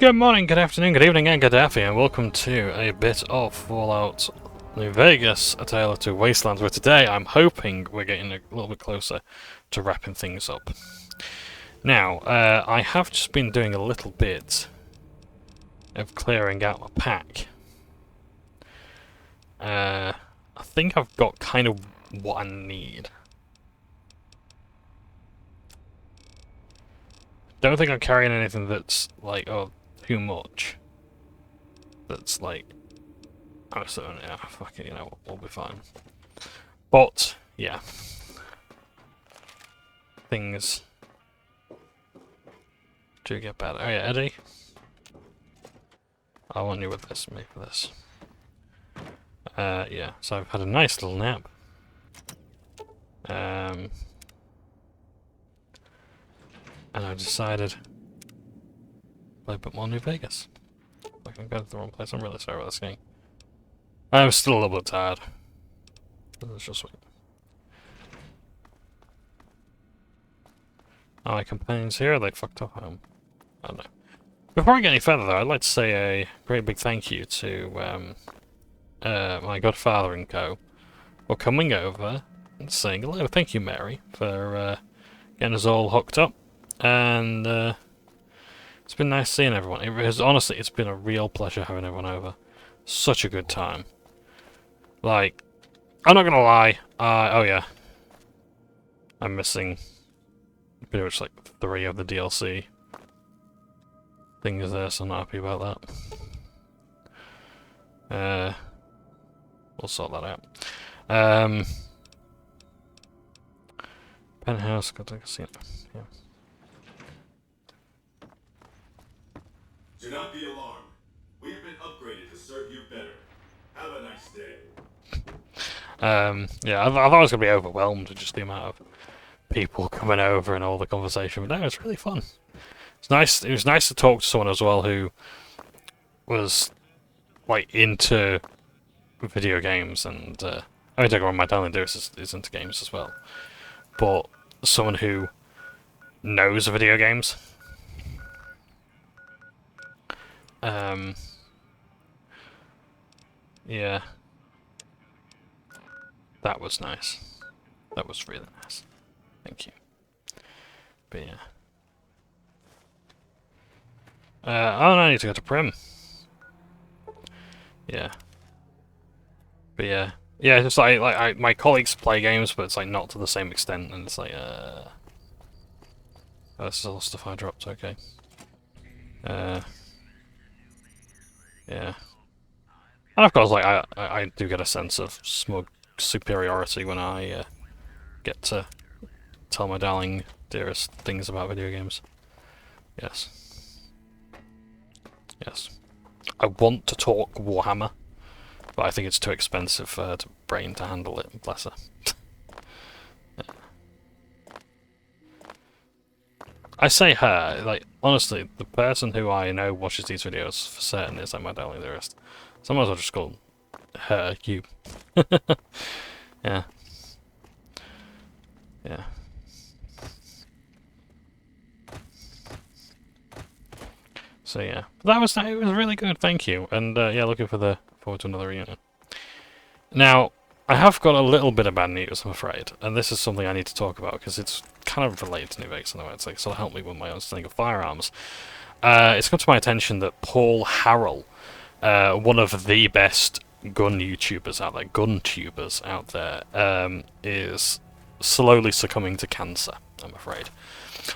Good morning, good afternoon, good evening, and good afternoon, and welcome to a bit of Fallout New Vegas, A Tale of Two Wastelands, where today I'm hoping we're getting a little bit closer to wrapping things up. Now, I have just been doing a little bit of clearing out my pack. I think I've got kind of what I need. Don't think I'm carrying anything that's like, oh, too much. That's like, oh, so yeah, fuck it, you know, we'll be fine. But yeah, things do get better. Oh yeah, Eddie, I want you with this, me for this. Yeah, so I've had a nice little nap. And I decided to play a bit more New Vegas. Like I'm going to the wrong place. I'm really sorry about this game. I'm still a little bit tired. Let's just wait. Are my companions here? Are they fucked off home? I don't know. Before I get any further though, I'd like to say a great big thank you to my godfather and co. for coming over and saying hello. Thank you, Mary, for getting us all hooked up. And it's been nice seeing everyone. Honestly, it's been a real pleasure having everyone over. Such a good time. Like, I'm not gonna lie. Oh yeah, I'm missing pretty much like 3 of the DLC things there, so I'm not happy about that. We'll sort that out. Penthouse, got to casino. Yeah. Do not be alarmed. We have been upgraded to serve you better. Have a nice day. Yeah, I thought I was gonna be overwhelmed with just the amount of people coming over and all the conversation, but no, it's really fun. It's nice. It was nice to talk to someone as well who was like into video games, and I mean, don't get me wrong, my darling dearest is into games as well, but someone who knows video games. Yeah, that was nice. That was really nice. Thank you. But yeah. Oh, no, I need to go to Prim. Yeah. But yeah. Yeah, it's just like my colleagues play games, but it's like not to the same extent, and it's like, oh, this is all the stuff I dropped, okay. Yeah. And of course, like, I do get a sense of smug superiority when I get to tell my darling dearest things about video games. Yes. Yes. I want to talk Warhammer, but I think it's too expensive to brain to handle it, bless her. Yeah. I say her, like, honestly, the person who I know watches these videos for certain is like my darling dearest. So I might as well just call her you. Yeah. Yeah. So yeah, it was really good. Thank you, and yeah, looking forward to another reunion. Now, I have got a little bit of bad news, I'm afraid, and this is something I need to talk about because it's kind of related to New Vegas in a way. It's like sort of helped me with my understanding of firearms. It's come to my attention that Paul Harrell, one of the best gun YouTubers out there, gun tubers out there, is slowly succumbing to cancer, I'm afraid.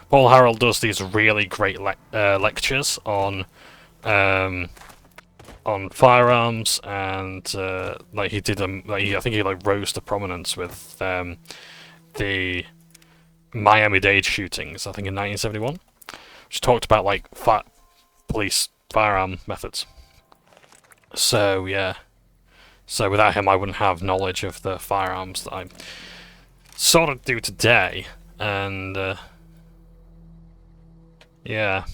Paul Harrell does these really great lectures on firearms, and like he did I think he like rose to prominence with the Miami-Dade shootings, I think in 1971, which talked about like police firearm methods. So yeah, so without him I wouldn't have knowledge of the firearms that I sort of do today, and yeah.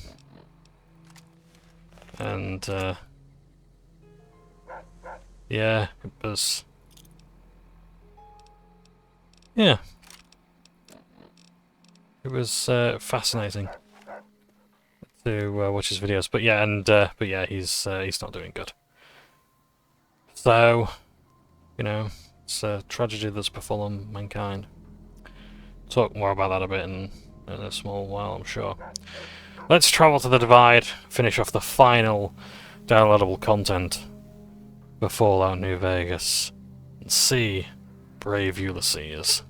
And, yeah, it was... Yeah. It was, fascinating. to watch his videos. But yeah, but yeah, he's not doing good. So, you know, it's a tragedy that's befallen mankind. Talk more about that a bit in a small while, I'm sure. Let's travel to the Divide, finish off the final downloadable content for Fallout New Vegas, and see brave Ulysses.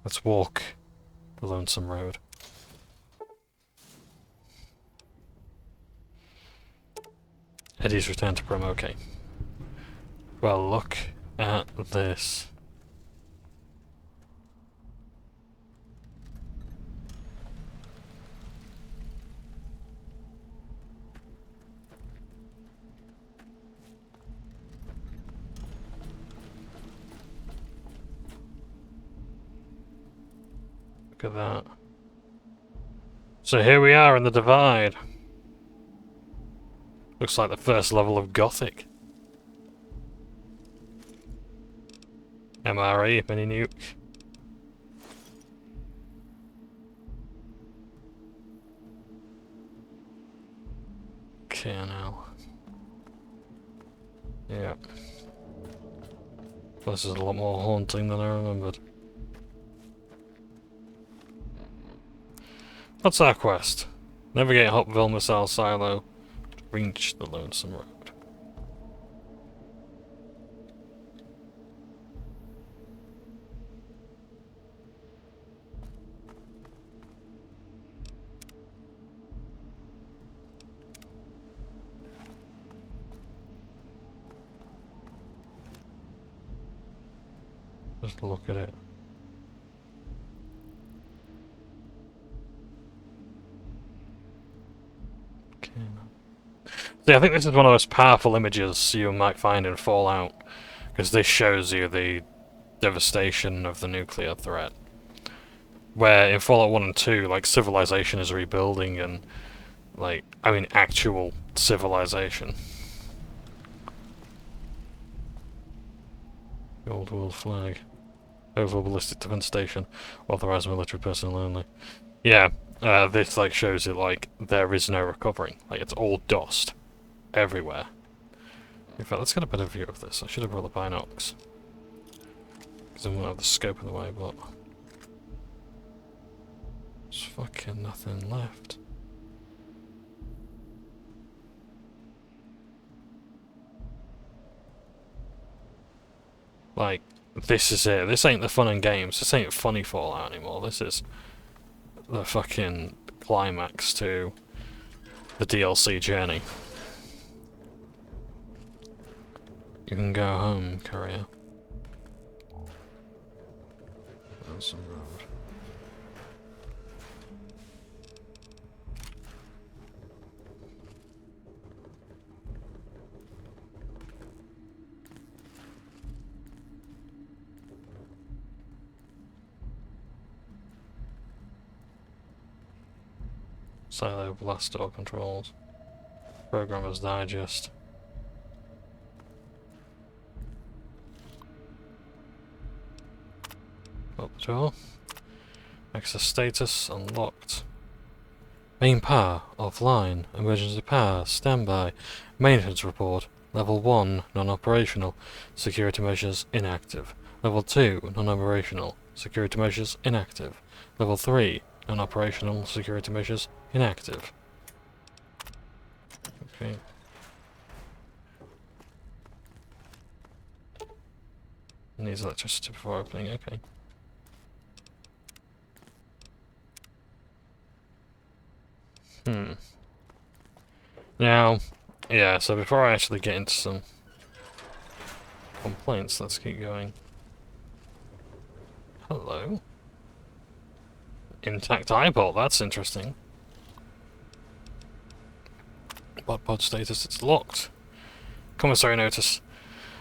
Let's walk the Lonesome Road. Eddie's return to Prim, okay. Well, look at this. Look at that. So here we are in the Divide. Looks like the first level of Gothic. MRE, mini nuke. Okay, now. Yeah. This is a lot more haunting than I remembered. What's our quest? Navigate Hopville Missile Silo to reach the Lonesome Road. Just look at it. Okay. See, I think this is one of the most powerful images you might find in Fallout, because this shows you the devastation of the nuclear threat. Where in Fallout 1 and 2, like, civilization is rebuilding and, like, I mean actual civilization. The old world flag. Over ballistic defense station. Authorized military personnel only. Yeah, this like shows it like there is no recovering. Like it's all dust everywhere. In fact, let's get a better view of this. I should have brought the binocs. Because I won't have the scope in the way, but there's fucking nothing left. Like, this is it. This ain't the fun and games. This ain't funny Fallout anymore. This is the fucking climax to the DLC journey. You can go home, Courier. Lonesome Road. Silo blast door controls. Programmer's Digest. Up the door. Access status unlocked. Main power offline. Emergency power standby. Maintenance report. Level 1 non-operational. Security measures inactive. Level 2 non-operational. Security measures inactive. Level 3 non-operational. Security measures inactive. Okay. Needs electricity before opening, okay. Now, yeah, so before I actually get into some complaints, let's keep going. Hello. Intact eyeball, that's interesting. Pod status, it's locked. Commissary notice.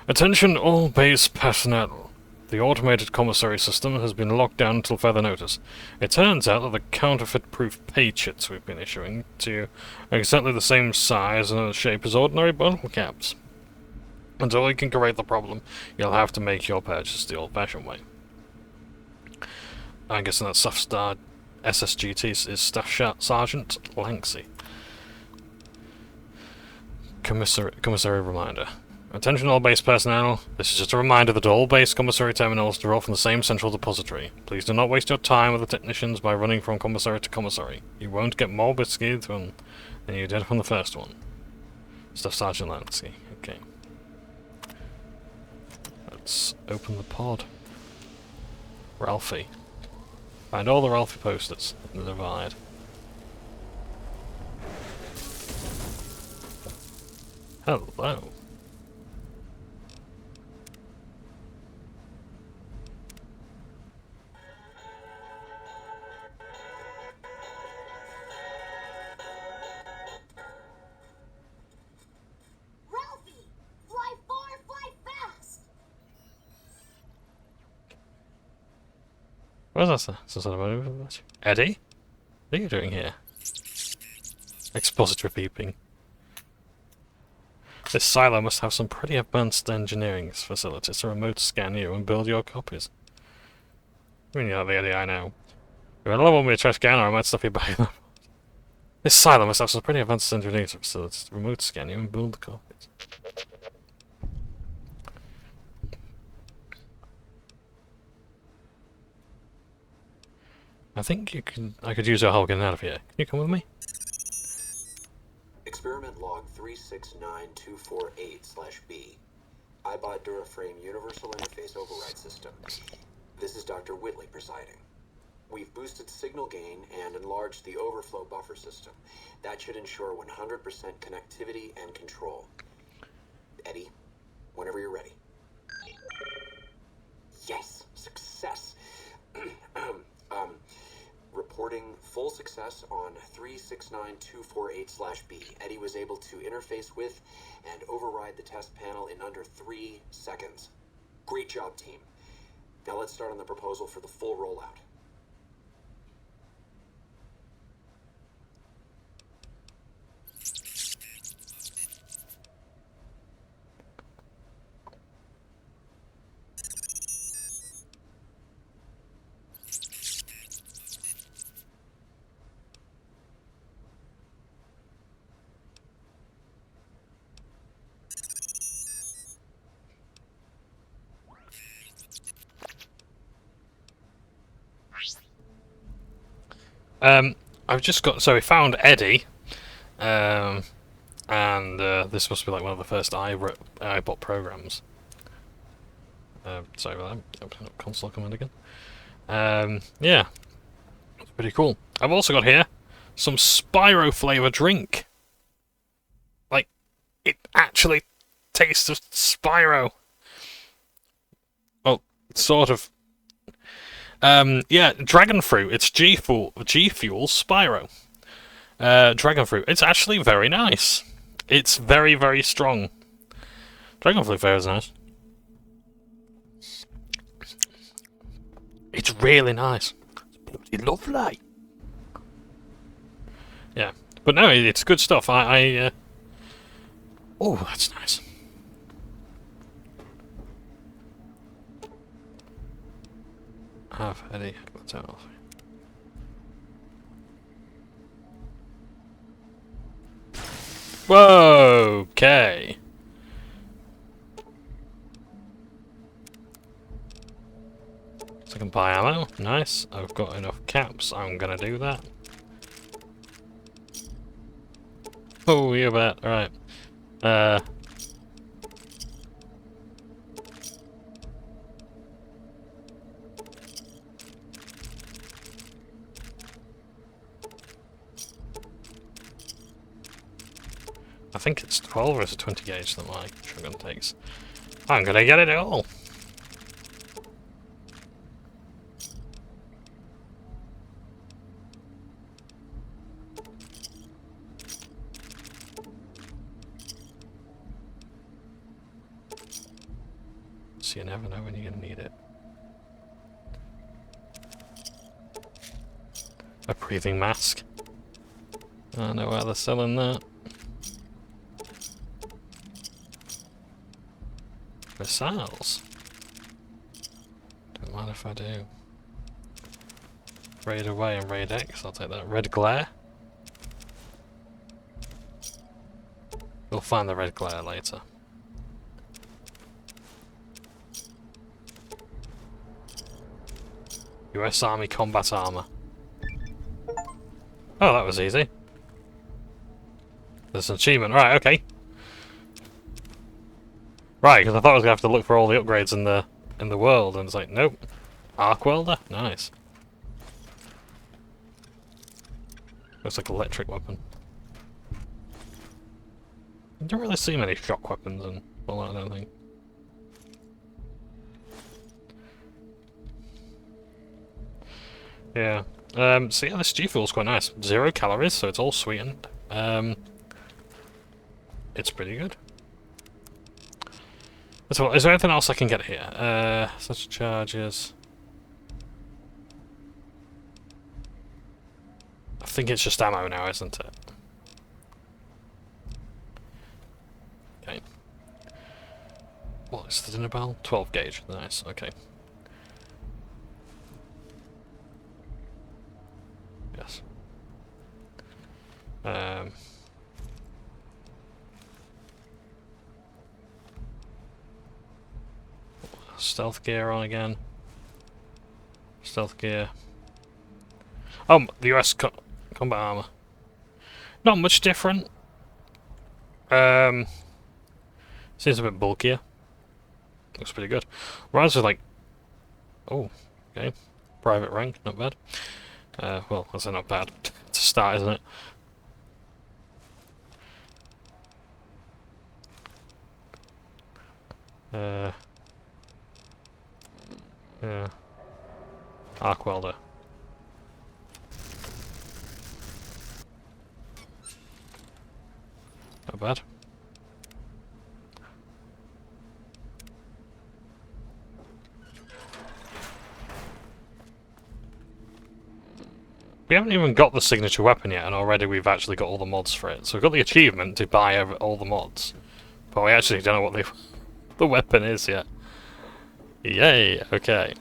Attention all base personnel. The automated commissary system has been locked down until further notice. It turns out that the counterfeit-proof pay chits we've been issuing to you are exactly the same size and shape as ordinary bottle caps. Until you can correct the problem, you'll have to make your purchase the old-fashioned way. I'm guessing that Staff Star SSGT is Staff Sergeant Lanksey. Commissary reminder. Attention all base personnel, this is just a reminder that all base commissary terminals draw from the same central depository. Please do not waste your time with the technicians by running from commissary to commissary. You won't get more biscuits than you did from the first one. Staff Sergeant Lansky. Okay. Let's open the pod. Ralphie. Find all the Ralphie posters in the divide. Hello. What is that? Some sort of Eddie? What are you doing here? Expository peeping. This silo must have some pretty advanced engineering facilities to remote scan you and build your copies. I mean, you're the Eddie I know. If I don't want me to try scanner, I might stop you by them. This silo must have some pretty advanced engineering facilities to remote scan you and build the copies. I think I could use your help getting out of here. Can you come with me? Experiment log 369248/B. iBot Duraframe Universal Interface Override System. This is Dr. Whitley presiding. We've boosted signal gain and enlarged the overflow buffer system. That should ensure 100% connectivity and control. Eddie, whenever you're ready. Yes, success. Reporting full success on 369248/B. Eddie was able to interface with and override the test panel in under 3 seconds. Great job, team. Now let's start on the proposal for the full rollout. I've just got... So we found Eddie, and this must be like one of the first iBot programs. Sorry about that, opening up console command again. Yeah, that's pretty cool. I've also got here some Spyro flavour drink. Like, it actually tastes of Spyro. Well, sort of. Yeah, dragon fruit. It's G Fuel Spyro. Dragon fruit. It's actually very nice. It's very, very strong. Dragon fruit flavor is nice. It's really nice. It's bloody lovely. Yeah, but no, it's good stuff. Oh, that's nice. Have Eddie, let's turn off. Whoa, okay. So I can buy ammo, nice. I've got enough caps, I'm gonna do that. Oh, you bet, alright. I think it's 12 or is it 20 gauge that my shotgun takes. I'm gonna get it all! So you never know when you're gonna need it. A breathing mask. I know where they're selling that. Missiles. Don't mind if I do. Raid away and raid X, I'll take that. Red glare. We'll find the red glare later. US Army combat armor. Oh, that was easy. There's an achievement. Right, okay. Right, because I thought I was gonna have to look for all the upgrades in the world, and it's like, nope. Arc welder? Nice. Looks like an electric weapon. I don't really see many shock weapons and all that, I don't think. Yeah. So yeah, this G Fuel's quite nice. 0 calories, so it's all sweetened. It's pretty good. So, is there anything else I can get here? Such charges. I think it's just ammo now, isn't it? Okay. What is the dinner bell? 12 gauge. Nice, okay. Yes. Stealth gear on again. Stealth gear. Oh, the US combat armor. Not much different. Seems a bit bulkier. Looks pretty good. Rise with like... Oh, okay. Private rank, not bad. Well, that's not bad. It's a start, isn't it? Yeah. Arc welder. Not bad. We haven't even got the signature weapon yet, and already we've actually got all the mods for it. So we've got the achievement to buy all the mods, but we actually don't know what the weapon is yet. Yay! Okay.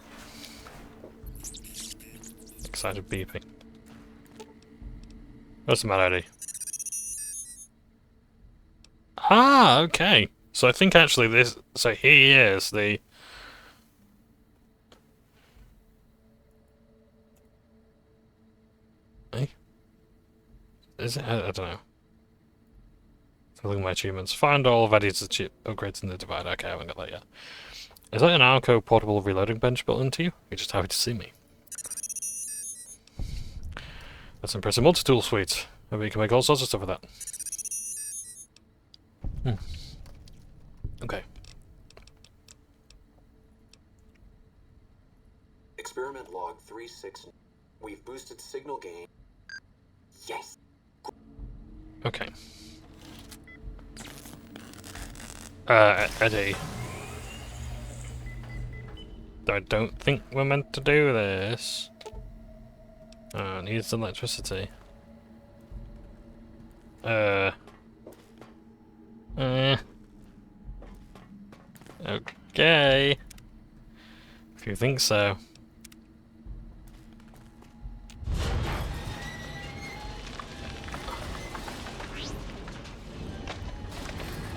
Excited beeping. What's the matter, Eddie? Ah, okay. So I think actually this. So he is the. Is it? I don't know. Filling my achievements. Find all of Eddie's upgrades in the divide. Okay, I haven't got that yet. Is that an Arco portable reloading bench built into you? You're just happy to see me. That's impressive. Multi-tool suite. Maybe you can make all sorts of stuff with that. Okay. Experiment log 36. We've boosted signal gain. Yes. Okay. Eddie. I don't think we're meant to do this. It needs electricity. Okay. If you think so.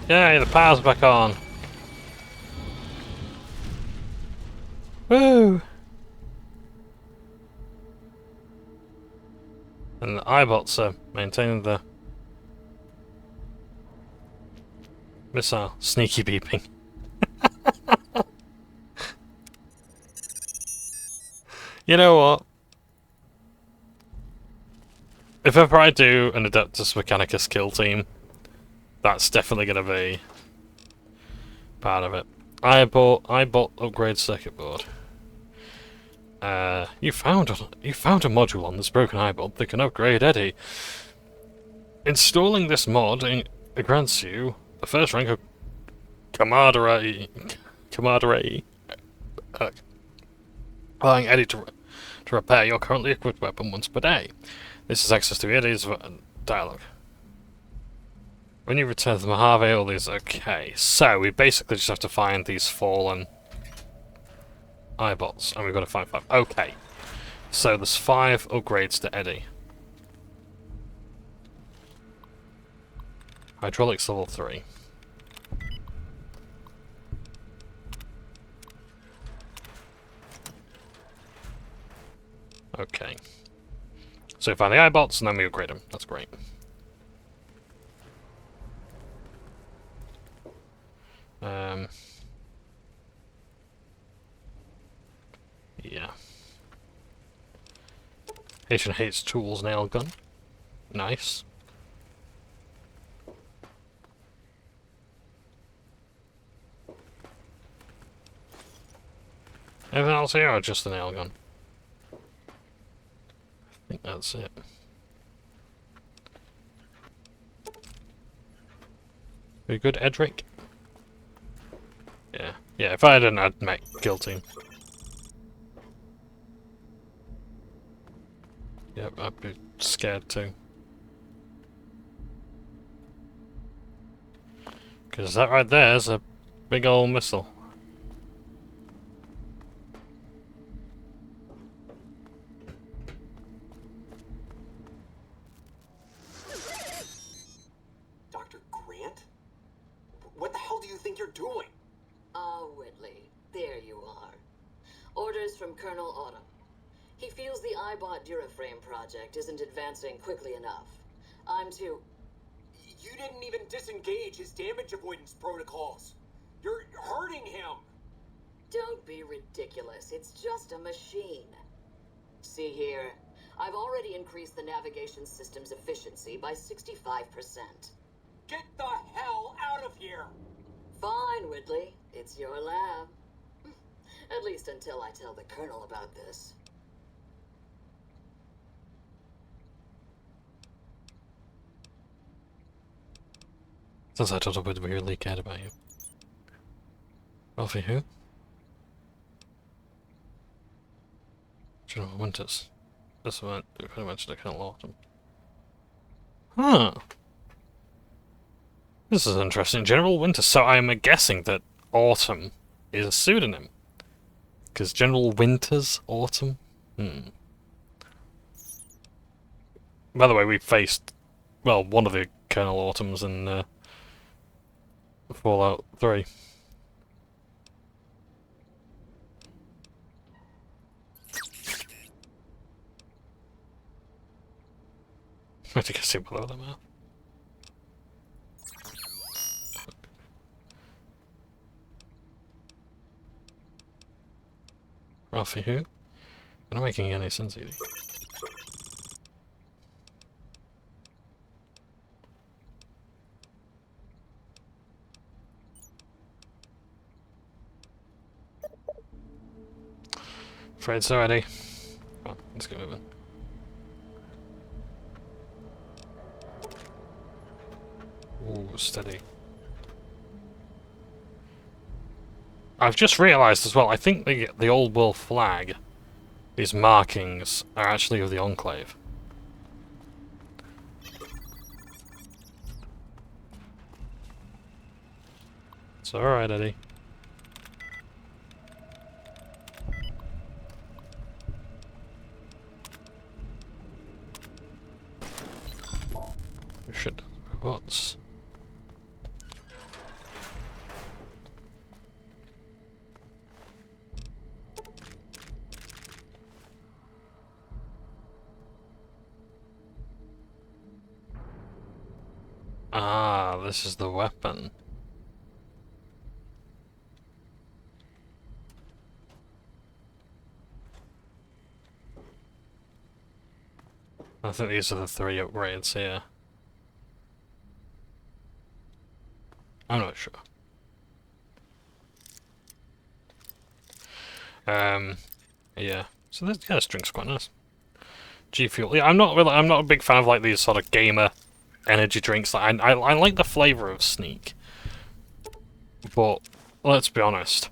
Yay, the power's back on. Woo! And the iBots are maintaining the missile. Sneaky beeping. You know what? If ever I do an Adeptus Mechanicus kill team, that's definitely going to be part of it. iBot upgrade circuit board. You found a module on this broken iBot that can upgrade Eddie. Installing this mod grants you the first rank of camaraderie, allowing Eddie to repair your currently equipped weapon once per day. This is access to Eddie's dialogue. When you return to the Mojave, all these... Okay, so we basically just have to find these fallen iBots, and we've got to find 5. Okay, so there's 5 upgrades to Eddie. Hydraulics level 3. Okay. So we find the iBots and then we upgrade them. That's great. Yeah. H&H Tools nail gun. Nice. Anything else here or just the nail gun? I think that's it. Very good, Edric? Yeah. Yeah, if I hadn't, I'd make guilty. Yep, I'd be scared too. Because that right there is a big old missile. Dr. Grant? What the hell do you think you're doing? Whitley, there you are. Orders from Colonel Autumn. He feels the iBot Duraframe project isn't advancing quickly enough. I'm to... You didn't even disengage his damage avoidance protocols. You're hurting him. Don't be ridiculous. It's just a machine. See here. I've already increased the navigation system's efficiency by 65%. Get the hell out of here! Fine, Whitley. It's your lab. At least until I tell the Colonel about this. Since I don't know what weirdly cared about you. Ralphie who? General Winters. This one, we could have mentioned I can't Autumn. Huh. This is interesting. General Winters. So I'm guessing that Autumn is a pseudonym. Because General Winters, Autumn? By the way, we faced, well, one of the Colonel Autumns in Fallout 3. I think I see below them now. Ralphie who? You're not making any sense either. Afraid so, Eddie. Well, let's get moving. Ooh, steady. I've just realised as well, I think the old world flag, these markings, are actually of the Enclave. It's alright, Eddie. Shit. Robots. Ah, this is the weapon. I think these are the 3 upgrades here. I'm not sure. Yeah. So this drink's quite nice. G Fuel. Yeah, I'm not a big fan of like these sort of gamer energy drinks. I like the flavour of Sneak. But let's be honest.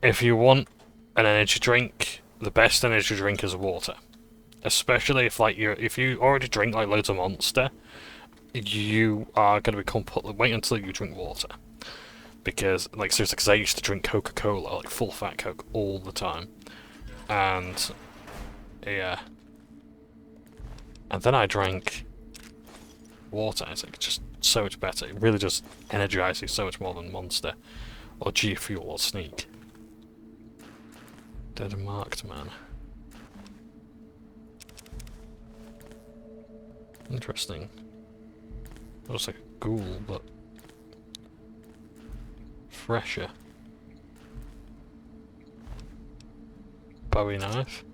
If you want an energy drink, the best energy drink is water. Especially if like if you already drink like loads of Monster, you are going to be completely... Wait until you drink water. Because, like, seriously, because I used to drink Coca-Cola, like full fat Coke, all the time. And, yeah. And then I drank water. It's like just so much better. It really just energizes you so much more than Monster or G Fuel or Sneak. Dead and marked, man. Interesting. Looks like a ghoul, but fresher. Bowie knife.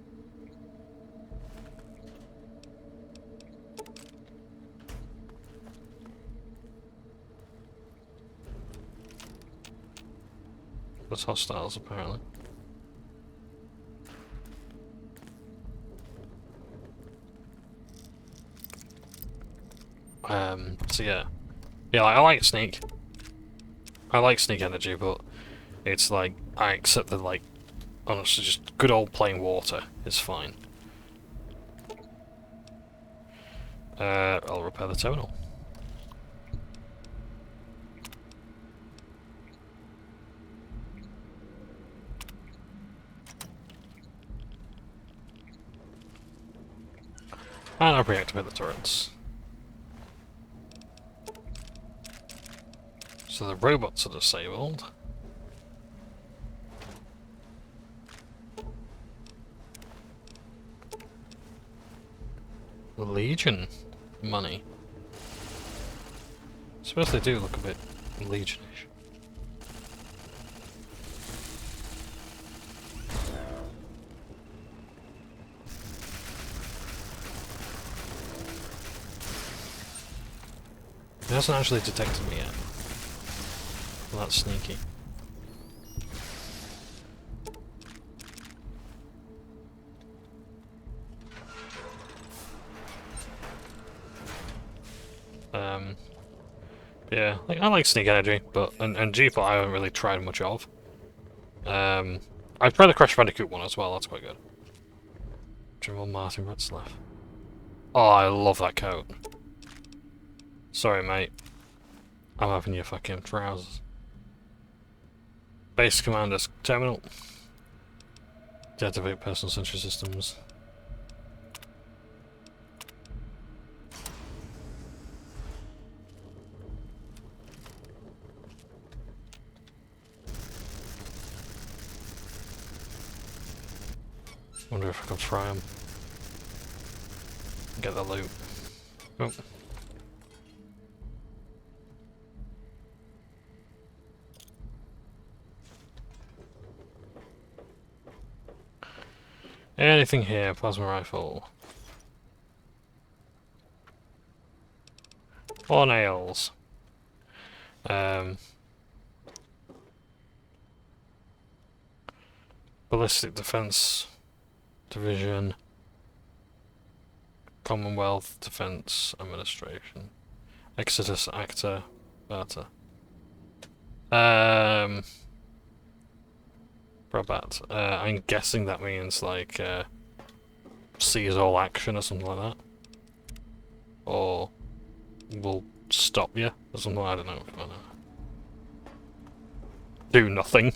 There's hostiles apparently. So yeah. Yeah, like, I like Sneak. I like Sneak energy, but it's like, I accept that, like, honestly, just good old plain water is fine. I'll repair the terminal. And I'll reactivate the turrets. So the robots are disabled. Legion money. I suppose they do look a bit Legionish. It hasn't actually detected me yet. Well, that's sneaky. Yeah, like, I like Sneak Energy, but and G-Plot I haven't really tried much of. I've tried the Crash Bandicoot one as well, that's quite good. General Martin Retzlaff. Oh, I love that coat. Sorry, mate. I'm having your fucking trousers. Base Commander's Terminal. Deactivate personal sentry systems. Wonder if I can try them. Get the loot. Oh. Anything here? Plasma rifle. 4 nails. Ballistic Defense Division. Commonwealth Defense Administration. Exodus Actor Barter. Rabat. I'm guessing that means like seize all action or something like that. Or will stop you or something, I don't know. Do nothing.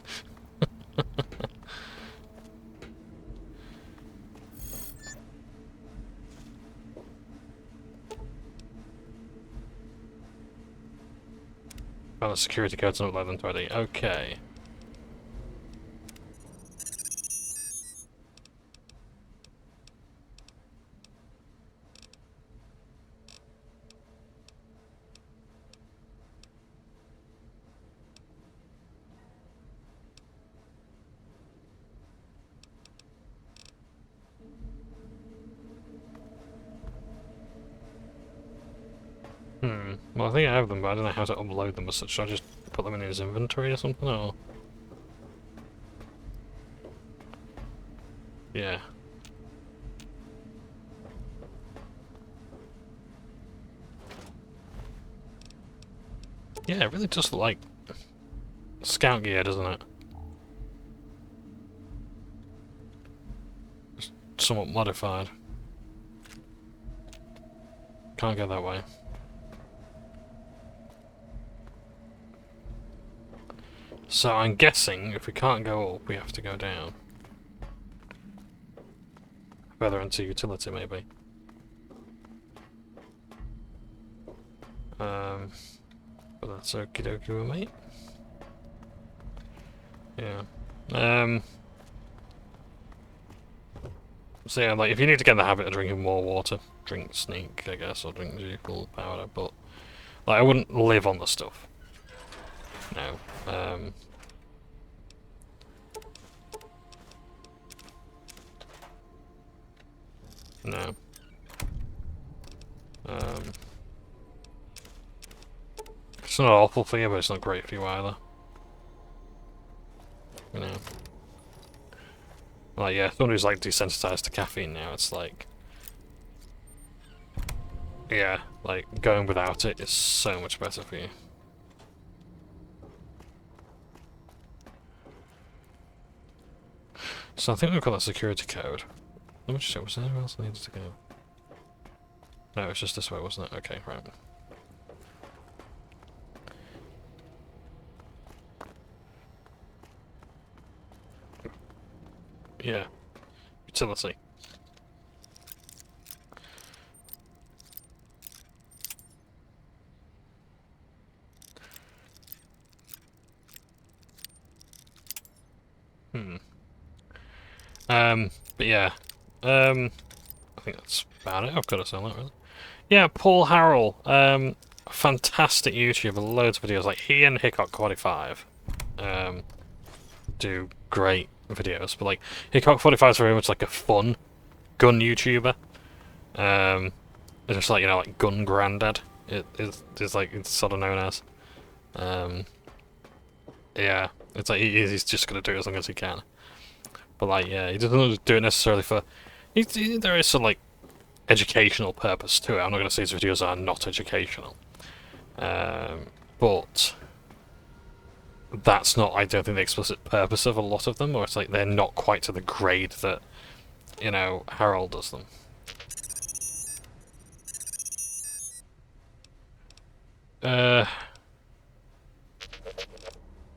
Oh, the security code's not 1120. Okay. Well, I think I have them, but I don't know how to upload them as such. Should I just put them in his inventory or something, or...? Yeah. Yeah, it really does look like scout gear, doesn't it? Just somewhat modified. Can't go that way. So I'm guessing if we can't go up, we have to go down. Further into utility, maybe. But that's okie dokie with me. Yeah. So yeah, like if you need to get in the habit of drinking more water, drink Sneak, I guess, or drink Jekyll powder. But like, I wouldn't live on the stuff. No. No. It's not awful for you, but it's not great for you either. You know. Like, yeah, someone who's like desensitized to caffeine now, it's like, yeah, like going without it is so much better for you. So I think we've got that security code. Let me just check, was there anywhere else I needed to go? No, it's just this way, wasn't it? Okay, right. Yeah. Utility. But yeah. I think that's about it. I've got to say that, really. Yeah, Paul Harrell. Fantastic YouTuber, loads of videos. Like, he and Hickok45 do great videos. But, like, Hickok45 is very much like a fun gun YouTuber. It's just like, you know, like Gun Grandad. It's like, it's sort of known as. Yeah, it's like he's just gonna do it as long as he can. But like, yeah, he doesn't do it necessarily for. There is some like educational purpose to it. I'm not gonna say his videos are not educational, but that's not, I don't think, the explicit purpose of a lot of them, or it's like they're not quite to the grade that, you know, Harold does them.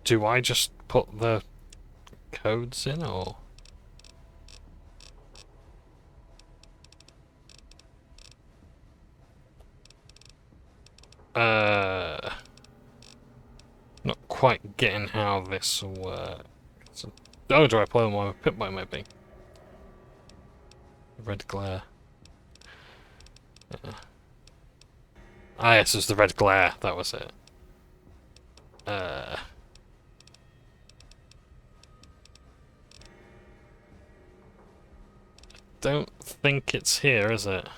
Do I just put the codes in, or? Not quite getting how this works. Oh, do I play them while my pit boy maybe? Red glare. Ah, yes, it was the red glare. That was it. Don't think it's here, is it?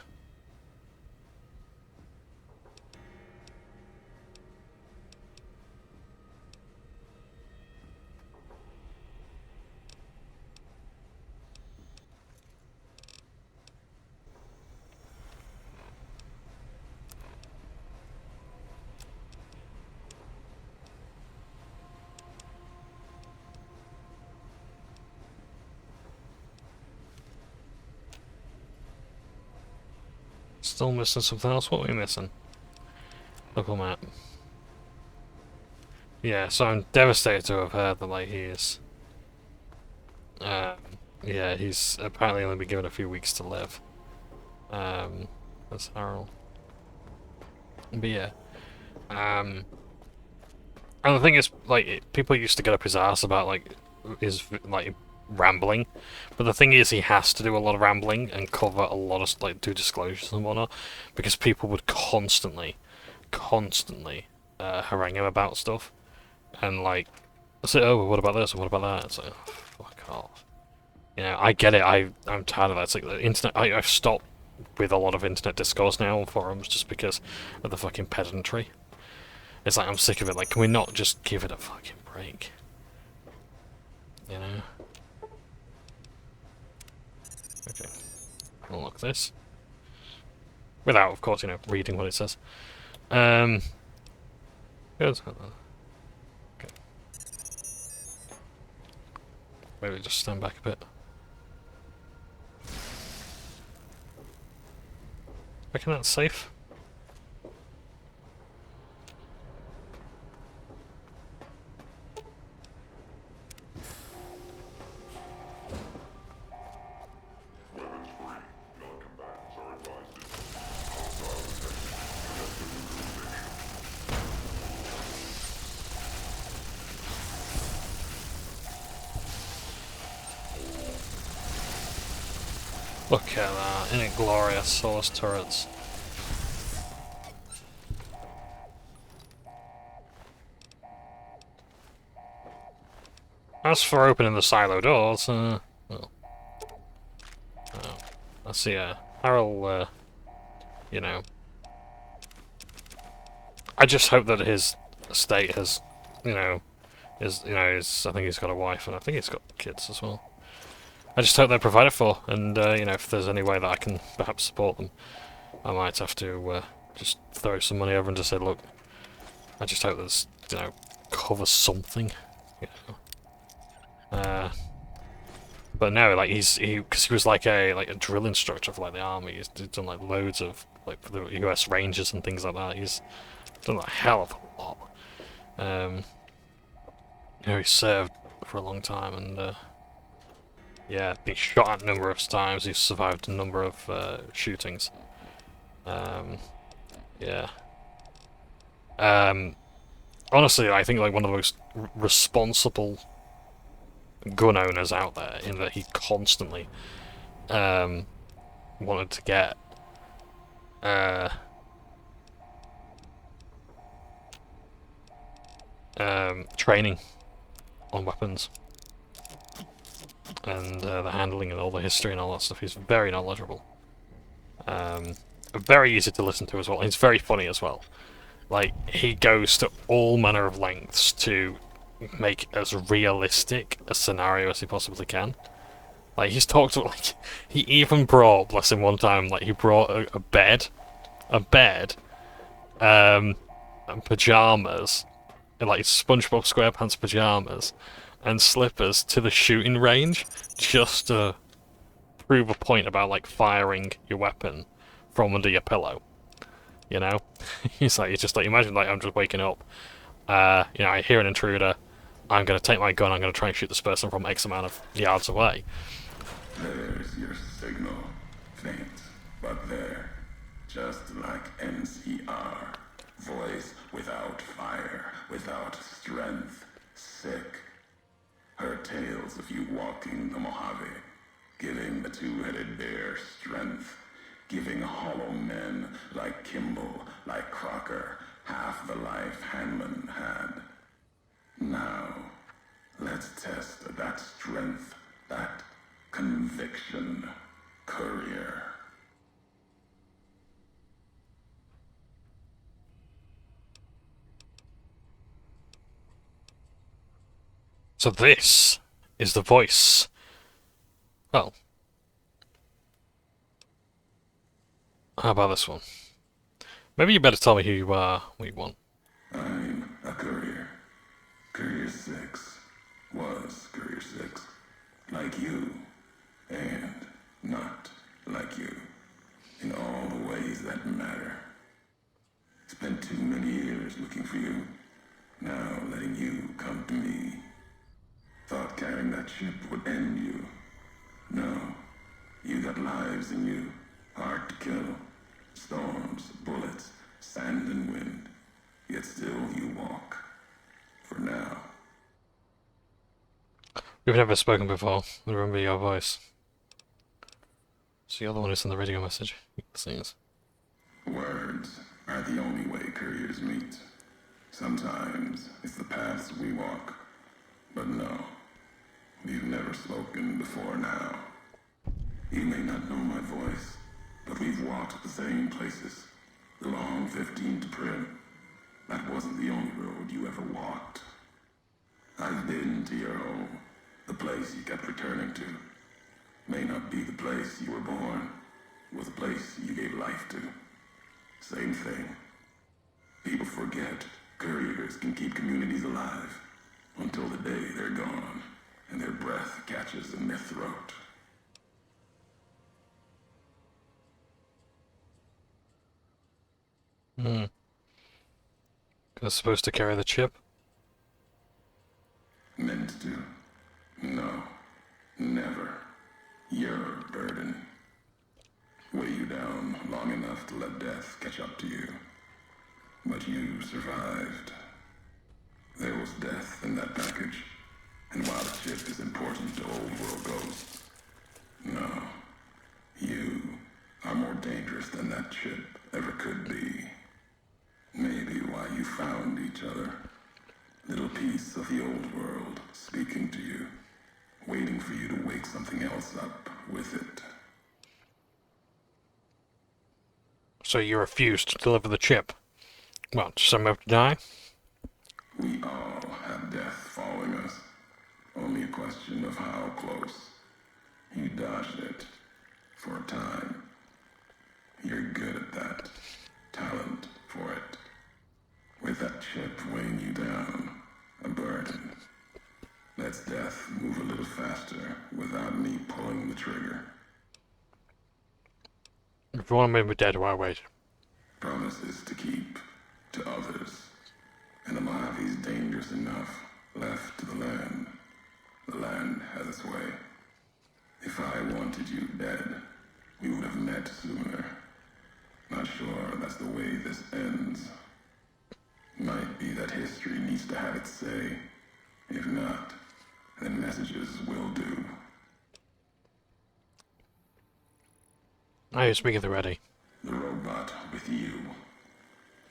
Still missing something else? What are we missing? Local map. Yeah, so I'm devastated to have heard that, like, he is... yeah, he's apparently only been given a few weeks to live. That's Harold. But yeah. And the thing is, like, people used to get up his ass about, like, his, like, rambling. But the thing is, he has to do a lot of rambling and cover a lot of, like, do disclosures and whatnot. Because people would constantly harangue him about stuff. And, like, say, oh, what about this and what about that? It's like, oh, fuck off. You know, I get it, I'm tired of that. It's like the internet, I've stopped with a lot of internet discourse now on forums just because of the fucking pedantry. It's like, I'm sick of it. Like, can we not just give it a fucking break? You know? Okay. Unlock this. Without, of course, you know, reading what it says. Good. Okay. Maybe just stand back a bit. Reckon that's safe? Look at that, isn't it glorious, all those turrets. As for opening the silo doors, well, let's see, Harold, you know, I just hope that his estate has, I think he's got a wife and I think he's got kids as well. I just hope they're provided for, and, if there's any way that I can perhaps support them, I might have to, just throw some money over and just say, look, I just hope there's, cover something, but no, like because he was like a drill instructor for like the army. He's done like loads of like for the U.S. Rangers and things like that. He's done a hell of a lot. He served for a long time and yeah, been shot at a number of times. He's survived a number of shootings. Yeah. Honestly, I think like one of the most responsible gun owners out there, in that he constantly wanted to get training on weapons and the handling and all the history and all that stuff. He's very knowledgeable, very easy to listen to as well. He's very funny as well. Like, he goes to all manner of lengths to make as realistic a scenario as he possibly can. Like, he's talked about, like, he even brought, bless him, one time, like, he brought a bed, and pajamas, and, like, SpongeBob SquarePants pajamas, and slippers to the shooting range, just to prove a point about, like, firing your weapon from under your pillow. You know? He's just like, imagine, like, I'm just waking up, I hear an intruder, I'm gonna take my gun, I'm gonna try and shoot this person from X amount of yards away. There's your signal. Faint, but there. Just like NCR. Voice without fire, without strength. Sick. Her tales of you walking the Mojave, giving the two-headed bear strength, giving hollow men like Kimball, like Crocker, half the life Hanman had. Now, let's test that strength, that conviction, Courier. So this is the voice. Well, how about this one? Maybe you better tell me who you are, what you want. I'm a courier. Courier 6 was Courier 6. Like you, and not like you. In all the ways that matter. Spent too many years looking for you. Now letting you come to me. Thought carrying that ship would end you. No. You got lives in you. Hard to kill. Storms, bullets, sand and wind. Yet still you walk. For now. We've never spoken before. I remember your voice. So the other one is in the radio message. Sings. Words are the only way couriers meet. Sometimes it's the paths we walk. But no, we've never spoken before now. You may not know my voice, but we've walked the same places. The long 15 to Prim. That wasn't the only road you ever walked. I've been to your home, the place you kept returning to. May not be the place you were born, was the place you gave life to. Same thing. People forget couriers can keep communities alive until the day they're gone and their breath catches in their throat. Supposed to carry the chip? Meant to. No. Never. Your burden. Weigh you down long enough to let death catch up to you. But you survived. There was death in that package. And while the chip is important to old world ghosts, no. dangerous than that chip ever could be. Maybe why you found each other. Little piece of the old world speaking to you, waiting for you to wake something else up with it. So you refused to deliver the chip? Well, just some hope to die? We all have death following us. Only a question of how close. You dodged it. For a time. You're good at that. Talent for it. With that chip weighing you down, a burden. Lets death move a little faster without me pulling the trigger. If you want to make me dead, why wait? Promises to keep to others. And the Mojave's dangerous enough left to the land. The land has its way. If I wanted you dead, we would have met sooner. Not sure that's the way this ends. Might be that history needs to have its say. If not, then messages will do. Now you speak at the ready. The robot with you.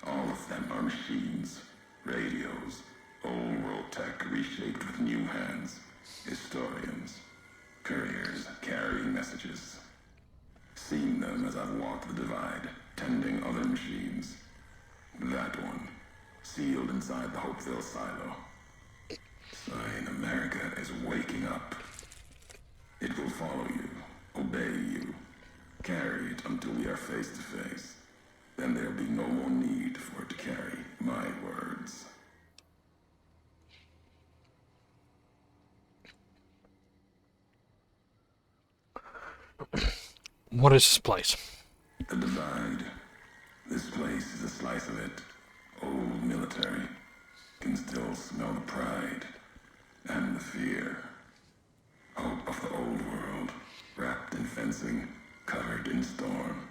All of them are machines, radios, old world tech reshaped with new hands, historians, couriers carrying messages. Seen them as I've walked the divide, tending other machines. That one, sealed inside the Hopeville silo. Sign America is waking up. It will follow you, obey you, carry it until we are face to face. Then there'll be no more need for it to carry my words. What is this place? The divide. This place is a slice of it. Old military. Can still smell the pride and the fear. Hope of the old world. Wrapped in fencing, covered in storm.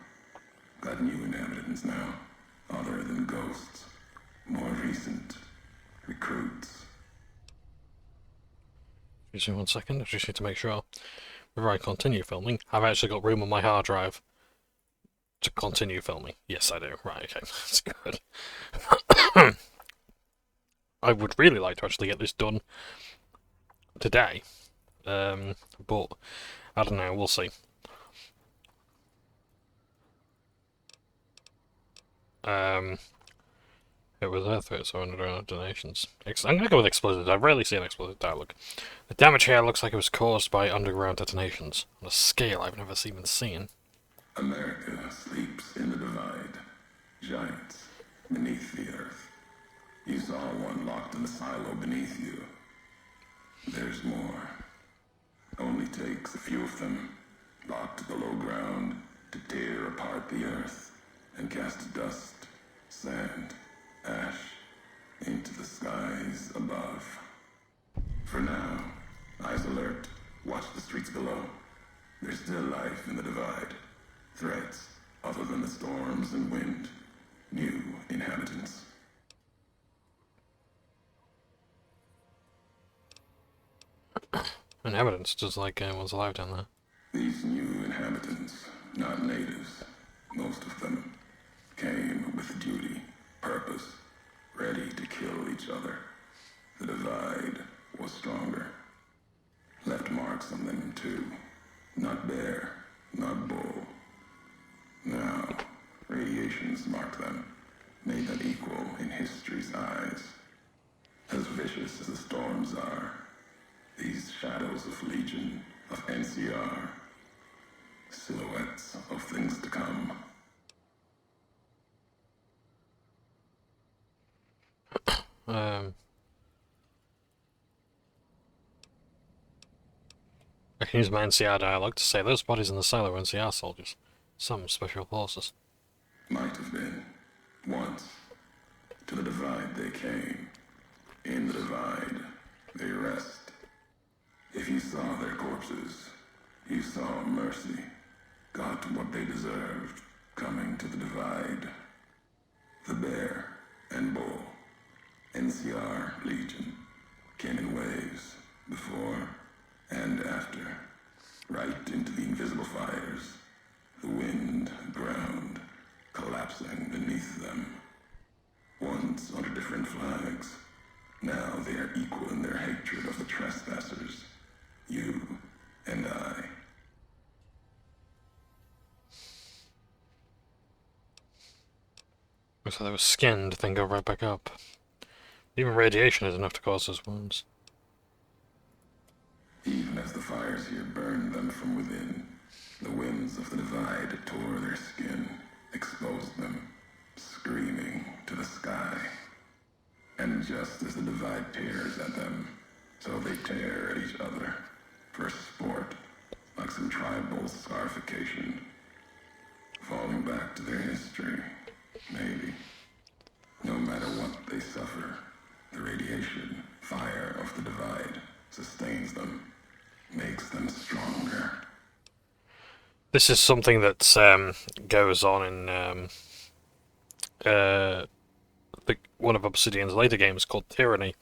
Got new inhabitants now. Other than ghosts. More recent. Recruits. Excuse me 1 second, I just need to make sure before I continue filming, I've actually got room on my hard drive to continue filming. Yes, I do. Right, okay. That's good. I would really like to actually get this done today. But, I don't know, we'll see. It was Earth, so under donations. I'm gonna go with explosives. I've rarely seen explosive dialogue. The damage here looks like it was caused by underground detonations, on a scale I've never even seen. America sleeps in the divide. Giants beneath the earth. You saw one locked in the silo beneath you. There's more. Only takes a few of them, locked below ground, to tear apart the earth and cast dust, sand, ash into the skies above. For now, eyes alert, watch the streets below. There's still life in the divide. Threats other than the storms and wind. New inhabitants. Inhabitants, just like what's alive down there. These new inhabitants, not natives, most of them, came with duty, purpose, ready to kill each other. The divide was stronger. Left marks on them too. Not bear, not bull. Now, radiations marked them, made them equal in history's eyes. As vicious as the storms are, these shadows of Legion, of NCR, silhouettes of things to come. I can use my NCR dialogue to say those bodies in the silo are NCR soldiers. Some special forces. Might have been. Once. To the divide they came. In the divide, they rest. If you saw their corpses, you saw mercy. Got what they deserved, coming to the divide. The bear and bull. NCR Legion came in waves, before and after, right into the invisible fires. the wind, ground, collapsing beneath them. Once under different flags, now they are equal in their hatred of the trespassers. You and I. So they were skinned, then go right back up. Even radiation is enough to cause those wounds. Even as the fires here burned them from within, the winds of the divide tore their skin, exposed them, screaming to the sky. And just as the divide tears at them, so they tear at each other, for sport, like some tribal scarification. Falling back to their history, maybe. No matter what they suffer, the radiation, fire of the divide sustains them, makes them stronger. This is something that goes on in one of Obsidian's later games called Tyranny.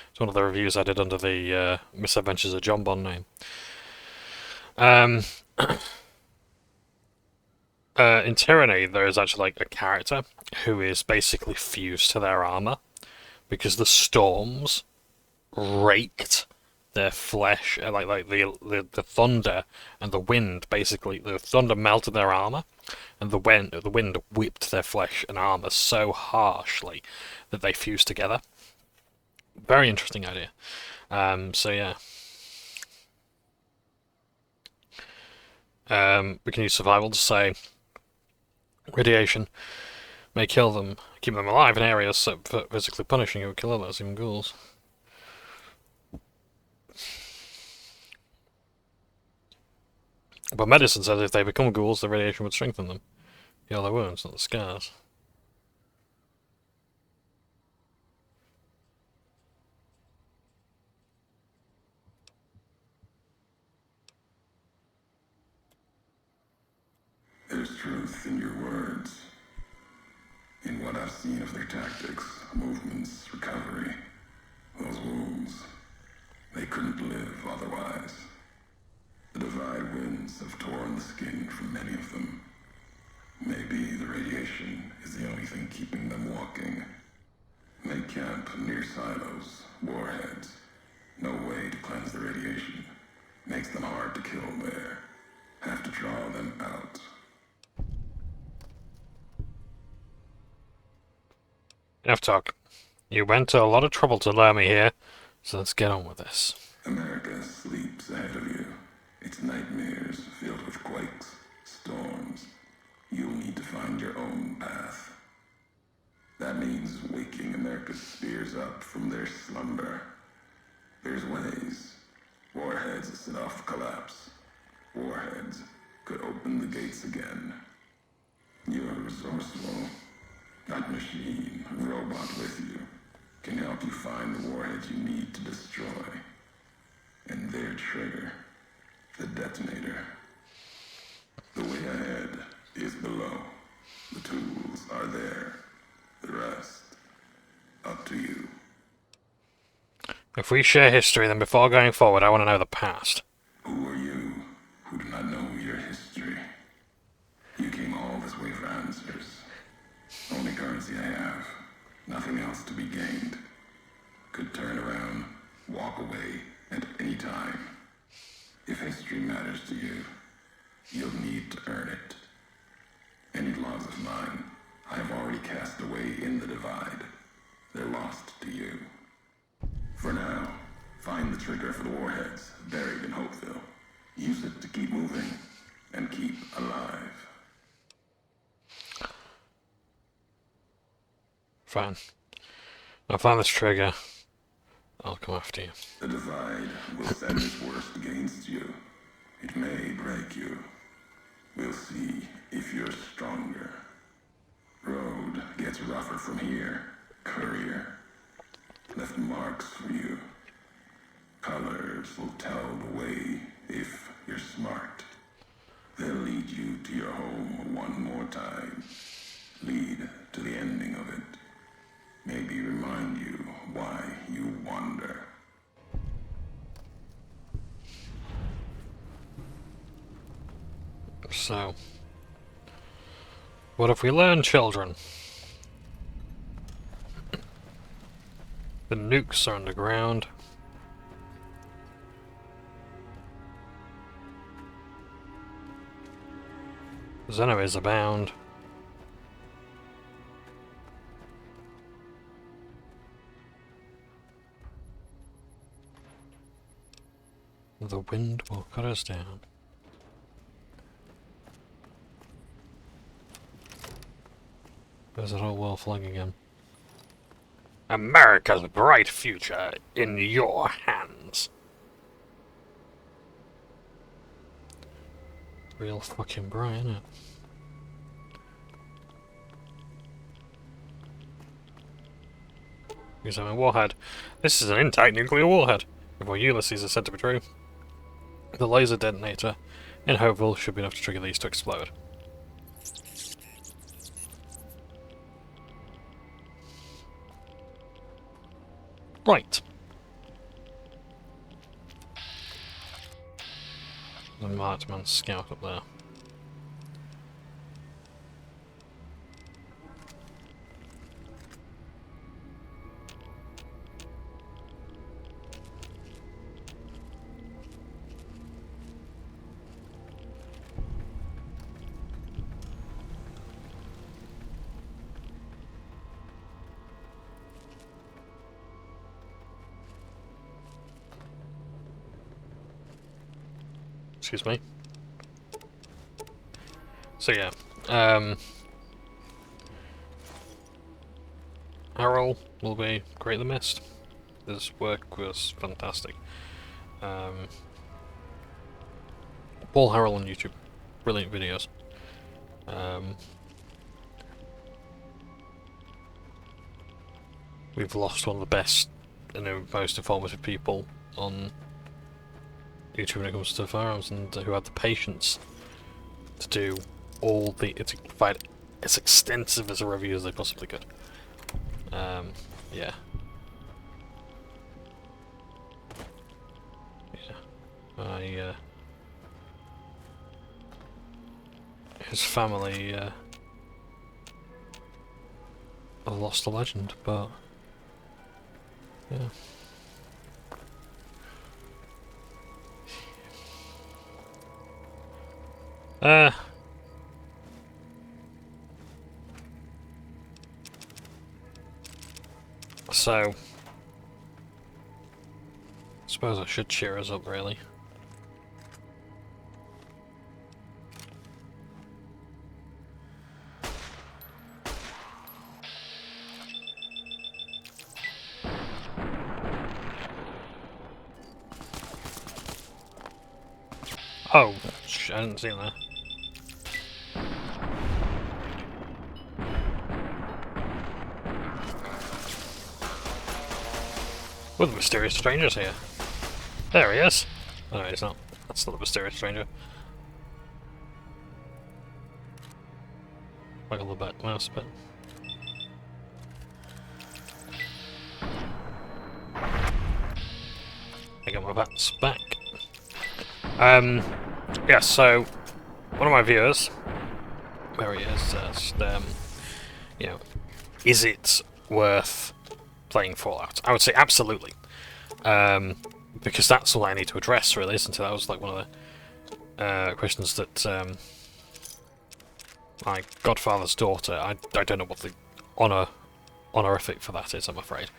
It's one of the reviews I did under the Misadventures of Johnbonne name. In Tyranny, there is actually like a character who is basically fused to their armor because the storms raked their flesh, like the thunder and the wind. Basically, the thunder melted their armor, and the wind whipped their flesh and armor so harshly that they fused together. Very interesting idea. So yeah. We can use survival to say radiation may kill them, keep them alive in areas so physically punishing it would kill others, even ghouls. But medicine says if they become ghouls, the radiation would strengthen them. Heal their wounds, not the scars. There's truth in your words. In what I've seen of their tactics, movements, recovery, those wounds, they couldn't live otherwise. The divide winds have torn the skin from many of them. Maybe the radiation is the only thing keeping them walking. They camp near silos, warheads. No way to cleanse the radiation. Makes them hard to kill there. Have to draw them out. Enough talk. You went to a lot of trouble to lure me here, so let's get on with this. America sleeps ahead of you. Its nightmares filled with quakes, storms. You'll need to find your own path. That means waking America's spears up from their slumber. There's ways. Warheads set off collapse. Warheads could open the gates again. You're resourceful. That machine, robot with you, can help you find the warheads you need to destroy. And their trigger, the detonator. The way ahead is below. The tools are there. The rest, up to you. If we share history, then before going forward, I want to know the past. Who are you who do not know your history? You came all this way for answers. Only currency I have. Nothing else to be gained. Could turn around, walk away at any time. If history matters to you, you'll need to earn it. Any logs of mine, I have already cast away in the divide. They're lost to you. For now, find the trigger for the warheads buried in Hopeville. Use it to keep moving and keep alive. Fine. I'll find this trigger. I'll come after you. The divide will send its worst against you. It may break you. We'll see if you're stronger. Road gets rougher from here. Courier left marks for you. Colors will tell the way if you're smart. They'll lead you to your home one more time. Lead to the ending of it. Maybe remind you why you wander. So, What have we learned, children? The nukes are underground. Enemies abound. The wind will cut us down. There's that whole wall flag again. America's bright future in your hands. Real fucking bright, isn't it? Examine warhead. This is an intact nuclear warhead. If what Ulysses is said to be true, the laser detonator in Hopeville should be enough to trigger these to explode. Right. The marksman scout up there. Excuse me. So yeah, Harold will be greatly missed. His work was fantastic. Paul Harrell on YouTube, brilliant videos. We've lost one of the best and most informative people on YouTube when it comes to firearms, and who had the patience to do all the to provide as extensive as a review as they possibly could. Yeah. Yeah. His family have lost a legend, but yeah. So, I suppose I should cheer us up, really. Oh, I didn't see that. Well, the mysterious stranger's here. There he is. Oh, no, he's not. That's not the mysterious stranger. Wiggle the back mouse a bit. I got my bats back. Yeah, so one of my viewers, where he is, asked, you know, is it worth playing Fallout? I would say absolutely, because that's all I need to address, really, isn't it? That was like one of the questions that my godfather's daughter. I don't know what the honorific for that is, I'm afraid.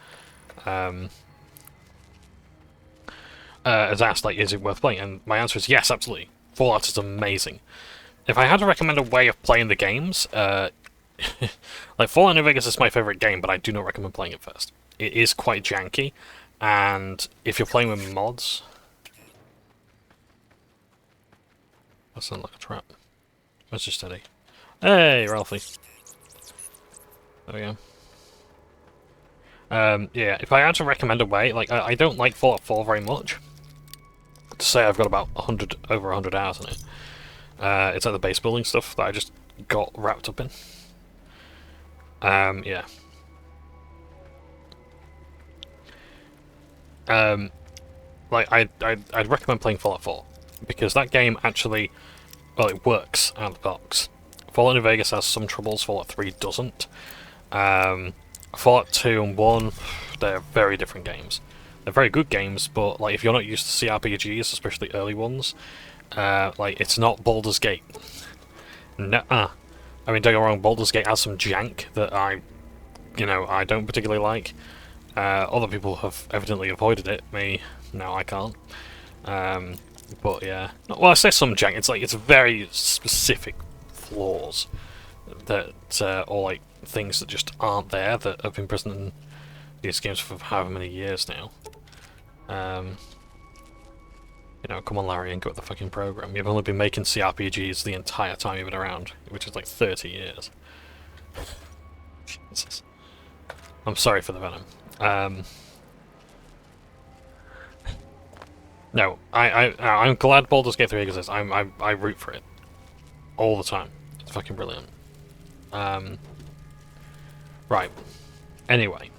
Has asked, like, is it worth playing? And my answer is yes, absolutely. Fallout is amazing. If I had to recommend a way of playing the games, like, Fallout New Vegas is my favourite game, but I do not recommend playing it first. It is quite janky, and if you're playing with mods... That sounds like a trap. Let's just steady. Hey, Ralphie. There we go. Yeah, if I had to recommend a way, like, I don't like Fallout 4 very much. To say I've got about over 100 hours in it. It's like the base building stuff that I just got wrapped up in. Yeah. Like, I'd recommend playing Fallout 4, because that game actually, well, it works out of the box Fallout New Vegas has some troubles, Fallout 3 doesn't. Fallout 2 and 1, they're very different games. They're very good games, but like if you're not used to CRPGs, especially early ones, like it's not Baldur's Gate. Nuh-uh. I mean, don't get me wrong, Baldur's Gate has some jank that I don't particularly like. Other people have evidently avoided it. Me, no, I can't. But yeah, well, I say some jank. It's very specific flaws that, or like things that just aren't there that have been present in these games for however many years now. Come on, Larry, and go with the fucking program. You've only been making CRPGs the entire time you've been around, which is like 30 years. Jesus. I'm sorry for the venom. No, I'm glad Baldur's Gate 3 exists. I root for it all the time. It's fucking brilliant. Right. Anyway,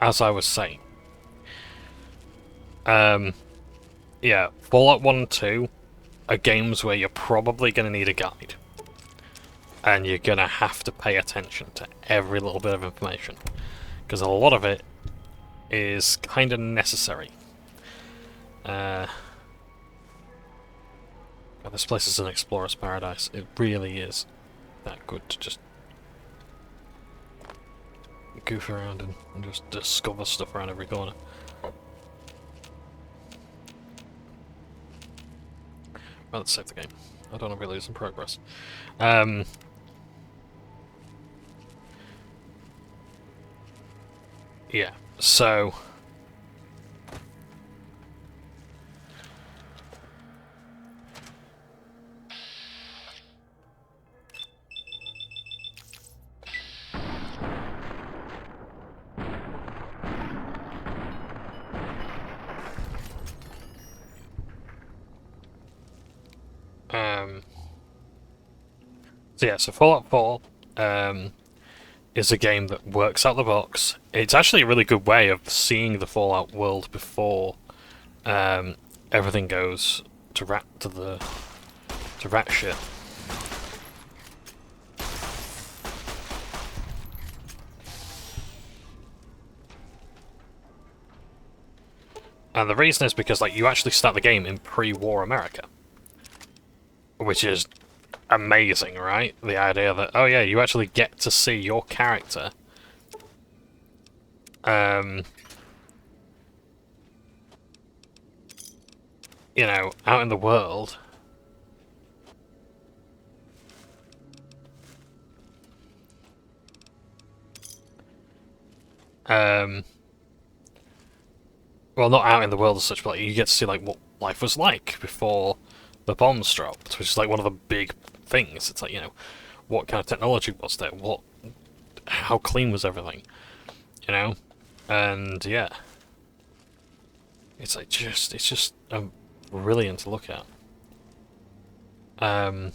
as I was saying, yeah, Fallout 1 and 2 are games where you're probably going to need a guide. And you're going to have to pay attention to every little bit of information. Because a lot of it is kind of necessary. God, this place is an explorer's paradise. It really is that good to just goof around and just discover stuff around every corner. Well, let's save the game. I don't want to be losing progress. Yeah, so... So yeah, so Fallout 4 is a game that works out the box. It's actually a really good way of seeing the Fallout world before everything goes to rat shit. And the reason is because like you actually start the game in pre-war America, which is amazing, right? The idea that, oh yeah, you actually get to see your character out in the world. Well, not out in the world as such, but like, you get to see like what life was like before the bombs dropped, which is like one of the big things. It's like, what kind of technology was there? How clean was everything? And yeah, it's just brilliant to look at. And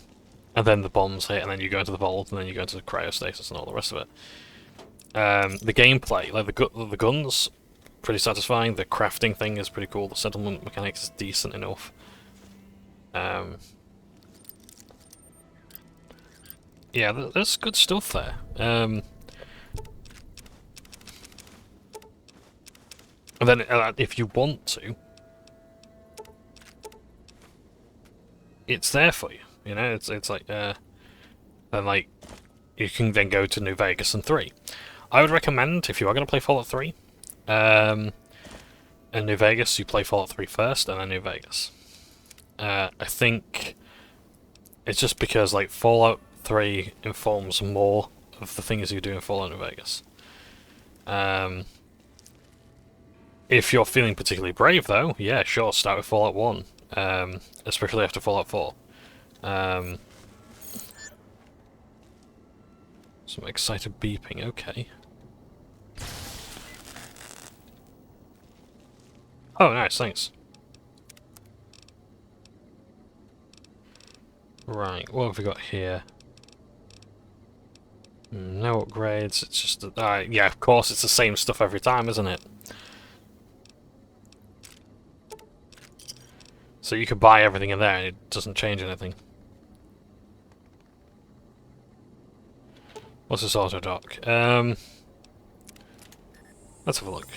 then the bombs hit, and then you go into the vault, and then you go into the cryostasis and all the rest of it. The gameplay, like the guns, pretty satisfying. The crafting thing is pretty cool. The settlement mechanics is decent enough. Yeah, there's good stuff there. And then if you want to, it's there for you. It's like then like you can then go to New Vegas and 3. I would recommend, if you are going to play Fallout 3, and New Vegas, you play Fallout 3 first and then New Vegas. I think it's just because like Fallout 3 informs more of the things you do in Fallout New Vegas. If you're feeling particularly brave though, yeah, sure, start with Fallout 1, especially after Fallout 4. Some excited beeping, okay. Oh, nice, thanks. Right, what have we got here? No upgrades, it's just... yeah, of course, it's the same stuff every time, isn't it? So you could buy everything in there and it doesn't change anything. What's this auto dock? Let's have a look.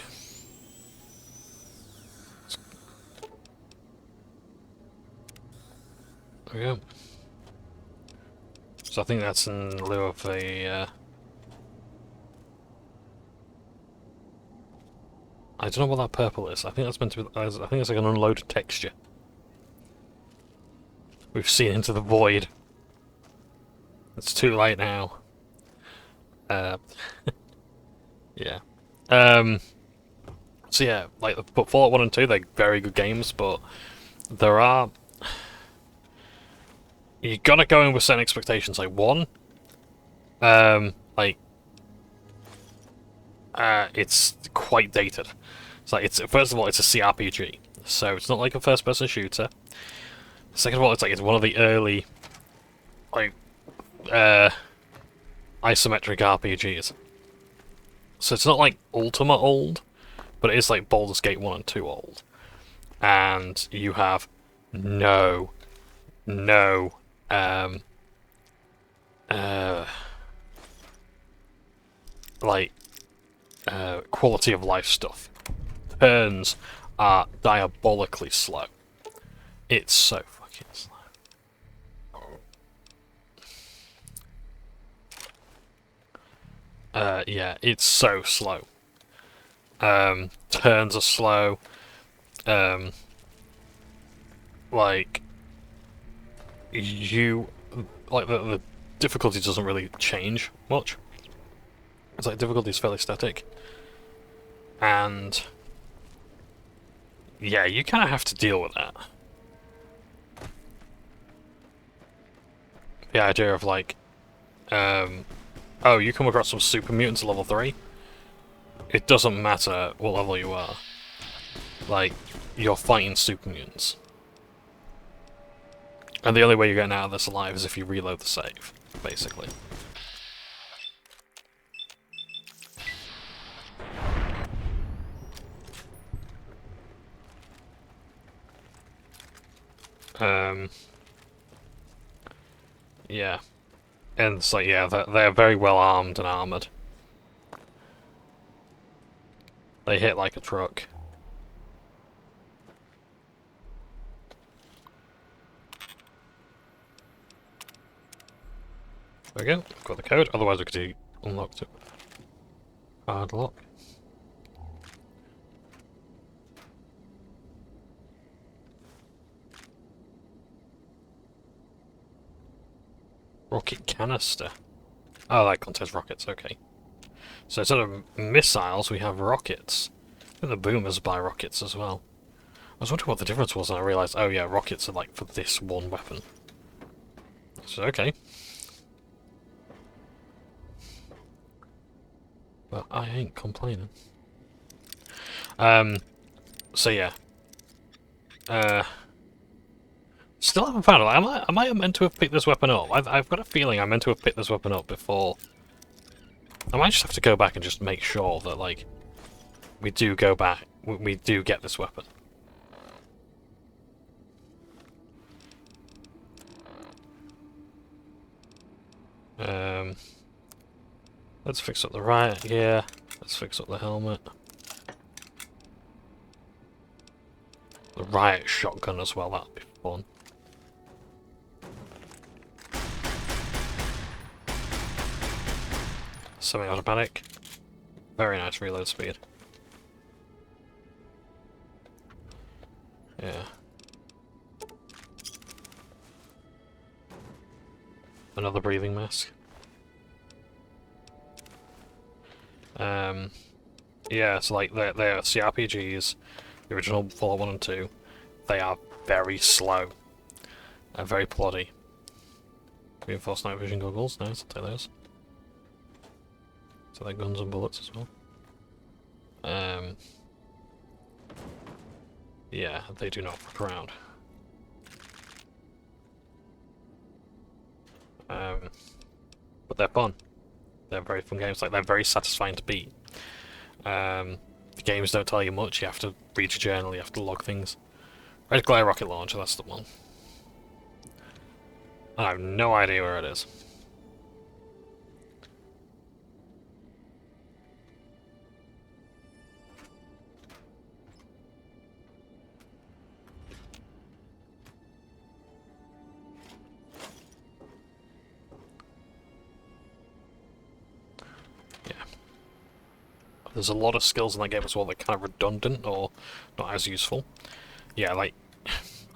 There we go. So I think that's in lieu of a. I don't know what that purple is. I think that's meant to be. I think it's like an unloaded texture. We've seen into the void. It's too late now. Yeah. So yeah, like Fallout 1 and 2, they're very good games, but there are. You gotta go in with certain expectations. Like one, it's quite dated. It's like first of all, it's a CRPG, so it's not like a first-person shooter. Second of all, it's one of the early, like, isometric RPGs. So it's not like Ultima old, but it is like Baldur's Gate 1 and 2 old. And you have no quality of life stuff. Turns are diabolically slow. It's so fucking slow. Yeah, it's so slow. Turns are slow. Like the difficulty doesn't really change much. It's like difficulty is fairly static. And yeah, you kind of have to deal with that. The idea of like, oh, you come across some super mutants at level 3. It doesn't matter what level you are. Like, you're fighting super mutants. And the only way you're getting out of this alive is if you reload the save, basically. Yeah. And it's like, yeah, they're very well armed and armoured. They hit like a truck. There we go, got the code, otherwise we could have unlocked it. Hard lock. Rocket canister. Oh, that contains rockets, okay. So instead of missiles, we have rockets. I think the boomers buy rockets as well. I was wondering what the difference was, and I realised, oh yeah, rockets are like for this one weapon. So, okay. But I ain't complaining. So yeah. Still haven't found it. Am I meant to have picked this weapon up? I've got a feeling I'm meant to have picked this weapon up before. I might just have to go back and just make sure that, like, we do go back. We do get this weapon. Let's fix up the riot gear. Let's fix up the helmet. The riot shotgun as well, that'd be fun. Semi-automatic. Very nice reload speed. Yeah. Another breathing mask. Yeah, so like they're CRPGs, the original Fallout 1 and 2. They are very slow. And very ploddy. Reinforced night vision goggles, nice, I'll take those. So they're guns and bullets as well. Yeah, they do not fuck around. But they're fun. They're very fun games. Like, they're very satisfying to beat. The games don't tell you much. You have to read your journal. You have to log things. Red Glare rocket launcher. That's the one. I have no idea where it is. There's a lot of skills in that game as well that are kind of redundant or not as useful. Yeah, like,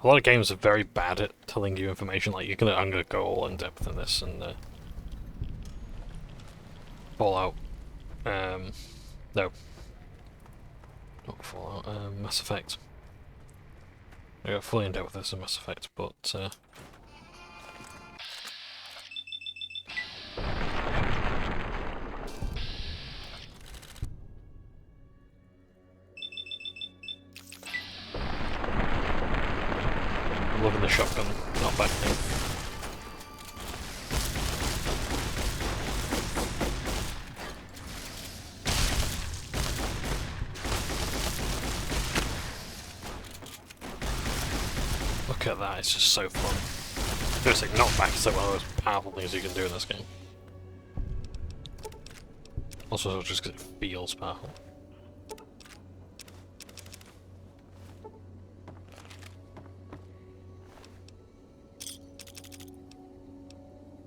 a lot of games are very bad at telling you information. Like, I'm gonna go all in depth in this and Fallout. No, not Fallout. Mass Effect. I got fully in depth with this in Mass Effect, but I'm loving the shotgun. Not a bad thing. Look at that, it's just so fun. Seriously, knockback is like one of the most powerful things you can do in this game. Also, just because it feels powerful.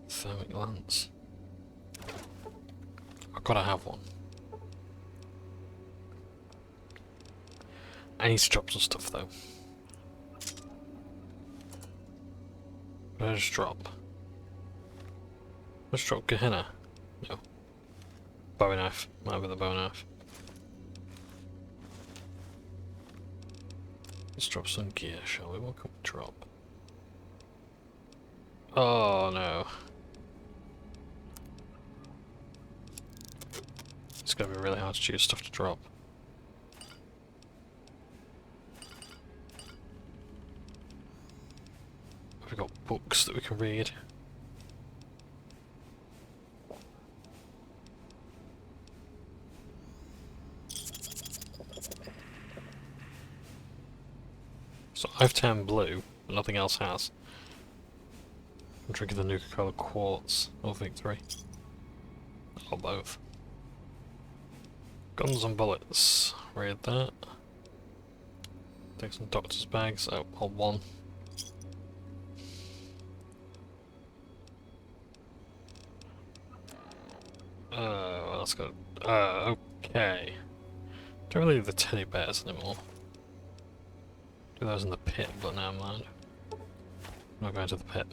Thermic lance. I've got to have one. I need to drop some stuff though. What did I just drop? Let's drop Gehenna. No. Bowie knife. Might have been the bowie knife. Let's drop some gear, shall we? What can we drop? Oh no. It's gonna be really hard to choose stuff to drop. We've got books that we can read. So I've turned blue, but nothing else has. I'm drinking the Nuka-Cola Quartz or Victory. Or both. Guns and bullets. Read that. Take some doctor's bags. Oh, hold one. Well, let's go. Okay. Don't really do the teddy bears anymore. Do those in the pit, but never mind. I'm not going to the pit.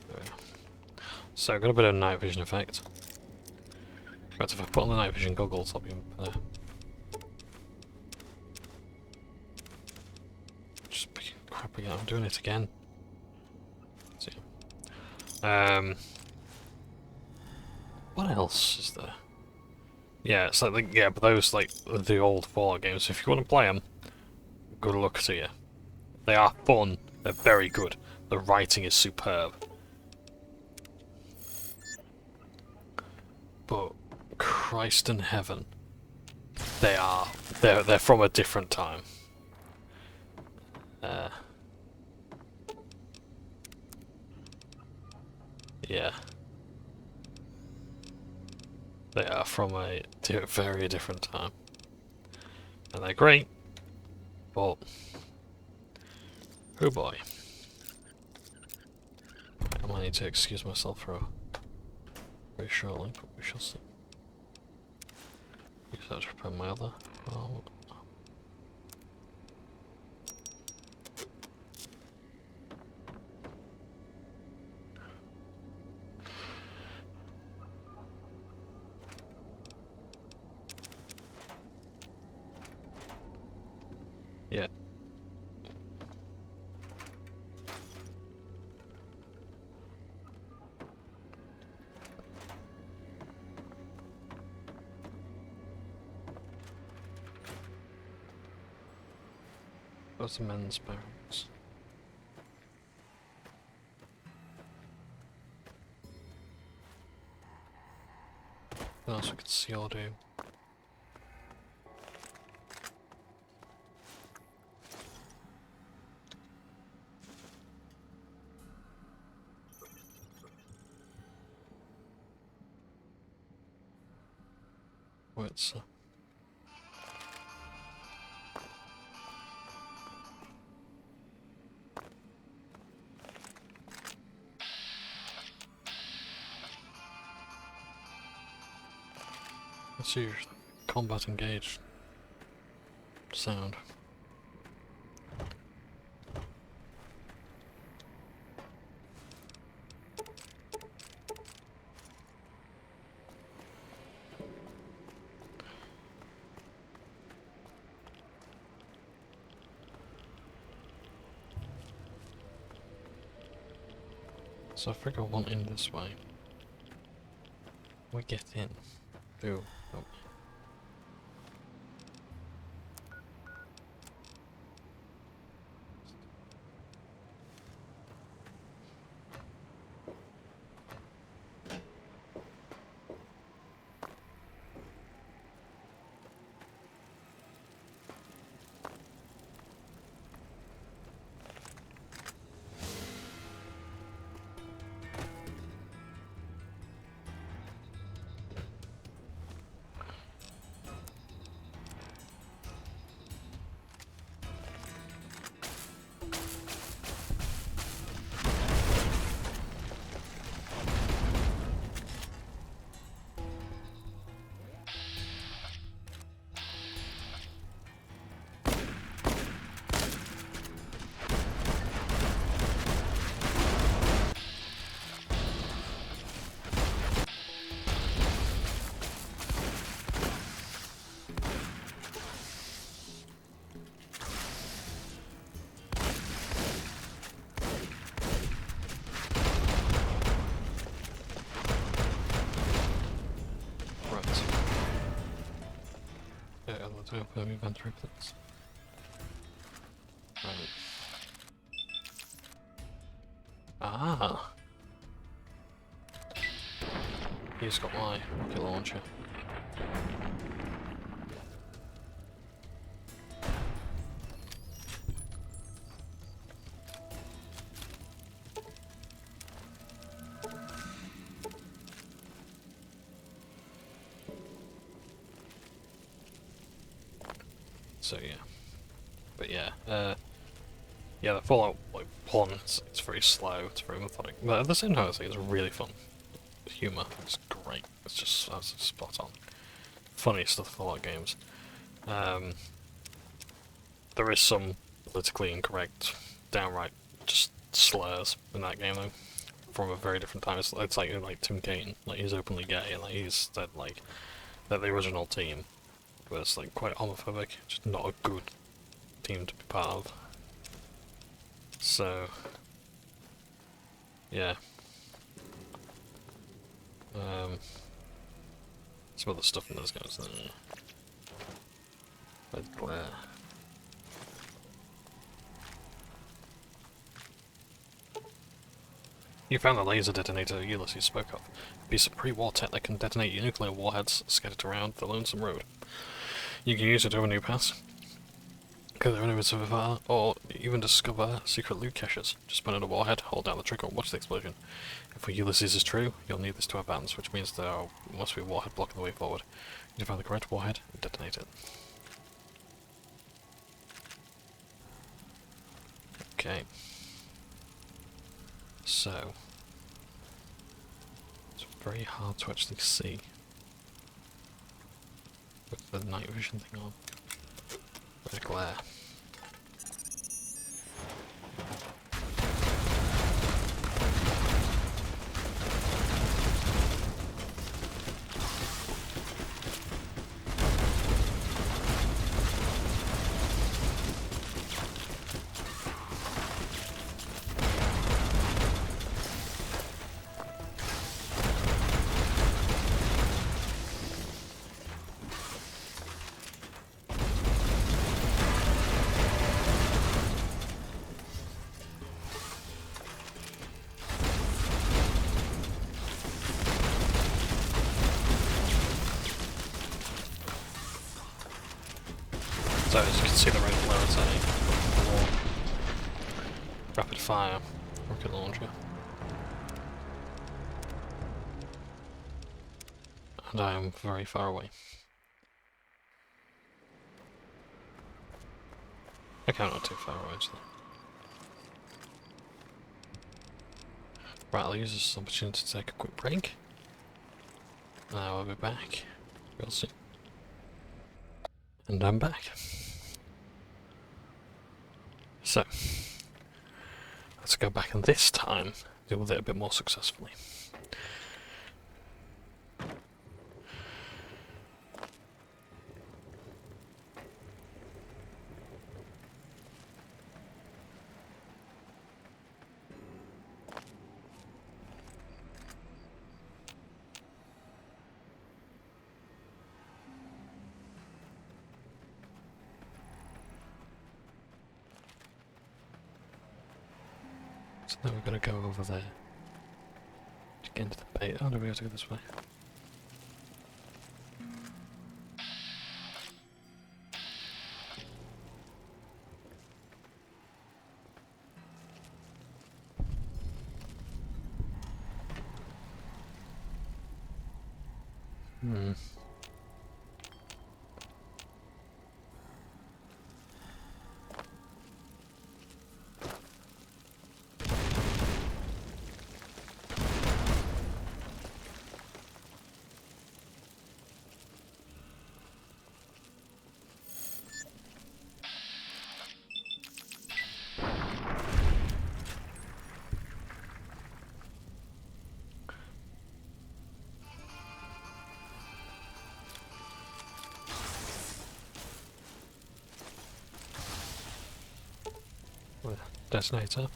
There we go. So, got a bit of night vision effect. Right, if I put on the night vision goggles, I'll be just picking crap again. I'm doing it again. Let's see. What else is there? Yeah, it's like but those like the old Fallout games. If you want to play them, good luck to you. They are fun. They're very good. The writing is superb. But Christ in heaven, they're from a different time. Yeah. They are from a very different time. And they're great, but oh boy. I might need to excuse myself for very shortly, but we shall see. Use that to prepare my other. Oh. Yeah. Those are men's barracks. What else we could see or do? What's Let's use combat engaged sound. So I think I want in this way. We get in. Ooh. Oh. To open event triplets. Right. Ah! He's got my rocket launcher. So yeah, but yeah, yeah, the Fallout like one, it's very slow, it's very methodic, but at the same time, I think it's really fun. The humour is great. It's just spot on. Funniest of the Fallout games. There is some politically incorrect, downright just slurs in that game though, from a very different time. It's like Tim Kaine, like he's openly gay, and like he's said like that the original team was like quite homophobic, just not a good team to be part of. So yeah. Some other stuff in those guys there. Red glare. You found the laser detonator Ulysses spoke of. A piece of pre-war tech that can detonate your nuclear warheads scattered around the Lonesome Road. You can use it over new paths, go there enemies of far, or even discover secret loot caches. Just put in a warhead, hold down the trigger, and watch the explosion. If Ulysses is true, you'll need this to advance, which means there must be a warhead blocking the way forward. You need to find the correct warhead and detonate it. Okay. So it's very hard to actually see with the night vision thing on. Red glare. So as you can see, the red glare is a rapid fire rocket launcher. And I am very far away. Okay, I'm not too far away actually. Right, I'll use this opportunity to take a quick break. Now I'll be back We'll see. And I'm back. So, let's go back and this time deal with it a bit more successfully. So then we're going to go over there to get into the bait. Oh no, we have to go this way. With detonator.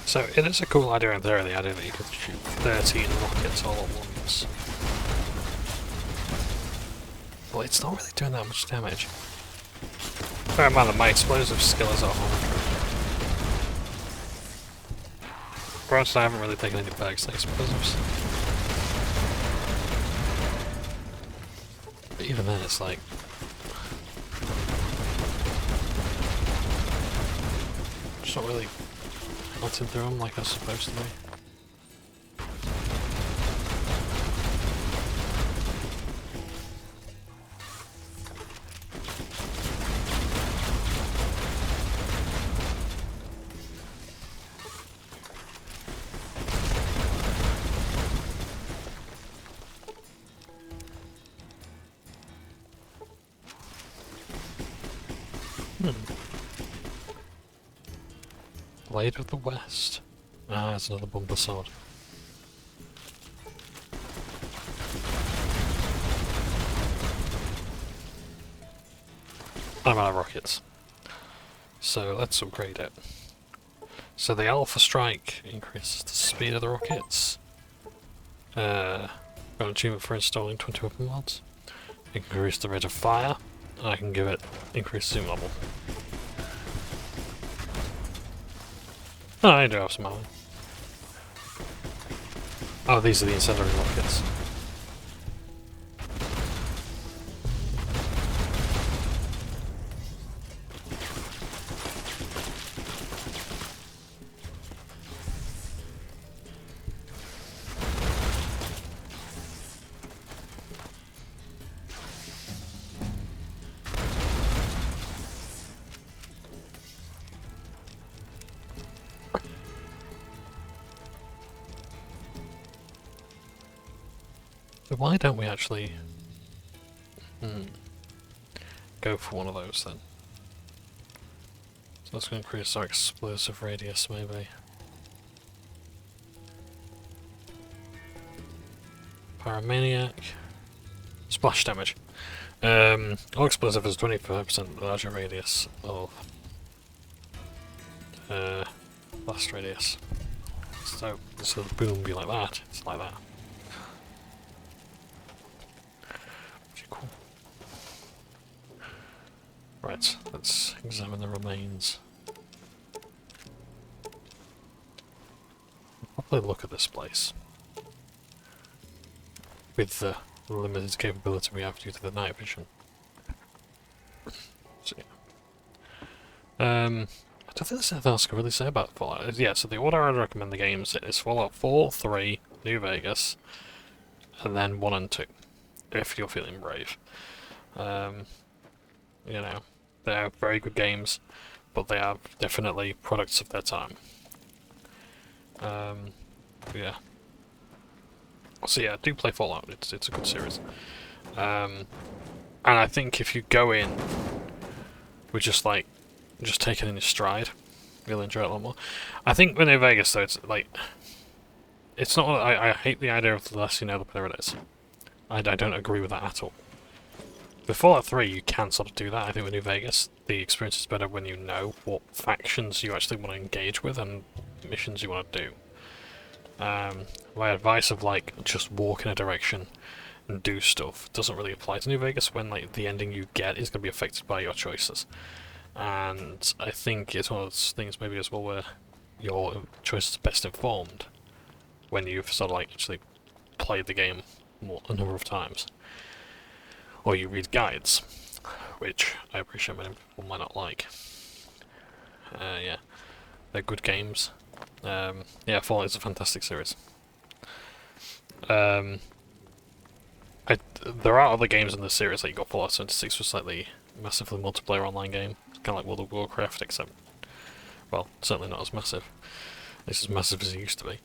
So it is a cool idea in theory, the idea that you could shoot 13 rockets all at once. Well, it's not really doing that much damage. Bear in mind that my explosive skill is at 100. Granted, I haven't really taken any bags to explosives. But even then, it's like... it's not really melting through them like I was supposed to be. Blade of the West. Ah, it's another bumper sword. I'm out of rockets. So let's upgrade it. So the Alpha Strike increases the speed of the rockets. Got an achievement for installing 20 weapon mods. Increase the rate of fire. And I can give it increased zoom level. Oh, I do have some ammo. Oh, these are the incendiary rockets. So why don't we actually go for one of those then? So that's going to increase our explosive radius maybe. Pyromaniac. Splash damage. All explosive is 25% larger radius of blast radius. So instead of boom be like that, it's like that. Pretty cool. Right, let's examine the remains. I'll probably look at this place. With the limited capability we have due to the night vision. So, yeah. I don't think there's anything else I can really say about Fallout. Yeah, so the order I'd recommend the games is Fallout 4, 3, New Vegas, and then 1 and 2, if you're feeling brave. You know, they're very good games, but they are definitely products of their time. Yeah. So yeah, do play Fallout. It's a good series. And I think if you go in with just take it in your stride, you'll enjoy it a lot more. I think with New Vegas though, it's like, it's not. I hate the idea of the less you know, the better it is. I don't agree with that at all. With Fallout 3, you can sort of do that. I think with New Vegas, the experience is better when you know what factions you actually want to engage with and missions you want to do. My advice of like just walk in a direction and do stuff doesn't really apply to New Vegas when like the ending you get is going to be affected by your choices. And I think it's one of those things maybe as well where your choice is best informed when you've sort of like actually played the game a number of times. Or you read guides, which I appreciate many people might not like. Yeah, they're good games. Yeah, Fallout is a fantastic series. There are other games in the series, like you got Fallout 76, was like the massively multiplayer online game. It's kind of like World of Warcraft, except, well, certainly not as massive. It's as massive as it used to be.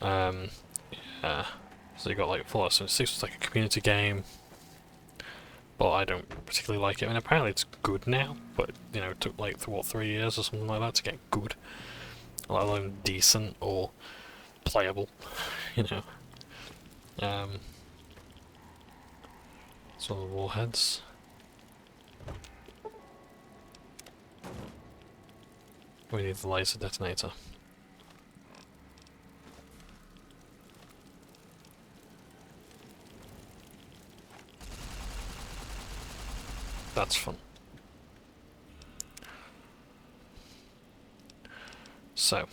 Yeah, so you got like Fallout 76 was like a community game. But I don't particularly like it. I mean, apparently it's good now, but, you know, it took like, 3 years or something like that to get good. Let alone decent or playable, you know. So the warheads. We need the laser detonator. That's fun. So.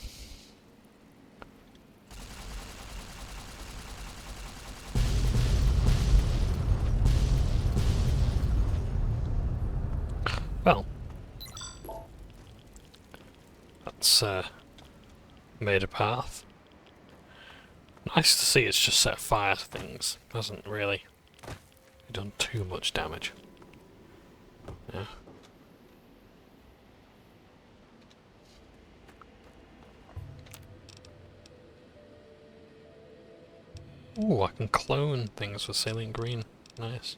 Well. That's, made a path. Nice to see it's just set fire to things. Hasn't really done too much damage. Yeah. Ooh, I can clone things with saline green. Nice.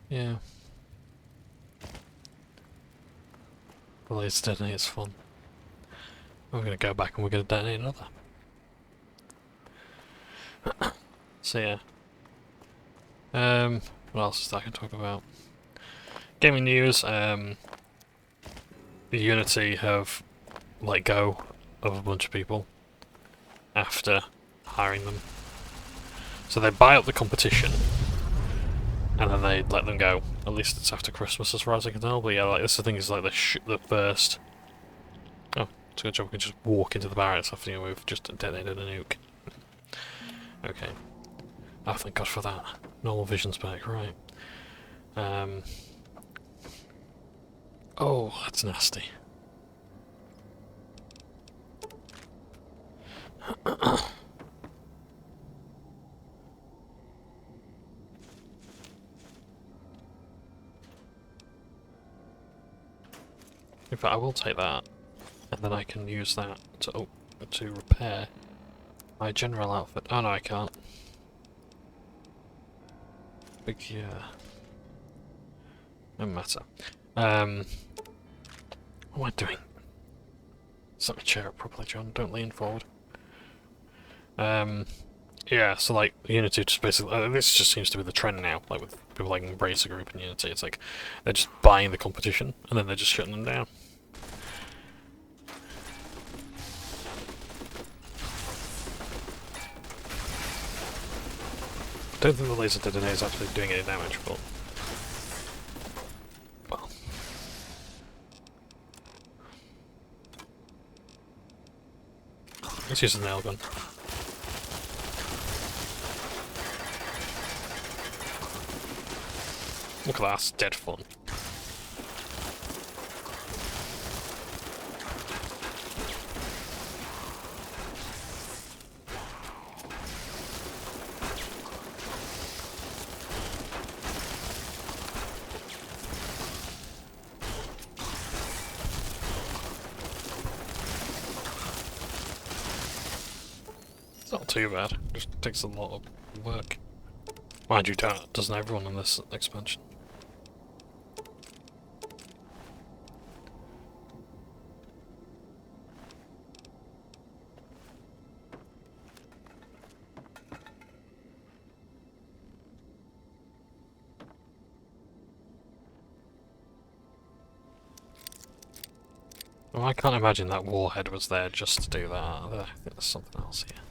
Yeah. The laser detonator is fun. We're gonna go back and we're gonna detonate another. So yeah. What else is that I can talk about? Gaming news, Unity have let go of a bunch of people after hiring them. So they buy up the competition and then they let them go. At least it's after Christmas as far as I can tell. But yeah, like this thing is like the first. Oh, it's a good job we can just walk into the barracks after we've just detonated a nuke. Okay. Oh, thank God for that. Normal vision's back, right. Oh, that's nasty. In fact, I will take that, and then I can use that to repair my general outfit. Oh no, I can't. Big yeah. No matter. What am I doing? Set my chair up properly, John. Don't lean forward. Yeah, so like Unity just basically this just seems to be the trend now. Like with people like Embracer Group and Unity, it's like they're just buying the competition and then they're just shutting them down. I don't think the laser detonator is actually doing any damage, but well. Let's use the nail gun. Look at that, that's dead fun. It's not too bad, just takes a lot of work. Mind you, doesn't everyone in this expansion? Well, I can't imagine that warhead was there just to do that. I think there's something else here.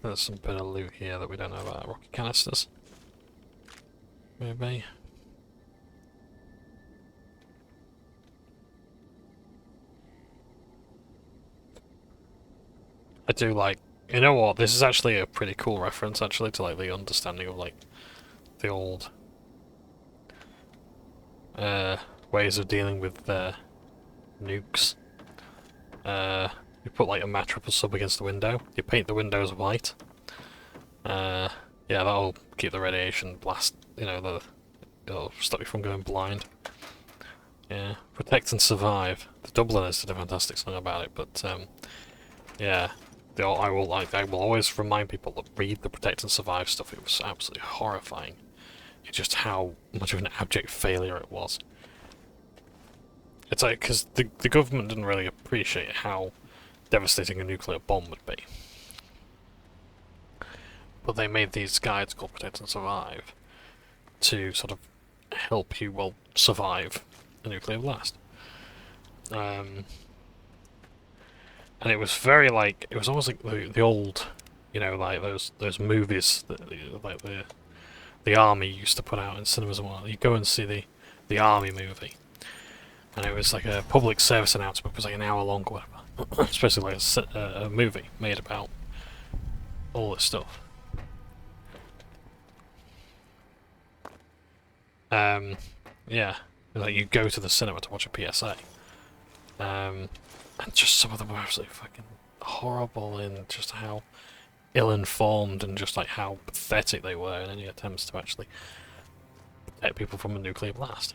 There's some bit of loot here that we don't know about. Rocket canisters? Maybe? I do like... You know what? This is actually a pretty cool reference, actually, to like the understanding of like the old ways of dealing with nukes. You put like a mat triple sub against the window. You paint the windows white. Yeah, that'll keep the radiation blast. You know, it'll stop you from going blind. Yeah, protect and survive. The Dubliners did a fantastic song about it, but yeah, I will always remind people to read the protect and survive stuff. It was absolutely horrifying. It's just how much of an abject failure it was. It's like, because the government didn't really appreciate how devastating a nuclear bomb would be. But they made these guides called Protect and Survive to sort of help you, well, survive a nuclear blast. And it was very like, it was almost like the old, you know, like those movies that like the army used to put out in cinemas and whatnot. You go and see the army movie. And it was like a public service announcement. It was like an hour long or whatever. Especially like a movie made about all this stuff. Yeah. Like you go to the cinema to watch a PSA. And just some of them were absolutely fucking horrible in just how ill-informed and just like how pathetic they were in any attempts to actually protect people from a nuclear blast.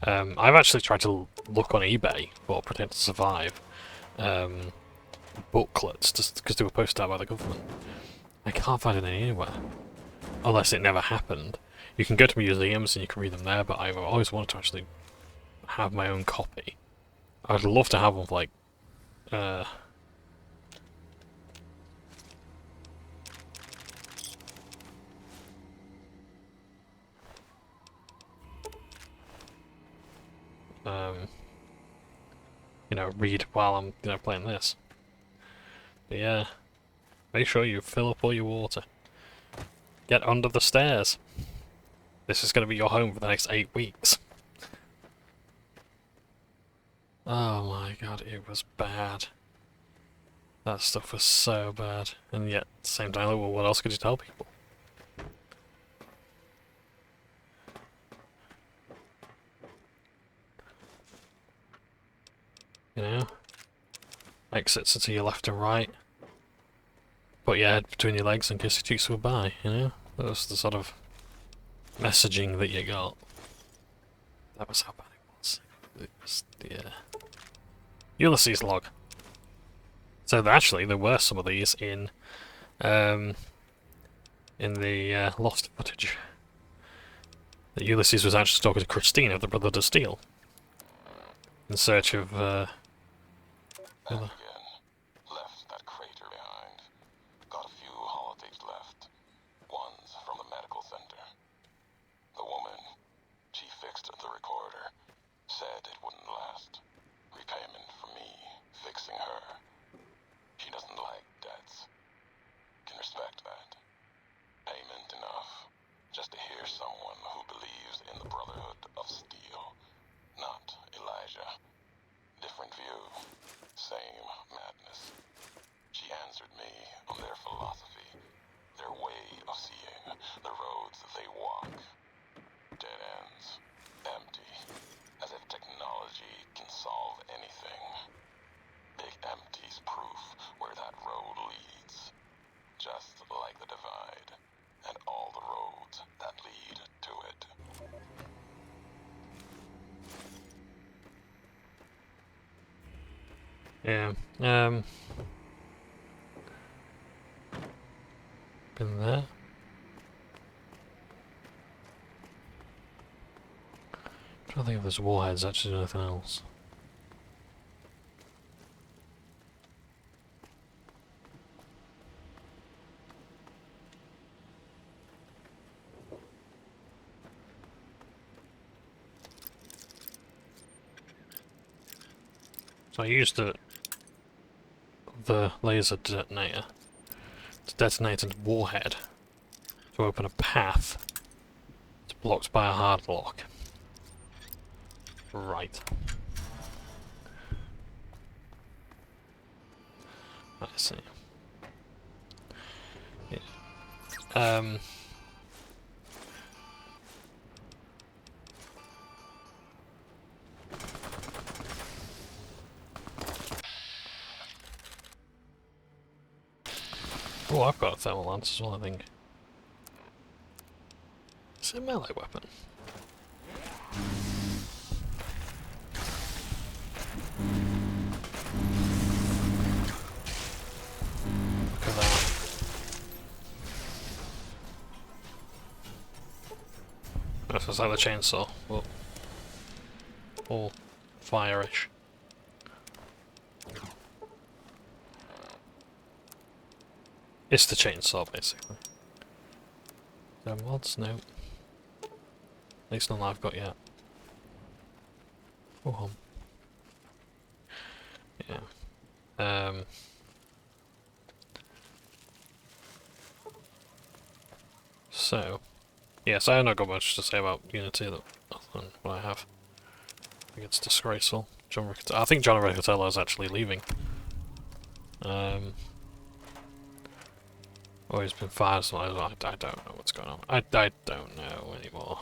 I've actually tried to look on eBay for Protect and Survive booklets, just because they were posted out by the government. I can't find it anywhere, unless it never happened. You can go to museums and you can read them there, but I've always wanted to actually have my own copy. I'd love to have one for like you know, read while I'm, you know, playing this. But yeah, make sure you fill up all your water. Get under the stairs. This is going to be your home for the next 8 weeks. Oh my god, it was bad. That stuff was so bad. And yet, at the same time, well, what else could you tell people? You know? Exits are to your left and right. Put your head between your legs and kiss your cheeks goodbye, you know? That was the sort of messaging that you got. That was how bad it was. It was, yeah. Ulysses log. So actually, there were some of these in the lost footage. That Ulysses was actually talking to Christina, the brother to Steele, in search of Back again. Left that crater behind. Got a few holotapes left. One's from the medical center. The woman, she fixed the recorder. Said it wouldn't last. Repayment for me, fixing her. She doesn't like debts. Can respect that. Payment enough. Just to hear someone who believes in the Brotherhood of Steel. Not Elijah. Different view. Same madness. She answered me on their philosophy, their way of seeing The roads they walk. Dead ends. Empty. As if technology can solve anything. Big empty's proof where that road leads. Just like the Divide. And all the roads that lead to it. Yeah. Been there. I'm trying to think if there's warheads actually do anything else. So I used the laser detonator to detonate a warhead to open a path. It's blocked by a hard lock. Right. I see. Yeah. Oh, I've got a thermal lance as well, I think. Is it a melee weapon? Look at that. This is like the chainsaw, but all fire-ish. It's the chainsaw, basically. There mods? No. At least none I've got yet. Oh, yeah. So, yes, I have not got much to say about Unity other than what I have. I think it's disgraceful. I think John Riccatello is actually leaving. Or he's been fired, so I don't know what's going on. I don't know anymore.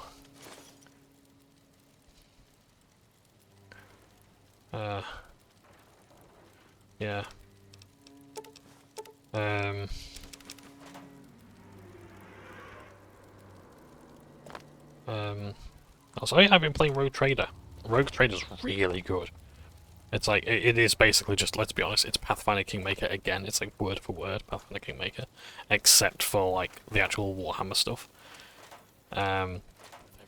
Yeah. Also, yeah, I've been playing Rogue Trader. Rogue Trader's really good. It's like, it is basically just, let's be honest, it's Pathfinder Kingmaker again. It's like word for word Pathfinder Kingmaker, except for like the actual Warhammer stuff.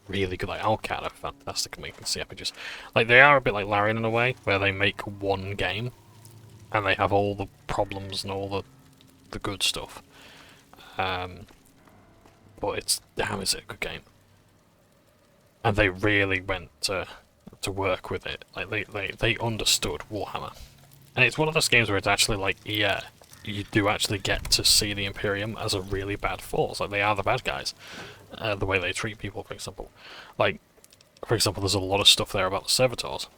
Really good, like Alcat are fantastic at making CRPGs. Like, they are a bit like Larian in a way, where they make one game, and they have all the problems and all the good stuff. But it's, damn, is it a good game. And they really went to work with it. Like they understood Warhammer, and it's one of those games where it's actually like, yeah, you do actually get to see the Imperium as a really bad force. Like, they are the bad guys. The way they treat people, for example. Like, for example, there's a lot of stuff there about the servitors.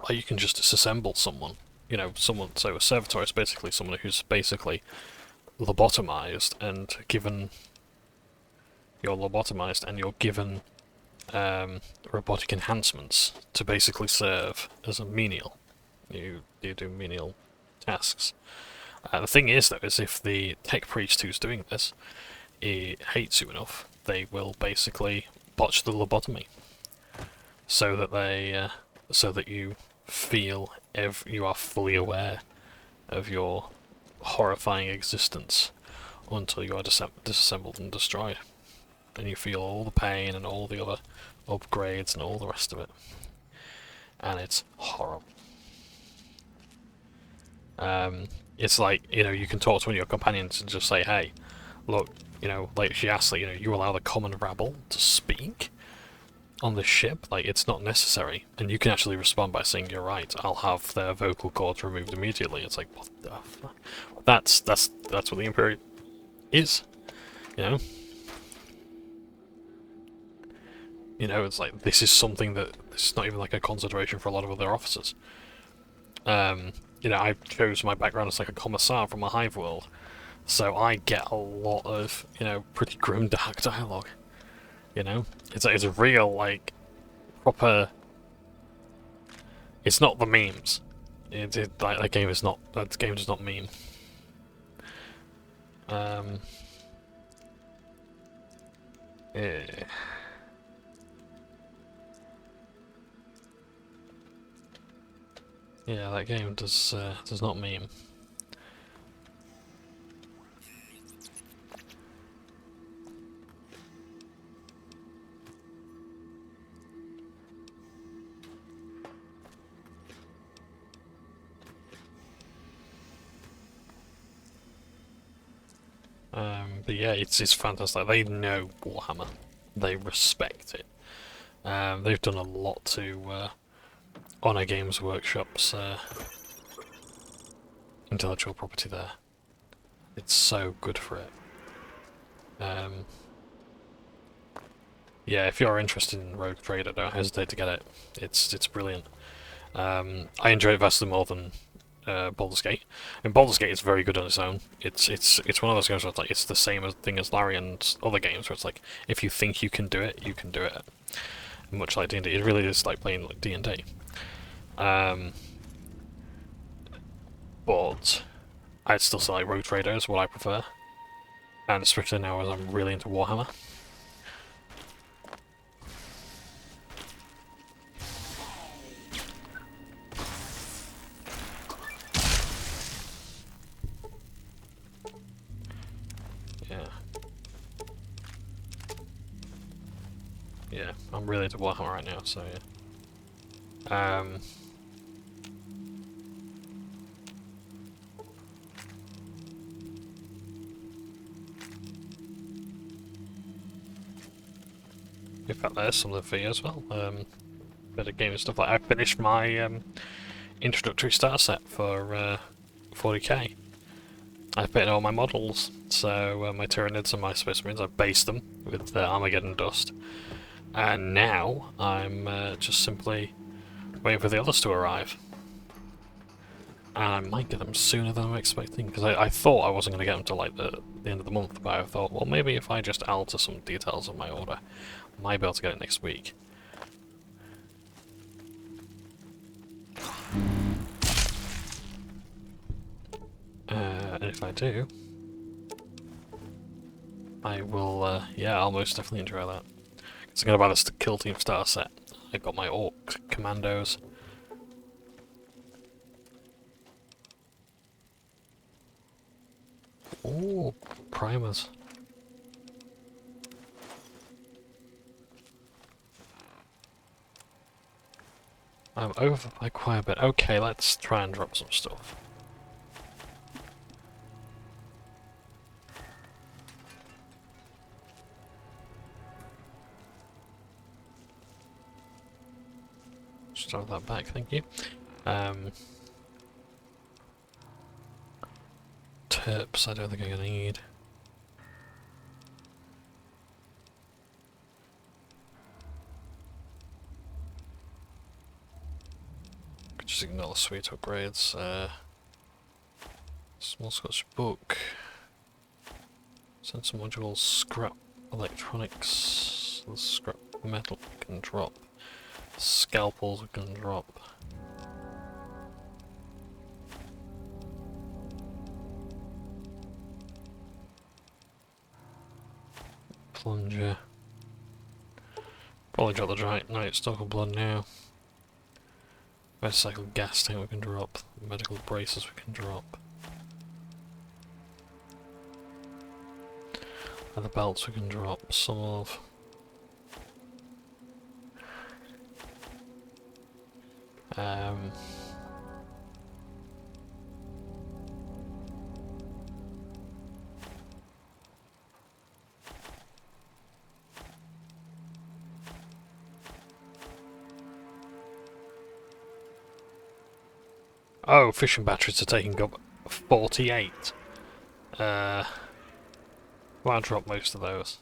Like, you can just disassemble someone. You know, someone. So a servitor is basically someone who's basically lobotomized and given. You're lobotomized and you're given robotic enhancements to basically serve as a menial. You do menial tasks. The thing is, though, is if the tech priest who's doing this hates you enough, they will basically botch the lobotomy, so that you feel you are fully aware of your horrifying existence until you are disassembled and destroyed. And you feel all the pain and all the other upgrades and all the rest of it. And it's horrible. It's like, you know, you can talk to one of your companions and just say, hey, look, you know, like she asks, like, you know, you allow the common rabble to speak on the ship? Like, it's not necessary. And you can actually respond by saying, you're right, I'll have their vocal cords removed immediately. It's like, what the fuck? That's what the Imperium is, you know? You know, it's like, this is something that it's not even like a consideration for a lot of other officers. You know, I chose my background as like a commissar from a hive world, So I get a lot of, you know, pretty grim dark dialogue. You know? It's a real, like, proper... It's not the memes. Like, that game is not... That game does not meme. Yeah. Yeah, that game does not meme. But yeah, it's fantastic. They know Warhammer. They respect it. They've done a lot to honour Games Workshop's intellectual property there. It's so good for it. Yeah, if you're interested in Rogue Trader, don't hesitate to get it. It's brilliant. I enjoy it vastly more than Baldur's Gate. And Baldur's Gate is very good on its own. It's one of those games where it's like it's the same thing as Larry and other games where it's like if you think you can do it, you can do it. Much like D&D, it really is like playing like D&D. But I'd still say like Rogue Trader is what I prefer, and especially now as I'm really into Warhammer. Yeah, I'm really into Warhammer right now, so yeah. In fact, there's something for you as well. Bit of gaming stuff. Like I finished my introductory starter set for 40k. I fitted all my models, so my Tyranids and my Space Marines, I based them with Armageddon Dust. And now I'm just simply waiting for the others to arrive. And I might get them sooner than I'm expecting, because I thought I wasn't going to get them till like the end of the month, but I thought, well, maybe if I just alter some details of my order, I might be able to get it next week. And if I do, I will, yeah, I'll most definitely enjoy that. So I'm going to buy this Kill Team starter set. I got my Orc Commandos. Ooh, primers. I'm over by quite a bit. Okay, let's try and drop some stuff. Just throw that back, thank you. Terps, I don't think I'm gonna need. Just ignore the sweet upgrades. Small Scotch book. Sensor modules, scrap electronics. The scrap metal we can drop. Scalpels we can drop. Plunger. Probably drop the giant night stock of blood now. Recycled gas tank we can drop. Medical braces we can drop. Leather belts we can drop some of. Oh, fishing batteries are taking up 48. Well, I'll drop most of those.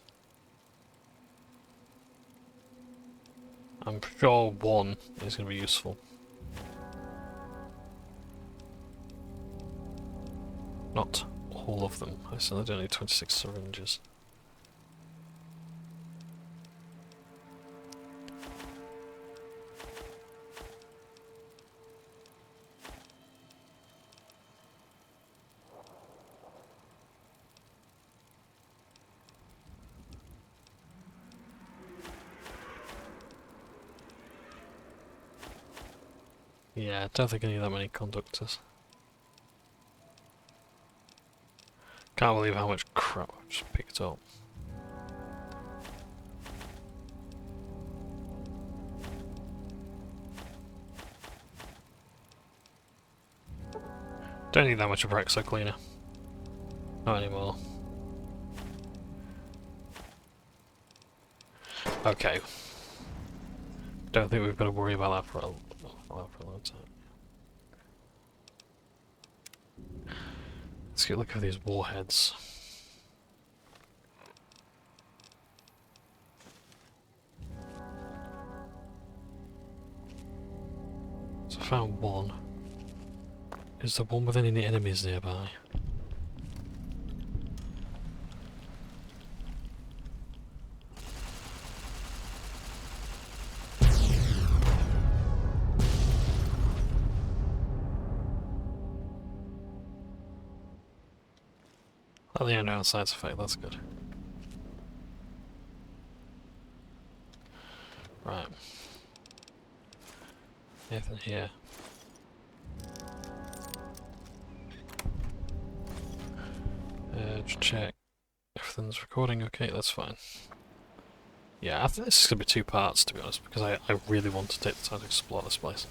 I'm sure one is going to be useful. Not all of them. I said I don't need 26 syringes. Yeah, I don't think I need that many conductors. Can't believe how much crap I've just picked up. Don't need that much of Rexo cleaner. Not anymore. Okay. Don't think we've got to worry about that for a long time. Let's get a look at these warheads. So I found one. Is there one with any enemies nearby? Oh, the unknown side effect, that's good. Right. Anything here? Just check. Everything's recording okay, that's fine. Yeah, I think this is going to be 2 parts, to be honest, because I really want to take the time to explore this place.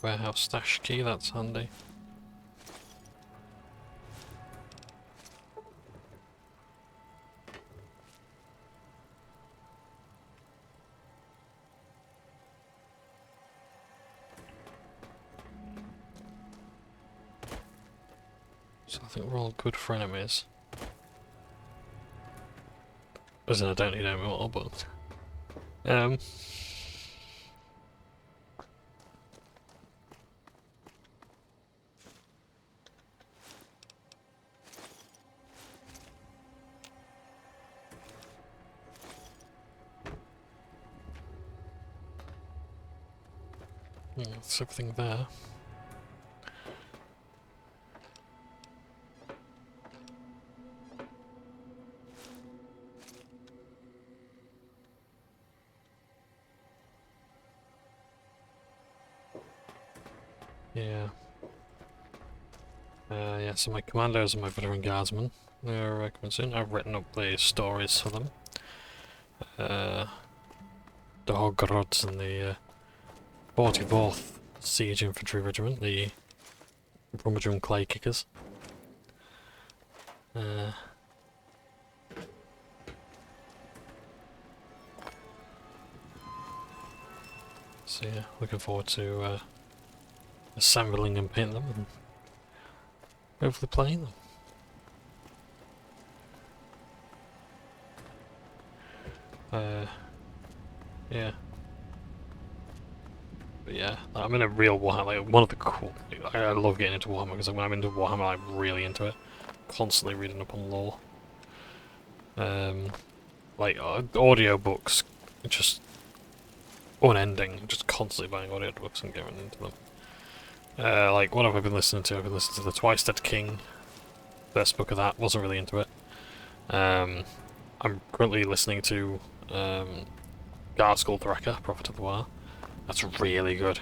Warehouse stash key, that's handy. So I think we're all good for enemies. As in, I don't need any more, but... That's everything there. Yeah. Yeah, so my commandos and my veteran guardsmen, they're coming soon. I've written up the stories for them. The Hogrods and the 44th Siege Infantry Regiment, the Brummagem Clay Kickers. So yeah, looking forward to assembling and painting them and hopefully playing them. Yeah. But yeah, I'm in a real Warhammer, like one of the cool... I love getting into Warhammer, because when I'm into Warhammer I'm really into it. Constantly reading up on lore. Like audio books, just unending, just constantly buying audio books and getting into them. Like, what have I been listening to? I've been listening to The Twice Dead King. First book of that, wasn't really into it. I'm currently listening to Garskull Thracker, Prophet of the War. That's really good.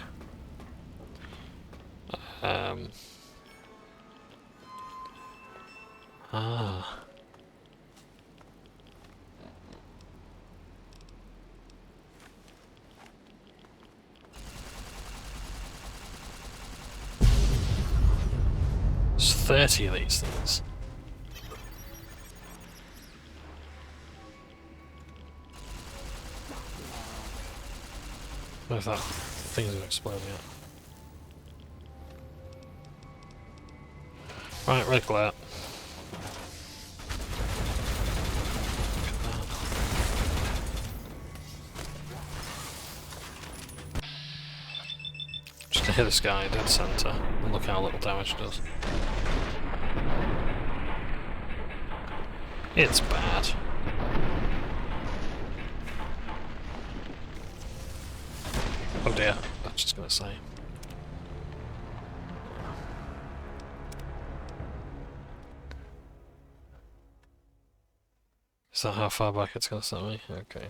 There's 30 of these things. don't know if that thing's gonna explode yet. Right, red glare. Just to hit this guy dead center and look how little damage it does. It's bad. Oh dear, I was just gonna say. Is that how far back it's gonna set me? Okay.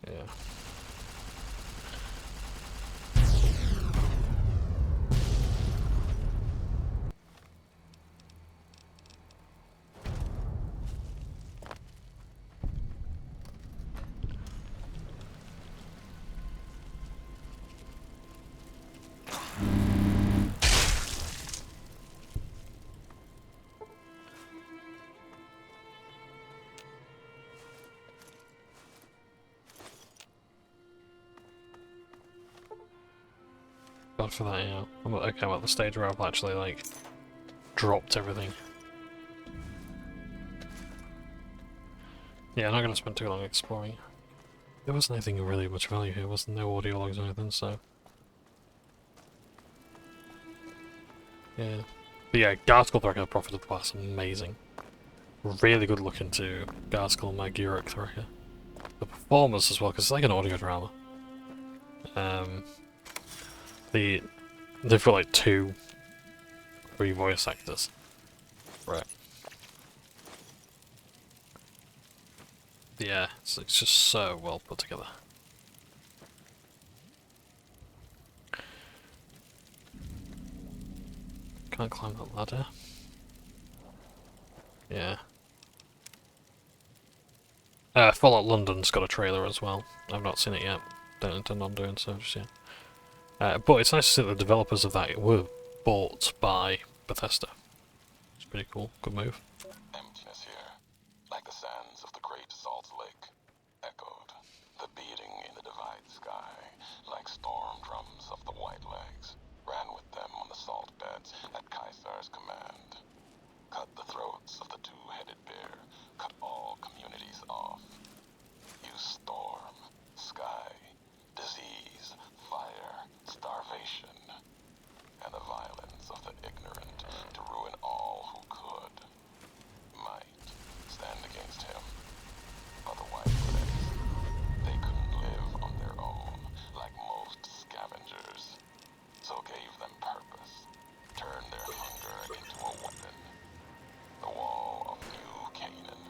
Yeah. God for that, yeah. I'm at the stage where I've actually, like, dropped everything. Yeah, I'm not gonna spend too long exploring. There wasn't anything of really much value here, wasn't there? No audio logs or anything, so... Yeah. But yeah, guard skull threaker profited class, amazing. Really good look into guard skull and Maguric threaker. The performance as well, because it's like an audio drama. They've got like 3 voice actors. Right. Yeah, it's just so well put together. Can't climb that ladder. Yeah. Fallout London's got a trailer as well. I've not seen it yet. Don't intend on doing so just yet. But it's nice to see that the developers of that were bought by Bethesda. It's pretty cool. Good move. Emptiness here, like the sands of the great salt lake, echoed. The beating in the divide sky, like storm drums of the white legs, ran with them on the salt beds at Caesar's command. Cut the throats of the two-headed bear, cut all communities off. Use storm, sky, disease, fire, starvation, and the violence of the ignorant to ruin all who could. Might stand against him. Otherwise, they couldn't live on their own like most scavengers. So gave them purpose, turned their hunger into a weapon. The wall of New Canaan,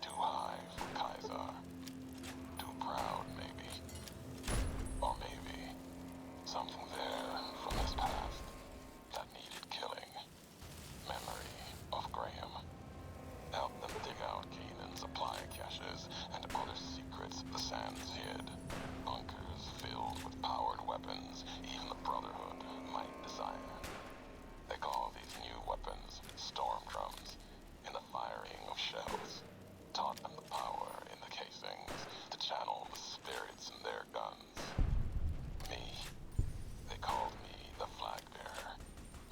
too high for Kaiser. Too proud, maybe. Or maybe something there from his past that needed killing. Memory of Graham. Help them dig out Canaan's supply caches and other secrets the sands hid. Bunkers filled with powered weapons even the Brotherhood might desire. They call these new weapons storm drums. In the firing of shells, taught them the power in the casings to channel the spirits in their guns. Me, they called me the flag bearer.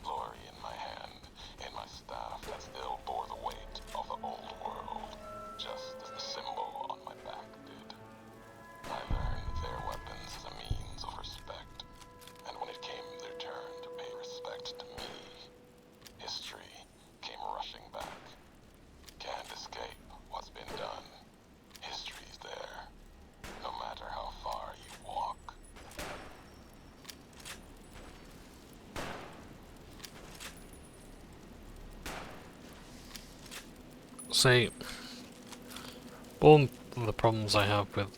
Glory in my hand, in my staff that still bore the weight of the old world, just as the symbol on my back did. I learned their weapons as a means of respect, and when it came their turn to pay respect to me, history came rushing back. Can't escape what's been done. History's there, no matter how far you walk. See, one of the problems I have with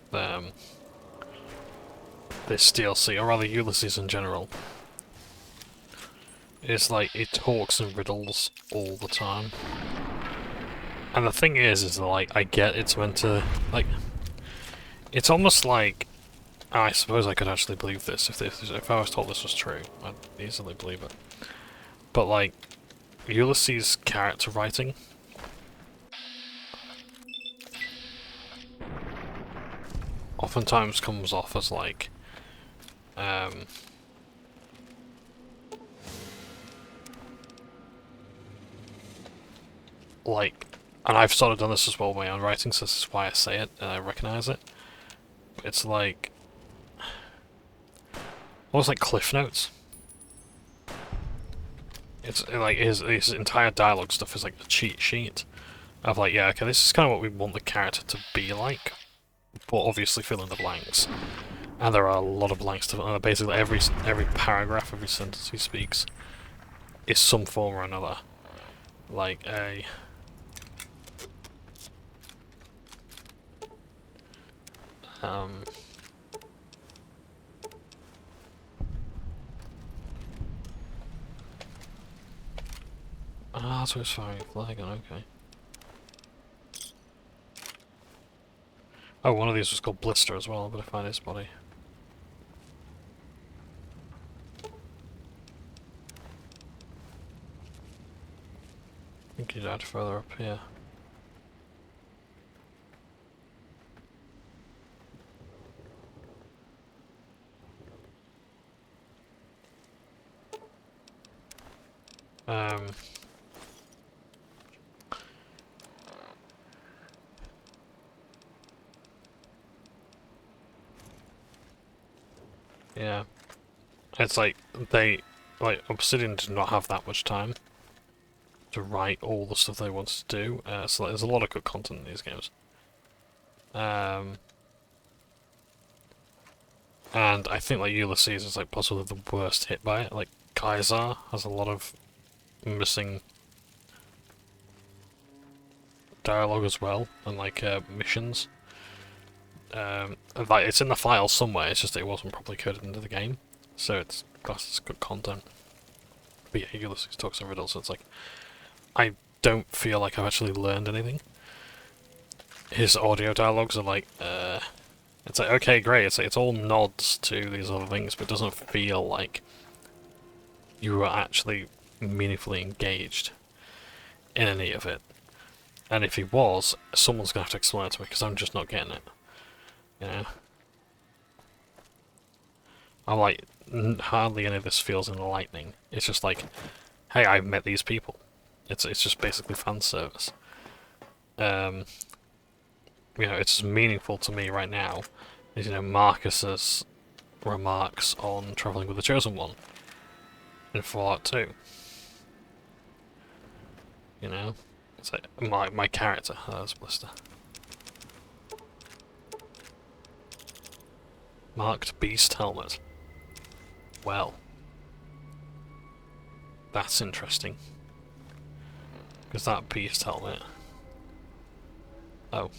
this DLC, or rather Ulysses in general, is like it talks in riddles all the time. And the thing is like I get it's meant to like, it's almost like I suppose I could actually believe this if I was told this was true. I'd easily believe it. But like Ulysses' character writing oftentimes comes off as like, like, and I've sort of done this as well with my own writing, so this is why I say it and I recognise it. It's like, almost like cliff notes. It's like his entire dialogue stuff is like a cheat sheet of like, yeah, okay, this is kind of what we want the character to be like, but obviously fill in the blanks. And there are a lot of blanks to basically every paragraph, every sentence he speaks is some form or another. Like a so it's firing a flag on, okay. Oh, one of these was called Blister as well, but I find his body. I think he died further up here. Yeah. It's like, Obsidian did not have that much time to write all the stuff they wanted to do, so there's a lot of good content in these games. And I think like Ulysses is like possibly the worst hit by it. Like Kaiser has a lot of missing dialogue as well, and like missions. Like it's in the file somewhere. It's just that it wasn't properly coded into the game, so it's classed as good content. But yeah, Ulysses talks in riddles. So it's like I don't feel like I've actually learned anything. His audio dialogues are like, it's like, okay, great. It's like, it's all nods to these other things, but it doesn't feel like you were actually meaningfully engaged in any of it. And if he was, someone's gonna have to explain it to me because I'm just not getting it. You know, I'm like, hardly any of this feels enlightening. It's just like, hey, I've met these people. It's just basically fan service. You know, it's as meaningful to me right now as, you know, Marcus's remarks on traveling with the Chosen One in Fallout 2. You know, it's like my character. That's Blister. Marked Beast Helmet. Well, that's interesting. Because that Beast Helmet... Oh.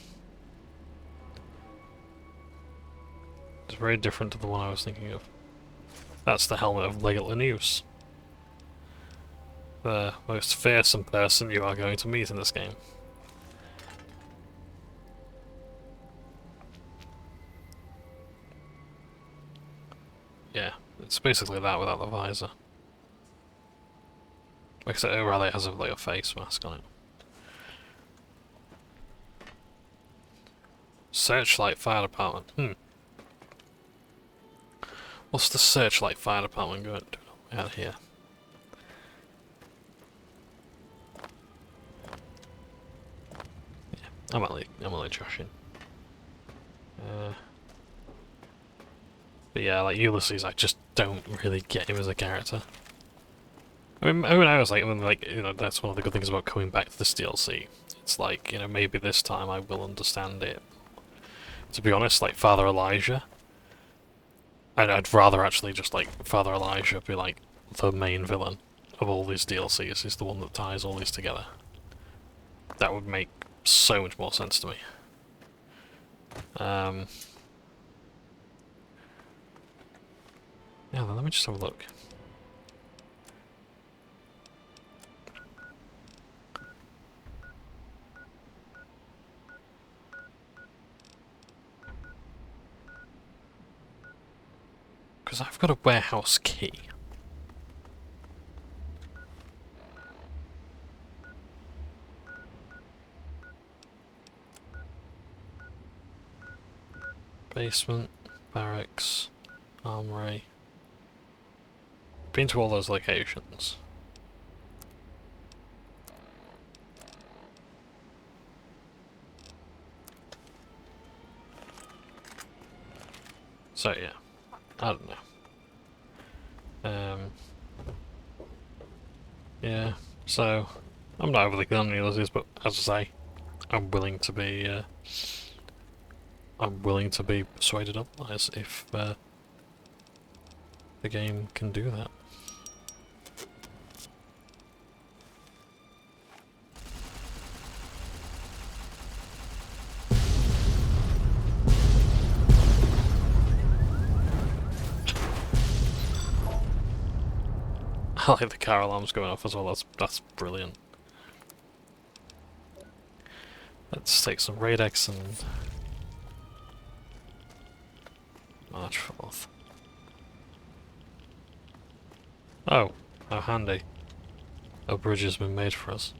It's very different to the one I was thinking of. That's the helmet of Legate Linus. The most fearsome person you are going to meet in this game. Yeah, it's basically that without the visor. Except it rather has like a face mask on it. Searchlight Fire Department. What's the Searchlight Fire Department going to do out here? Yeah, I'm only joshing. But yeah, like Ulysses, I just don't really get him as a character. I mean, who knows? Like, you know, that's one of the good things about coming back to this DLC. It's like, you know, maybe this time I will understand it. To be honest, like Father Elijah, I'd rather actually just like Father Elijah be like the main villain of all these DLCs. He's the one that ties all these together. That would make so much more sense to me. Yeah, then let me just have a look. Because I've got a warehouse key. Basement, barracks, armory. Been to all those locations. So yeah, I don't know. Yeah, so I'm not overly keen on Ulysses, but as I say, I'm willing to be persuaded otherwise if the game can do that. I like the car alarms going off as well, that's brilliant. Let's take some Radex and march forth. Oh, how handy. A bridge has been made for us.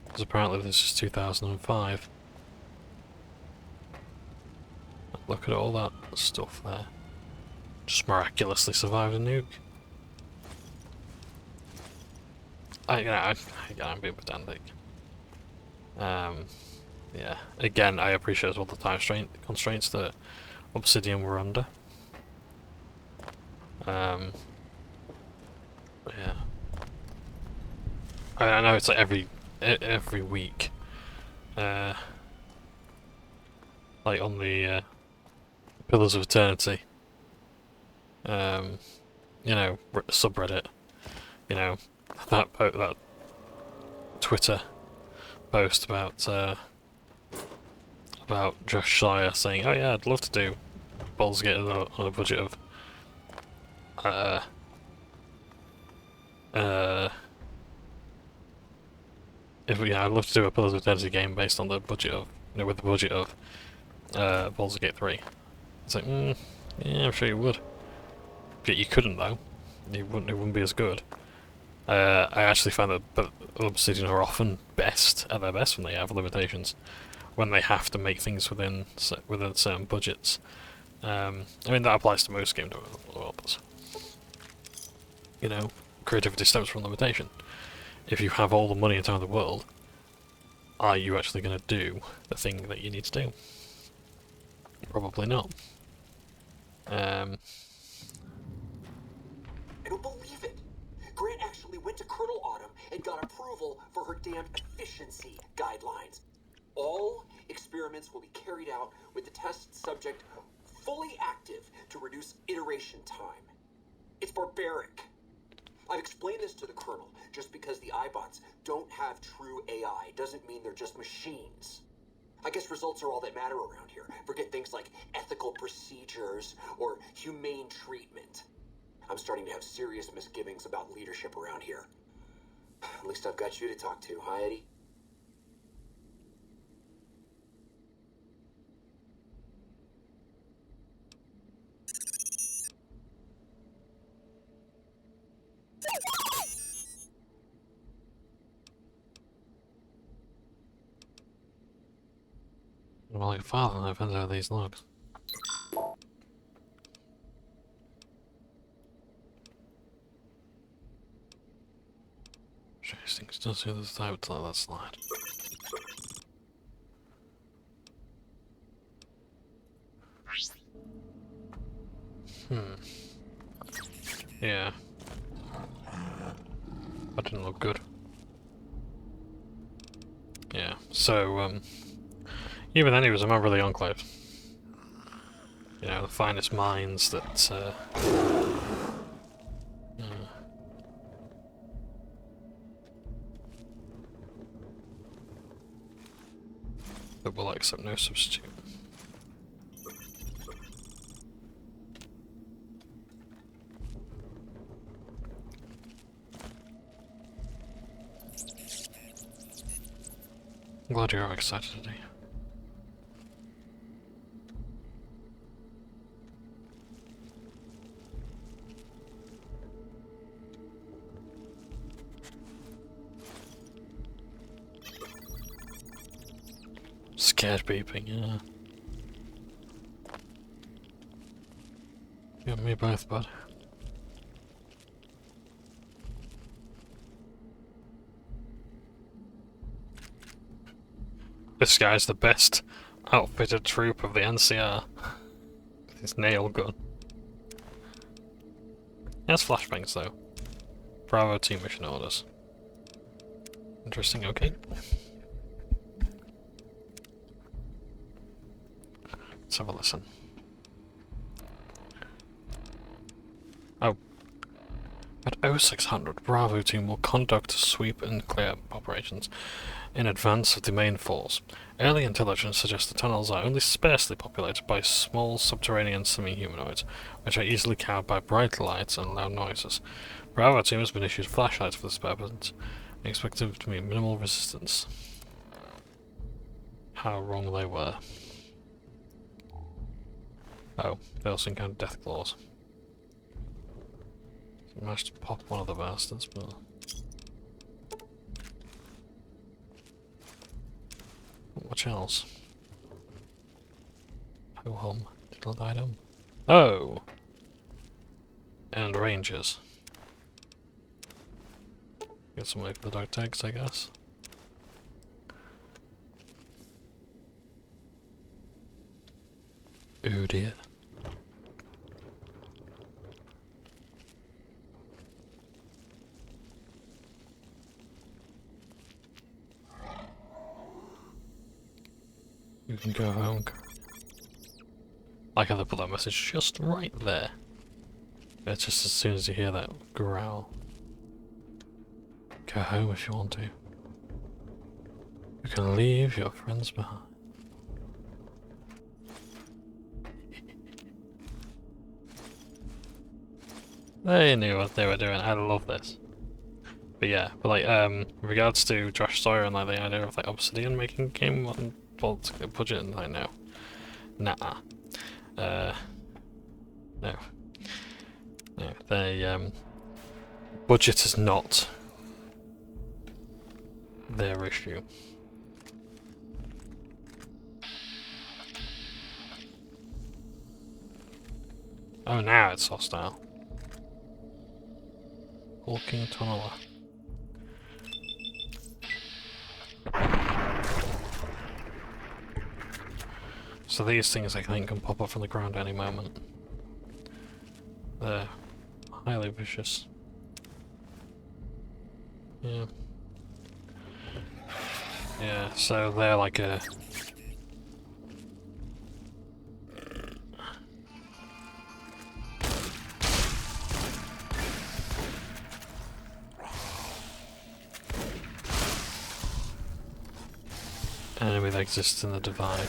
Because apparently this is 2005. Look at all that stuff there. Just miraculously survived a nuke. I'm being pedantic. Yeah. Again, I appreciate as well the time constraints that Obsidian were under. Yeah. I know it's like every week. Like on the Pillars of Eternity. You know, subreddit. You know, that Twitter post about Josh Shire saying, "Oh yeah, I'd love to do Baldur's Gate on a budget of I'd love to do a Pillars of Eternity game based on the budget of, with the budget of Baldur's Gate 3." It's like, yeah, I'm sure you would, but you couldn't though. It wouldn't be as good. I actually find that Obsidian are often at their best when they have limitations, when they have to make things within certain budgets. I mean that applies to most game developers. You know, creativity stems from limitation. If you have all the money and time in the world, are you actually going to do the thing that you need to do? Probably not. I don't believe it. Grant actually went to Colonel Autumn and got approval for her damned efficiency guidelines. All experiments will be carried out with the test subject fully active to reduce iteration time. It's barbaric. I've explained this to the Colonel. Just because the iBots don't have true AI doesn't mean they're just machines. I guess results are all that matter around here. Forget things like ethical procedures or humane treatment. I'm starting to have serious misgivings about leadership around here. At least I've got you to talk to, huh, Eddie? Well, like a father, and I've handed out these logs. Interesting, still see this time to let that slide. Yeah. That didn't look good. Yeah, so, even then he was a member of the Enclave. You know, the finest minds that, that will accept no substitute. I'm glad you're excited today. Scared beeping, yeah. You and me both, bud. This guy's the best outfitted troop of the NCR. His nail gun. He has flashbangs though. Bravo team mission orders. Interesting, okay. Let's have a listen. Oh. At 0600, Bravo team will conduct sweep and clear operations in advance of the main force. Early intelligence suggests the tunnels are only sparsely populated by small subterranean semi-humanoids, which are easily cowed by bright lights and loud noises. Bravo team has been issued flashlights for this purpose. We expect there to be minimal resistance. How wrong they were. Oh, they also encountered death claws. I managed to pop one of the bastards, but... not much else. Ho hum, diddle dum. Oh! And rangers. Get some way for the dog tags, I guess. Oh dear. You can go home. Like how they put that message just right there. It's just as soon as you hear that growl. Go home if you want to. You can leave your friends behind. They knew what they were doing. I love this. But yeah, but like in regards to Josh Sawyer and like the idea of like Obsidian making a game on Vault-Tec budget, and like no. Nah. No. No. They budget is not their issue. Oh, now it's hostile. Walking tunneler. So these things I think can pop up from the ground any moment. They're highly vicious. Yeah. Yeah, so they're like a... enemy that exists in the divide.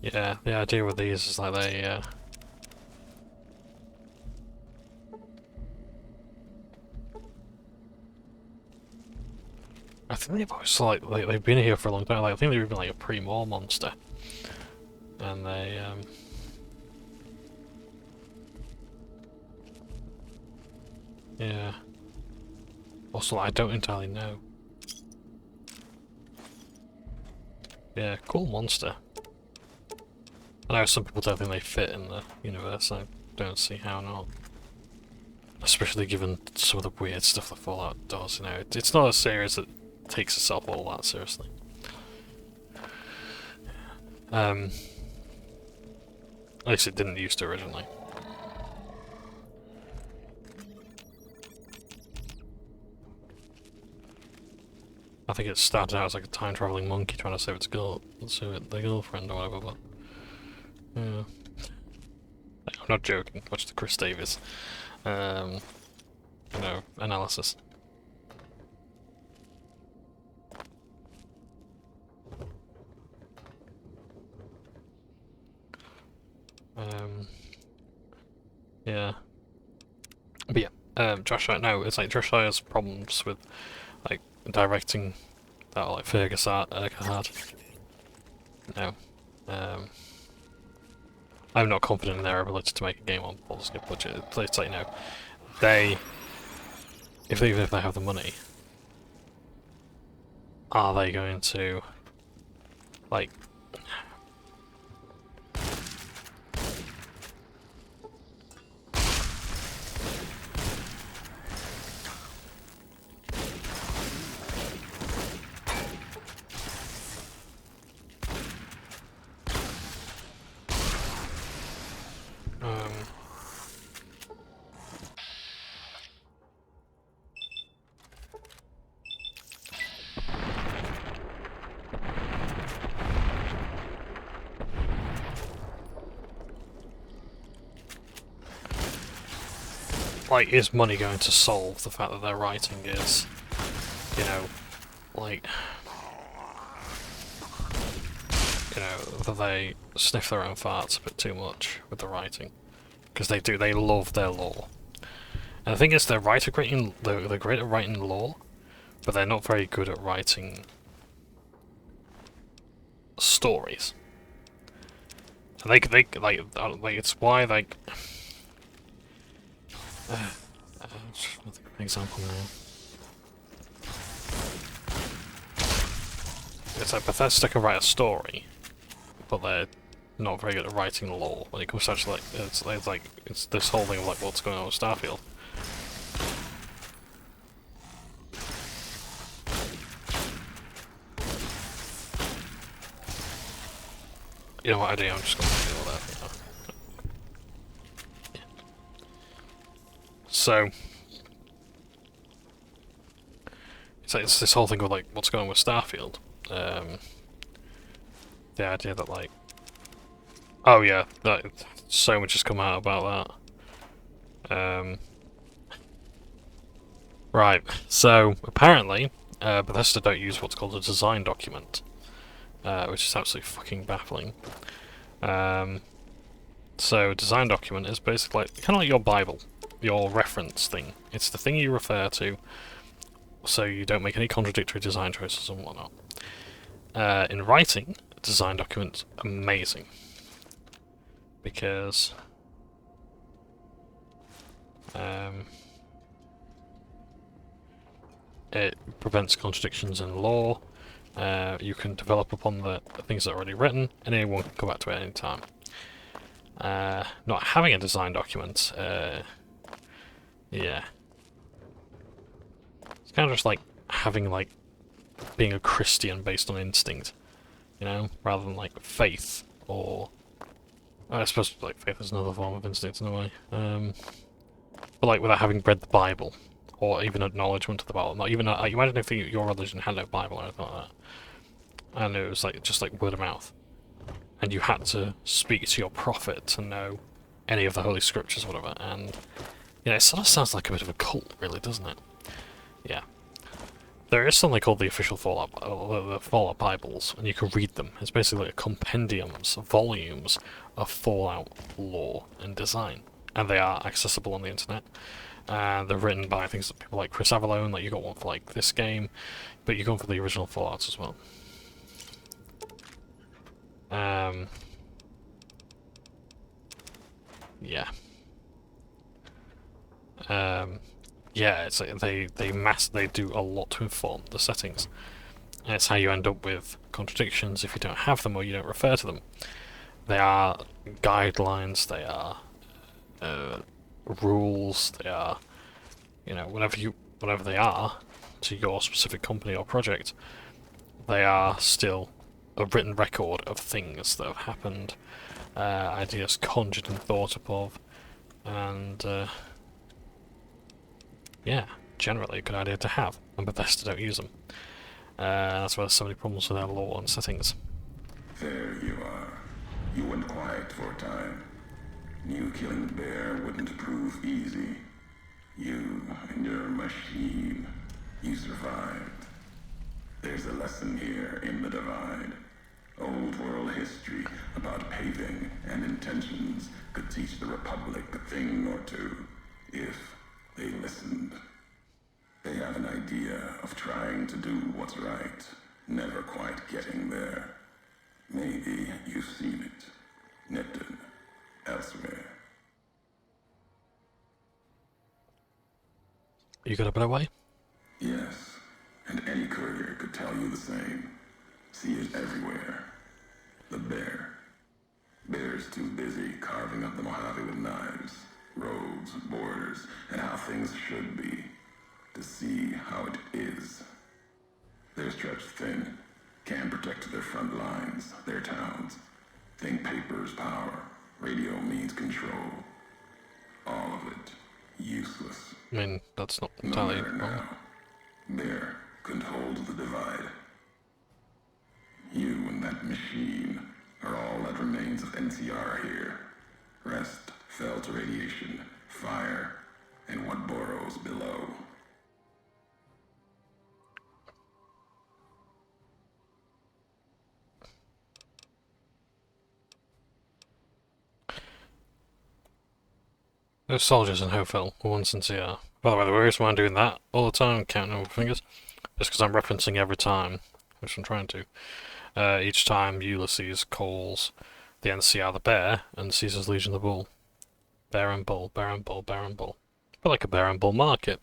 Yeah, the idea with these is like they I think they've always like they've been here for a long time. Like I think they've even like a pre-Maw monster, and they yeah. Also, I don't entirely know. Yeah, cool monster. I know some people don't think they fit in the universe. I don't see how not. Especially given some of the weird stuff that Fallout does. You know, it's not a series that takes itself all that seriously. At least it didn't used to originally. I think it started out as like a time-traveling monkey trying to save its their girlfriend or whatever, but... yeah. I'm not joking, watch the Chris Davis, analysis. Yeah. But yeah, Josh Sawyer, no, it's like Josh Sawyer's problems with, like, directing that, like, Fergus had. No. I'm not confident in their ability to make a game on Vault-Tec budget. It's like, you know, even if they have the money, are they going to, like... like, is money going to solve the fact that their writing is, you know, like, you know, that they sniff their own farts a bit too much with the writing, because they love their lore. And the thing is, they're great at writing lore, but they're not very good at writing stories. And they like it's why like. Just think of an example now. It's like Bethesda can write a story, but they're not very good at writing lore when it comes to actually like it's this whole thing of like what's going on with Starfield. You know what I do? I'm just going to deal with that. Yeah. So it's this whole thing of like what's going on with Starfield. The idea that like, oh yeah, that so much has come out about that. Right. So apparently, Bethesda don't use what's called a design document, which is absolutely fucking baffling. So a design document is basically like, kind of like your Bible, your reference thing. It's the thing you refer to, so you don't make any contradictory design choices and whatnot. In writing, a design document's amazing, because it prevents contradictions in law. You can develop upon the things that are already written, and anyone can come back to it at any time. Not having a design document, yeah. It's kind of just like having, like, being a Christian based on instinct, you know, rather than, like, faith, or... I suppose, like, faith is another form of instinct in a way. But, like, without having read the Bible, or even acknowledgement of the Bible. Not even, you imagine if your religion had no Bible or anything like that. And it was, like, just, like, word of mouth. And you had to speak to your prophet to know any of the Holy Scriptures or whatever, and... You know, it sort of sounds like a bit of a cult, really, doesn't it? Yeah. There is something called the official Fallout, the Fallout Bibles, and you can read them. It's basically like compendiums, volumes of Fallout lore and design. And they are accessible on the internet. And they're written by things that people like Chris Avallone, like you got one for like this game, but you go for the original Fallouts as well. Yeah. Yeah, it's like they do a lot to inform the settings. And it's how you end up with contradictions if you don't have them or you don't refer to them. They are guidelines, they are rules, they are, you know, whatever they are to your specific company or project, they are still a written record of things that have happened, ideas conjured and thought of, and yeah, generally a good idea to have, and Bethesda don't use them. That's why there's so many problems with their lore and settings. There you are. You went quiet for a time. Knew killing the bear wouldn't prove easy. You and your machine, you survived. There's a lesson here in the Divide. Old world history about paving and intentions could teach the Republic a thing or two, if they listened. They have an idea of trying to do what's right, never quite getting there. Maybe you've seen it, nipped it, elsewhere. You got a better way? Yes, And any courier could tell you the same. See it everywhere. The bear. Bear's too busy carving up the Mojave with knives, roads, borders, and how things should be, to see how it is. They're stretched thin, can't protect their front lines, their towns. Think paper's power, radio means control. All of it, useless. I mean, that's not No entirely matter wrong. now. Bear couldn't hold the divide. You and that machine are all that remains of NCR here. Rest fell to radiation, fire, and what burrows below. Those soldiers in Hopeville were once sincere. By the way, the weirdest one doing that all the time, counting over fingers, just because I'm referencing every time, which I'm trying to. Each time Ulysses calls the NCR the bear and Caesar's Legion the bull. Bear and bull, bear and bull, bear and bull. But like a bear and bull market.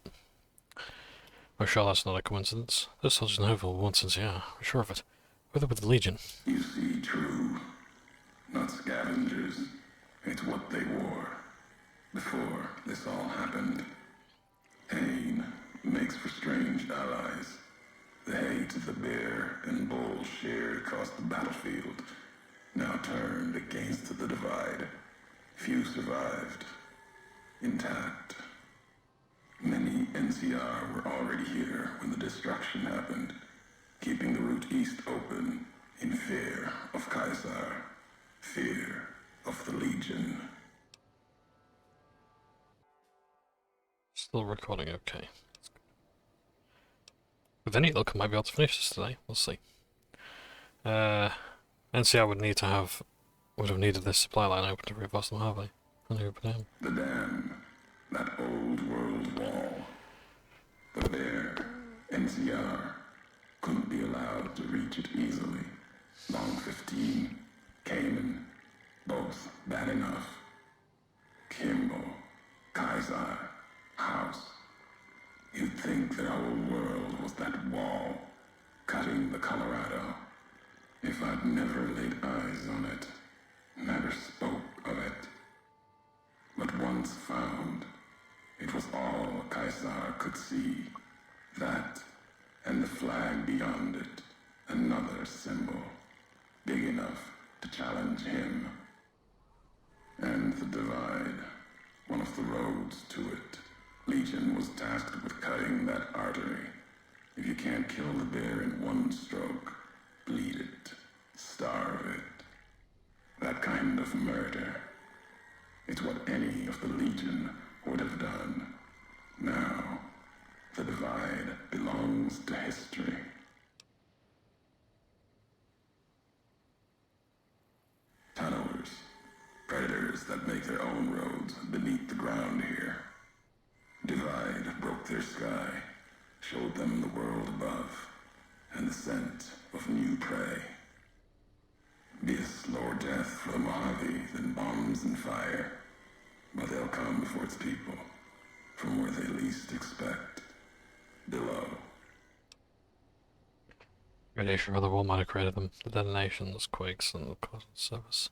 We're sure that's not a coincidence. Those soldiers in Hopeville were once sincere. We're sure of it. Whether with the Legion. You see, true. Not scavengers. It's what they wore. Before this all happened. Pain makes for strange allies. The hate of the bear and bull shared across the battlefield, now turned against the divide. Few survived. Intact. Many NCR were already here when the destruction happened, keeping the route east open in fear of Caesar, fear of the Legion. Still recording okay. With any luck, I might be able to finish this today. We'll see. NCR would have needed this supply line open to reinforce the Mojave. And who would him? The dam, that old world wall. The bear, NCR, couldn't be allowed to reach it easily. Long 15, Cayman, both bad enough. Kimball, Kaiser, House. You'd think their whole world was that wall, cutting the Colorado. If I'd never laid eyes on it, never spoke of it. But once found, it was all Caesar could see. That, and the flag beyond it, another symbol, big enough to challenge him. And the divide, one of the roads to it. Legion was tasked with cutting that artery. If you can't kill the bear in one stroke, bleed it, starve it. That kind of murder. It's what any of the Legion would have done. Now, the divide belongs to history. Tunnelers, predators that make their own roads beneath the ground here. Divide broke their sky, showed them the world above, and the scent of new prey. Be a slower death for the Mojave than bombs and fire, but they'll come before its people, from where they least expect, below. Radiation from the wall might have created them. The detonations, quakes, and the cosmic surface.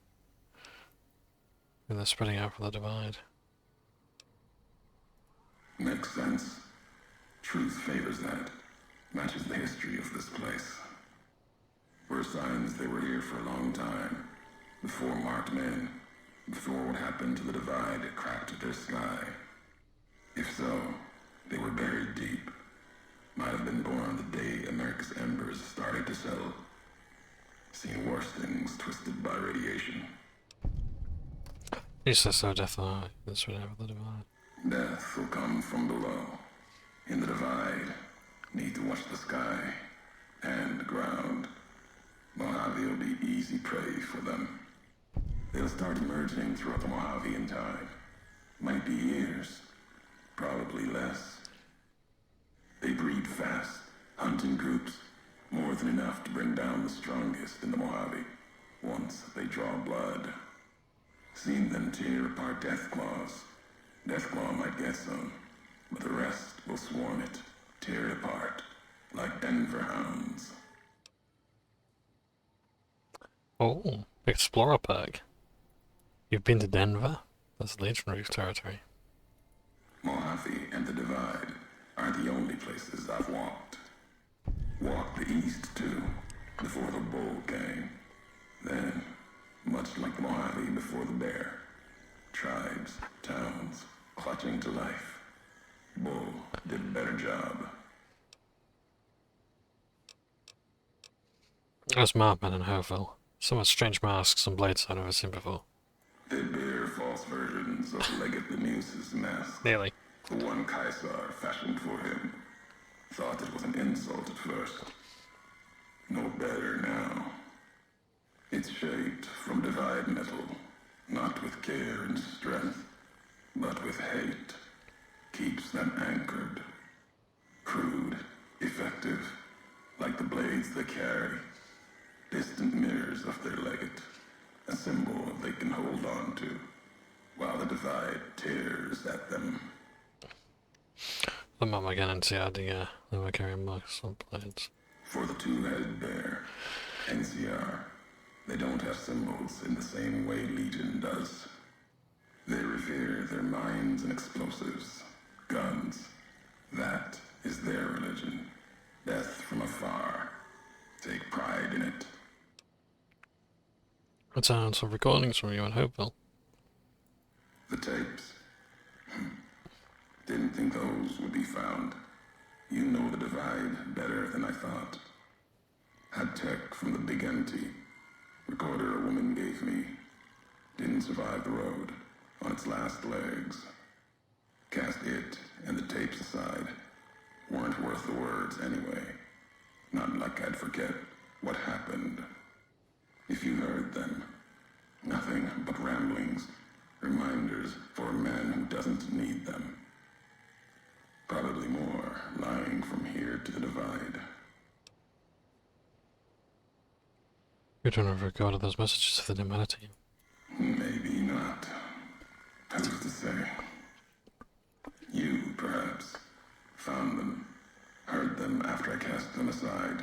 And they're spreading out from the divide. Makes sense. Truth favors that. Matches the history of this place. Were signs they were here for a long time. Before marked men. Before what happened to the divide cracked their sky. If so, they were buried deep. Might have been born the day America's embers started to settle. Seen worse things twisted by radiation. He says so, death eye. That's right over the divide. Death will come from below. In the divide, need to watch the sky and the ground. Mojave will be easy prey for them. They'll start emerging throughout the Mojave in time. Might be years, probably less. They breed fast, hunt in groups, more than enough to bring down the strongest in the Mojave, once they draw blood. Seen them tear apart Deathclaws. Deathclaw might get some, but the rest will swarm it, tear it apart, like Denver hounds. Oh, Explorer perk. You've been to Denver? That's Legionary territory. Mojave and the Divide are the only places I've walked. Walked the east, too, before the bull came. Then, much like the Mojave before the bear, tribes, towns, clutching to life. Bull did a better job. There's Markman in Hoville. So much strange masks and blades I've never seen before. They bear false versions of Legate Beneus's mask. Nearly. The one Caesar fashioned for him. Thought it was an insult at first. No better now. It's shaped from divide metal, not with care and strength, but with hate. Keeps them anchored. Crude, effective, like the blades they carry. Distant mirrors of their legate, a symbol they can hold on to, while the divide tears at them. The mum again NCR they were carrying marks on blades. For the two-headed bear, NCR, they don't have symbols in the same way Legion does. They revere their mines and explosives, guns. That is their religion. Death from afar. Take pride in it. What sounds of recordings from you in Hopeville? The tapes. Didn't think those would be found. You know the divide better than I thought. Had tech from the big empty. Recorder a woman gave me. Didn't survive the road. On its last legs. Cast it and the tapes aside. Weren't worth the words anyway. Not like I'd forget what happened. If you heard them. Nothing but ramblings. Reminders for a man who doesn't need them. Probably more lying from here to the divide. You don't have recorded those messages for the humanity. Maybe not. Who's to say? You, perhaps, found them, heard them after I cast them aside.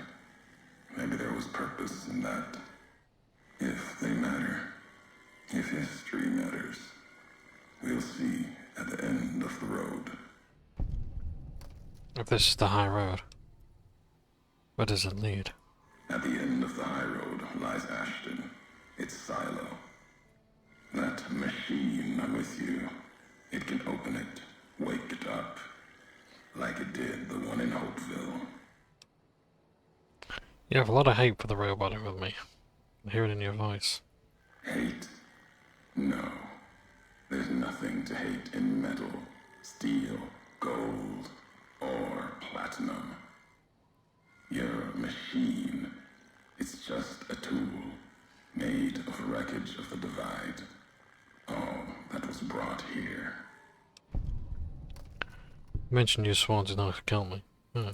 Maybe there was purpose in that. If they matter, if history matters, we'll see at the end of the road. If this is the high road, where does it lead? At the end of the high road lies Ashton, its silo. That machine I'm with you, it can open it, wake it up, like it did the one in Hopeville. You have a lot of hate for the robot with me. I hear it in your voice. Hate? No. There's nothing to hate in metal, steel, gold, or platinum. You're a machine. It's just a tool, made of wreckage of the divide. All that was brought here. You mentioned you sworn to not kill me. Oh.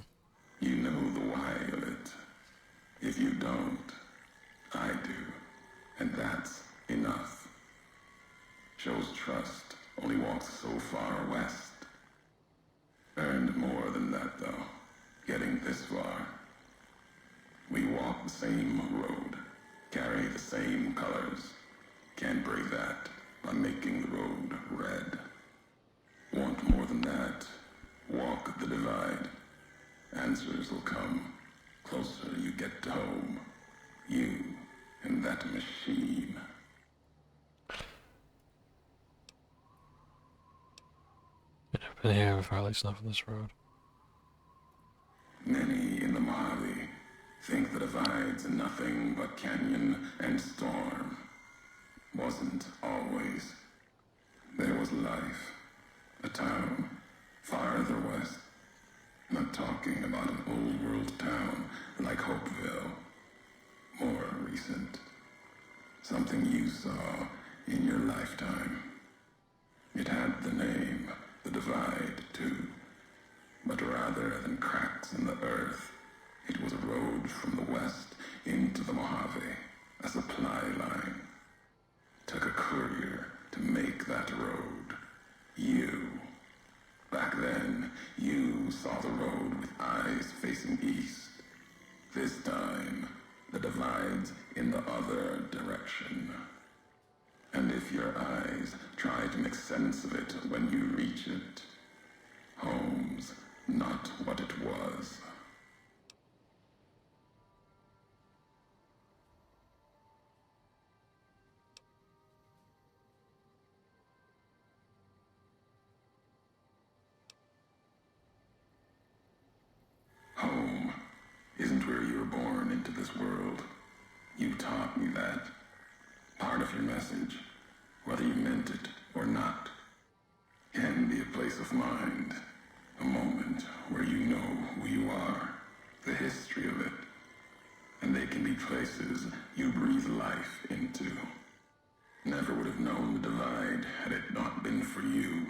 You know the why of it. If you don't, I do. And that's enough. Shows trust, only walks so far west. Earned more than that, though, getting this far. We walk the same road, carry the same colors. Can't break that by making the road red. Want more than that? Walk the divide. Answers will come. Closer you get to home. You and that machine. I've been here before, at least not on this road. Many in the Mojave think the divide's nothing but canyon and storm. Wasn't always. There was life. A town farther west. Not talking about an old world town like Hopeville. More recent. Something you saw in your lifetime. It had the name, the divide, too. But rather than cracks in the earth, it was a road from the west into the Mojave, a supply line. Took a courier to make that road. You. Back then, you saw the road with eyes facing east. This time, the divide's in the other direction. And if your eyes try to make sense of it when you reach it, home's not what it was. Home isn't where you were born into this world. You taught me that. Part of your message, whether you meant it or not, can be a place of mind. A moment where you know who you are, the history of it. And they can be places you breathe life into. Never would have known the divide had it not been for you.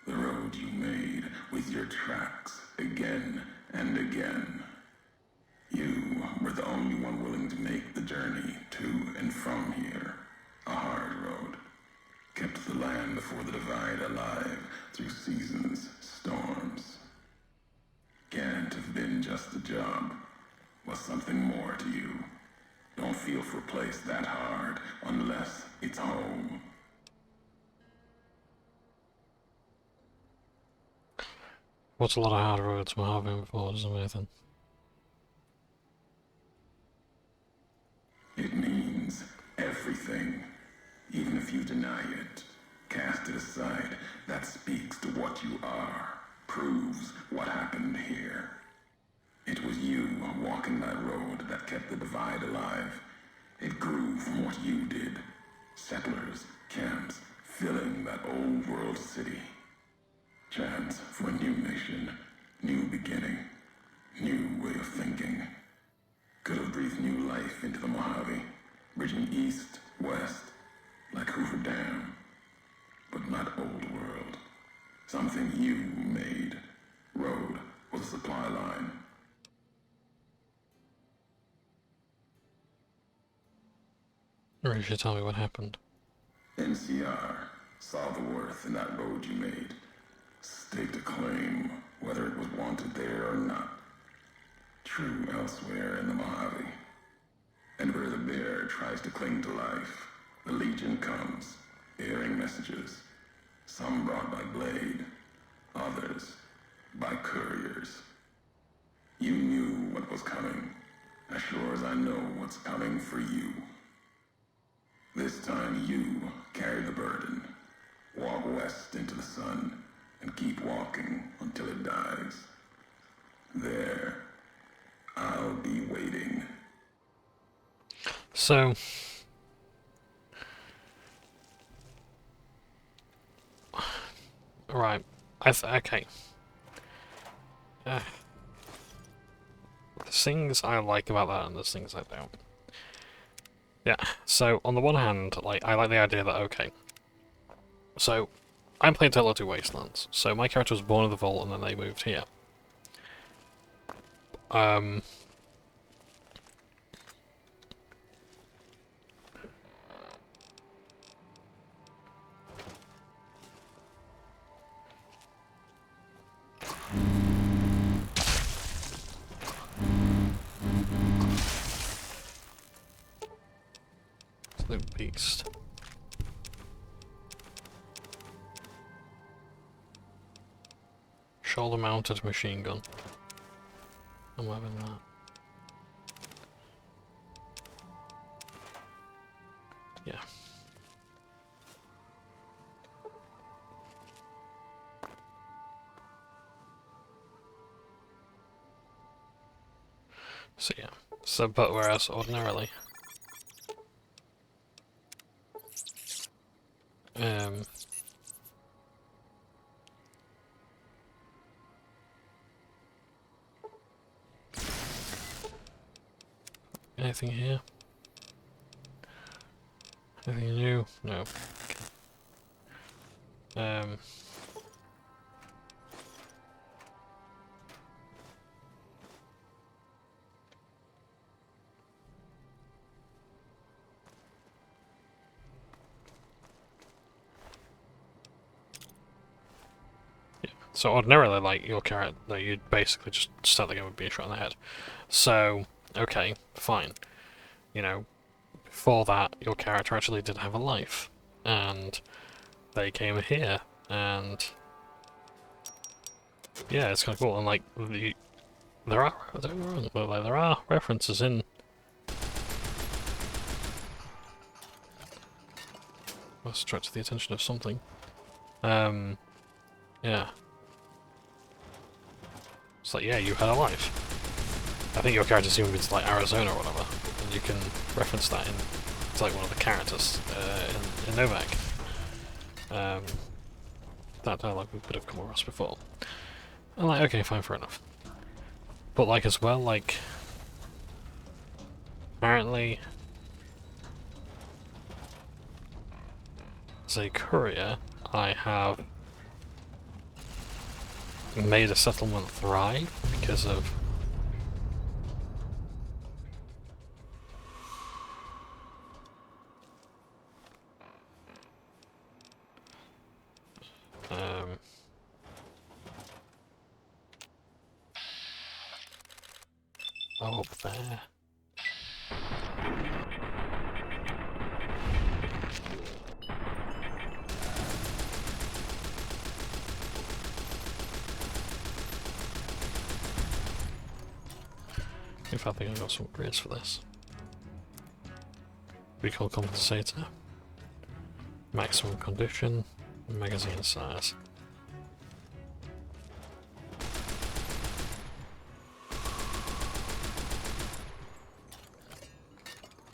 The road you made with your tracks again and again. You were the only one willing to make the journey to and from here. A hard road. Kept the land before the divide alive through seasons, storms. Can't have been just a job. Was something more to you. Don't feel for a place that hard unless it's home. What's a lot of hard roads we're having before, doesn't anything? It means everything. Even if you deny it, cast it aside, that speaks to what you are, proves what happened here. It was you walking that road that kept the divide alive. It grew from what you did. Settlers, camps, filling that old world city. Chance for a new nation, new beginning, new way of thinking. Could have breathed new life into the Mojave, bridging east, west, like Hoover Dam. But not old world. Something you made. Road was a supply line. Or you should tell me what happened. NCR saw the worth in that road you made. Staked a claim, whether it was wanted there or not. True elsewhere in the Mojave. And where the bear tries to cling to life, the Legion comes, bearing messages. Some brought by blade, others by couriers. You knew what was coming, as sure as I know what's coming for you. This time you carry the burden. Walk west into the sun, and keep walking until it dies. There, I'll be waiting. So, right, okay. There's things I like about that, and there's things I don't. Yeah. So on the one hand, like I like the idea that okay. So, I'm playing Total 2 Wastelands. So my character was born in the Vault, and then they moved here. Absolute beast. Shoulder-mounted machine gun. I'm having that. Yeah. So yeah. So, but whereas ordinarily, anything here? Anything new? No. Okay. So ordinarily, like, your character, you'd basically just start the game with being shot in the head. So, okay, fine. You know, before that, your character actually did have a life. And they came here, and yeah, it's kind of cool. And like, there are references in. Let's attract the attention of something. Yeah. It's like, yeah, you had a life. I think your character's even been to like Arizona or whatever, and you can reference that in. It's like one of the characters in Novak. That dialogue we could have come across before. I'm like, okay, fine, fair enough. But like as well, like apparently as a courier, I have made a settlement thrive because of oh, up there. In fact, I think I got some upgrades for this. Recoil compensator, maximum condition, magazine size.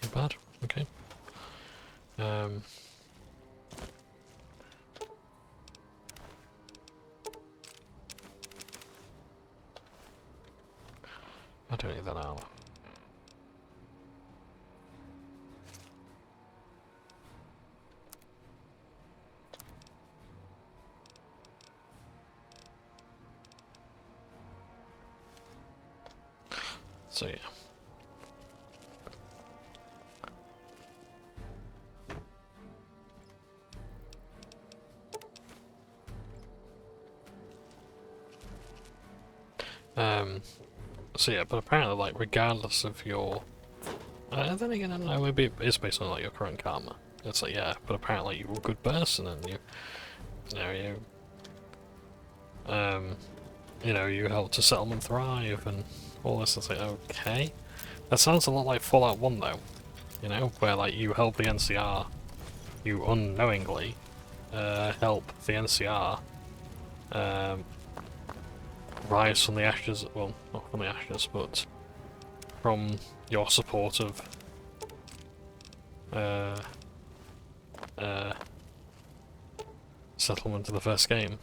Not bad. Okay. I don't need that armor. So yeah. So yeah, but apparently, like, regardless of your, then again, I don't know, maybe it is based on like your current karma. It's like, yeah, but apparently you were a good person, and you helped a settlement thrive, and all this. It's like, okay, that sounds a lot like Fallout 1, though. You know, where like you help the NCR, you unknowingly help the NCR rise from the ashes. Well, not from the ashes, but from your support of settlement of the first game,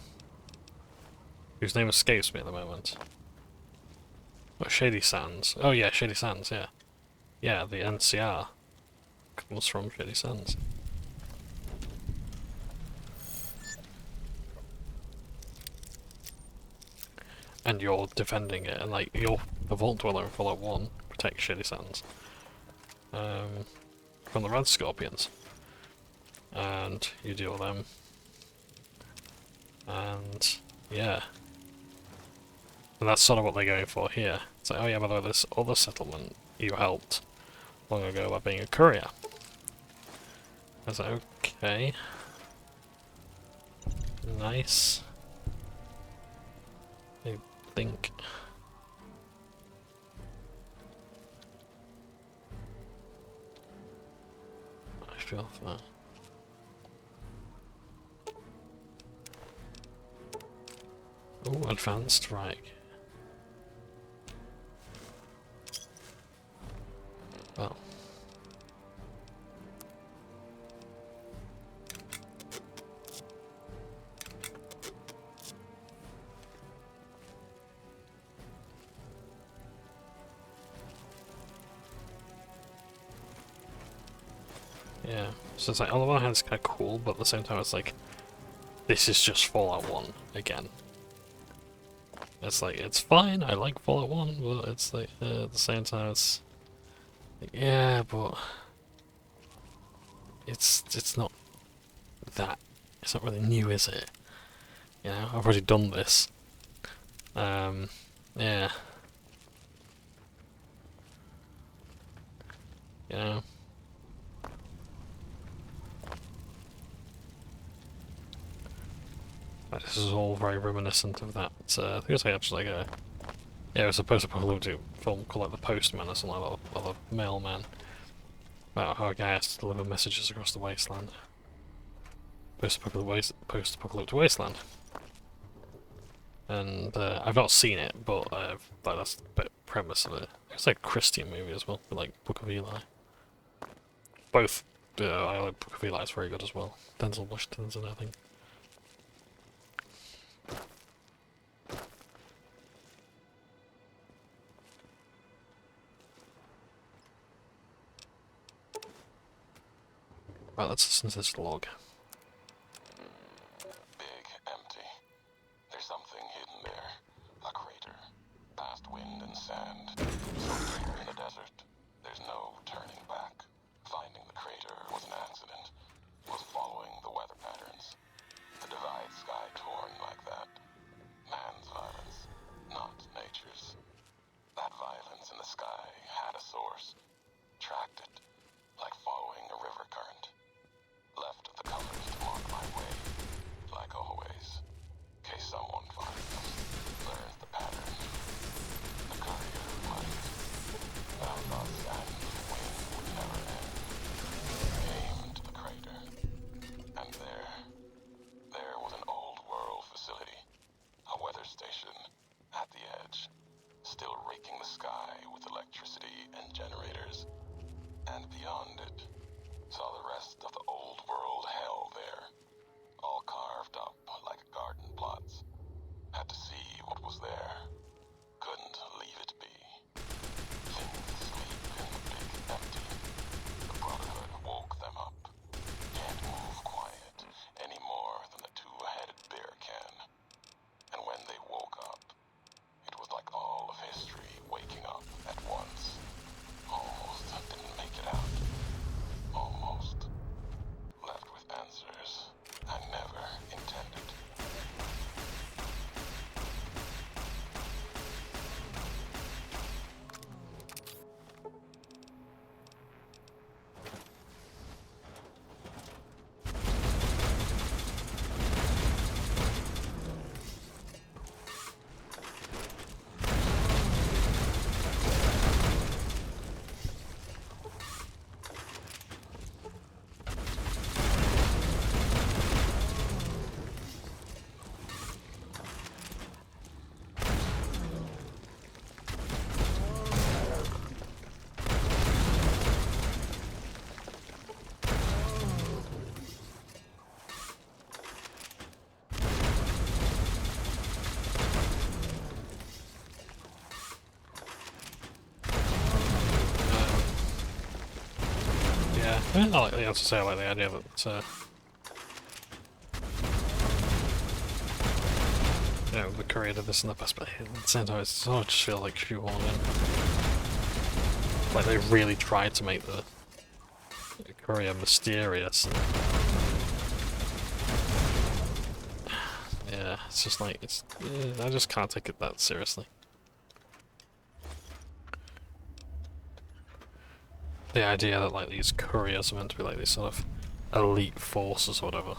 whose name escapes me at the moment. What, Shady Sands? Oh yeah, Shady Sands, yeah. Yeah, the NCR comes from Shady Sands. And you're defending it, and like, you're the Vault Dweller in Fallout 1, protect Shady Sands. From the Red Scorpions. And you deal with them. And yeah. And that's sort of what they're going for here. It's like, oh yeah, by the way, this other settlement you helped long ago by being a courier. I was like, okay. Nice. I think. I feel that. Oh, advanced strike. Well. Yeah, so it's like, on the one hand it's kind of cool, but at the same time it's like, this is just Fallout 1 again. It's like, it's fine, I like Fallout 1, but it's like, at the same time it's like, yeah, but it's not that, it's not really new, is it? You know, I've already done this. Yeah. You know. Like, this is all very reminiscent of that. I think it's actually like a... Yeah, it was a post-apocalyptic film called like The Postman or something like that, or The Mailman. About how a guy has to deliver messages across the wasteland. Post-apocalyptic wasteland. And I've not seen it, but like, that's the premise of it. It's like a Christian movie as well, like Book of Eli. Both, I like Book of Eli, it's very good as well. Denzel Washington's in it, I think. Right, let's listen to this log. Big, empty. There's something hidden there. A crater. Past wind and sand. So deep in the desert, there's no turning back. Finding the crater was an accident. Was following the weather patterns. The divide sky torn like that. Man's violence, not nature's. That violence in the sky had a source. Tracked it, like following a river current. Left the colors to mark my way, like always. Case someone finds us, learns the pattern. The courier might. Found us and wind would never end. Came to the crater. And there was an old world facility. A weather station at the edge. Still raking the sky with electricity and generators. And beyond it, saw the rest of the old world hell there, all carved up like garden plots. Had to see what was there, couldn't leave it be. Things sleep in the big empty. The Brotherhood woke them up. Can't move quiet any more than the two-headed bear can. And when they woke up, it was like all of history waking up at once. Almost didn't make it out. Almost. Left with answers I never intended. I like the answer. I like the idea that you know, the Courier did this in the past, but at the same time, it's sort of just feel like shoehorned in. Like they really tried to make the Courier mysterious. And yeah, it's just like I just can't take it that seriously. The idea that like these couriers are meant to be like these sort of elite forces or whatever.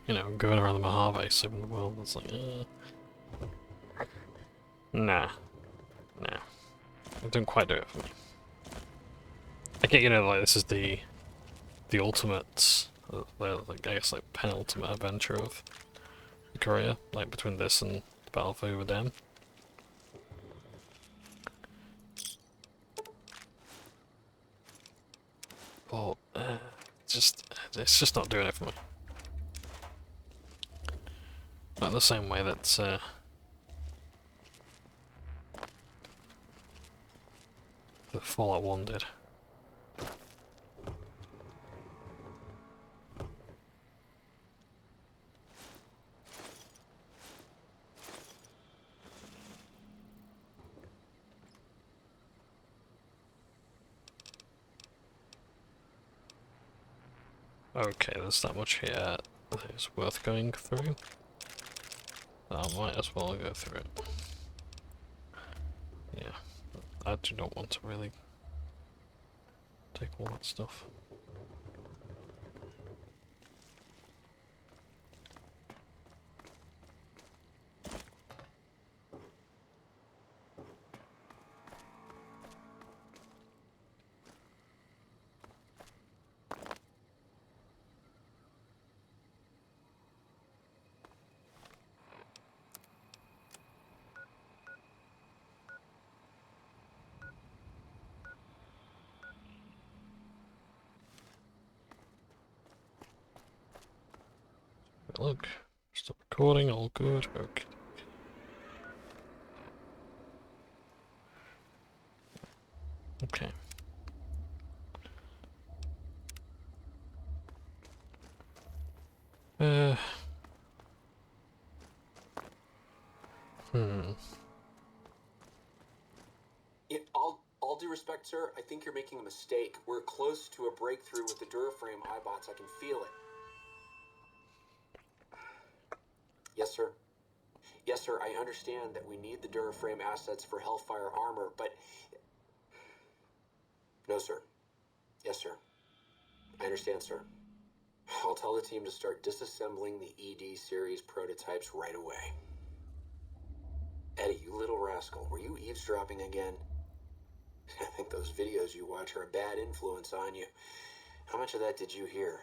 You know, going around the Mojave, saving the world, it's like, nah. It didn't quite do it for me. I get, you know, like this is the ultimate, like, I guess like penultimate adventure of the Courier, like between this and the Battle for Hoover Dam. But it's just not doing it for me. Not the same way that the Fallout 1 did. Okay, there's that much here. I think it's worth going through. I might as well go through it. Yeah, I do not want to really take all that stuff. Look, stop recording, all good, okay. Okay. All due respect, sir, I think you're making a mistake. We're close to a breakthrough with the Duraframe iBots. I can feel it. Yes, sir. Yes, sir, I understand that we need the Duraframe assets for Hellfire armor, but... No, sir. Yes, sir. I understand, sir. I'll tell the team to start disassembling the ED series prototypes right away. Eddie, you little rascal, were you eavesdropping again? I think those videos you watch are a bad influence on you. How much of that did you hear?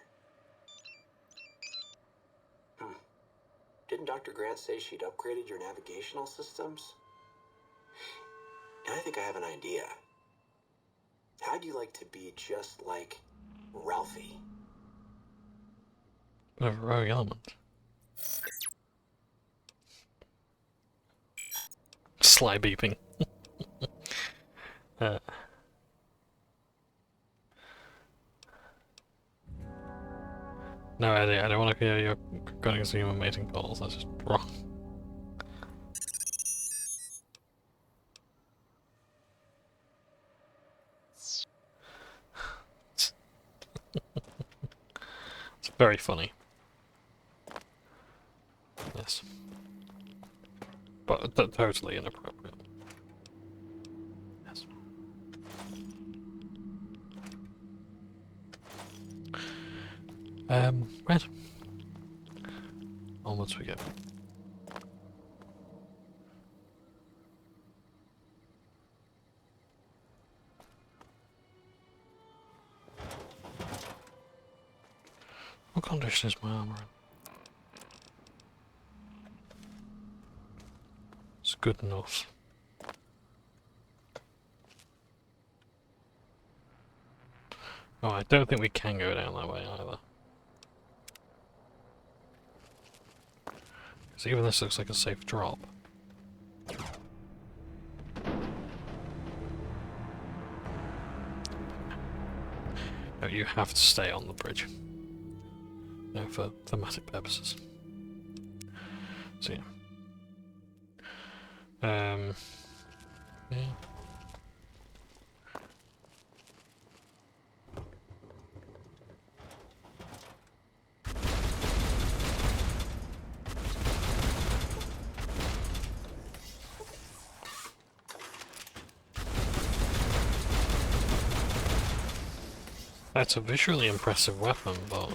Didn't Dr. Grant say she'd upgraded your navigational systems? And I think I have an idea. How'd you like to be just like Ralphie? A rogue element. Sly beeping. No, Eddie, I don't want to hear your going to human mating calls. That's just wrong. It's very funny. Yes. But totally inappropriate. Yes. Right. Onwards we go. What condition is my armor in? It's good enough. Oh, I don't think we can go down that way either. Because even this looks like a safe drop. No, you have to stay on the bridge. No, for thematic purposes. So yeah. Yeah. That's a visually impressive weapon, but...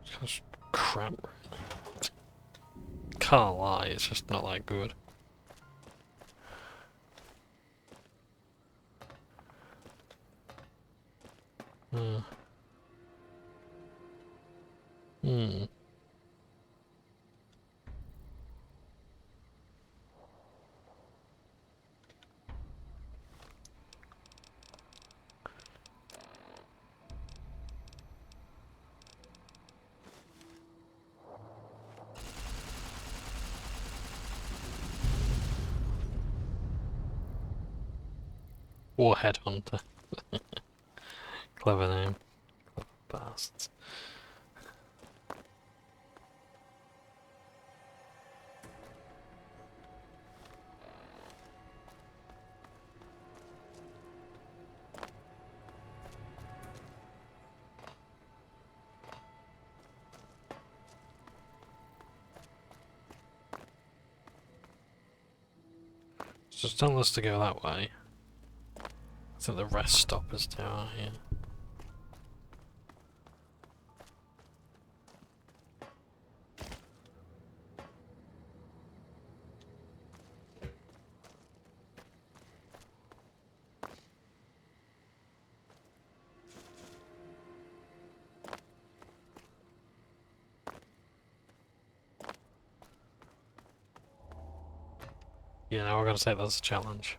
it's just crap. Can't lie, it's just not that good. Warhead Hunter. Clever name. Clever bastards. Just telling us to go that way. I think the rest stop is down here. Yeah, now we're gonna take that as a challenge.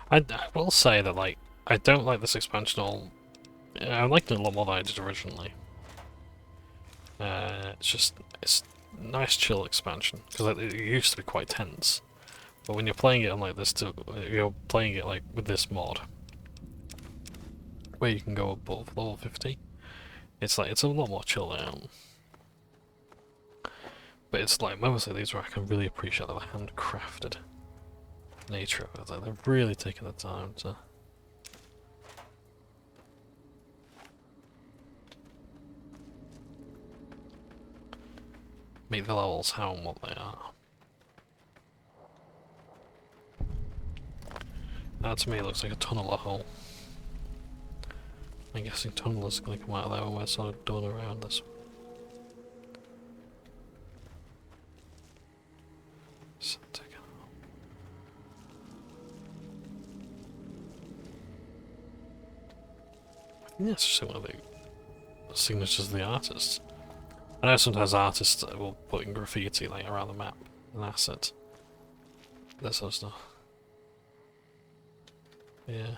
I will say that, like, I don't like this expansion all... I liked it a lot more than I did originally. It's a nice chill expansion, because it used to be quite tense. But when you're playing it on like this, you're playing it like with this mod, where you can go above level 50, it's like, it's a lot more chill out. But it's like, mostly these where I can really appreciate the handcrafted nature of it. Like, they're really taking the time to... make the levels how and what they are. That to me looks like a tunnel a hole. I'm guessing tunnelers are going to come out of there when we're sort of done around this one. So take it out. I think that's just one of the signatures of the artists. I know sometimes artists will put in graffiti like around the map, an asset, that sort of stuff. Yeah.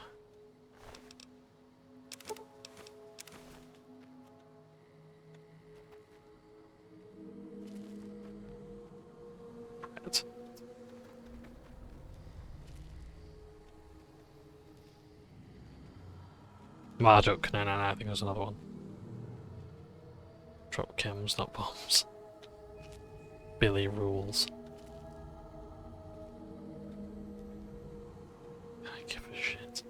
Right. Marduk, no, I think there's another one. Drop chems, not bombs. Billy rules. I give a shit.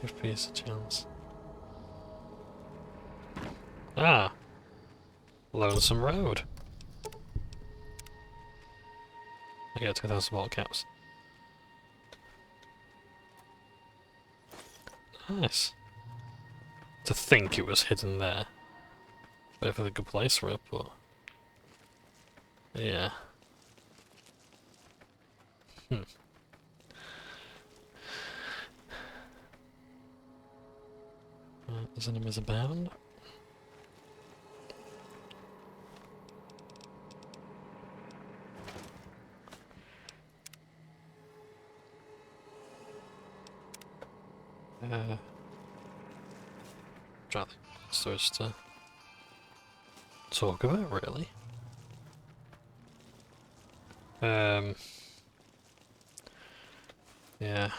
Give peace a chance. Ah! Lonesome Road. I get 2,000 bottle caps. Nice. To think it was hidden there. Bit of a good place for it, but... yeah. There's enemies abound. Trying to think so as to talk about, really. Yeah.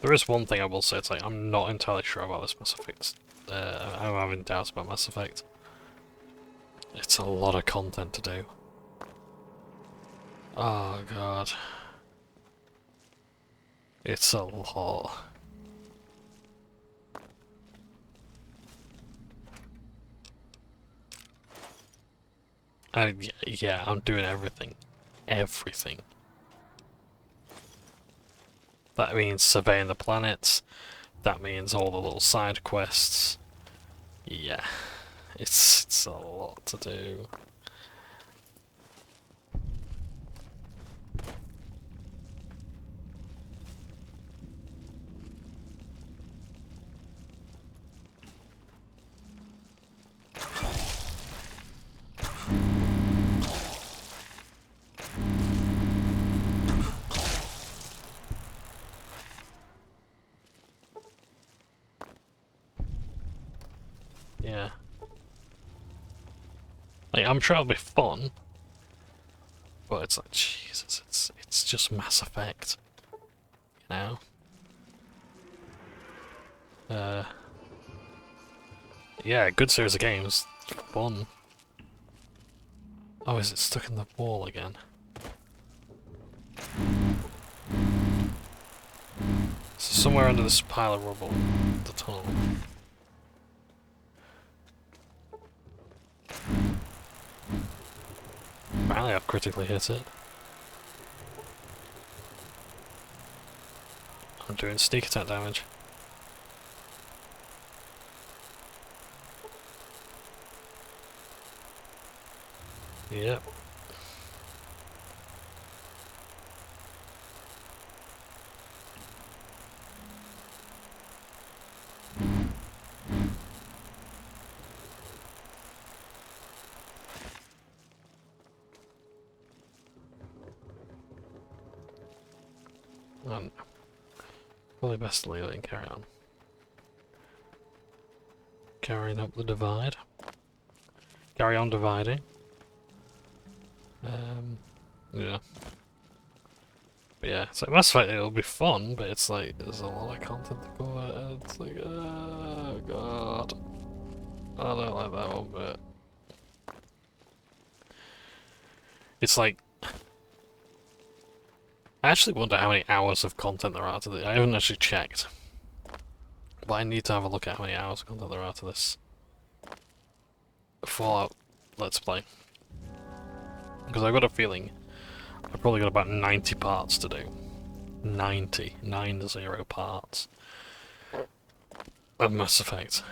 There is one thing I will say, it's like, I'm not entirely sure about this Mass Effect. I'm having doubts about Mass Effect. It's a lot of content to do. Oh god. It's a lot. Yeah, I'm doing everything. Everything. That means surveying the planets. That means all the little side quests. Yeah. It's a lot to do. Yeah. Like, I'm sure it'll be fun, but it's like, Jesus, it's just Mass Effect, you know? Yeah, good series of games, fun. Oh, is it stuck in the wall again? So somewhere under this pile of rubble, the tunnel. Apparently I've critically hit it. I'm doing sneak attack damage. Yep. And probably best to leave it and carry on. Carrying up the divide. Carry on dividing. Yeah. But yeah, so Mass Effect, it'll be fun, but it's like, there's a lot of content to cover. It's like, oh god. I don't like that one bit. It's like, I actually wonder how many hours of content there are to this. I haven't actually checked. But I need to have a look at how many hours of content there are to this Fallout Let's Play. Because I've got a feeling I've probably got about 90 parts to do. 90 parts of Mass Effect.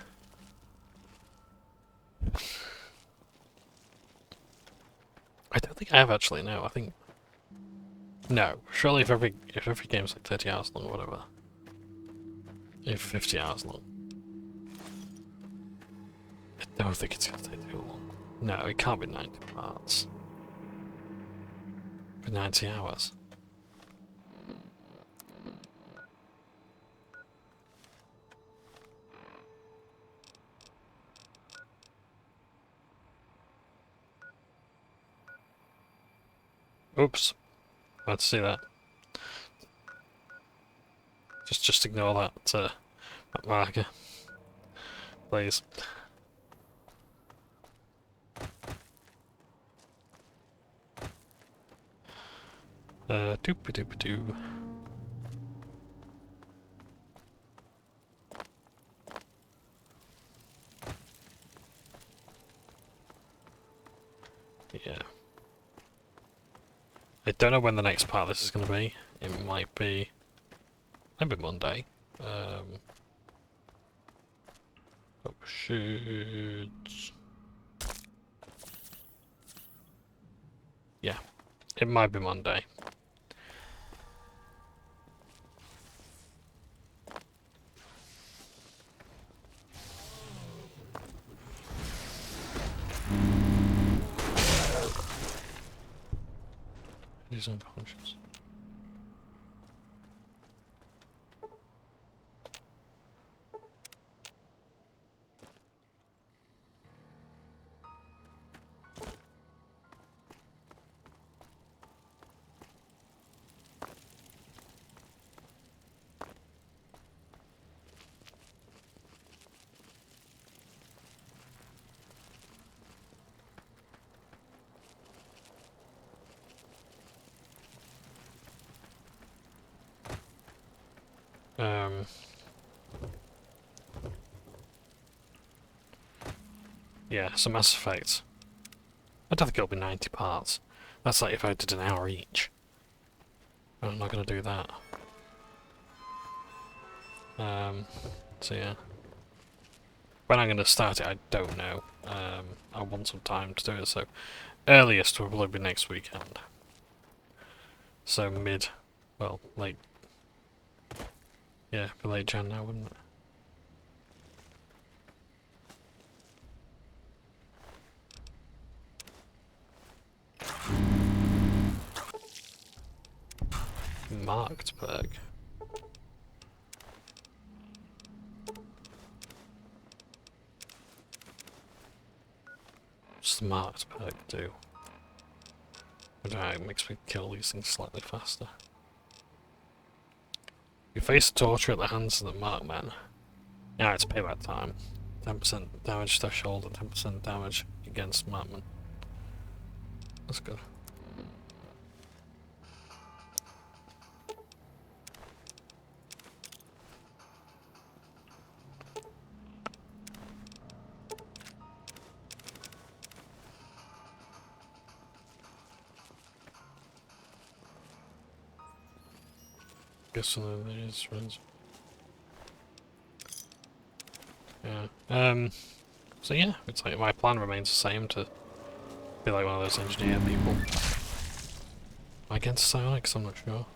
I don't think I have actually, no, I think... No, surely if every game's like 30 hours long or whatever. If 50 hours long. I don't think it's gonna take too long. No, it can't be 90 parts. For 90 hours. Oops. Glad to see that. Just ignore that marker. Please. Doop-a-doop-a-doo. Yeah. I don't know when the next part of this is going to be. It might be Monday. Oh shit. Yeah, it might be Monday. He's unconscious. Yeah, so Mass Effect. I don't think it'll be 90 parts. That's like if I did an hour each. I'm not gonna do that. So yeah. When I'm gonna start it, I don't know. I want some time to do it, so earliest will probably be next weekend. So late. Yeah, be late Jan now, wouldn't it? Marked perk. What's the marked perk do? I don't know, it makes me kill these things slightly faster. You face torture at the hands of the marked man. Yeah, it's payback time. 10% damage threshold and 10% damage against markmen. That's good. Guess one of these friends. Yeah. So yeah, it's like my plan remains the same to be like one of those engineer people. Am I against psionics? I'm not sure.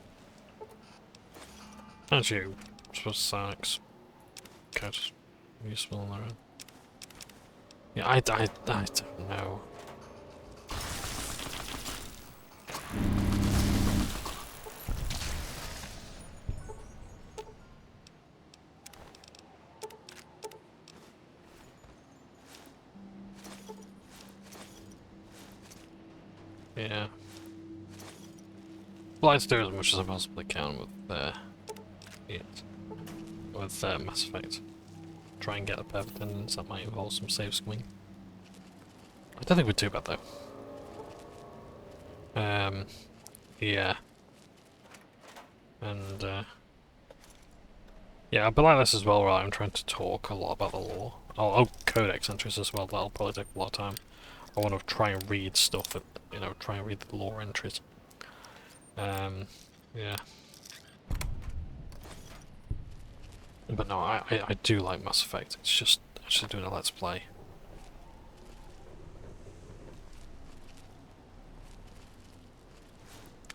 Actually, I suppose psionics kind of useful on their own. Yeah, I don't know. Yeah. Well, I do as much as I possibly can with Mass Effect. Try and get the perfect endings. That might involve some save scumming. I don't think we're too bad though. Yeah. And yeah, but like this as well, right? I'm trying to talk a lot about the lore. Oh, codex entries as well. That'll probably take a lot of time. I want to try and read stuff, try and read the lore entries. Yeah. But no, I do like Mass Effect. It's just actually doing a Let's Play.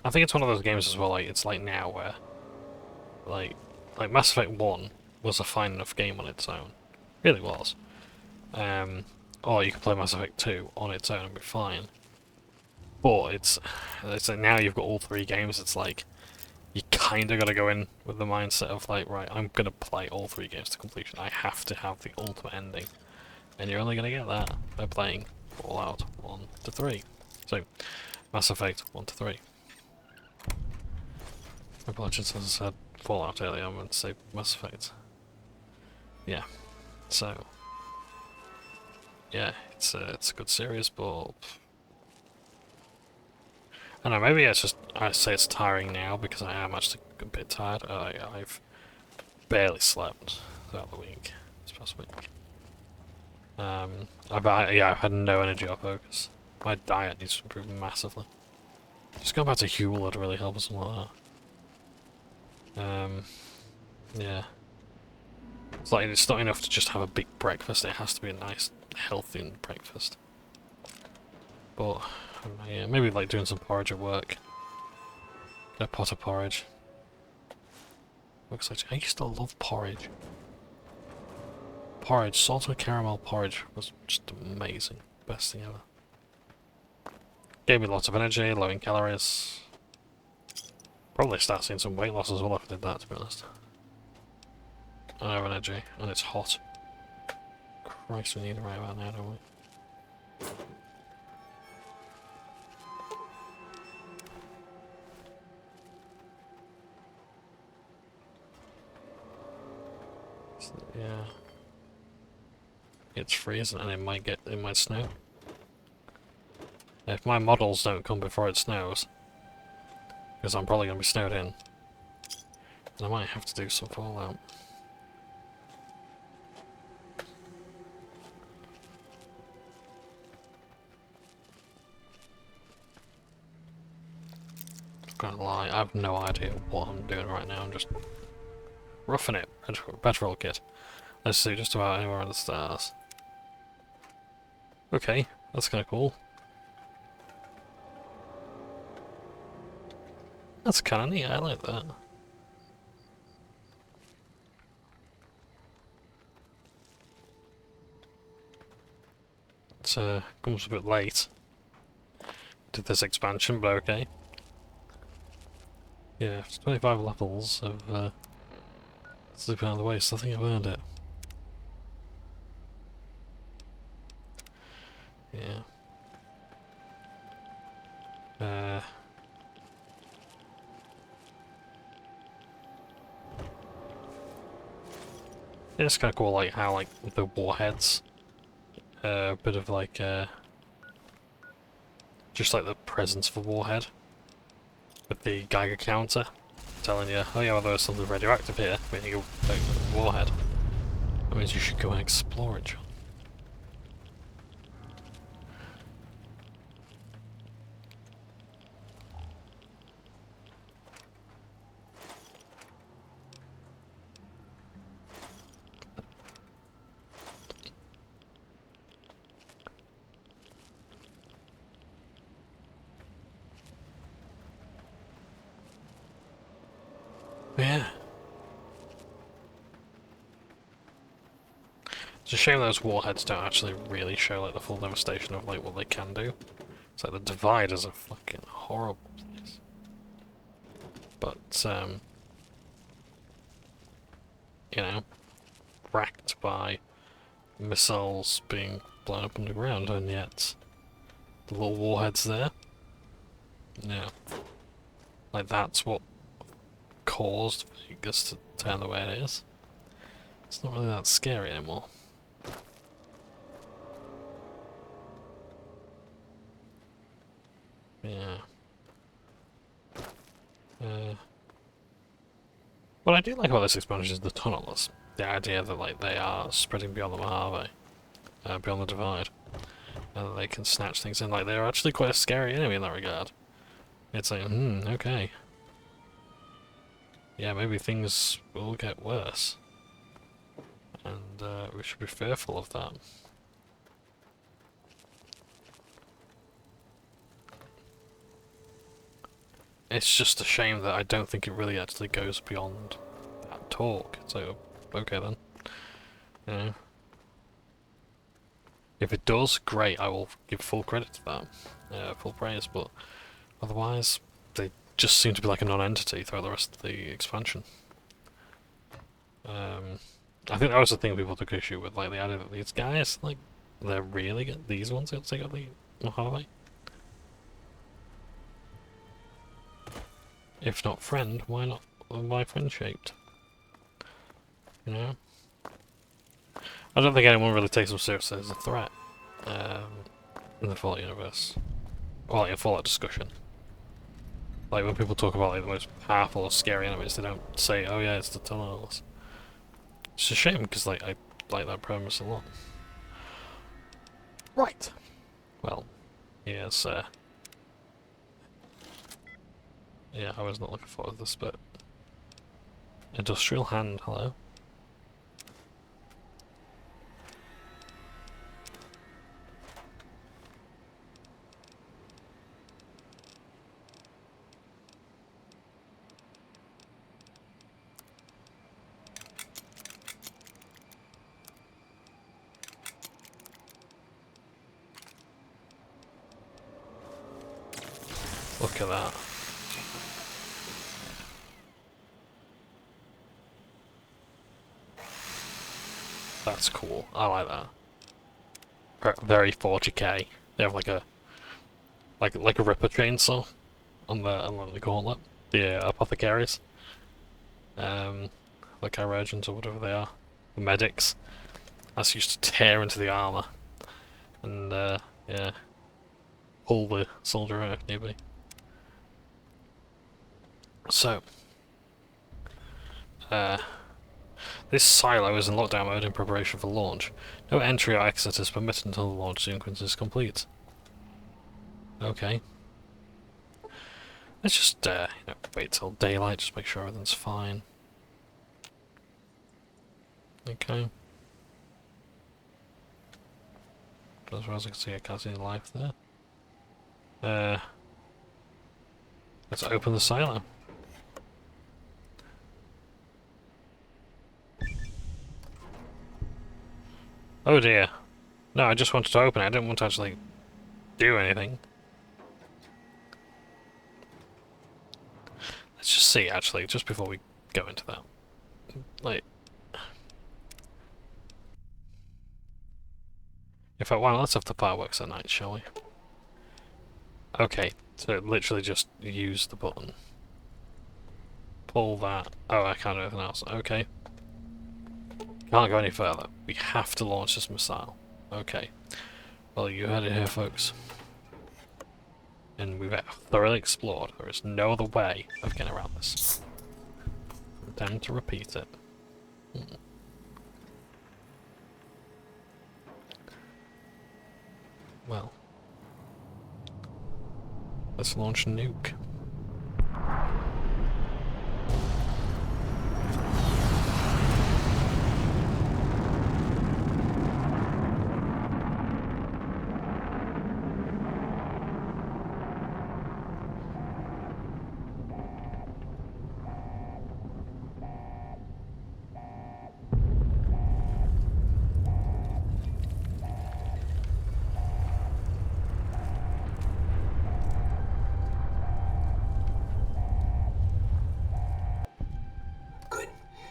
I think it's one of those games as well, like, it's like now where, like Mass Effect 1 was a fine enough game on its own. It really was. Or you could play Mass Effect 2 on its own and be fine. But it's like now you've got all three games, it's like, you kinda gotta go in with the mindset of like, right, I'm gonna play all three games to completion. I have to have the ultimate ending. And you're only gonna get that by playing Fallout 1 to 3. So, Mass Effect 1 to 3. Apologies, as I said Fallout earlier, I'm going to say Mass Effect. Yeah, so yeah, it's a good series, but I don't know, maybe it's just, I say it's tiring now because I am actually a bit tired. I've barely slept throughout the week, this past week. I've had no energy or focus. My diet needs to improve massively. Just going back to Huel would really help us something like that. Yeah. It's like, it's not enough to just have a big breakfast, it has to be a nice, healthy breakfast. But, yeah, maybe like doing some porridge at work. Get a pot of porridge. Looks like, I used to love porridge. Porridge, salted caramel porridge was just amazing. Best thing ever. Gave me lots of energy, low in calories. Probably start seeing some weight loss as well if I did that, to be honest. I have energy, and it's hot. Christ, we need it right about now, don't we? So, yeah. It's freezing and it might snow. If my models don't come before it snows, because I'm probably going to be snowed in, then I might have to do some Fallout. Can't lie, I have no idea what I'm doing right now. I'm just roughing it. Petrol kit. Let's see, just about anywhere on the stars. Okay, that's kind of cool. That's kind of neat. I like that. It comes a bit late to this expansion, but okay. Yeah, 25 levels of sleeping out of the waste. I think I've earned it. Yeah. Yeah, it's kind of cool, like how like the warheads, a bit of like just like the presence of a warhead with the Geiger counter telling you, oh yeah, well there's something radioactive here, when you go take the warhead. That means you should go and explore it, John. It's a shame those warheads don't actually really show like the full devastation of like what they can do. It's like the Divide is a fucking horrible place. But you know, racked by missiles being blown up underground, and yet the little warheads there. Yeah. Like that's what caused Vegas to turn the way it is. It's not really that scary anymore. Yeah. What I do like about this expansion is the tunnels. The idea that like they are spreading beyond the Mojave, beyond the Divide, and that they can snatch things in. Like they're actually quite a scary enemy in that regard. It's like, okay. Yeah, maybe things will get worse. And we should be fearful of that. It's just a shame that I don't think it really actually goes beyond that talk. So, okay then. Yeah. If it does, great, I will give full credit to that. Full praise, but otherwise, they just seem to be like a non-entity throughout the rest of the expansion. I think that was the thing people took issue with, like the idea that these guys, like, they're really good. These ones able to take out the Mojave. If not friend, why not? Why friend-shaped? You know? I don't think anyone really takes them seriously as a threat in the Fallout universe. Well, in Fallout discussion. Like when people talk about like the most powerful or scary enemies, they don't say, "Oh yeah, it's the tunnels." It's a shame because like I like that premise a lot. Right. Well, yes. Yeah, I was not looking forward to this bit. Industrial hand, hello. Look at that. That's cool. I like that. Very 40k. They have like a Ripper chainsaw on the gauntlet. The apothecaries. The chirurgeons or whatever they are. The medics. That's used to tear into the armor. And yeah. Pull the soldier out if need be. So this silo is in lockdown mode in preparation for launch. No entry or exit is permitted until the launch sequence is complete. Okay. Let's just wait till daylight, just make sure everything's fine. Okay. As far as I can see, I can't see any life there. Let's open the silo. Oh dear. No, I just wanted to open it. I didn't want to actually do anything. Let's just see, actually, just before we go into that. Like... In fact, well, let's have the fireworks at night, shall we? Okay, so literally just use the button. Pull that. Oh, I can't do anything else. Okay. Can't go any further. We have to launch this missile. Okay. Well, you heard it here, folks. And we've thoroughly explored. There is no other way of getting around this. Time to repeat it. Well. Let's launch a nuke.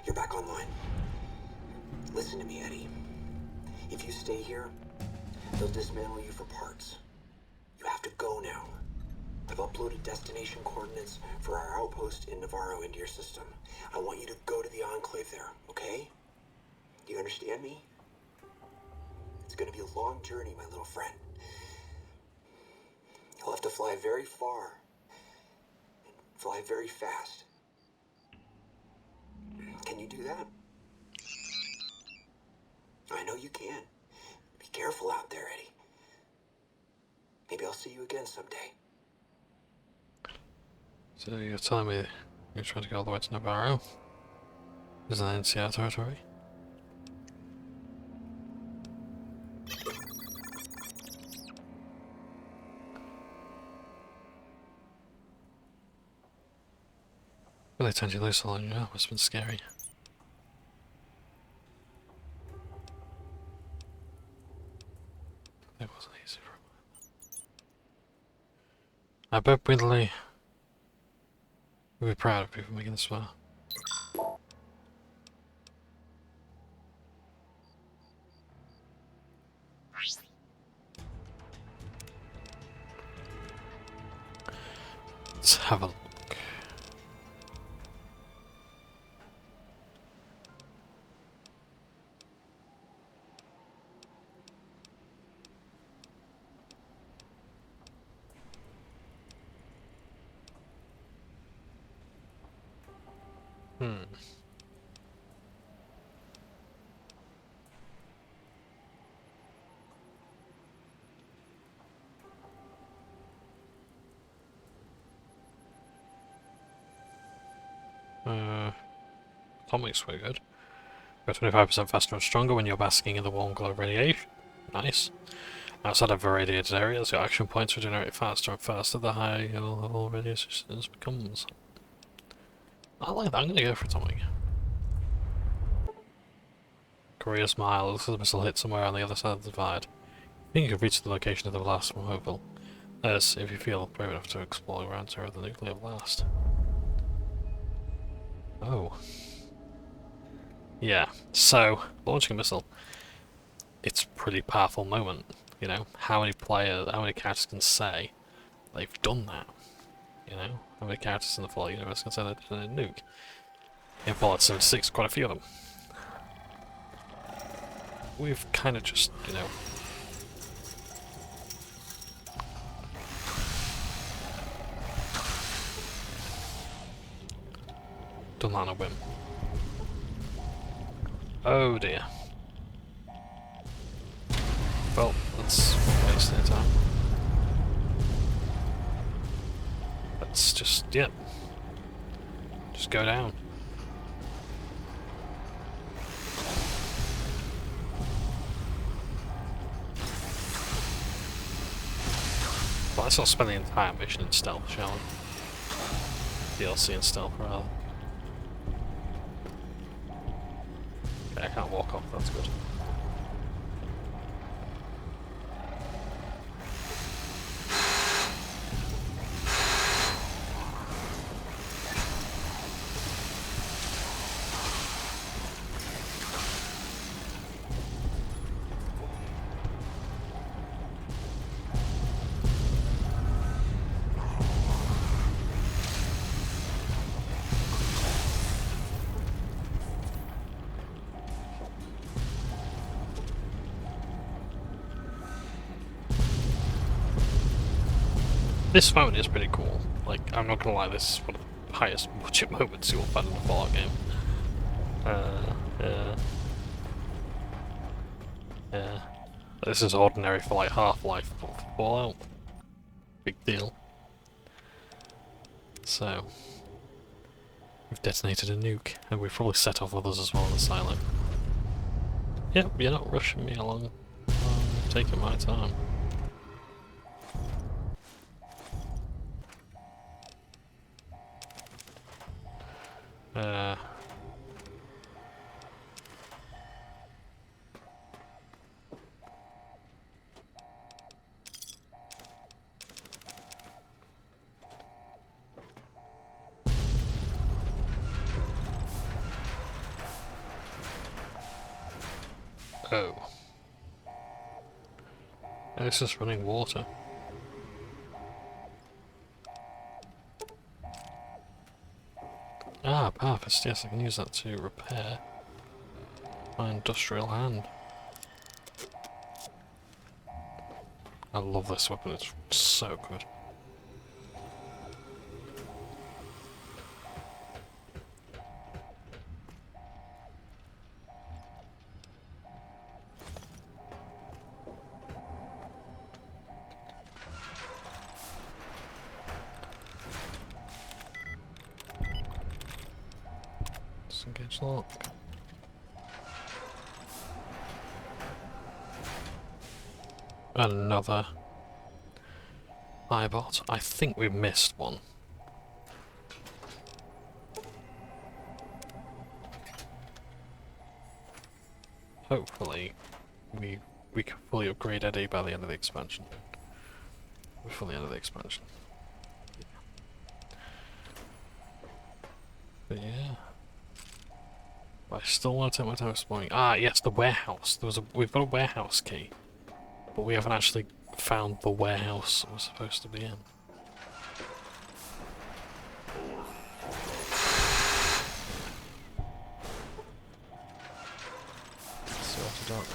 You're back online. Listen to me, Eddie. If you stay here, they'll dismantle you for parts. You have to go now. I've uploaded destination coordinates for our outpost in Navarro into your system. I want you to go to the Enclave there, okay? Do you understand me? It's gonna be a long journey, my little friend. You'll have to fly very far. And fly very fast. Can you do that? I know you can. Be careful out there, Eddie. Maybe I'll see you again someday. So you're telling me you're trying to go all the way to Navarro? Is that NCR territory? Really turned you loose all on you know, must have been scary. It wasn't easy for him. I bet Whitley would be proud of you for making this far. Let's have a look. Atomics were good. Go 25% faster and stronger when you're basking in the warm glow of radiation. Nice. Outside of irradiated areas, your action points regenerate faster and faster the higher your level radiation becomes. I like that. I'm gonna go for atomic. Courier smile. Looks like the missile hit somewhere on the other side of the divide. I think you can reach the location of the blast from Hopeville. As if you feel brave enough to explore around terror the nuclear blast. Oh. Yeah, so, launching a missile, it's a pretty powerful moment, you know? How many characters can say they've done that? You know? How many characters in the Fallout universe can say they did a nuke? In Fallout 76, quite a few of them. We've kind of just, you know... done that on a whim. Oh dear. Well, let's waste their time. Let's just, yep. Just go down. Well, let's not spend the entire mission in stealth, shall we? DLC in stealth, rather. I can't walk off, that's good. This moment is pretty cool. Like, I'm not gonna lie, this is one of the highest budget moments you'll find in a Fallout game. Yeah. This is ordinary for like Half-Life, but for Fallout, big deal. So, we've detonated a nuke, and we've probably set off others as well in the silo. Yep, you're not rushing me along. I'm taking my time. Oh. And it's just running water. Ah, perfect. Yes, I can use that to repair my industrial hand. I love this weapon, it's so good. Disengage lock. Another Ibot. I think we missed one. Hopefully, we can fully upgrade Eddie by the end of the expansion. Before the end of the expansion. But yeah. But I still want to take my time exploring. Ah, yes, the warehouse. We've got a warehouse key, but we haven't actually found the warehouse we're supposed to be in. Sort dock.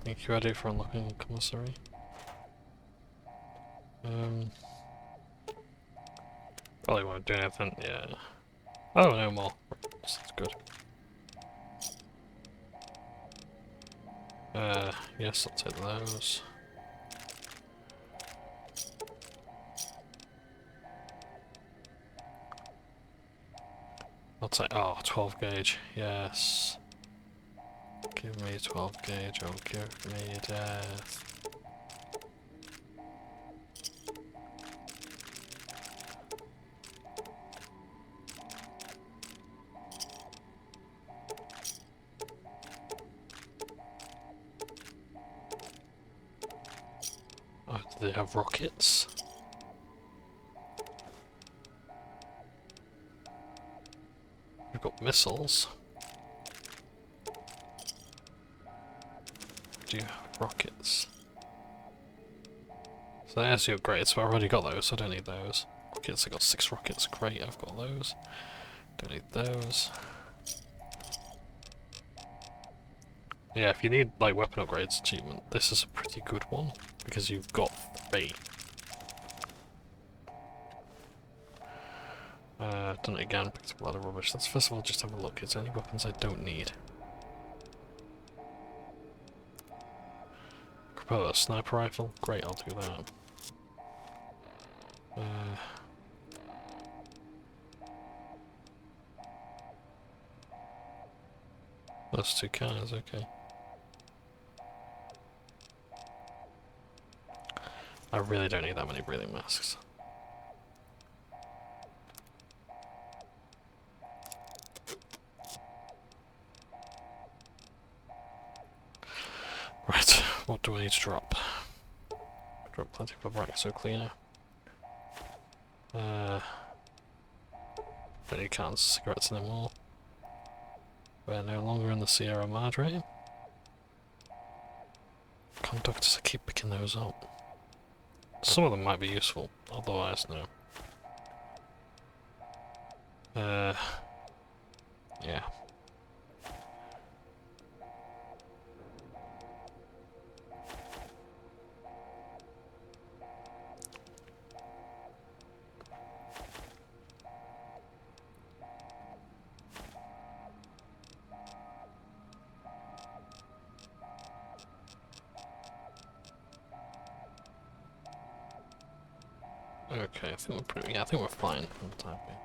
Think you're ready for unlocking the commissary? Probably won't do anything, yeah. Oh, no more. That's good. Yes, I'll take those. I'll take, oh, 12 gauge, yes. Give me 12 gauge, or give me death. Oh, do they have rockets? We've got missiles. Do you have rockets? So there's your upgrades, so I've already got those, so I don't need those. Rockets, I got 6 rockets, great, I've got those. Don't need those. Yeah, if you need like weapon upgrades achievement, this is a pretty good one, because you've got 3. Done it again, picked up a lot of rubbish. Let's first of all just have a look, is there any weapons I don't need? Oh, a sniper rifle? Great, I'll do that. Those 2 cars, okay. I really don't need that many breathing masks. Right, what do I need to drop? Drop plenty of Braxo cleaner. Don't need cans of cigarettes anymore. We're no longer in the Sierra Madre. Conductors, I keep picking those up. Some of them might be useful, otherwise no. Yeah. Okay, I think we're pretty. Yeah, I think we're fine for the time being.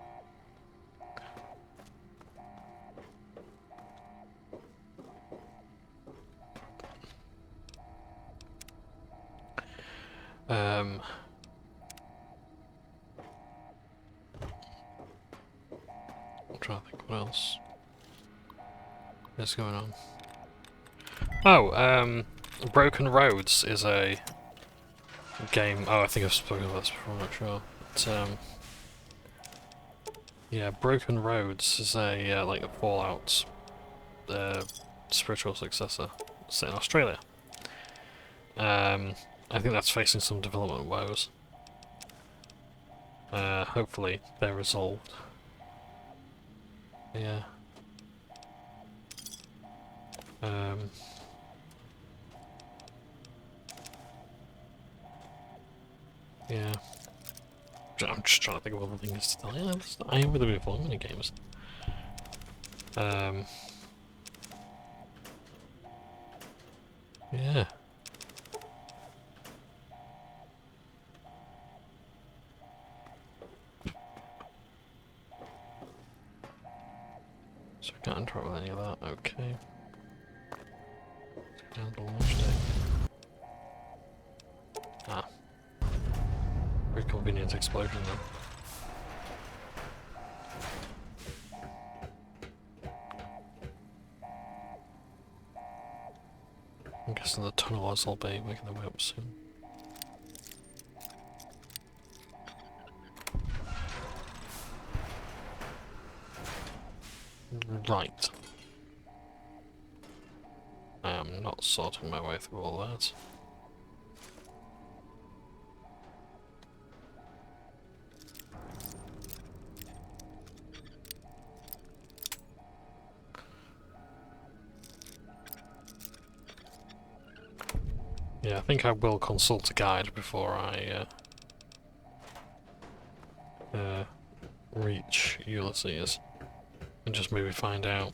I'm trying to think what else is going on. Oh, Broken Roads is a game. Oh, I think I've spoken about this before. I'm not sure. But, yeah, Broken Roads is a like a Fallout spiritual successor set in Australia. I think that's facing some development woes. Hopefully they're resolved. Yeah. Yeah. I'm just trying to think of other things to tell you. I am really fun mini games. Yeah. So I can't interact with any of that. Okay. Down the launch day. Ah. Very convenient explosion then. I'm guessing the tunnelers will be making their way up soon. Right. I am not sorting my way through all that. Yeah, I think I will consult a guide before I reach Ulysses and just maybe find out.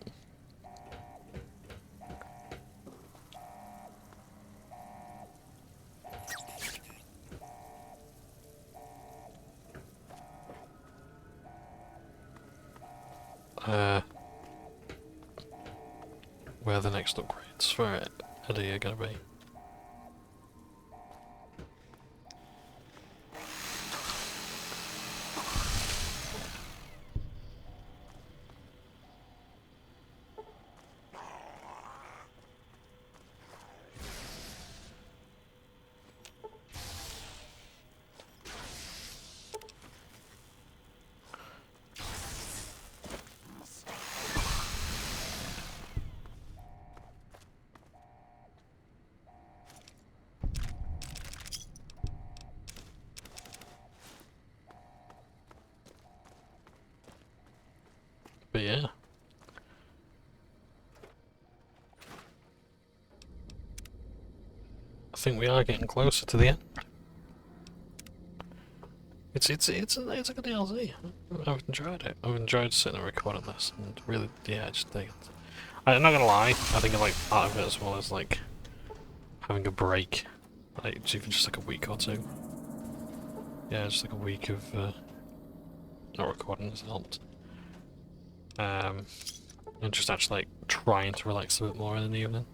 Where the next upgrades for Eddie are going to be. But yeah. I think we are getting closer to the end. It's a good DLC. I've enjoyed it. I've enjoyed sitting and recording this, and really, yeah, just think. I'm not gonna lie. I think I like part of it as well as like having a break, like even just like a week or two. Yeah, just like a week of not recording has helped. And just actually like trying to relax a bit more in the evening.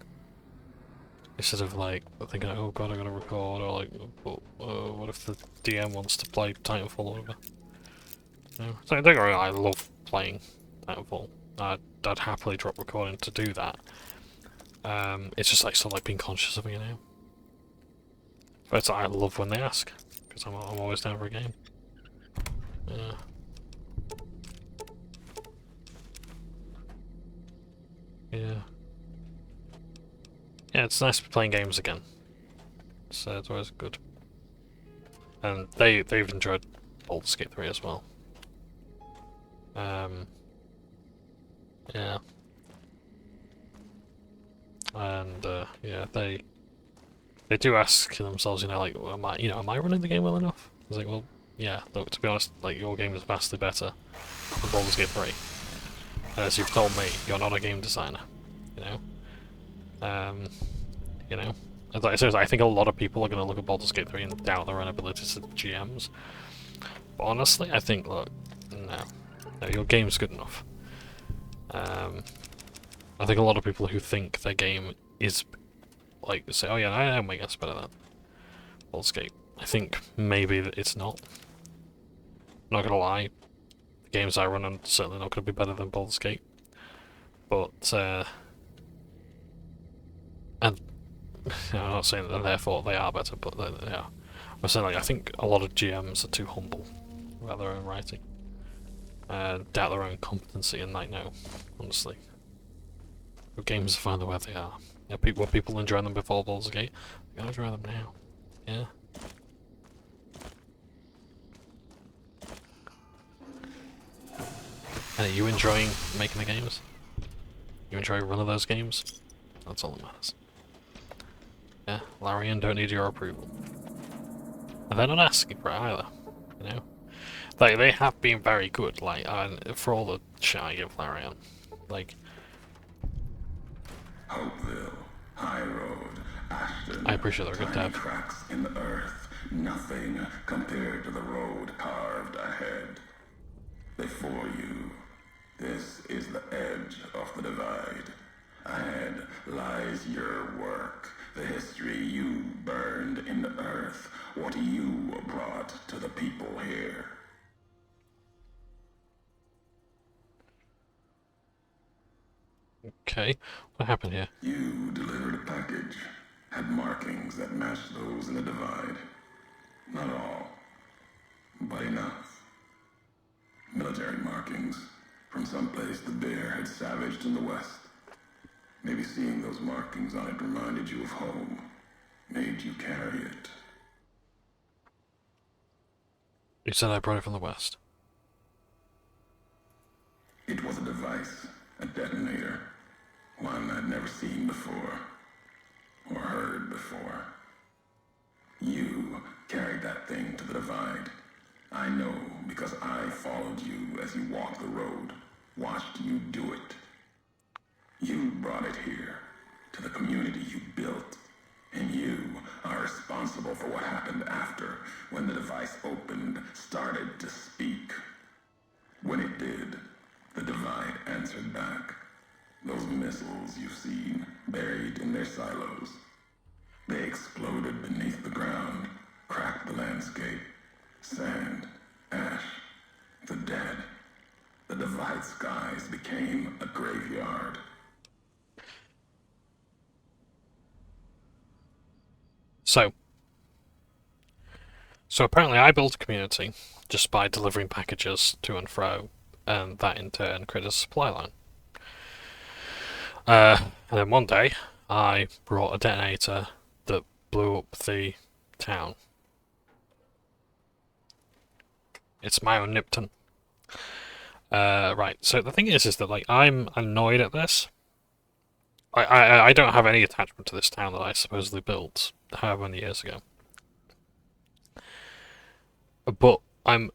Instead of like thinking, oh god, I gotta record, or like, what if the DM wants to play Titanfall or whatever. You know? So don't get me wrong, I love playing Titanfall. I'd happily drop recording to do that. It's just like sort of like being conscious of it, you know. But it's like, I love when they ask, because I'm always down for a game. Yeah. Yeah. Yeah, it's nice to be playing games again. So it's always good. And they've enjoyed Baldur's Gate 3 as well. Yeah. And yeah, they do ask themselves, you know, like, am I running the game well enough? I was like, well, yeah. Look, to be honest, like your game is vastly better than Baldur's Gate 3. And as you've told me, you're not a game designer, you know. You know, seriously, I think a lot of people are going to look at Baldur's Gate 3 and doubt their own abilities as GMs. But honestly, I think, look, no, your game's good enough. I think a lot of people who think their game is, like, say, oh yeah, I know my game's better than Baldur's Gate. I think maybe it's not. Not gonna lie, the games I run are certainly not gonna be better than Baldur's Gate. But, and I'm not saying that therefore they are better, but they are. I say, like, I think a lot of GMs are too humble about their own writing. Doubt their own competency, and like, no, honestly. But games find the way they are. Yeah, people enjoy them before Baldur's Gate. They gotta enjoy them now. Yeah. And are you enjoying making the games? You enjoy running those games? That's all that matters. Yeah, Larian don't need your approval. And they're not asking for it either, you know? Like, they have been very good, like, for all the shit I give Larian. Like, Hopeville, High Road, Ashton. I appreciate they're a good tiny dev. cracks in the earth, nothing compared to the road carved ahead. Before you, this is the edge of the divide. Ahead lies your work, the history you burned in the earth, what you brought to the people here. Okay, what happened here? You delivered a package, had markings that matched those in the divide. Not all, but enough. Military markings from someplace the bear had savaged in the west. Maybe seeing those markings on it reminded you of home, made you carry it. You said I brought it from the west. It was a device, a detonator, one I'd never seen before, or heard before. You carried that thing to the divide. I know because I followed you as you walked the road, watched you do it. You brought it here, to the community you built, and you are responsible for what happened after, when the device opened, started to speak. When it did, the divide answered back. Those missiles you've seen, buried in their silos. They exploded beneath the ground, cracked the landscape. Sand, ash, the dead. The divide skies became a graveyard. So apparently I built a community just by delivering packages to and fro, and that in turn created a supply line. And then one day, I brought a detonator that blew up the town. It's my own Nipton. Right, so the thing is that, like, I'm annoyed at this. I don't have any attachment to this town that I supposedly built however many years ago. But and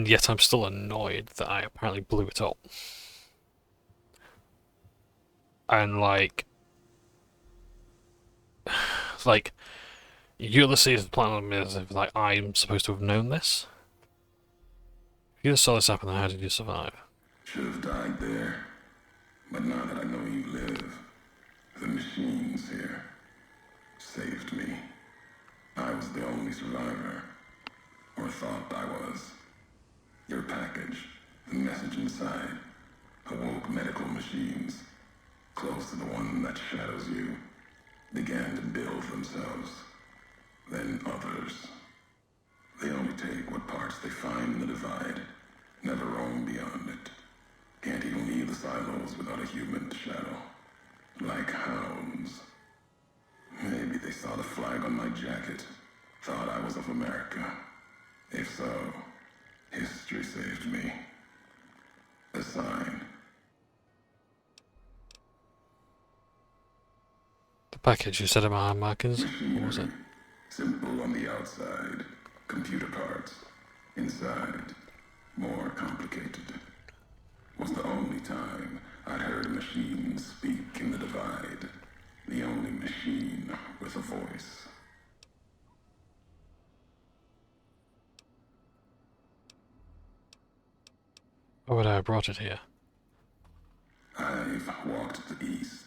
yet I'm still annoyed that I apparently blew it up. And like Ulysses planning on me as if like I'm supposed to have known this. If you saw this happen, then how did you survive? Should have died there. But now that I know you live, the machines here saved me. I was the only survivor. Or thought I was. Your package, the message inside, awoke medical machines, close to the one that shadows you, began to build themselves. Then others. They only take what parts they find in the divide, never roam beyond it. Can't even leave the silos without a human shadow. Like hounds. Maybe they saw the flag on my jacket, thought I was of America. If so, history saved me. A sign. The package you said about markings? What was it? Machinery. Simple on the outside. Computer parts. Inside. More complicated. Was the only time I'd heard a machine speak in the divide. The only machine with a voice. Why would I have brought it here? I've walked the east.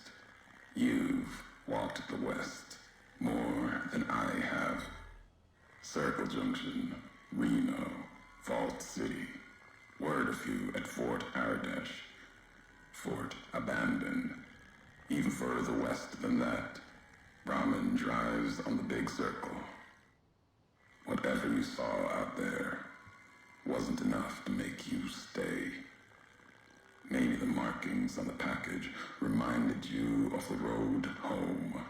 You've walked the west. More than I have. Circle Junction, Reno, Vault City. Word a few at Fort Ardash. Fort abandoned. Even further west than that, Brahmin drives on the big circle. Whatever you saw out there wasn't enough to make you stay. Maybe the markings on the package reminded you of the road home.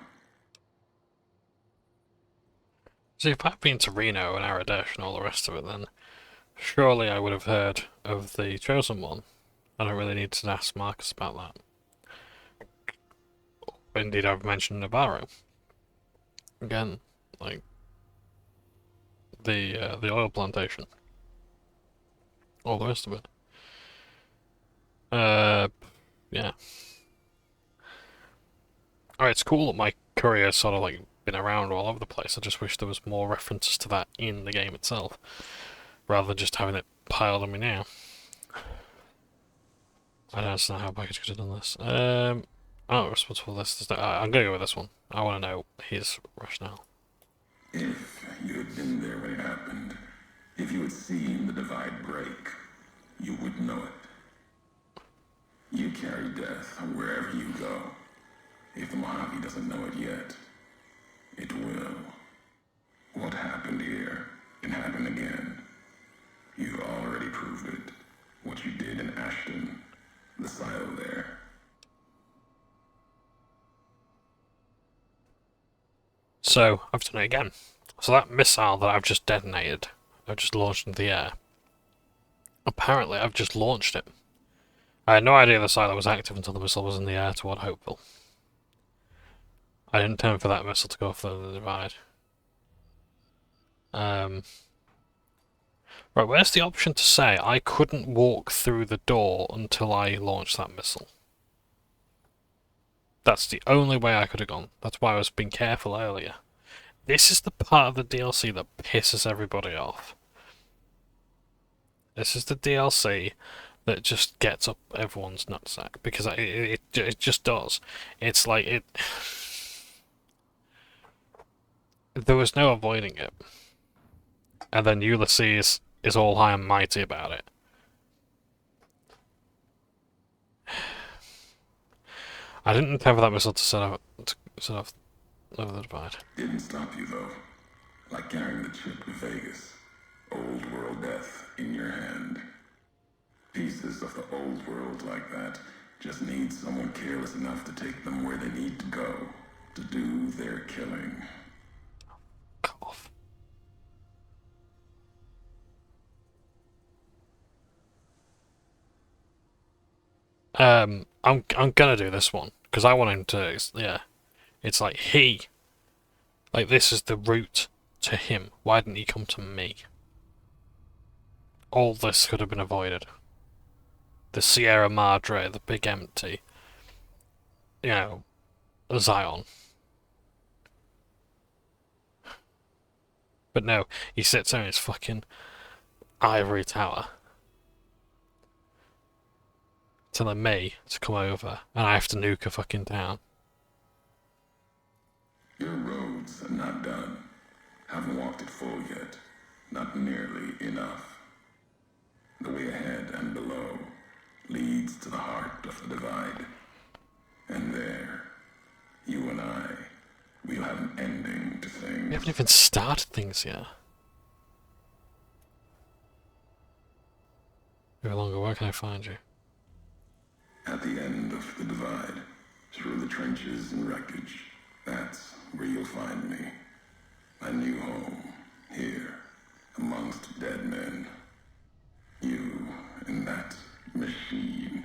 See, if I'd been to Reno and Aradesh and all the rest of it, then surely I would have heard of the Chosen One. I don't really need to ask Marcus about that. Indeed, I've mentioned Navarro. Again, like the oil plantation, all the rest of it. Yeah. Alright, it's cool that my courier's sort of like been around all over the place. I just wish there was more references to that in the game itself, rather than just having it piled on me now. I don't understand how Package could have done this. I'm not responsible for this. I'm gonna go with this one. I want to know his rationale. If you had been there when it happened, if you had seen the divide break, you would know it. You carry death wherever you go. If the Mojave doesn't know it yet, it will. What happened here can happen again. You've already proved it. What you did in Ashton, the silo there. So, I've done it again. So that missile that I've just detonated, I've just launched into the air. Apparently, I've just launched it. I had no idea the silo was active until the missile was in the air toward Hopeville. I didn't intend for that missile to go off the divide. Right, where's the option to say I couldn't walk through the door until I launched that missile? That's the only way I could have gone. That's why I was being careful earlier. This is the part of the DLC that pisses everybody off. This is the DLC that just gets up everyone's nutsack, because it just does. It's like it. There was no avoiding it. And then Ulysses is all high and mighty about it. I didn't intend for that missile to set off over the divide. Didn't stop you though. Like carrying the trip to Vegas. Old world death in your hand. Pieces of the old world like that just need someone careless enough to take them where they need to go. To do their killing. Cough. I'm gonna do this one because I want him to. Yeah, it's like this is the route to him. Why didn't he come to me? All this could have been avoided. The Sierra Madre, the big empty, Zion. But no, he sits on his fucking ivory tower, telling me to come over, and I have to nuke a fucking town. Your roads are not done. Haven't walked it full yet. Not nearly enough. The way ahead and below leads to the heart of the divide. And there, you and I, we'll have an ending to things. We haven't even started things yet. No longer, where can I find you? At the end of the divide, through the trenches and wreckage, that's where you'll find me. My new home, here, amongst dead men. You and that machine.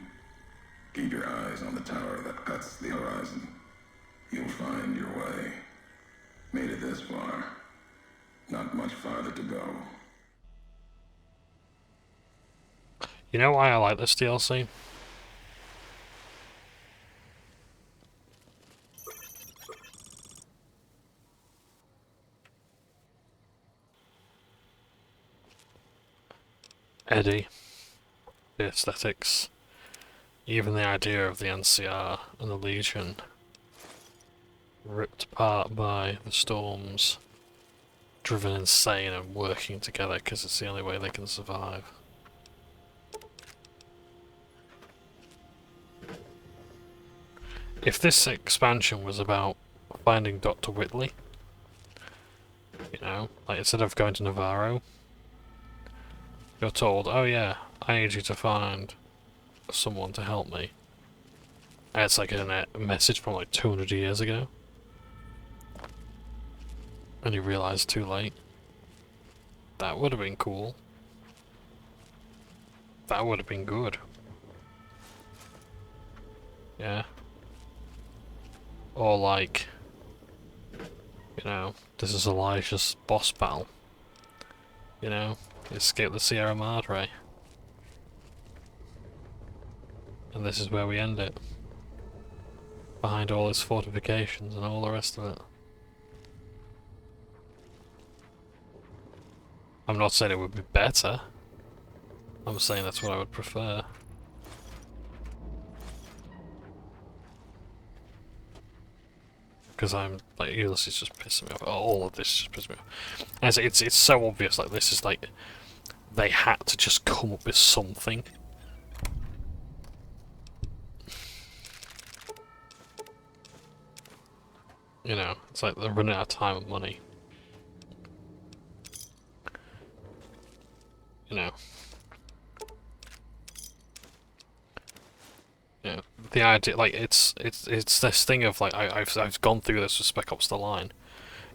Keep your eyes on the tower that cuts the horizon. You'll find your way. Made it this far. Not much farther to go. You know why I like this DLC? Eddie, the aesthetics, even the idea of the NCR and the Legion ripped apart by the storms, driven insane and working together because it's the only way they can survive. If this expansion was about finding Dr. Whitley, Like, instead of going to Navarro, you're told, oh yeah, I need you to find someone to help me. And it's like a message from like 200 years ago. And you realise too late. That would have been cool. That would have been good. Yeah. Or like, you know, this is Elijah's boss battle. You know, escape the Sierra Madre. And this is where we end it. Behind all his fortifications and all the rest of it. I'm not saying it would be better. I'm saying that's what I would prefer. Because I'm like, Ulysses just pissing me off. All of this just pisses me off. And it's so obvious. Like, this is like they had to just come up with something. You know, it's like they're running out of time and money. You know. Yeah, the idea, like, it's this thing of like I've gone through this with Spec Ops: The Line.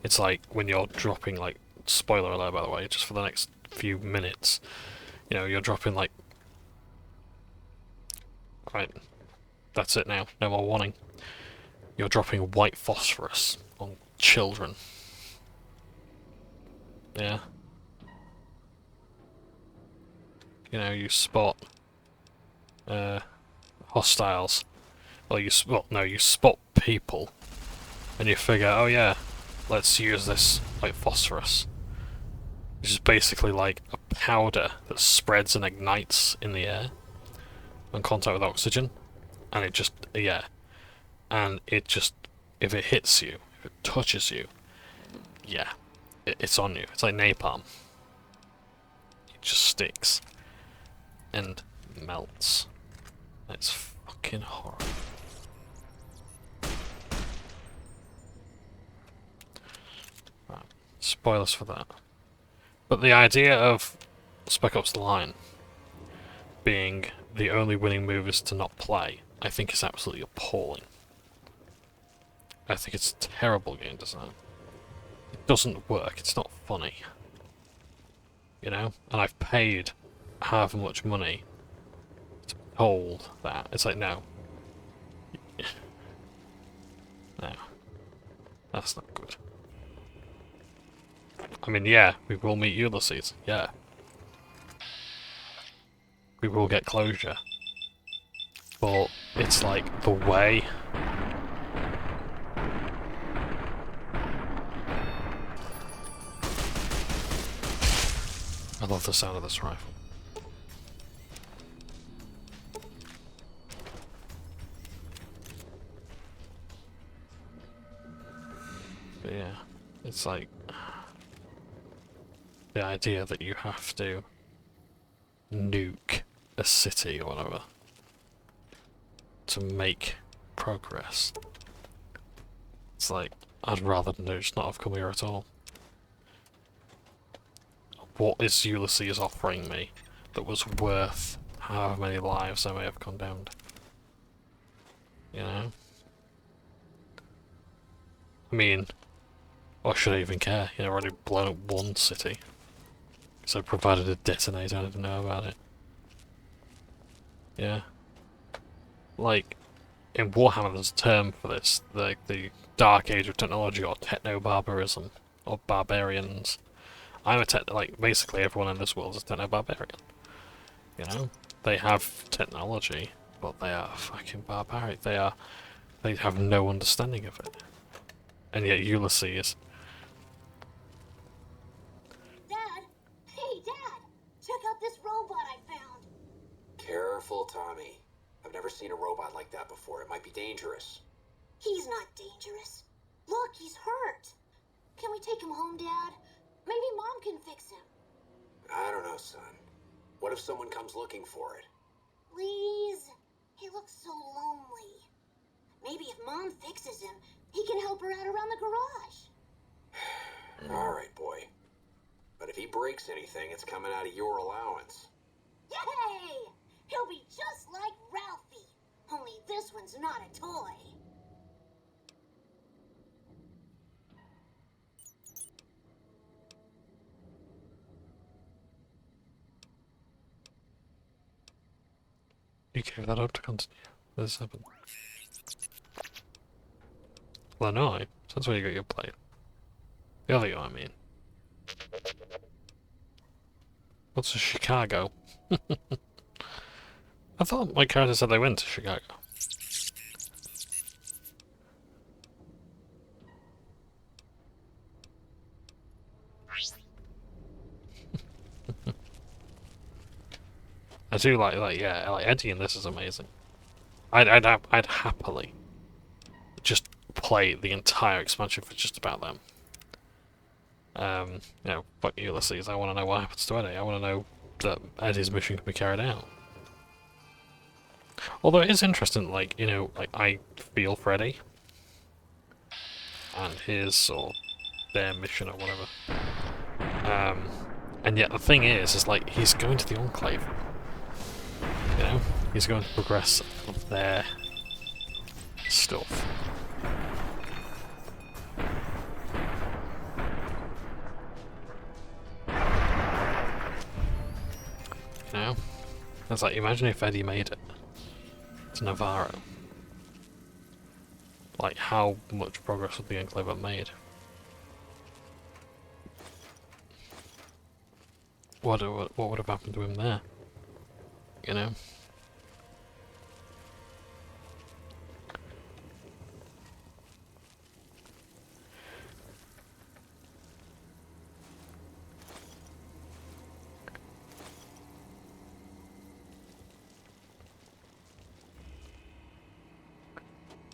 It's like when you're dropping, like, spoiler alert by the way, just for the next few minutes, you know, you're dropping like, right, that's it now, no more warning. You're dropping white phosphorus on children. Yeah. You know, you spot hostiles. Well, you spot people, and you figure, oh yeah, let's use this like phosphorus, which is basically like a powder that spreads and ignites in the air in contact with oxygen, and it just, yeah, and it just, if it hits you, if it touches you, yeah, it's on you. It's like napalm. It just sticks and melts. It's fucking horrible. Right. Spoilers for that. But the idea of Spec Ops: The Line being the only winning move is to not play, I think is absolutely appalling. I think it's terrible game design. It doesn't work, it's not funny. You know? And I've paid however much money to be told that. It's like, no. No. That's not good. I mean, yeah, we will meet Ulysses, yeah. We will get closure. But it's like the way. I love the sound of this rifle. But yeah, it's like the idea that you have to nuke a city or whatever to make progress. It's like, I'd rather just not have come here at all. What is Ulysses offering me that was worth however many lives I may have condemned? You know? I mean, or should I even care? You know, I've already blown up one city. So I provided a detonator, I didn't know about it. Yeah. Like, in Warhammer there's a term for this, the dark age of technology, or techno-barbarism, or barbarians. I'm a like, basically everyone in this world is a techno-barbarian. You know? They have technology, but they are fucking barbaric. They have no understanding of it. And yet Ulysses... Dad! Hey, Dad! Check out this robot I found! Careful, Tommy. I've never seen a robot like that before. It might be dangerous. He's not dangerous. Look, he's hurt. Can we take him home, Dad? Maybe Mom can fix him. I don't know, son. What if someone comes looking for it? Please? He looks so lonely. Maybe if Mom fixes him, he can help her out around the garage. All right, boy. But if he breaks anything, it's coming out of your allowance. Yay! He'll be just like Ralphie. Only this one's not a toy. You gave that up to continue. This happened. Well, no, so that's where you got your plate. The other guy, I mean. What's a Chicago? I thought my character said they went to Chicago. I do like Eddie in this is amazing. I'd happily just play the entire expansion for just about them. You know, fuck Ulysses. I want to know what happens to Eddie. I want to know that Eddie's mission can be carried out. Although it is interesting, like, you know, like I feel for Eddie and his or their mission or whatever. And yet the thing is like he's going to the Enclave. You know, he's going to progress their stuff. You know, it's like imagine if Eddie made it to Navarro. Like how much progress would the Enclave have made? What would have happened to him there? You know?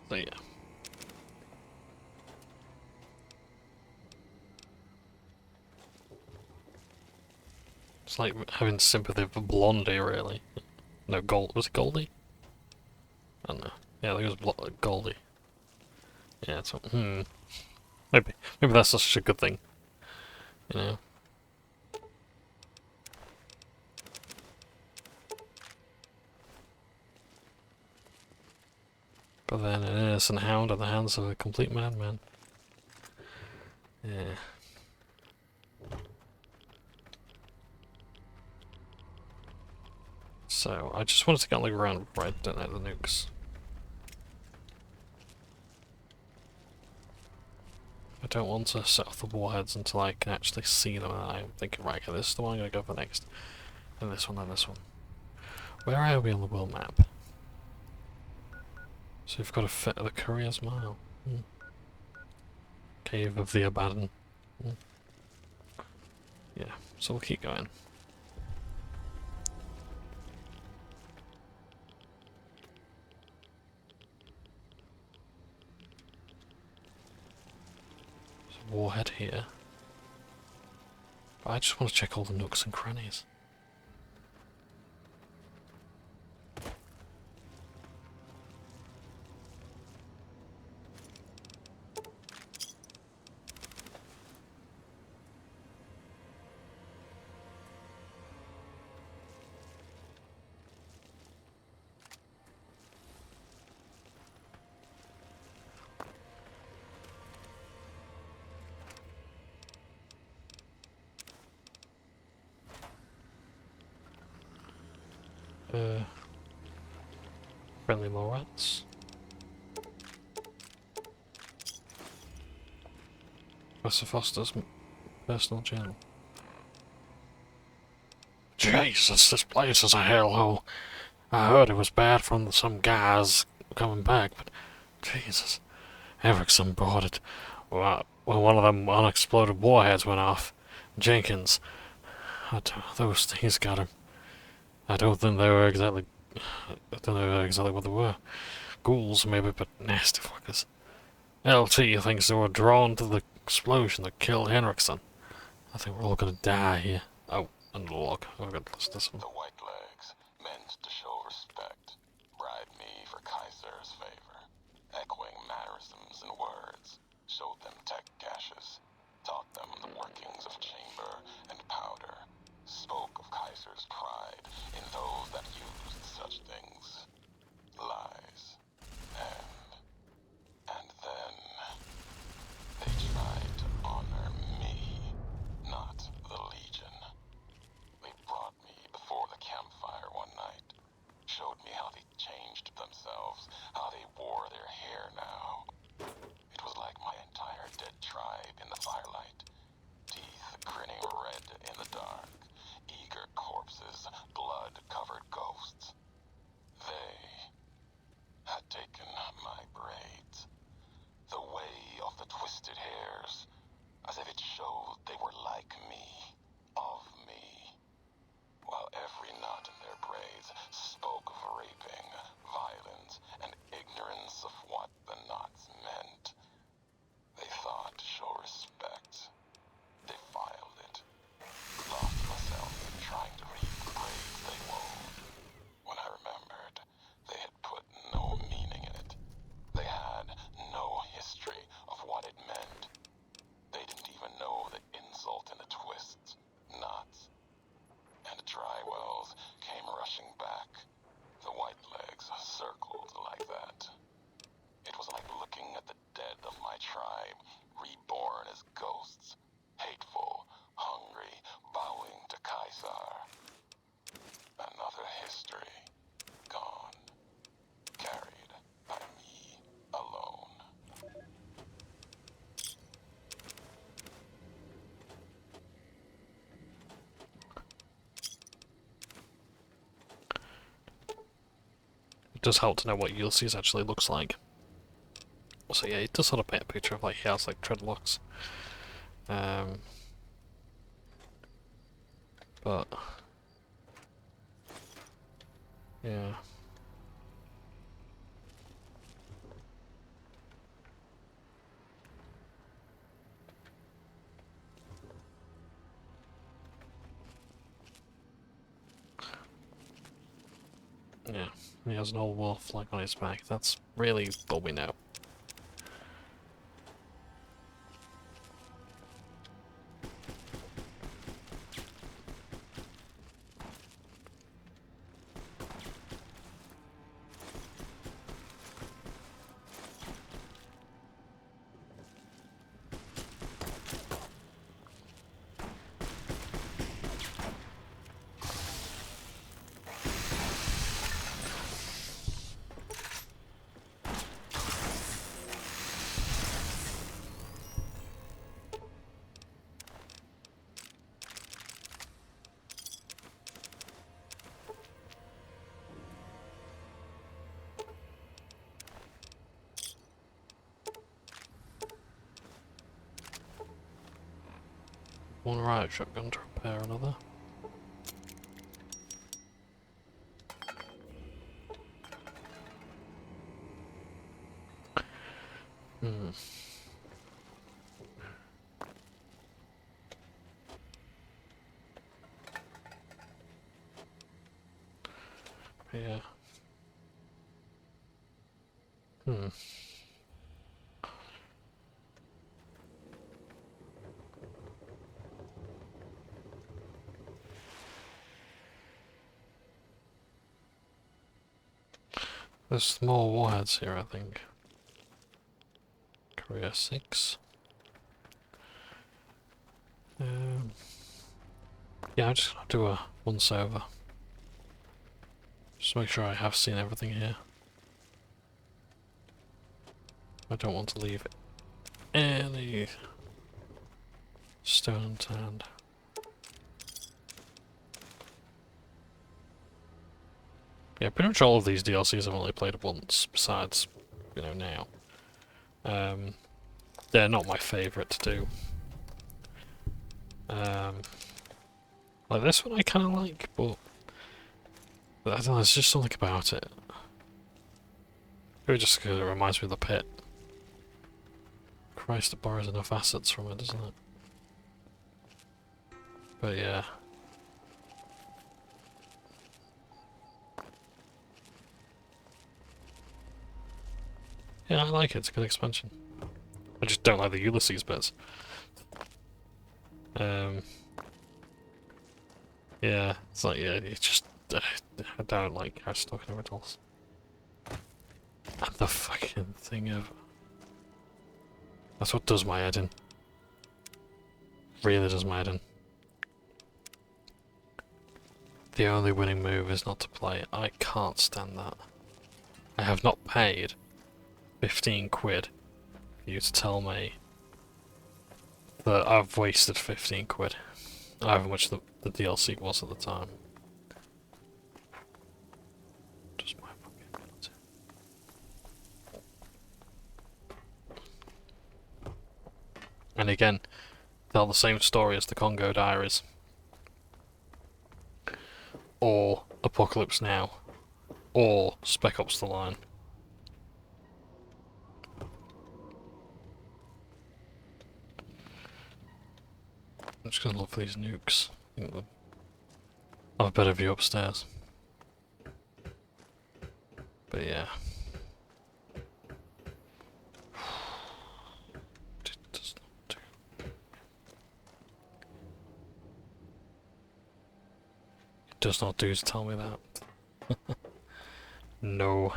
So yeah. It's like having sympathy for Blondie, really. No, was it Goldie? I don't know. Yeah, I think it was Goldie. Yeah, so, maybe that's such a good thing. You know? But then an innocent hound in the hands of a complete madman. Yeah. So, I just wanted to get like around right don't know the nukes. I don't want to set off the warheads until I can actually see them and I'm thinking, right, okay, this is the one I'm gonna go for next. Then this one, then this one. Where are we on the world map? So you've got to fit the Courier's Mile. Cave of the Abaddon. Yeah, so we'll keep going. There's a warhead here. But I just want to check all the nooks and crannies. Friendly Lorats. Professor Foster's personal journal. Jesus, this place is a hellhole. I heard it was bad from some guys coming back, but Jesus, Erickson bought it. Well, when one of them unexploded warheads went off, Jenkins, those things got him. I don't think they were exactly. I don't know exactly what they were. Ghouls, maybe, but nasty fuckers. LT thinks they were drawn to the explosion that killed Henriksen. I think we're all gonna die here. Oh, and a log. I've got to listen to some. The white legs meant to show respect, bribe me for Kaiser's favor, echoing mannerisms and words, showed them tech caches, taught them the workings of chamber and themselves, how they wore their hair now. It was like my entire dead tribe in the firelight. Teeth grinning red in the dark. Eager corpses, blood-covered ghosts. They had taken my braids. The way of the twisted hairs, as if it showed they were like me, of me. While every knot in their braids spoke of raping, violence, and ignorance of what the knots meant. They thought to show respect. They filed it. Lost myself trying to read the braids they wove. When I remembered, they had put no meaning in it. They had no history of what it meant. They didn't even know the insult in the twists, knots. And the dry wells came rushing back. The white legs circled like that. It was like looking at the dead of my tribe, reborn as ghosts, hateful, hungry, bowing to Caesar. Another history, gone, carried by me alone. It does help to know what Ulysses actually looks like. So yeah, it does sort of paint a picture of like he has like dreadlocks. But yeah. Yeah, he has an old wolf like on his back. That's really all we know. One riot shotgun to repair another. Yeah. There's more warheads here, I think. Courier 6. Yeah, I'm just gonna do a once over. Just make sure I have seen everything here. I don't want to leave any stone unturned. Yeah, pretty much all of these DLCs I've only played once, besides, you know, now. They're not my favourite to do. Like this one I kind of like, but I don't know, there's just something about it. Maybe just because it reminds me of the pit. Christ, it borrows enough assets from it, doesn't it? But yeah. Yeah, I like it, it's a good expansion. I just don't like the Ulysses bits. Yeah, it's like, yeah, it's just, I don't like house talking originals. And the fucking thing of... That's what does my head in. Really does my head in. The only winning move is not to play. I can't stand that. I have not paid 15 quid for you to tell me that I've wasted 15 quid. However much the DLC was at the time. Just my fucking ability. And again, tell the same story as the Congo Diaries. Or Apocalypse Now. Or Spec Ops: The Line. I'm just gonna look for these nukes. I think I'll have a better view upstairs. But yeah. It does not do. It does not do to tell me that. No.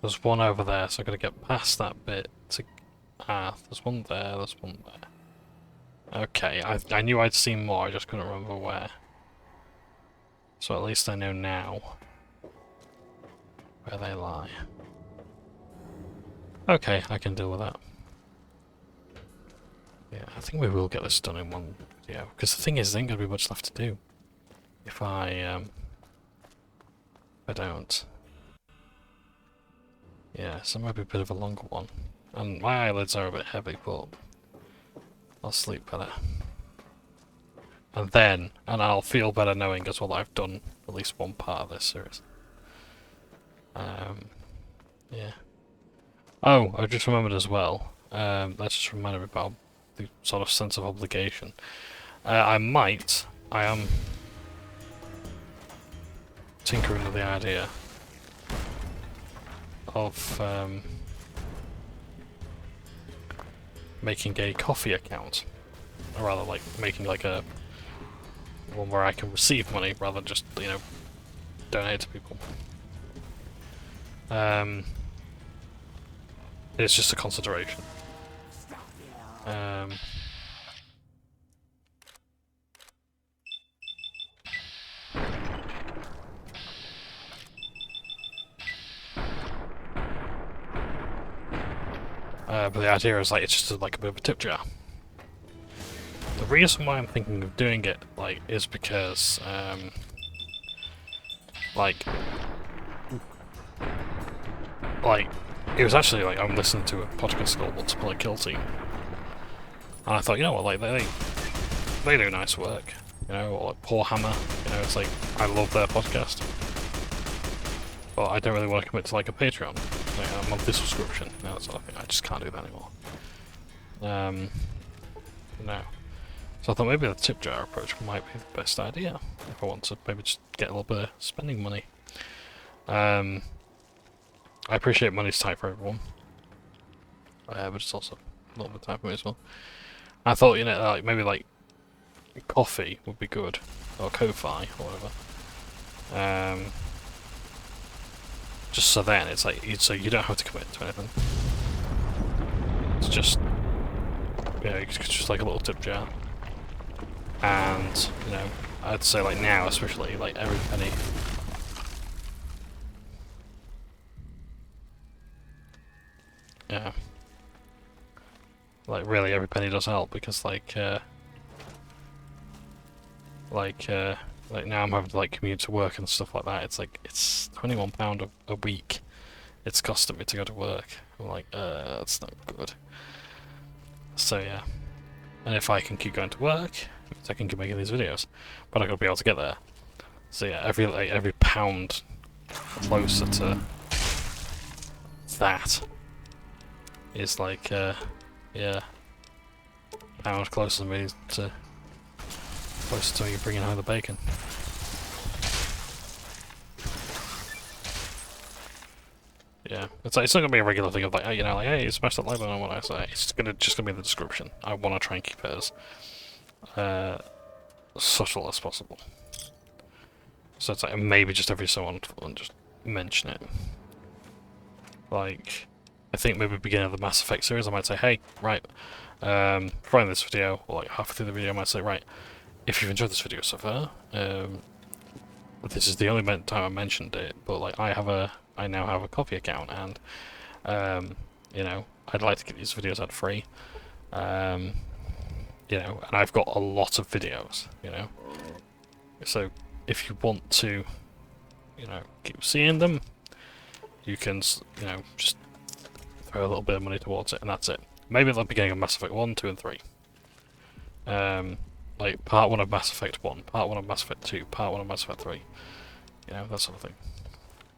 There's one over there, so I've got to get past that bit to... Ah, there's one there, there's one there. Okay, I knew I'd seen more, I just couldn't remember where. So at least I know now where they lie. Okay, I can deal with that. Yeah, I think we will get this done in one video, because the thing is, there ain't going to be much left to do if I don't. Yeah, so it might be a bit of a longer one. And my eyelids are a bit heavy, but I'll sleep better. And I'll feel better knowing as well that I've done at least one part of this series. Yeah. Oh, I just remembered as well, that just reminded me about the sort of sense of obligation. I am tinkering with the idea of making a coffee account, or rather like making like a one where I can receive money rather than just, you know, donate to people. It's just a consideration. But the idea is like it's just like a bit of a tip jar. The reason why I'm thinking of doing it like is because like it was actually like I'm listening to a podcast called Multiplayer Kill Team, and I thought, you know what, like they do nice work, you know, or like Poor Hammer, you know, it's like I love their podcast, but I don't really want to commit to like a Patreon, like a monthly subscription. No, that's not a thing. I just can't do that anymore. No. So I thought maybe the tip jar approach might be the best idea if I want to maybe just get a little bit of spending money. I appreciate money's tight for everyone, but it's also a little bit tight for me as well. I thought, you know, like maybe like coffee would be good, or Ko-Fi or whatever. Just so then it's like so you don't have to commit to anything. It's just, you know, it's just like a little tip jar. And, you know, I'd say like now especially, like every penny. Yeah. Like really every penny does help, because like now I'm having to like commute to work and stuff like that. It's like it's £21 a week it's costing me to go to work. I'm like, that's not good. So yeah. And if I can keep going to work, I can keep making these videos. But I've got to be able to get there. So yeah, every pound closer to that is like, yeah, pound closer to me, closer to you bringing home the bacon. Yeah, it's like, it's not gonna be a regular thing of like, you know, like, hey, smash that like button on what I say. It's just gonna be in the description. I want to try and keep it as subtle as possible. So it's like maybe just every so often just mention it. Like, I think maybe beginning of the Mass Effect series, I might say, hey, right, from this video, or like halfway through the video, I might say, right, if you've enjoyed this video so far, this is the only time I mentioned it, but like I now have a Coffee account, and you know, I'd like to get these videos ad free. You know, and I've got a lot of videos, you know. So if you want to, you know, keep seeing them, you can, you know, just throw a little bit of money towards it, and that's it. Maybe at the beginning of Mass Effect 1, 2, and 3. Like part 1 of Mass Effect 1, part 1 of Mass Effect 2, part 1 of Mass Effect 3. You know, that sort of thing.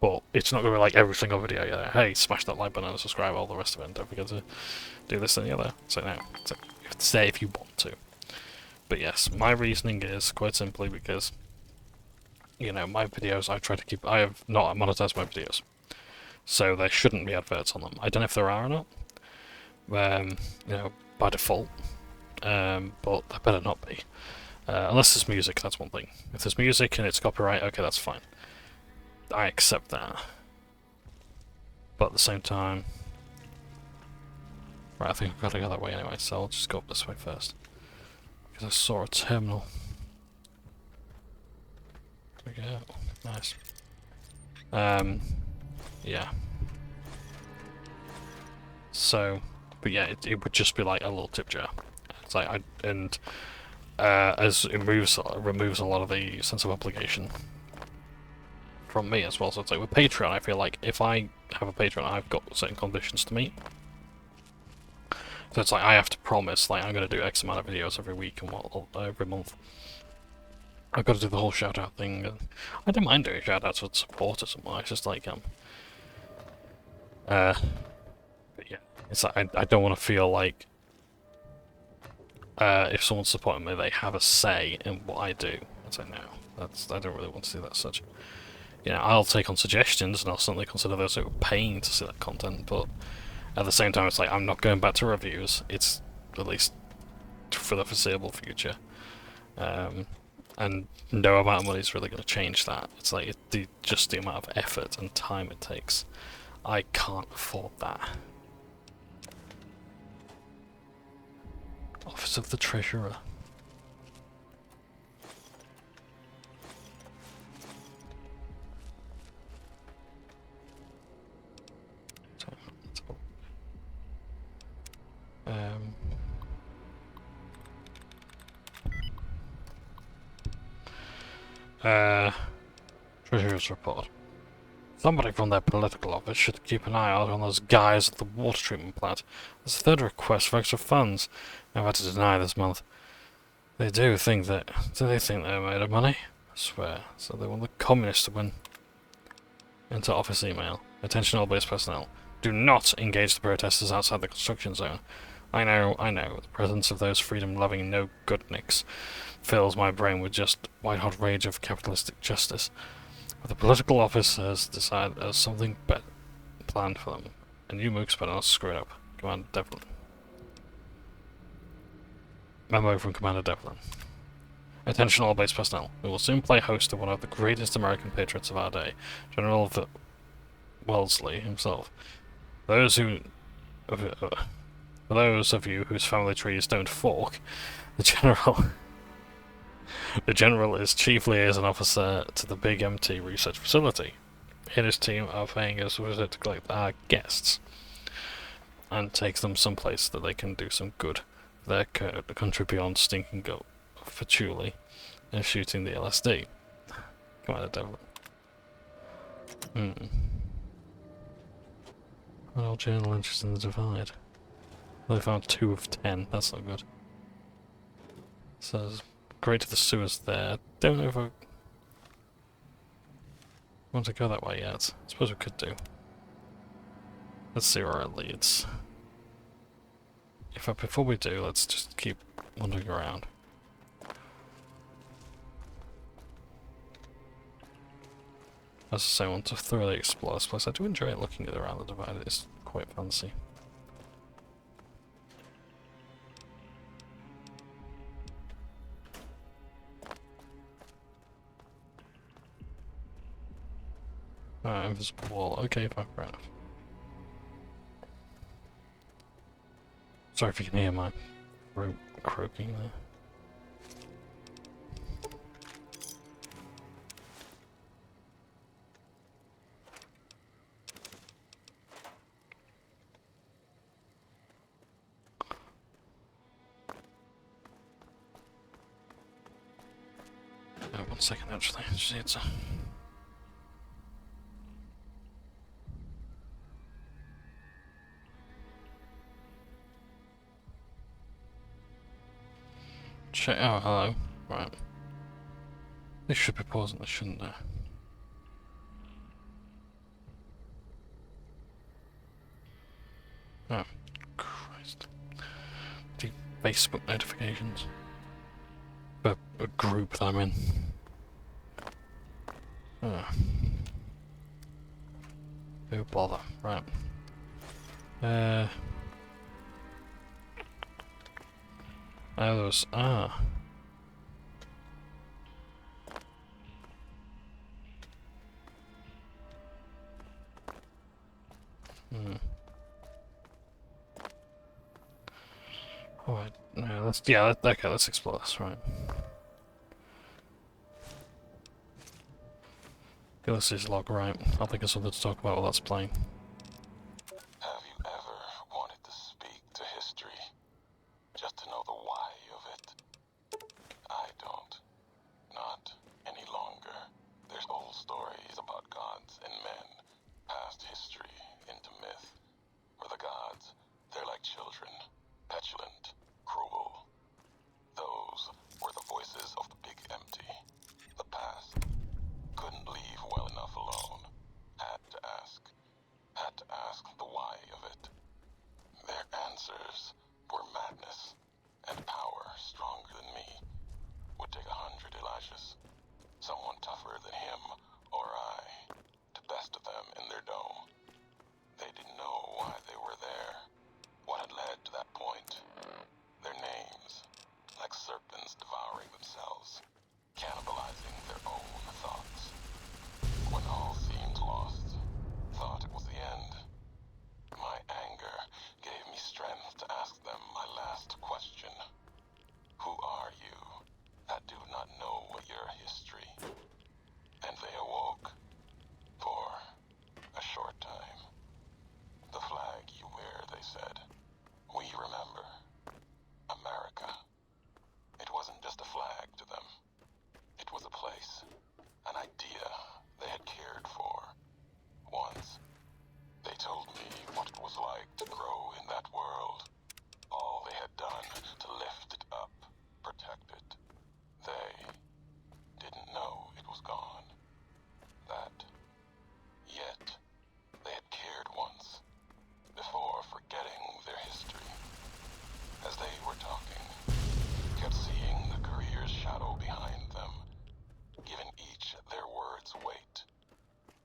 But it's not going to be like every single video, you know, hey, smash that like button and subscribe, all the rest of it, and don't forget to do this and the other. So no, so you have to say if you want to. But yes, my reasoning is quite simply because, you know, my videos, I have not monetized my videos. So there shouldn't be adverts on them. I don't know if there are or not, you know, by default, but there better not be. Unless there's music, that's one thing. If there's music and it's copyright, okay, that's fine. I accept that. But at the same time... Right, I think I've got to go that way anyway, so I'll just go up this way first. Because I saw a terminal. There we go. Nice. Yeah. So, but yeah, it would just be like a little tip jar. It's like, as it removes a lot of the sense of obligation from me as well. So it's like with Patreon, I feel like if I have a Patreon, I've got certain conditions to meet. So it's like I have to promise, like I'm going to do X amount of videos every week and every month. I've got to do the whole shout out thing. And I don't mind doing shout outs with supporters and what. It's just like but yeah, it's like I don't want to feel like if someone's supporting me, they have a say in what I do. It's like no, I don't really want to see that as such. You know, I'll take on suggestions and I'll certainly consider those who are paying to see that content, but at the same time, it's like I'm not going back to reviews. It's at least for the foreseeable future, and no amount of money is really going to change that. It's like just the amount of effort and time it takes. I can't afford that. Office of the Treasurer. Treasurer's report. Somebody from their political office should keep an eye out on those guys at the water treatment plant. There's a third request for extra funds. I've had to deny this month. They do think they're made of money? I swear. So they want the communists to win. Enter office email. Attention all base personnel. Do not engage the protesters outside the construction zone. I know. The presence of those freedom-loving no-goodniks fills my brain with just white-hot rage of capitalistic justice. But the political office has decided there's something better planned for them. And you mooks better not screw it up. Commander Devlin. Memo from Commander Devlin. Attention all base personnel. We will soon play host to one of the greatest American patriots of our day, General Wellesley himself. For those of you whose family trees don't fork, the General is Chief Liaison Officer to the Big MT Research Facility. He and his team are paying us a visit to collect our guests and take them someplace that they can do some good for their country beyond stinking goat patchouli and shooting the LSD. Commander Devlin. Well, journal entries in the divide. They found 2 of 10. That's not good. Says, great to the sewers there. Don't know if I want to go that way yet. I suppose we could do. Let's see where it leads. in fact, before we do, let's just keep wandering around. As I say, I want to thoroughly explore this place. I do enjoy looking around the divide, it's quite fancy. Invisible wall. Okay, fine, fair enough. Sorry if you can hear my throat croaking there. One second, actually. I just need to... check. Oh, hello. Right. This should be pausing, this shouldn't it? Oh, Christ. The Facebook notifications. For a group that I'm in. Oh. Oh bother. Right. Oh, those. Ah. Oh, no, let's. Yeah, okay, let's explore this, right. Ulysses log, right. I'll think of something to talk about while that's playing. Have you ever wanted to speak to history? Just to know the why of it? I don't. Not any longer. There's old stories about gods and men, past history into myth. For the gods, they're like children, petulant, cruel. Those were the voices of the big empty. The past couldn't leave well enough alone. Had to ask the why of it. Their answers were madness and power stronger than me. Would take 100 Elijahs, someone tougher than him or I, to best of them in their dome. They didn't know why they were there, what had led to that point. Their names, like serpents devouring themselves, cannibalizing their own thoughts. When all seemed lost, thought it was the end. My anger gave me strength to ask them my last question. Who are you that do not know your history? And they awoke. For a short time. The flag you wear, they said. We remember. America. It wasn't just a flag to them. It was a place. An idea they had cared for. Once. They told me what it was like to grow in that world. All they had done to lift it up, protect it. They didn't know it was gone. That. Yet, they had cared once, before forgetting their history. As they were talking, kept seeing the Courier's shadow behind them, giving each their words weight.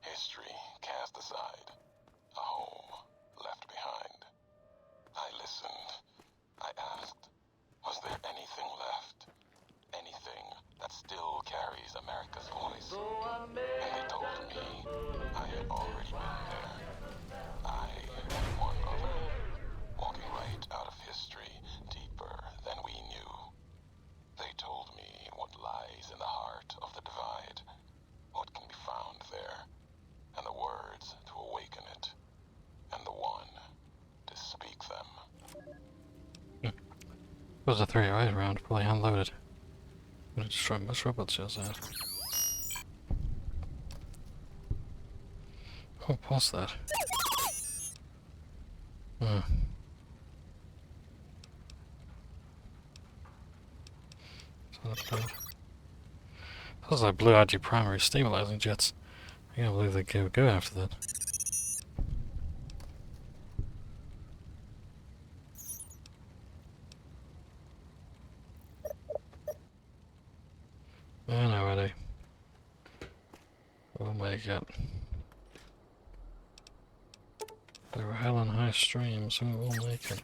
History cast aside, a home left behind. I listened. I asked, was there anything left? Anything that still carries America's voice? And they told me I had already been there. I and one other, walking right out of history, deeper than we knew. They told me what lies in the heart of the divide, what can be found there, and the words to awaken it, and the one to speak them. There's a 308 round, probably hand-loaded. I'm gonna destroy most robots just that. Oh, pause that. Hmm. So that's bad. Those like blue-eyed primary stabilizing jets. I can't believe they go after that. make it. They were hell and high streams, so we will make it.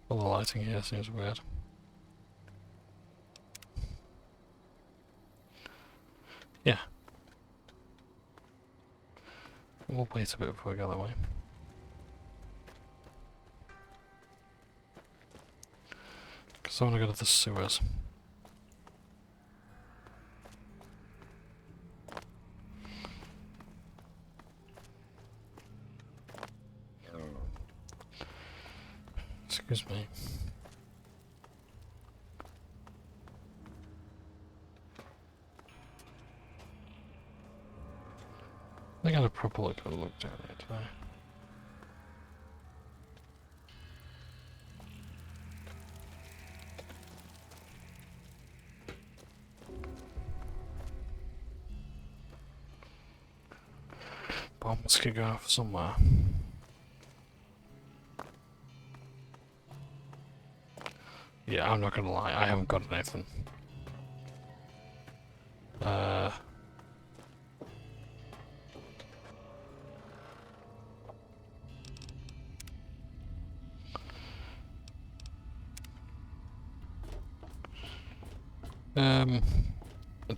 All the lighting here seems weird. Yeah. We'll wait a bit before we go that way. Because I want to go to the sewers. Excuse me. I got a proper look down there today. Bombs could go off somewhere. Yeah, I'm not gonna lie, I haven't got anything.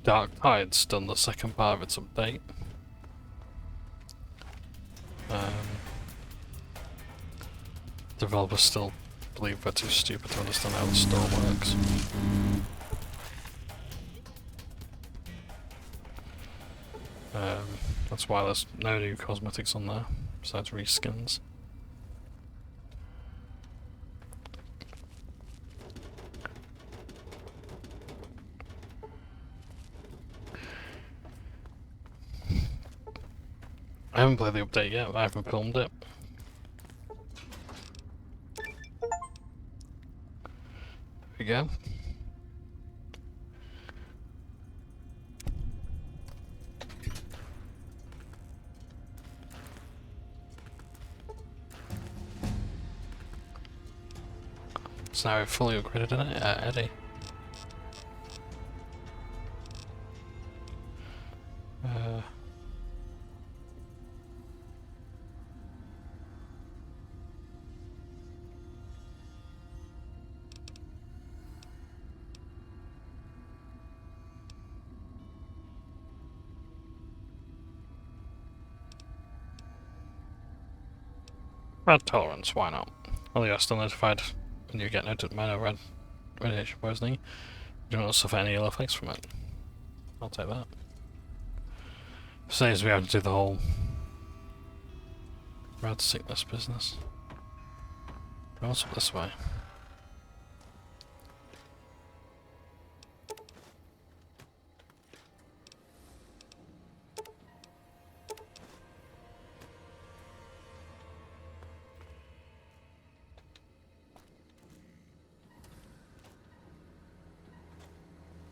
Dark Tide's done the second part of its update. Developers still believe we're too stupid to understand how the store works. That's why there's no new cosmetics on there, besides reskins. I haven't played the update yet, I haven't filmed it. There we go. So now we've fully upgraded Eddie. Red tolerance, why not? Well, you're still notified when you get noted minor red radiation poisoning. You don't suffer any ill effects from it. I'll take that. Says we have to do the whole red sickness business. What's up this way?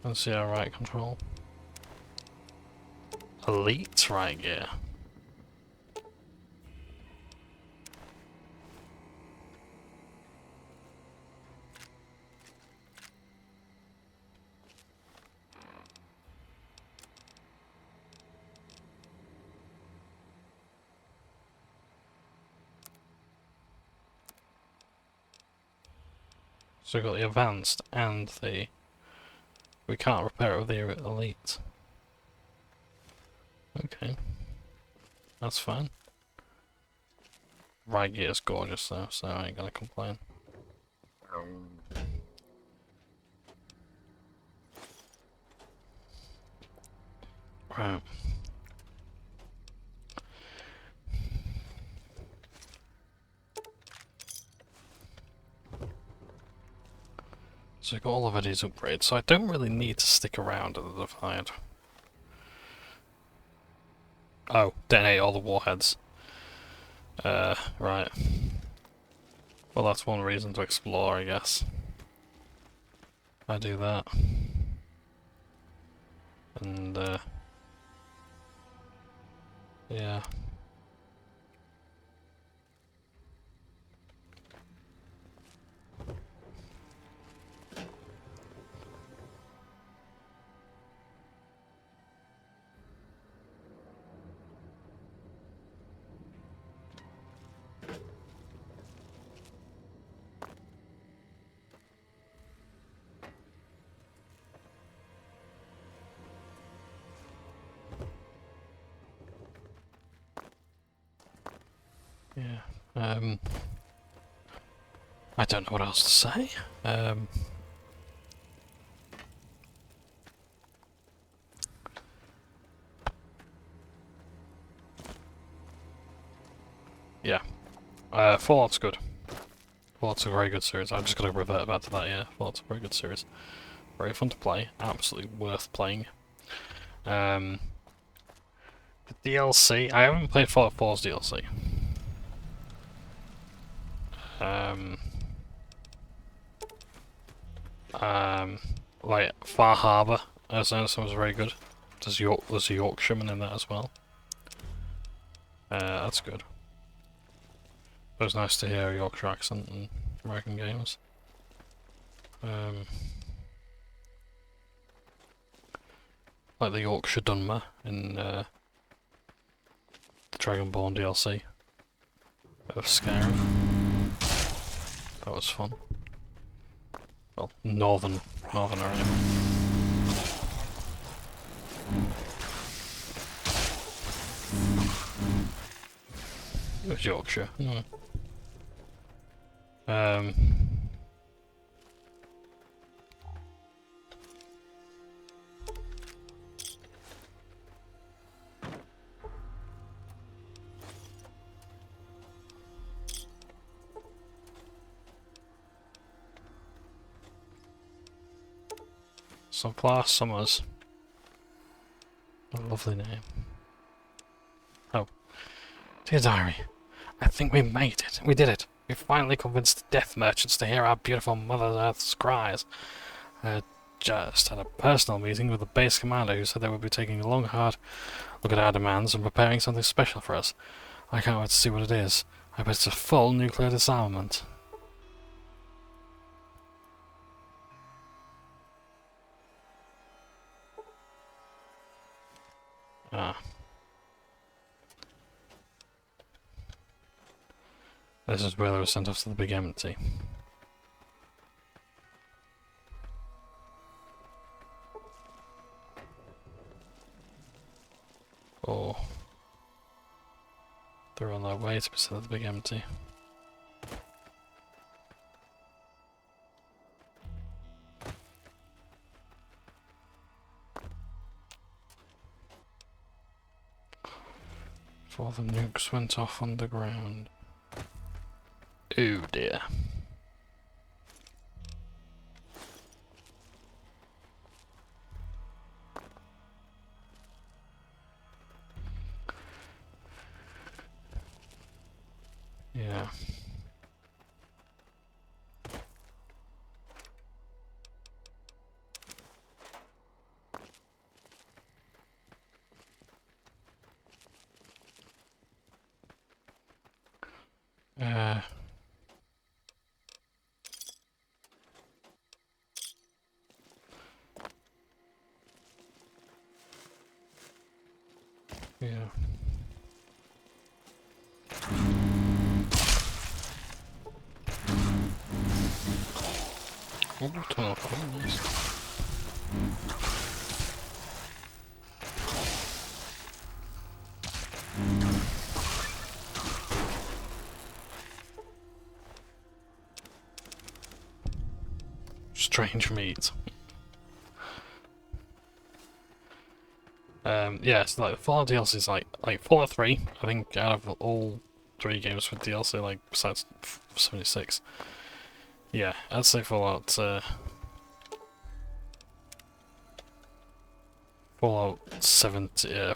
Let's see our right control. Elite right gear. So we've got the advanced and the... We can't repair it with the elite. Okay. That's fine. Right gear's gorgeous though, so I ain't gonna complain. Right. So I've got all of Eddie's upgrades, so I don't really need to stick around at the Divide. Oh, detonate all the warheads. Right. Well, that's one reason to explore, I guess. I do that. And, yeah. Yeah. I don't know what else to say. Yeah. Fallout's good. Fallout's a very good series. I'm just gonna revert back to that, yeah. Fallout's a very good series. Very fun to play. Absolutely worth playing. The DLC, I haven't played Fallout 4's DLC. Like Far Harbour, as I understand, was very good. There's a Yorkshireman in that as well. That's good. It was nice to hear a Yorkshire accent in American games. Like the Yorkshire Dunmer in the Dragonborn DLC. That was scary. That was fun. Well, northern area. It was Yorkshire. Sunflower Summers. A lovely name. Oh. Dear Diary, I think we made it. We did it. We finally convinced the death merchants to hear our beautiful Mother Earth's cries. I just had a personal meeting with the base commander who said they would be taking a long, hard look at our demands and preparing something special for us. I can't wait to see what it is. I bet it's a full nuclear disarmament. Ah. This is where they were sent off to the Big Empty. Or they're on their way to be sent to the Big Empty. Before the nukes went off on the ground. Oh dear. Yeah. Yeah. Oh, tunnel colonies. Strange meat. Yeah, it's like Fallout DLC is like Fallout 3. I think out of all 3 games with DLC, like besides 76. Yeah, I'd say Fallout 70,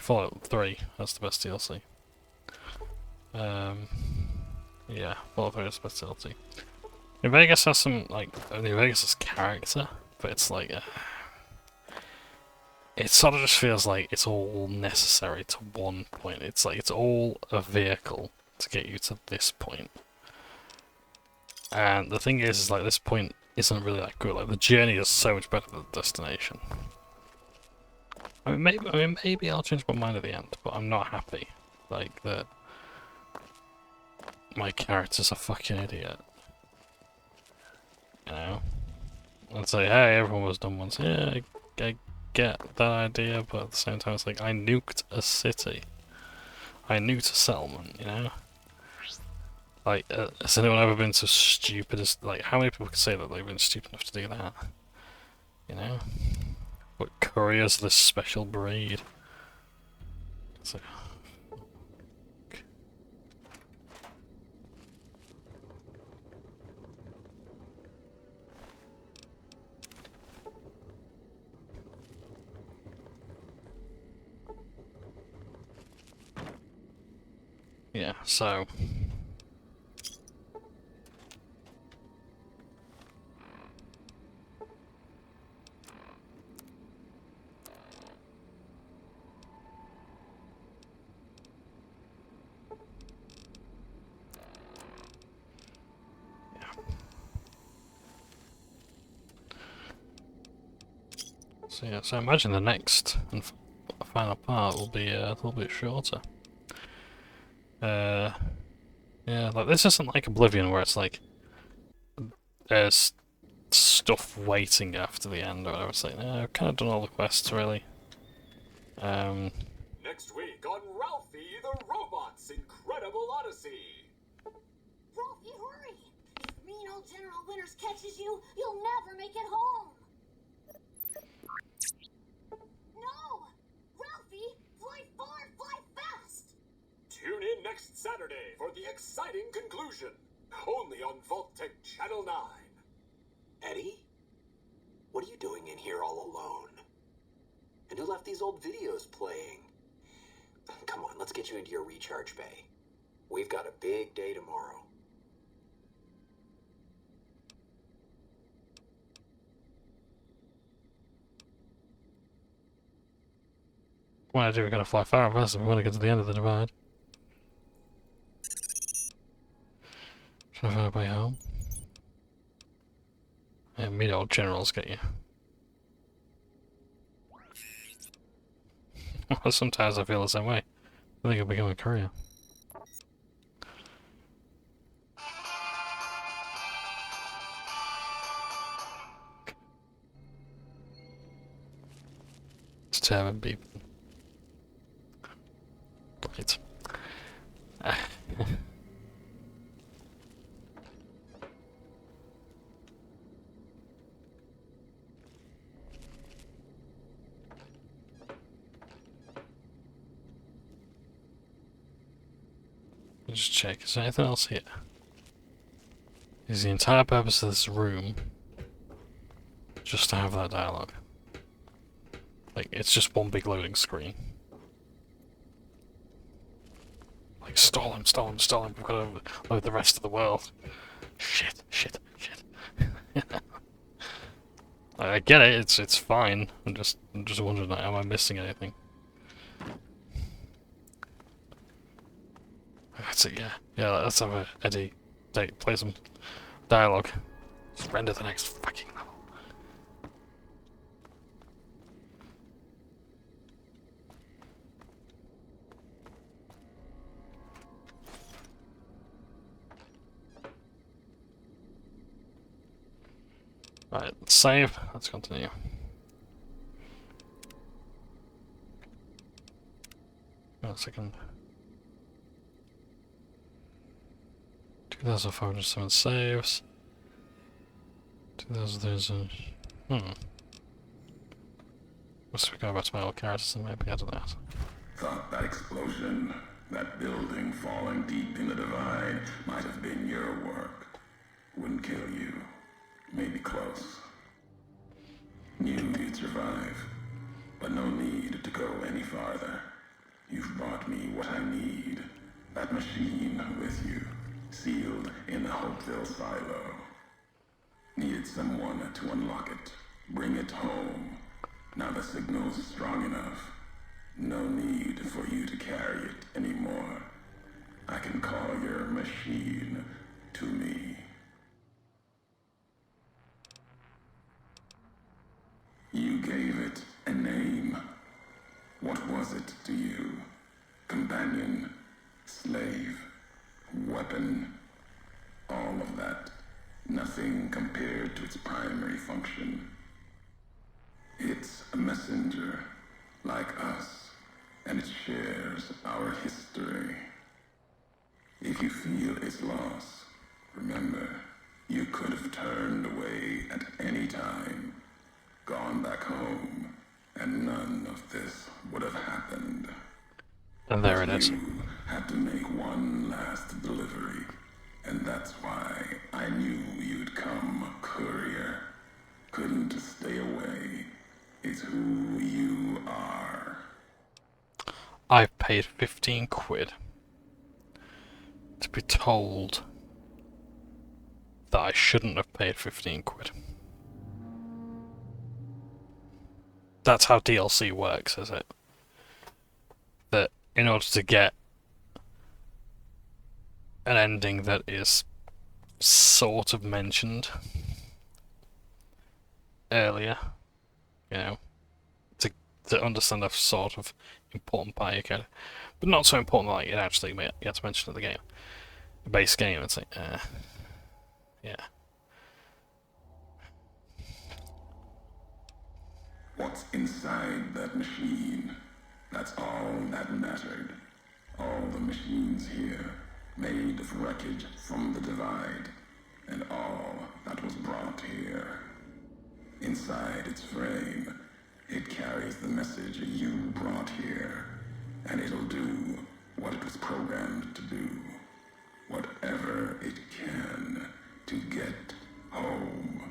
Fallout 3. That's the best DLC. Yeah, Fallout 3 is the best DLC. New Vegas has some New Vegas has character, but it's like it sort of just feels like it's all necessary to one point. It's like it's all a vehicle to get you to this point. And the thing is like this point isn't really that good. Like the journey is so much better than the destination. I mean maybe I'll change my mind at the end, but I'm not happy. Like that my character's a fucking idiot. You know? I'd say, hey, everyone was done once. Yeah, I get that idea, but at the same time, it's like I nuked a city. I nuked a settlement, you know? Like, has anyone ever been so stupid as, like, how many people can say that they've been stupid enough to do that? You know? But Courier's this special breed. So... Yeah, so... So yeah, so I imagine the next and final part will be a little bit shorter. Yeah, like this isn't like Oblivion where it's like there's stuff waiting after the end or whatever. It's like, no, I've kind of done all the quests really. Next week on Ralphie the Robot's Incredible Odyssey. Ralphie, hurry! If mean old General Winters catches you, you'll never make it home! No! Ralphie, fly far, fly fast! Tune in next Saturday for the exciting conclusion. Only on Vault-Tec Channel 9. Eddie? What are you doing in here all alone? And who left these old videos playing? Come on, let's get you into your recharge bay. We've got a big day tomorrow. What I do, we're gonna fly far first if we want to get to the end of the divide. Trying to find a way home. Yeah, meet old generals get you. Sometimes I feel the same way. I think I'll become a courier. Determined people. Right. Just check, is there anything else here? Is the entire purpose of this room just to have that dialogue? Like, it's just one big loading screen. Like, stall him, stall him, stall him, we've got to load the rest of the world. Shit, shit, shit. I get it, it's fine. I'm just wondering, like, am I missing anything? That's it, yeah. Yeah, let's have a Eddie play some dialogue. Just render the next fucking level. Right, let's save. Let's continue. Wait a second. 2,407 saves. 2,000. Must we go back to my old characters and maybe add to that? Thought that explosion, that building falling deep in the divide, might have been your work. Wouldn't kill you. Maybe close. Knew you'd survive, but no need to go any farther. You've brought me what I need. That machine with you, sealed in the Hopeville silo. Needed someone to unlock it, bring it home. Now the signal's strong enough. No need for you to carry it anymore. I can call your machine to me. You gave it a name. What was it to you? Companion, slave, weapon, all of that. Nothing compared to its primary function. It's a messenger, like us, and it shares our history. If you feel its loss, remember, you could have turned away at any time, gone back home, and none of this would have happened. And there it But is. you had to make one last delivery, and that's why I knew you'd come, Courier. Couldn't stay away. It's who you are. I've paid 15 quid to be told that I shouldn't have paid 15 quid. That's how DLC works, is it? That in order to get an ending that is sort of mentioned earlier, you know, to understand a sort of important part you get, but not so important like it actually gets mentioned in the game. The base game, it's like, yeah. What's inside that machine? That's all that mattered. All the machines here, made of wreckage from the Divide, and all that was brought here. Inside its frame, it carries the message you brought here, and it'll do what it was programmed to do. Whatever it can to get home.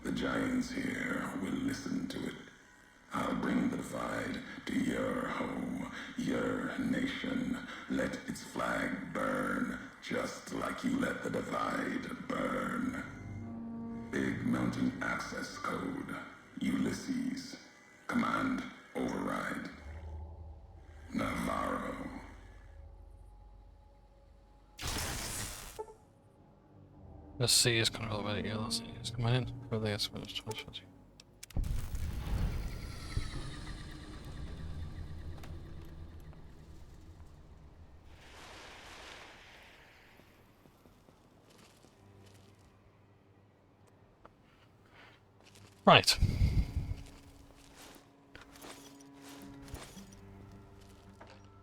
The giants here will listen to it. I'll bring the Divide to your home, your nation. Let its flag burn, just like you let the Divide burn. Big Mountain Access Code. Ulysses. Command override. Navarro. The sea is kind of elevated. Yeah, the sea is coming in. For the estimate of 2020. Right.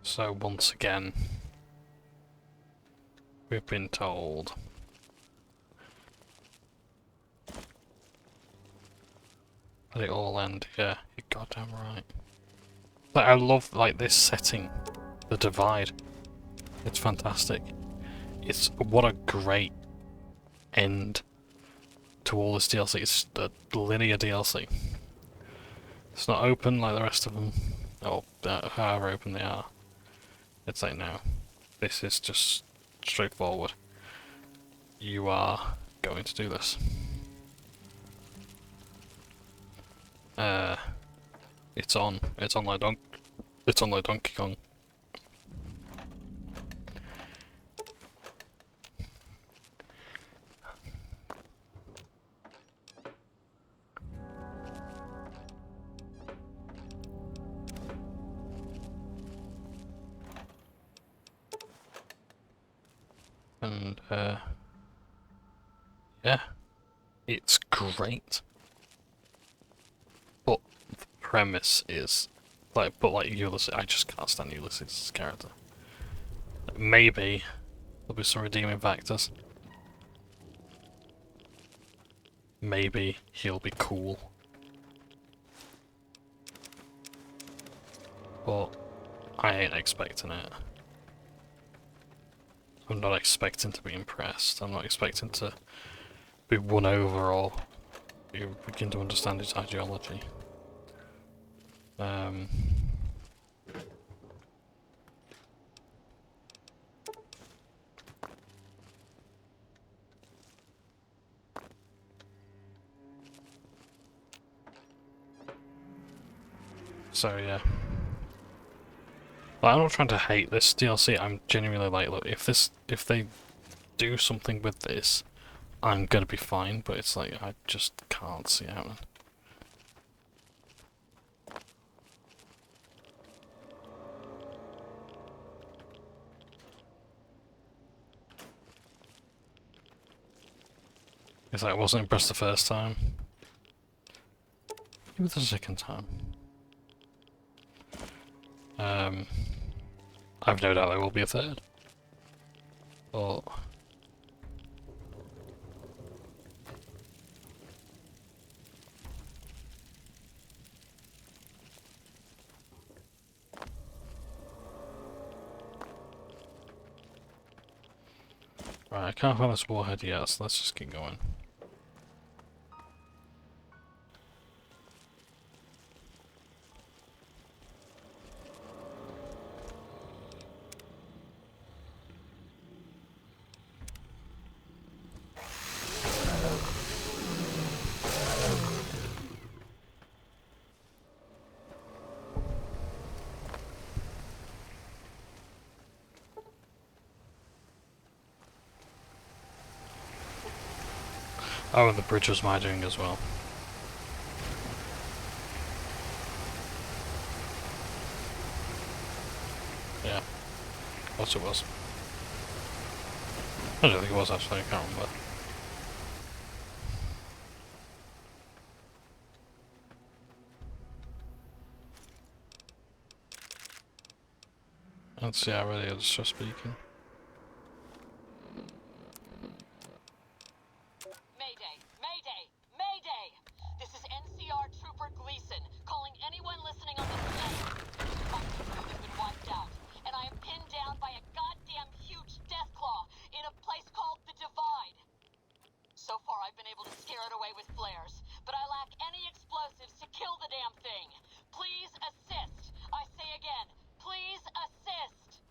So once again, we've been told that it all end. Yeah, you're goddamn right. Like, I love like this setting, the Divide. It's fantastic. It's what a great end to all this DLC. It's a linear DLC. It's not open like the rest of them, or however open they are. It's like, no, this is just straightforward. You are going to do this. It's on like it's on like Donkey Kong. And yeah, it's great. But the premise is like, Ulysses, I just can't stand Ulysses' character. Maybe there'll be some redeeming factors. Maybe he'll be cool. But I ain't expecting it. I'm not expecting to be impressed. I'm not expecting to be won over or begin to understand his ideology. So yeah. Like, I'm not trying to hate this DLC. I'm genuinely like, look, if they do something with this, I'm gonna be fine. But it's like I just can't see it happening. It's like I wasn't impressed the first time. Maybe the second time. I've no doubt there will be a third. Oh. Right, I can't find this warhead yet, so let's just keep going. Oh, and the bridge was my doing as well. Yeah. Of course it was. I don't think it was actually, I can't remember. Let's see how really it's just speaking. Mayday! Mayday! Mayday! This is NCR Trooper Gleason, calling anyone listening on this channel. My crew has been wiped out, and I am pinned down by a goddamn huge deathclaw in a place called the Divide. So far, I've been able to scare it away with flares, but I lack any explosives to kill the damn thing. Please assist. I say again, please assist.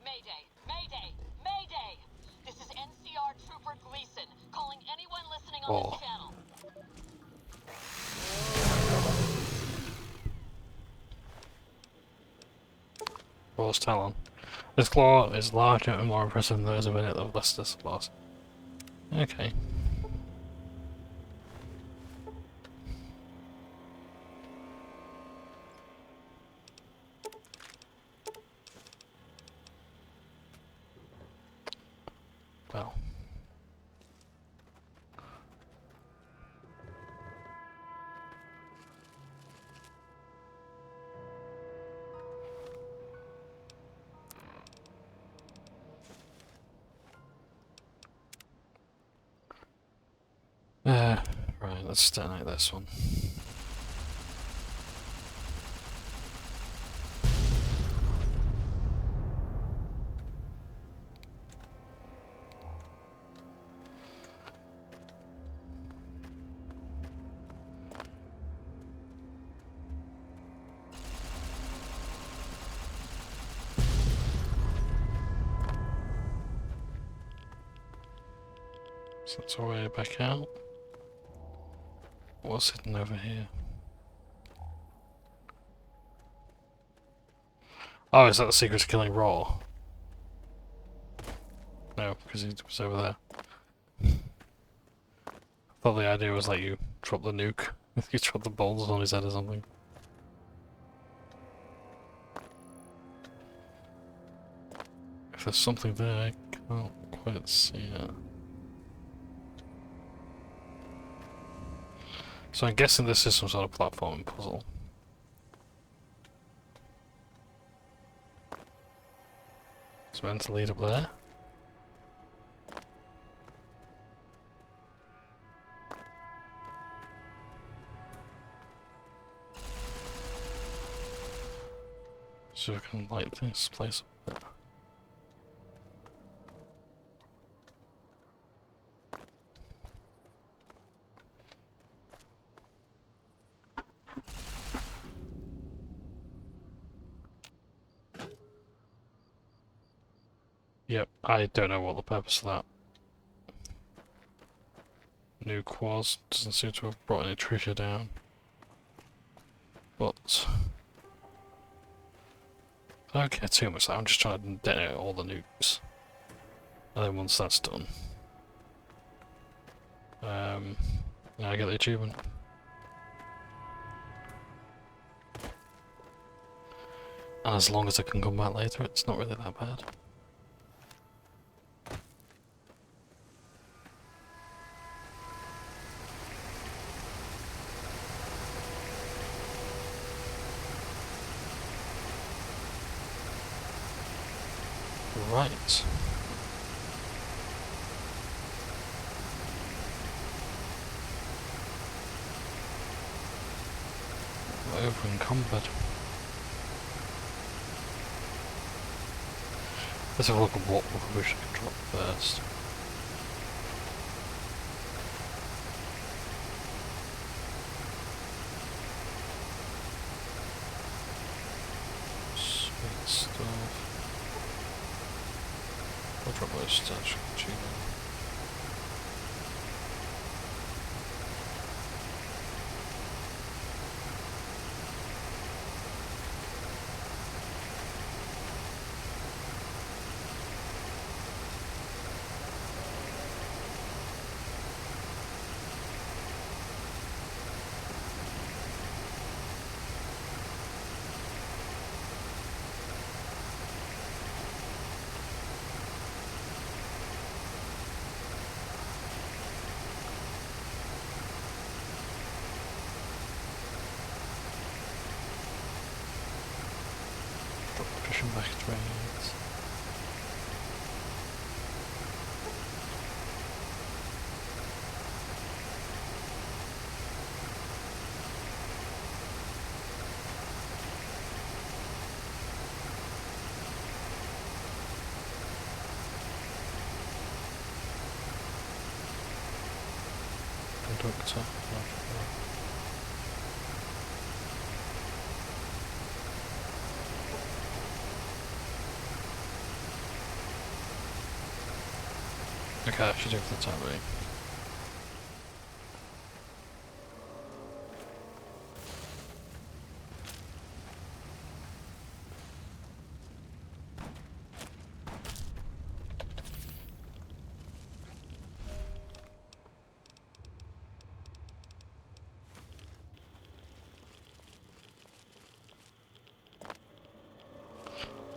Mayday! Mayday! Mayday! This is NCR Trooper Gleason, calling anyone listening on this channel. Raw's Talon. This claw is larger and more impressive than those of any of Lester's claws. Okay. Well. Right, let's detonate this one. So that's our way back out. What's hidden over here? Oh, is that the secret to killing Raw? No, because he was over there. I thought the idea was like you drop the nuke, you drop the bolts on his head or something. If there's something there, I can't quite see it. So I'm guessing this is some sort of platforming puzzle. It's meant to lead up there. So we can light this place up there. Yep, I don't know what the purpose of that nuke was. Doesn't seem to have brought any treasure down. But I don't care too much. I'm just trying to detonate all the nukes. And then once that's done, I get the achievement. And as long as I can come back later, it's not really that bad. Right. over in combat. Let's have a look at what we should drop first. Sweet stuff. I'll drop those stats cheaper. Drop the fishing back to trades. Conductor. Okay, that should do for the time being.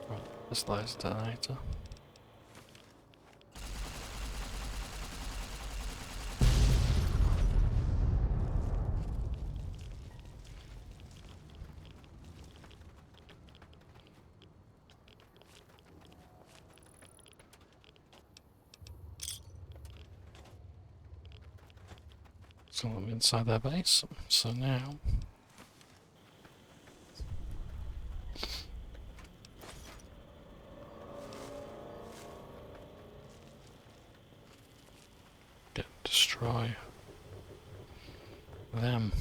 Right, this lies detonator. So I'm inside their base, so now destroy them.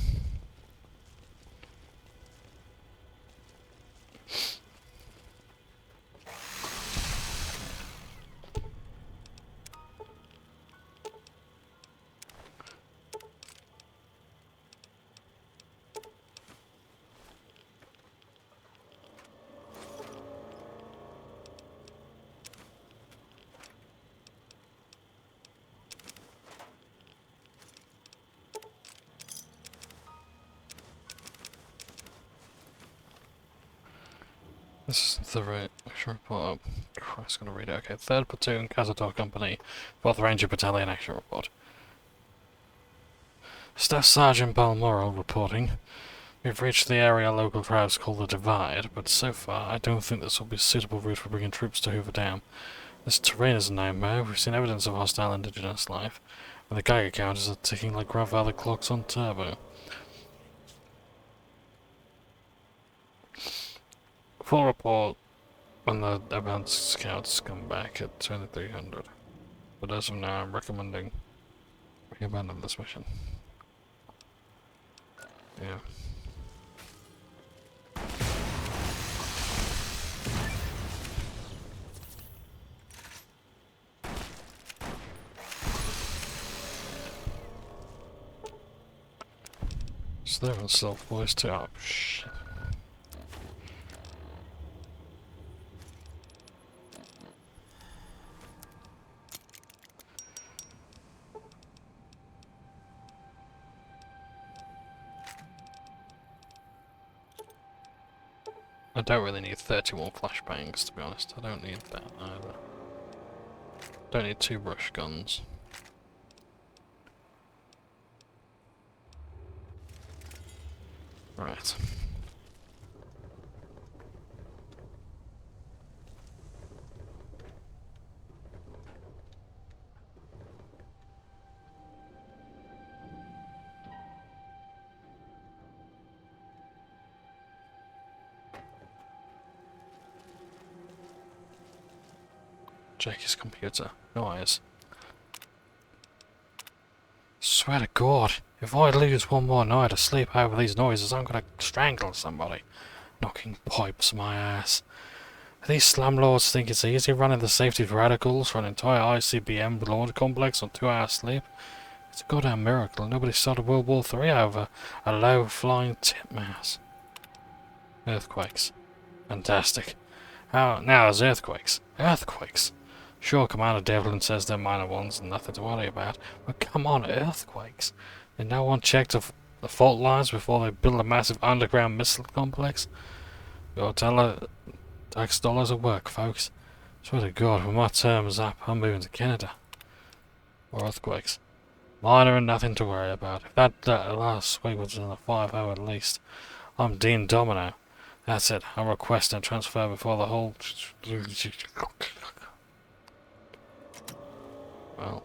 This is the right action report. Oh, Christ's gonna read it. Okay, 3rd Platoon, Cazador Company, 4th Ranger Battalion action report. Staff Sergeant Balmoral reporting. We've reached the area local crowds call the Divide, but so far I don't think this will be a suitable route for bringing troops to Hoover Dam. This terrain is a nightmare. We've seen evidence of hostile indigenous life, and the Geiger counters are ticking like grandfather clocks on turbo. Full report when the advanced scouts come back at 2300. But as of now, I'm recommending we abandon this mission. Yeah. So they're on stealth boys too. Oh shit. I don't really need 31 flashbangs, to be honest. I don't need that either. Don't need 2 brush guns. Right. Jakey's computer. Noise. Swear to God, if I lose one more night of sleep over these noises, I'm gonna strangle somebody. Knocking pipes my ass. These slumlords think it's easy running the safety of radicals for an entire ICBM launch complex on 2 hours sleep? It's a goddamn miracle. Nobody started World War III over a low-flying titmouse. Earthquakes. Fantastic. Now there's earthquakes. Earthquakes! Sure, Commander Devlin says they're minor ones and nothing to worry about, but come on, earthquakes! Did no one check the fault lines before they build a massive underground missile complex? Go tell her tax dollars at work, folks. Swear to God, when my term is up, I'm moving to Canada. Or earthquakes. Minor and nothing to worry about. If that last swing was in a 5-0 at least, I'm Dean Domino. That's it. I'm requesting a transfer before the whole... Well...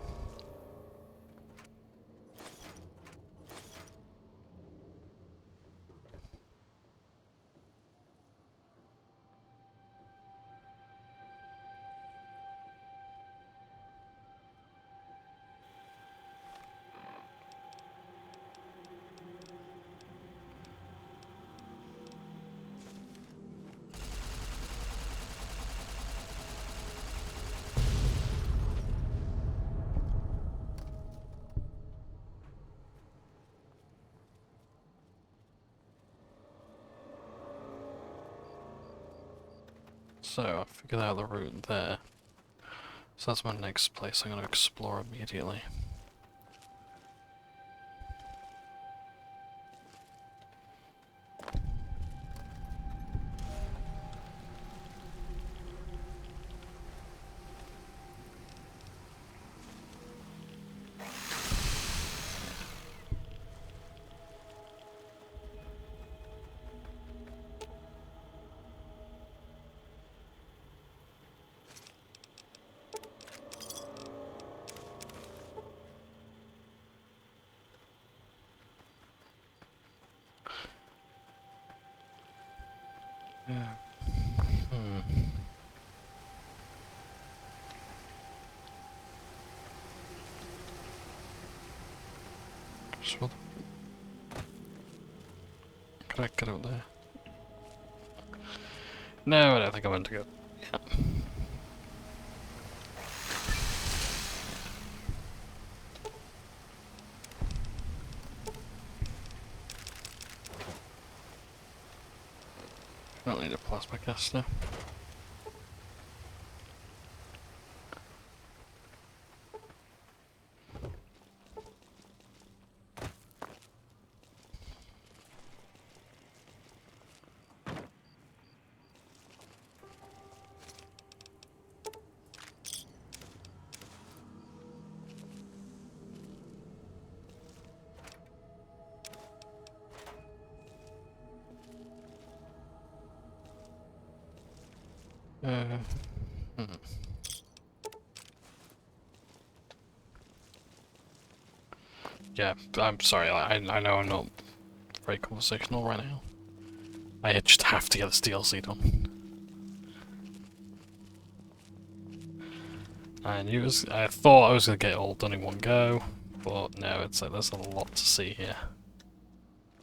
So, I figured out the route there. So that's my next place I'm going to explore immediately. Yeah. Just what? Could I get out there? No, I don't think I meant to go. Yeah. Don't need a plasma caster. Yeah, I'm sorry, I know I'm not very conversational right now. I just have to get this DLC done. I thought I was gonna get it all done in one go, but no, it's like there's a lot to see here.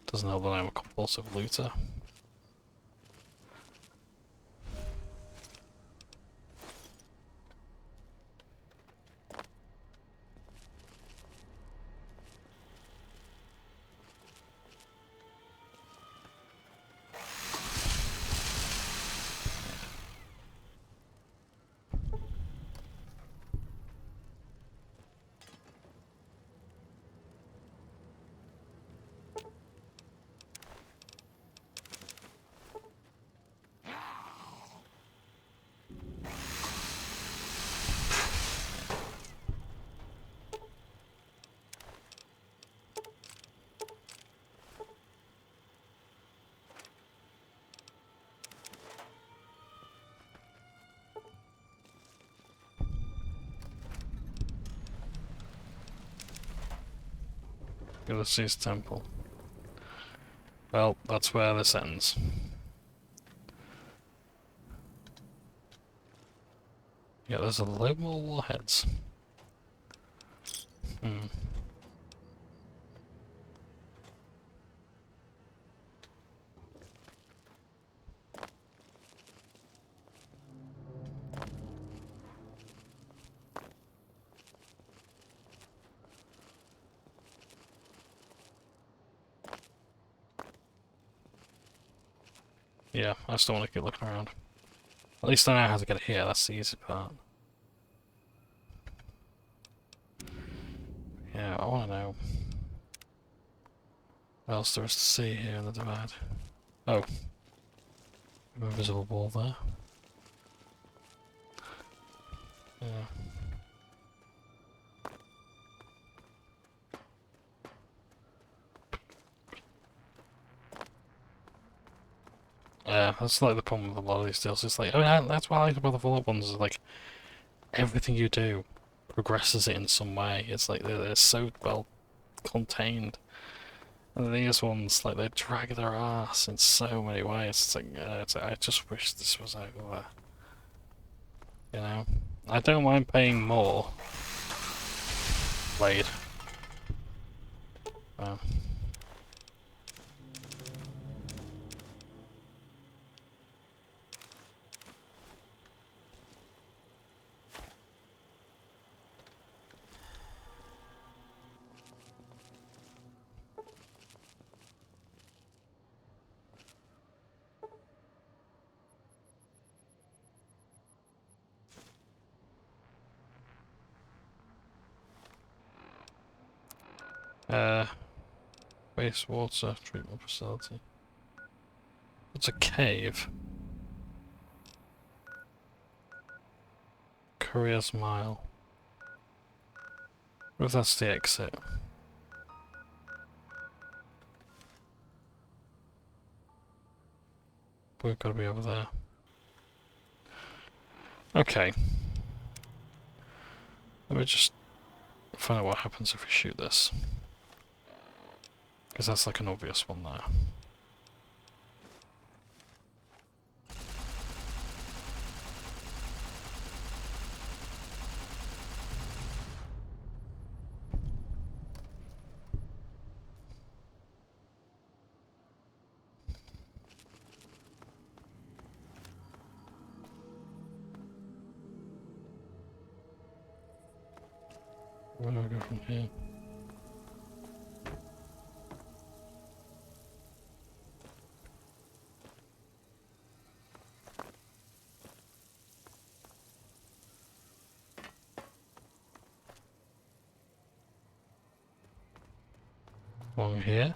Doesn't help that I'm a compulsive looter. Ulysses Temple. Well, that's where this ends. Yeah, there's a load more warheads. Hmm. Yeah, I still want to keep looking around. At least I know how to get here, that's the easy part. Yeah, I want to know what else there is to see here in the divide. Oh. Invisible wall there. Yeah. Yeah, that's like the problem with a lot of these deals. It's like, I mean, that's what I like about the Fallout ones, is like, everything you do progresses it in some way. It's like, they're so well contained. And these ones, like, they drag their ass in so many ways. It's like, I just wish this was over. You know? I don't mind paying more. Blade. Wow. Wastewater treatment facility. It's a cave. Courier's Mile. What if that's the exit? We've got to be over there. Okay. Let me just find out what happens if we shoot this. Because that's like an obvious one there. Where do I go from here? Along here?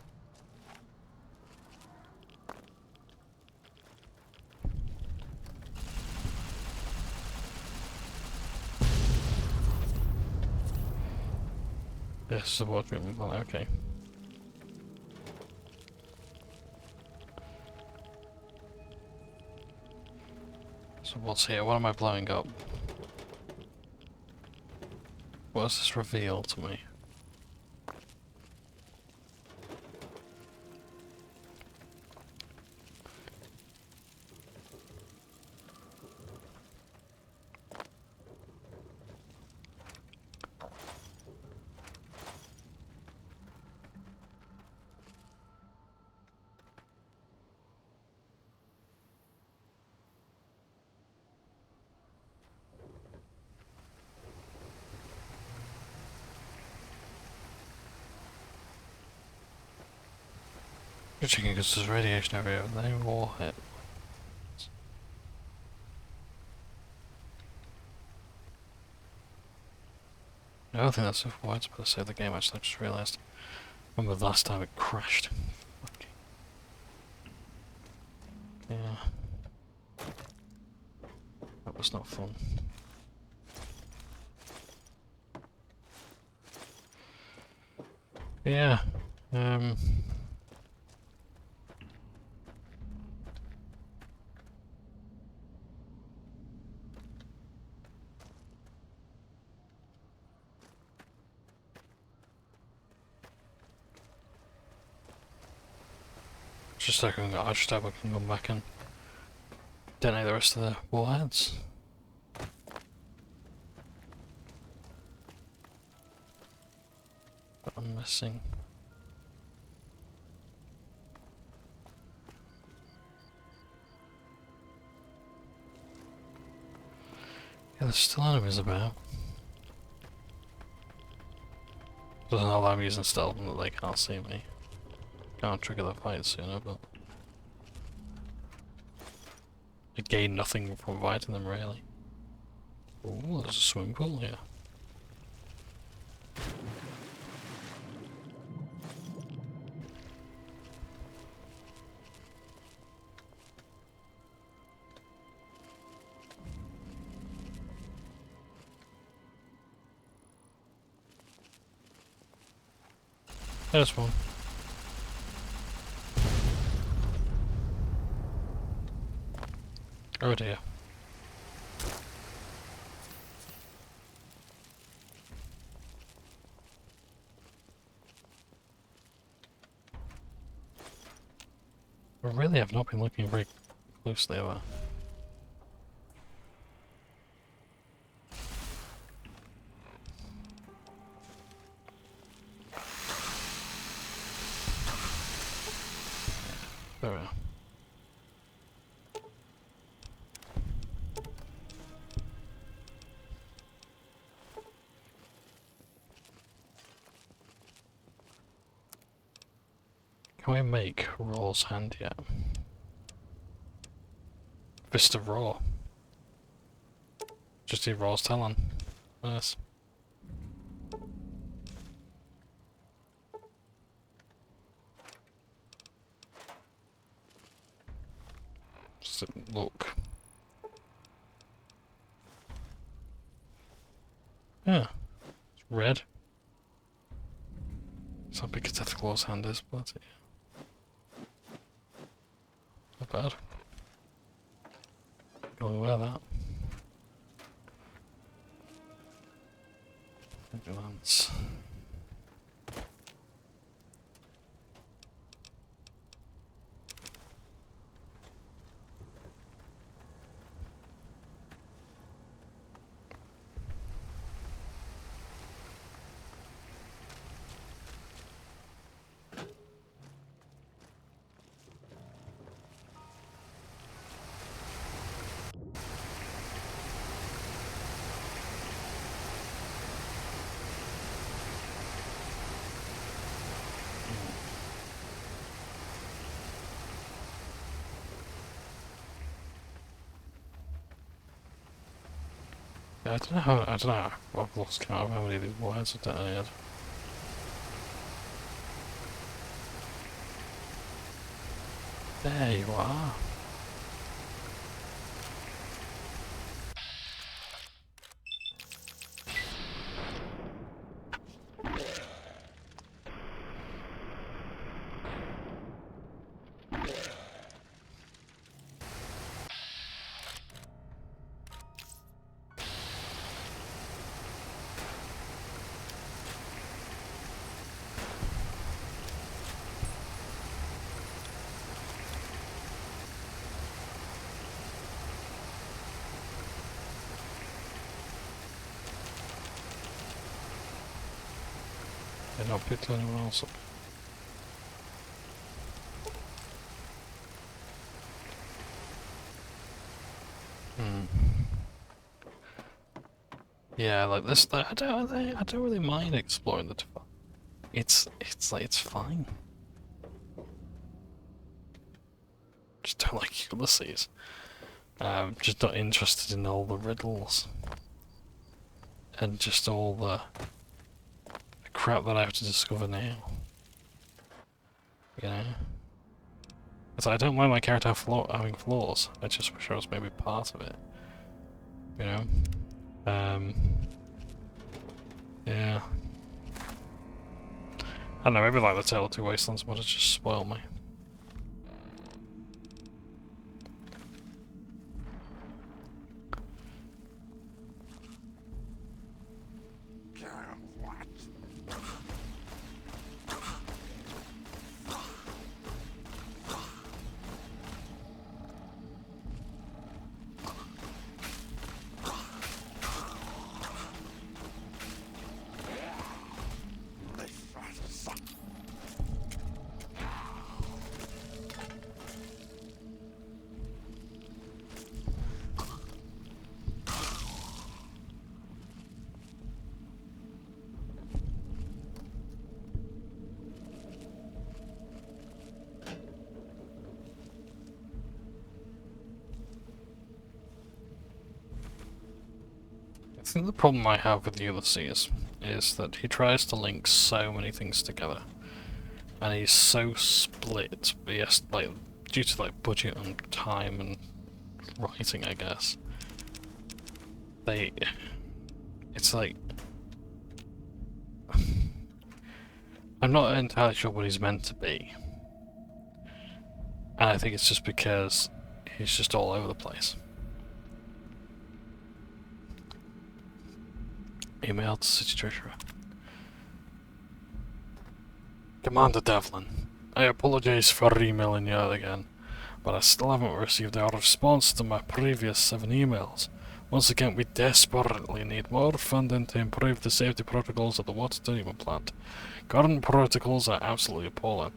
This is the water treatment plant, okay. So what's here? What am I blowing up? What does this reveal to me? You're checking because there's radiation area over there, warhead. I don't think that's widespread to save the game, actually. I just realised. Remember the last time it crashed. Okay. Yeah. That was not fun. Yeah. Just so I can go back and detonate the rest of the warheads. I'm missing. Yeah, there's still enemies about. Doesn't allow I'm using stealth and that they can't see me. Can't trigger the fight sooner, but I gain nothing from fighting them really. Ooh, there's a swimming pool here. There's one. Oh dear. I really have not been looking very closely ever. There we are. Can we make Raw's hand yet? Fist of Raw. Just need Raw's talon. Nice. Just look. Yeah. It's red. It's not big as Raw's hand is, but yeah. Not bad. Gotta wear that. Ambulance. Yeah, I don't know how, I've lost count of how many of these words I've detonated. There you are. They're not picked anyone else up. Yeah, like this. I don't really mind exploring the default. It's fine. Just don't like Ulysses. Just not interested in all the riddles and just all the crap that I have to discover now. You know? It's like, I don't mind my character having flaws. I just wish I was maybe part of it. You know? Yeah. I don't know, maybe like the Tale of Two Wastelands would have just spoiled me. think the problem I have with Ulysses is that he tries to link so many things together, and he's so split. But yes, like due to like budget and time and writing, I guess. It's like I'm not entirely sure what he's meant to be, and I think it's just because he's just all over the place. Email to City Treasurer. Commander Devlin, I apologize for emailing you again, but I still haven't received our response to my previous 7 emails. Once again, we desperately need more funding to improve the safety protocols at the water treatment plant. Current protocols are absolutely appalling.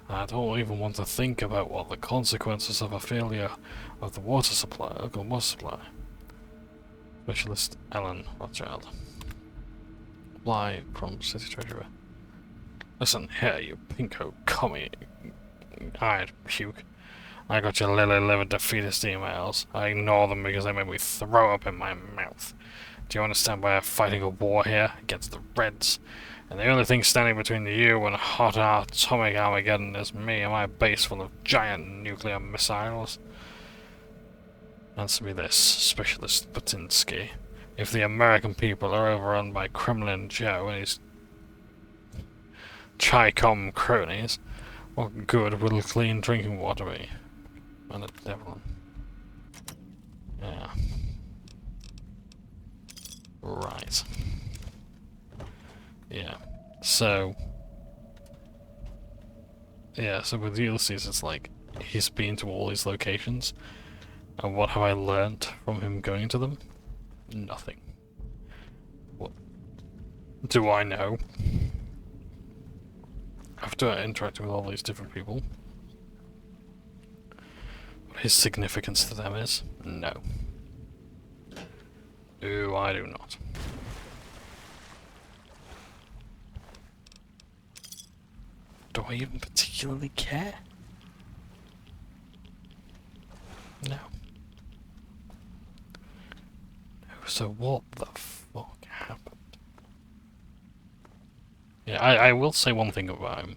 I don't even want to think about what the consequences of a failure of the water supply. Specialist Ellen Rothschild. Apply from City Treasurer. Listen here, you pinko commie-eyed puke. I got your lily-livered defeatist emails. I ignore them because they make me throw up in my mouth. Do you understand why I'm fighting a war here against the Reds? And the only thing standing between you and hot atomic Armageddon is me and my base full of giant nuclear missiles. Answer me this, Specialist Butinsky. If the American people are overrun by Kremlin Joe and his Chi-Com cronies, what good will clean drinking water be? And the devil. Yeah. Right. Yeah. So with Ulysses, it's like he's been to all these locations, and what have I learnt from him going to them? Nothing. What do I know? After interacting with all these different people, what his significance to them is? No. No, I do not. Do I even particularly care? No. So what the fuck happened? Yeah, I will say one thing about him.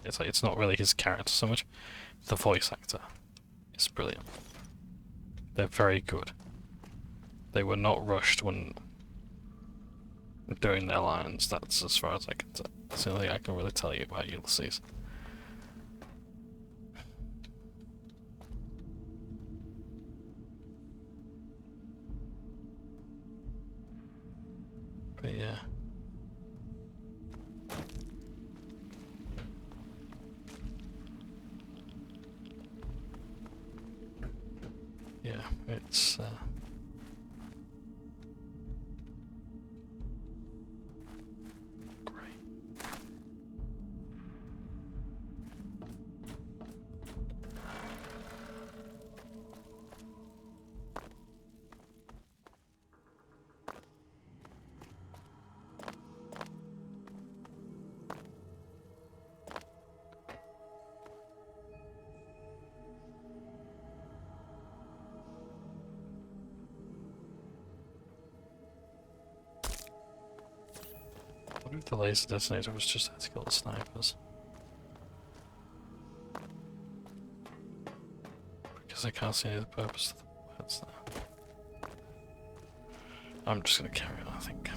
It's like it's not really his character so much. The voice actor is brilliant. They're very good. They were not rushed when doing their lines. That's as far as I can tell. That's the only thing I can really tell you about Ulysses. But yeah. Yeah, it's great. What if the laser detonator was just there to kill the snipers? Because I can't see any of the purpose of the words there. I'm just gonna carry on, I think.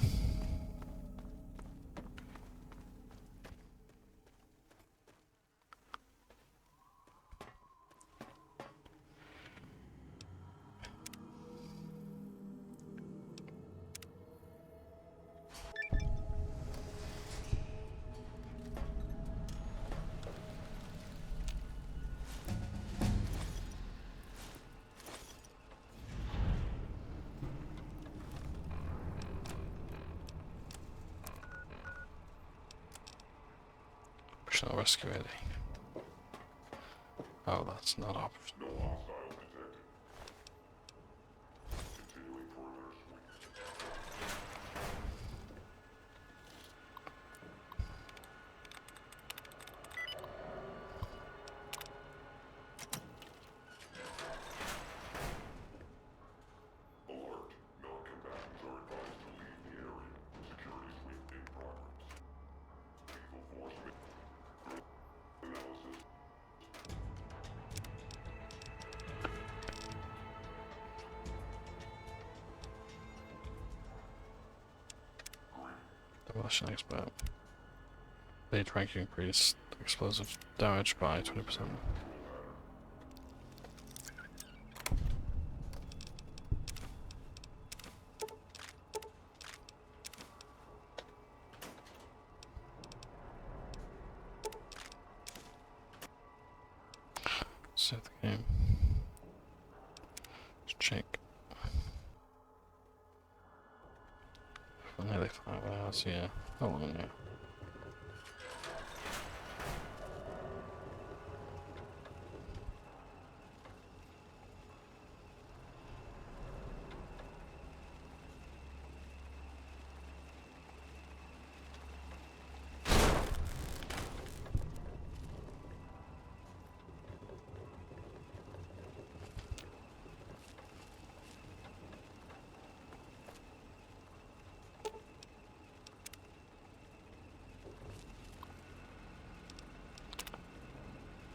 Optional rescue ready. Oh, that's not optional. No hostile detected. Continuing Alert. Non-combatants are advised to Demolition expert. Lead rank increase. Explosive damage by 20%. Save the game. Let's check. For nearly 5 hours, yeah. How long now?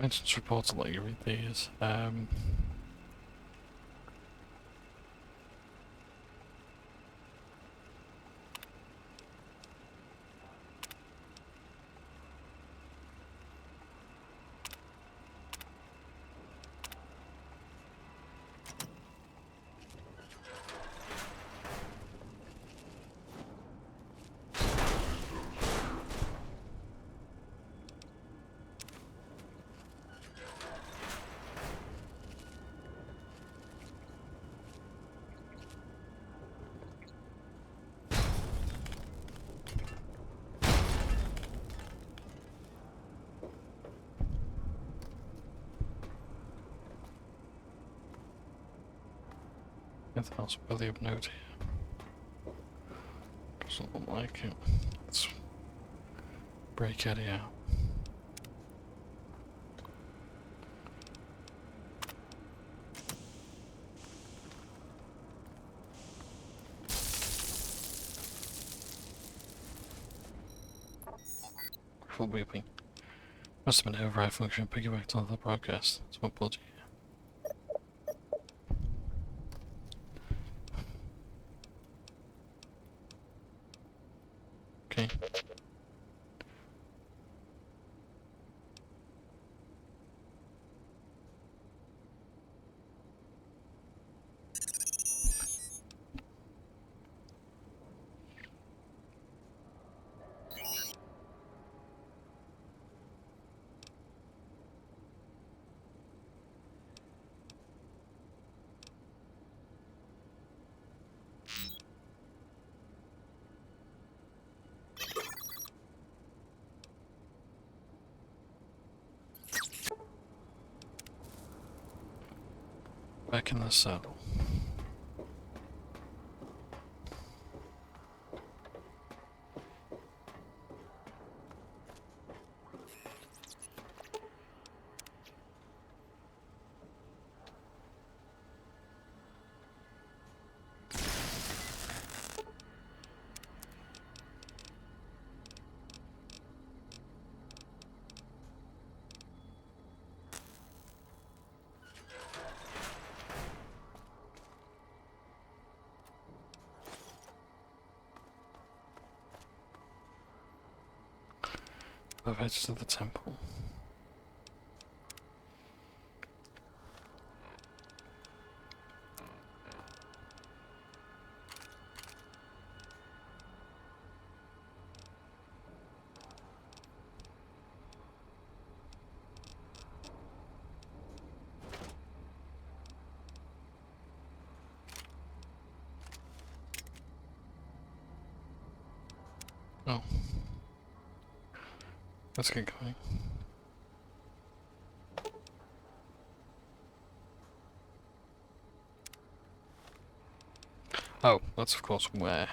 Maintenance reports, I'll let you read these. Anything else worthy of note here? Doesn't look like it. Let's break Eddie out. Full beeping. Must have been an override function piggybacked onto the broadcast. It's my bloody. Okay. Back in the saddle. I've headed to the temple. Oh. Let's get going. Oh, that's of course where.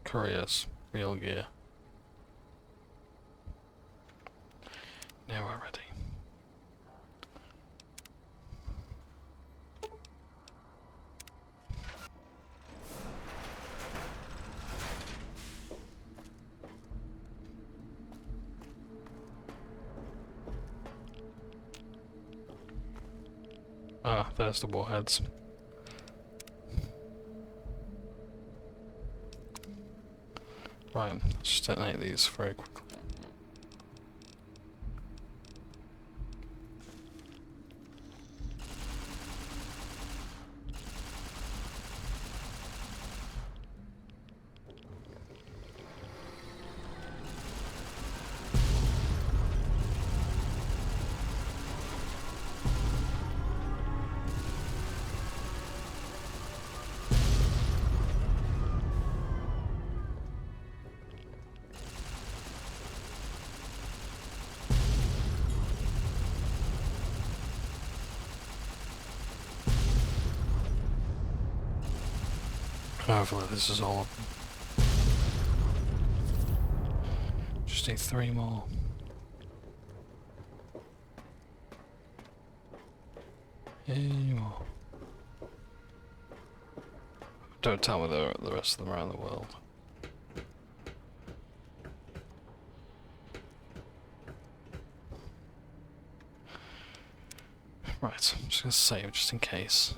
Courier's real gear. Now we're ready. Ah, there's the warheads. Right, let's just detonate these very quickly. Hopefully this is all of them. Just need 3 more. Any more? Don't tell me the rest of them around the world. Right, I'm just gonna save just in case.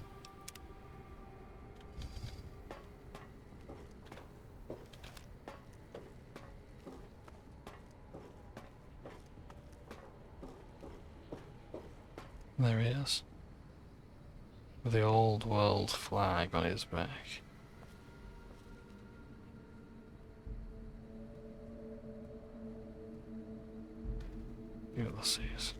There he is. With the old world flag on his back. Ulysses.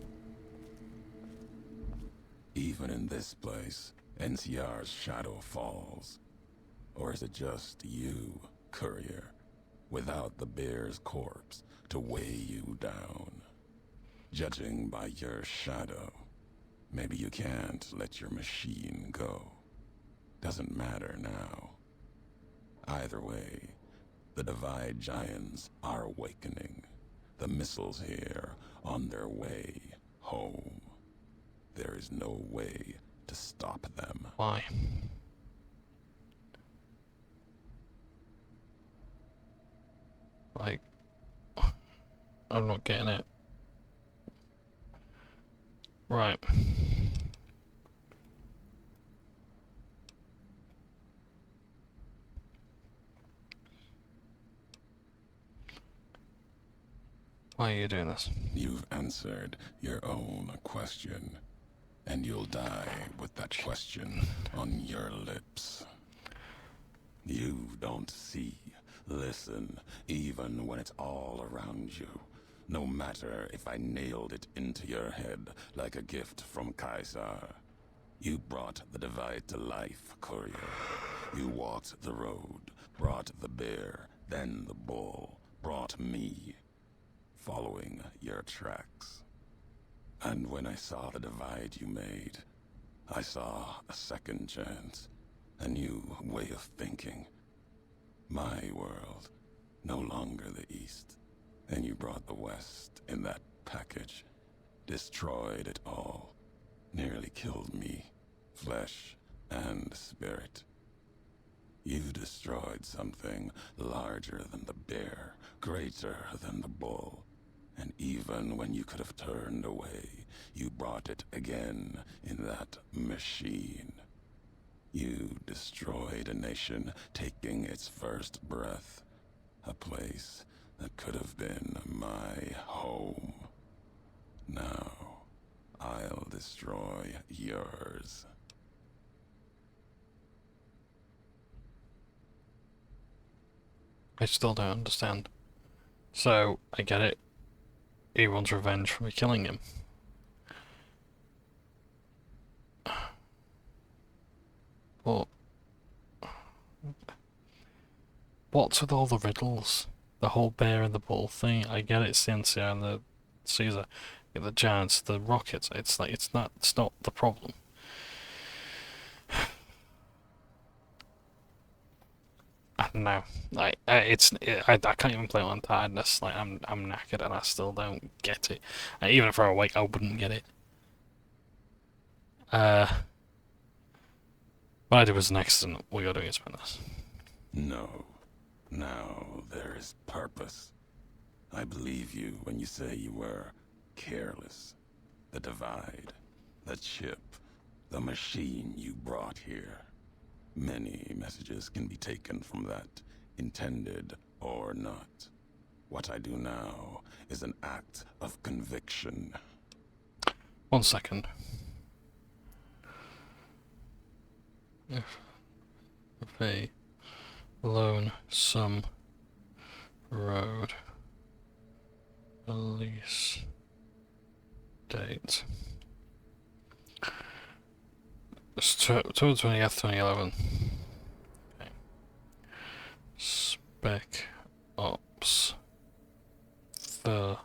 Even in this place, NCR's shadow falls. Or is it just you, Courier, without the bear's corpse to weigh you down? Judging by your shadow, maybe you can't let your machine go. Doesn't matter now. Either way, the Divide Giants are awakening. The missiles here on their way home. There is no way to stop them. Why? Like, I'm not getting it. Right. Why are you doing this? You've answered your own question, and you'll die with that question on your lips. You don't see, listen, even when it's all around you. No matter if I nailed it into your head like a gift from Caesar. You brought the Divide to life, Courier. You walked the road, brought the bear, then the bull, brought me, following your tracks. And when I saw the divide you made, I saw a second chance, a new way of thinking. My world, no longer the East. And you brought the West in that package, destroyed it all, nearly killed me, flesh and spirit. You destroyed something larger than the bear, greater than the bull. And even when you could have turned away, you brought it again in that machine. You destroyed a nation taking its first breath, a place that could have been my home. Now, I'll destroy yours. I still don't understand. So, I get it. He wants revenge for me killing him. But what's with all the riddles? The whole bear and the bull thing. I get it, Cynthia and the Caesar, the giants, the rockets. It's like it's not the problem. I don't know. Like I can't even play it on tiredness. Like I'm knackered and I still don't get it. And even if I were awake, I wouldn't get it. What I did was an accident. All you gotta do is spend this. No. Now there is purpose. I believe you when you say you were careless. The divide, the chip, the machine you brought here. Many messages can be taken from that intended or not. What I do now is an act of conviction. 1 second. The Lonesome Road release date. It's October 20th, 2011. Okay. Spec Ops. The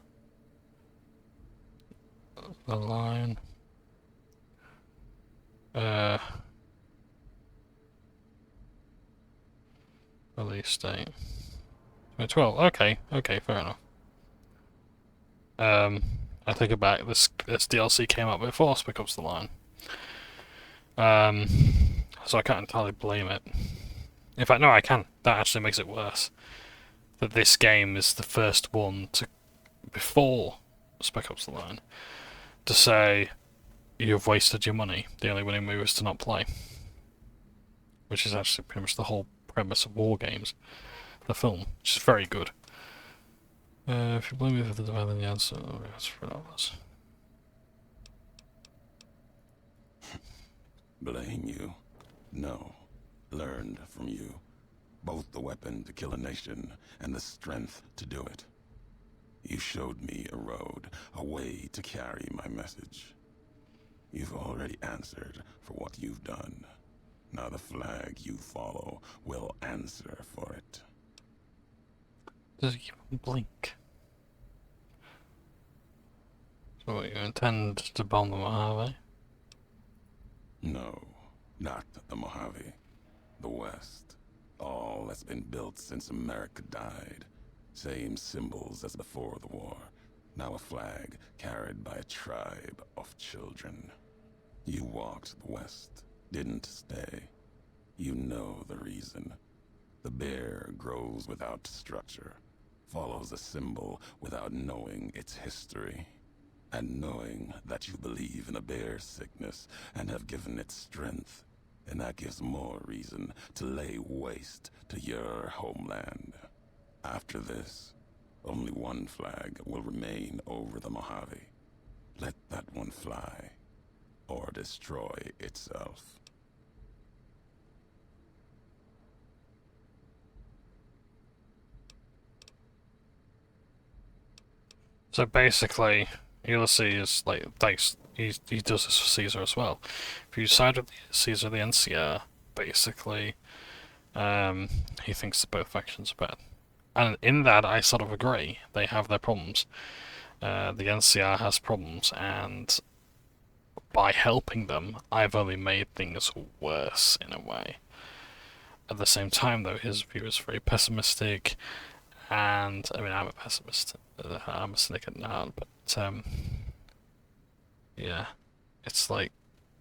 line. Release date. 2012. Okay, fair enough. I take it back. This DLC came out before Spec Ops: The Line. So I can't entirely blame it. In fact, no, I can. That actually makes it worse. That this game is the first one to, before Spec Ops: The Line, to say you've wasted your money. The only winning move is to not play. Which is actually pretty much the whole premise of War Games, the film, which is very good. If you blame me for the divine, then the answer is for others. Blame you? No. Learned from you. Both the weapon to kill a nation and the strength to do it. You showed me a road, a way to carry my message. You've already answered for what you've done. Now the flag you follow will answer for it. Does it even blink? So what, you intend to bomb the Mojave? No, not the Mojave. The West. All that's been built since America died. Same symbols as before the war. Now a flag carried by a tribe of children. You walked the West, didn't stay. You know the reason. The bear grows without structure, follows a symbol without knowing its history. And knowing that you believe in a bear's sickness and have given it strength, and that gives more reason to lay waste to your homeland. After this, only one flag will remain over the Mojave. Let that one fly, or destroy itself. So basically, Ulysses, he does this for Caesar as well. If you side with Caesar, the NCR, basically, he thinks that both factions are bad. And in that, I sort of agree. They have their problems. The NCR has problems, and by helping them, I've only made things worse in a way. At the same time, though, his view is very pessimistic, and I mean, I'm a pessimist. I'm a cynic at heart, but yeah, it's like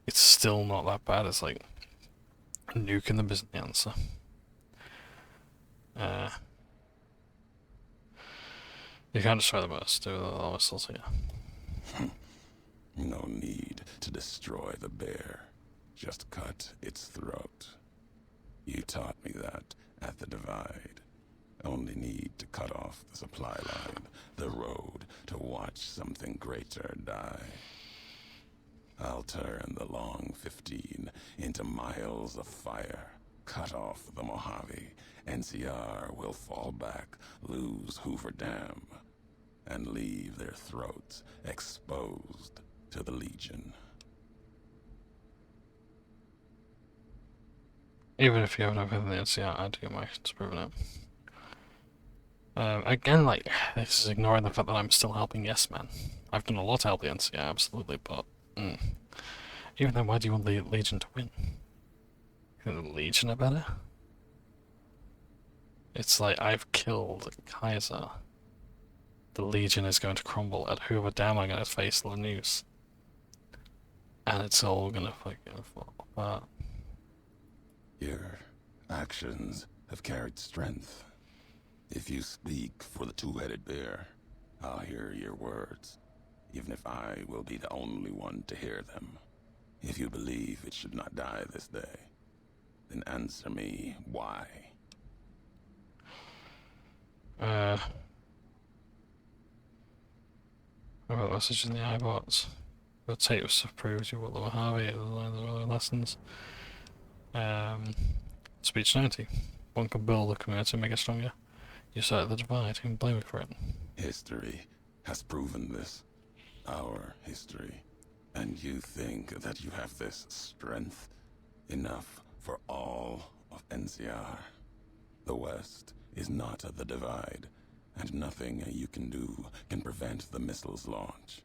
it's still not that bad. It's like nuking them isn't the answer. You can't destroy the most, do the whistles here. No need to destroy the bear. Just cut its throat. You taught me that at the Divide. Only need to cut off the supply line, the road, to watch something greater die. I'll turn the long 15 into miles of fire. Cut off the Mojave. NCR will fall back, lose Hoover Dam, and leave their throats exposed to the Legion. Even if you have no faith in the NCR, I do my to prove it. Again, like, this is ignoring the fact that I'm still helping Yes Man. I've done a lot to help the NCR, absolutely, but even then, why do you want the Legion to win? You think the Legion are better? It's like, I've killed Kaiser. The Legion is going to crumble. At Hoover Dam, I'm going to face the news. And it's all going to fucking fall apart. Your actions have carried strength. If you speak for the two-headed bear, I'll hear your words, even if I will be the only one to hear them. If you believe it should not die this day, then answer me why. I wrote messages in the iBots. We'll take your stuff proves you what they were Harvey, the lessons. Speech 90. One can build a community and make it stronger. You started the divide, you can blame me for it. History has proven this. Our history. And you think that you have this strength? Enough for all of NCR. The West is not the divide, and nothing you can do can prevent the missile's launch.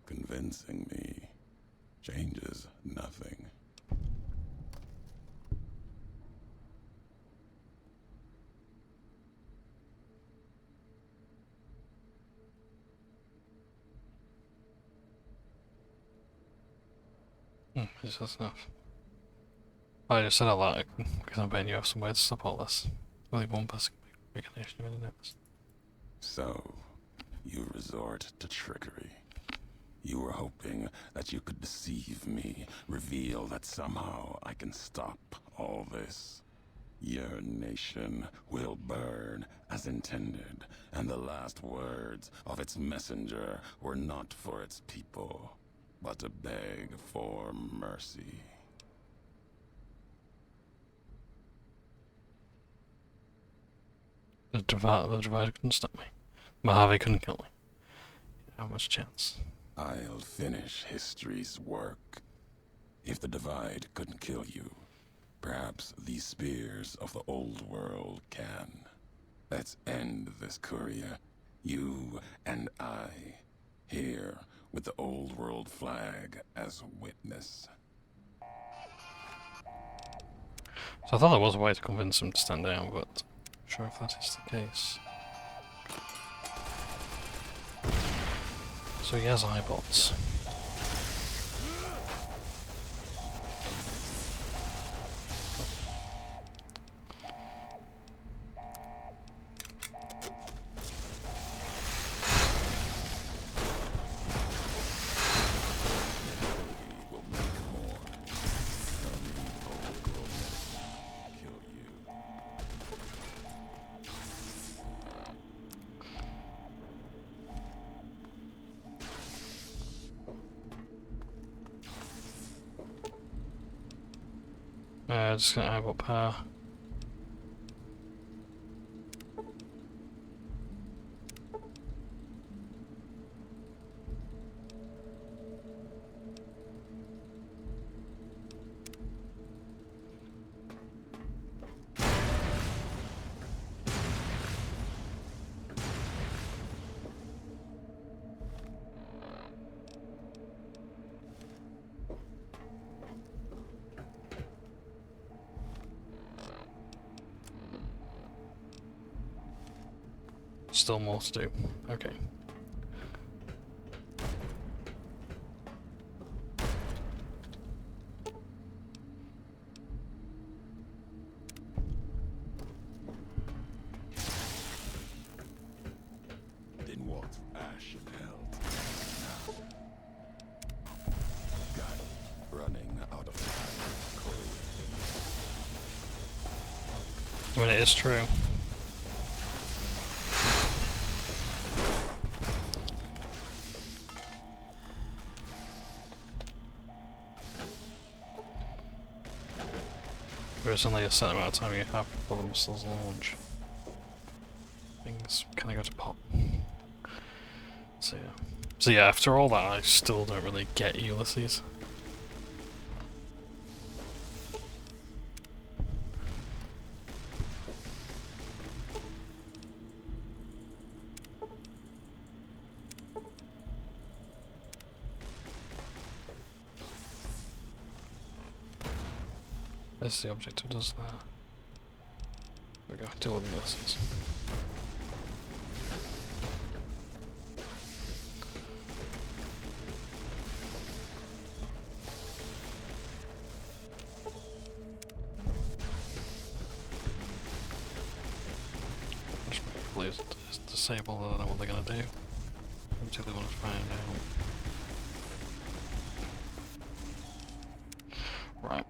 Convincing me changes nothing. It's just enough. I just said a lot because I'm betting you have some way to stop all this. Only one person can make a nation really nervous. So, you resort to trickery. You were hoping that you could deceive me, reveal that somehow I can stop all this. Your nation will burn as intended, and the last words of its messenger were not for its people, but to beg for mercy. The divider couldn't stop me. Mojave couldn't kill me. How much chance? I'll finish history's work. If the divide couldn't kill you, perhaps these spears of the old world can. Let's end this, Courier. You and I, here with the old world flag as witness. So I thought there was a way to convince him to stand down, but I'm sure if that is the case. So he has iBots. Just gonna eyeball power. Still more to do. Okay. Then what? Ash and hell. Now. Got running out of time. I mean, it is true. There's only a certain amount of time you have before the missiles launch. Things kind of go to pop. So yeah, after all that, I still don't really get Ulysses. This is the object that does that. There we go, deal with Ulysses. Please disable, I don't know what they're gonna do. Until they want to find out. Right.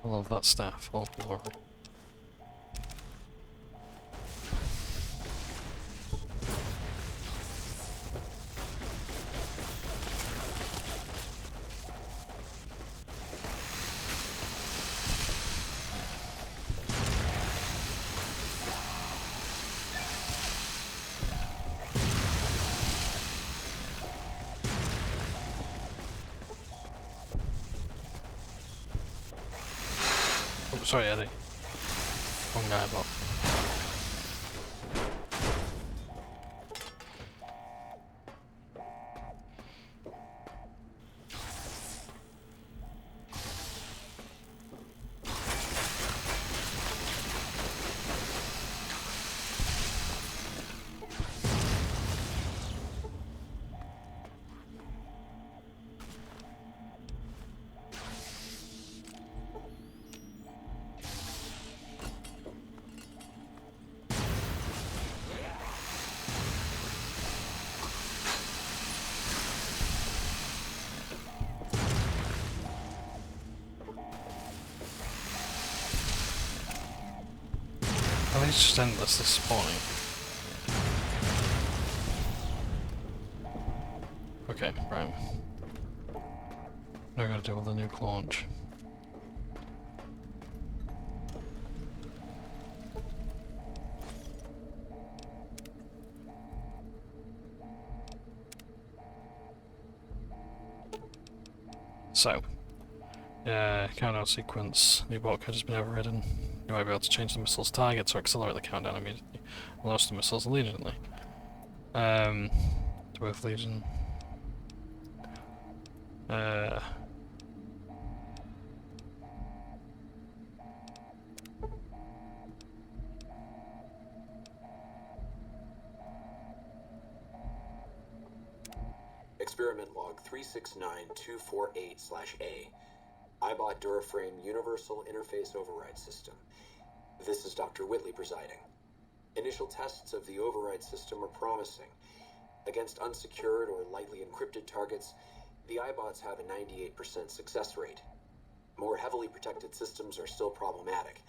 I love that staff, all glory. Oh, sorry, Eddie. Wrong guy, but. I think it's just endless this spawning. Okay, right. Now I gotta deal with the nuke launch. So, countdown sequence. New bot code has been overridden. You might be able to change the missile's targets or accelerate the countdown immediately. Launch the missiles immediately. To both Legion. Experiment log 369248/A. iBot Duraframe Universal Interface Override System. This is Dr. Whitley presiding. Initial tests of the override system are promising. Against unsecured or lightly encrypted targets, the iBots have a 98% success rate. More heavily protected systems are still problematic.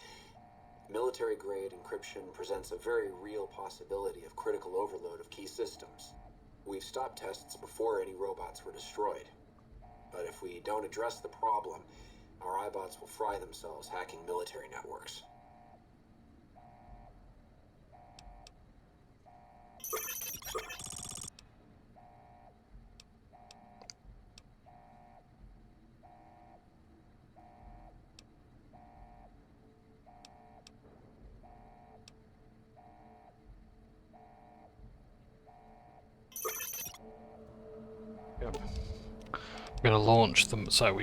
Military-grade encryption presents a very real possibility of critical overload of key systems. We've stopped tests before any robots were destroyed. But if we don't address the problem, our iBots will fry themselves hacking military networks. Yep. We're gonna launch them, so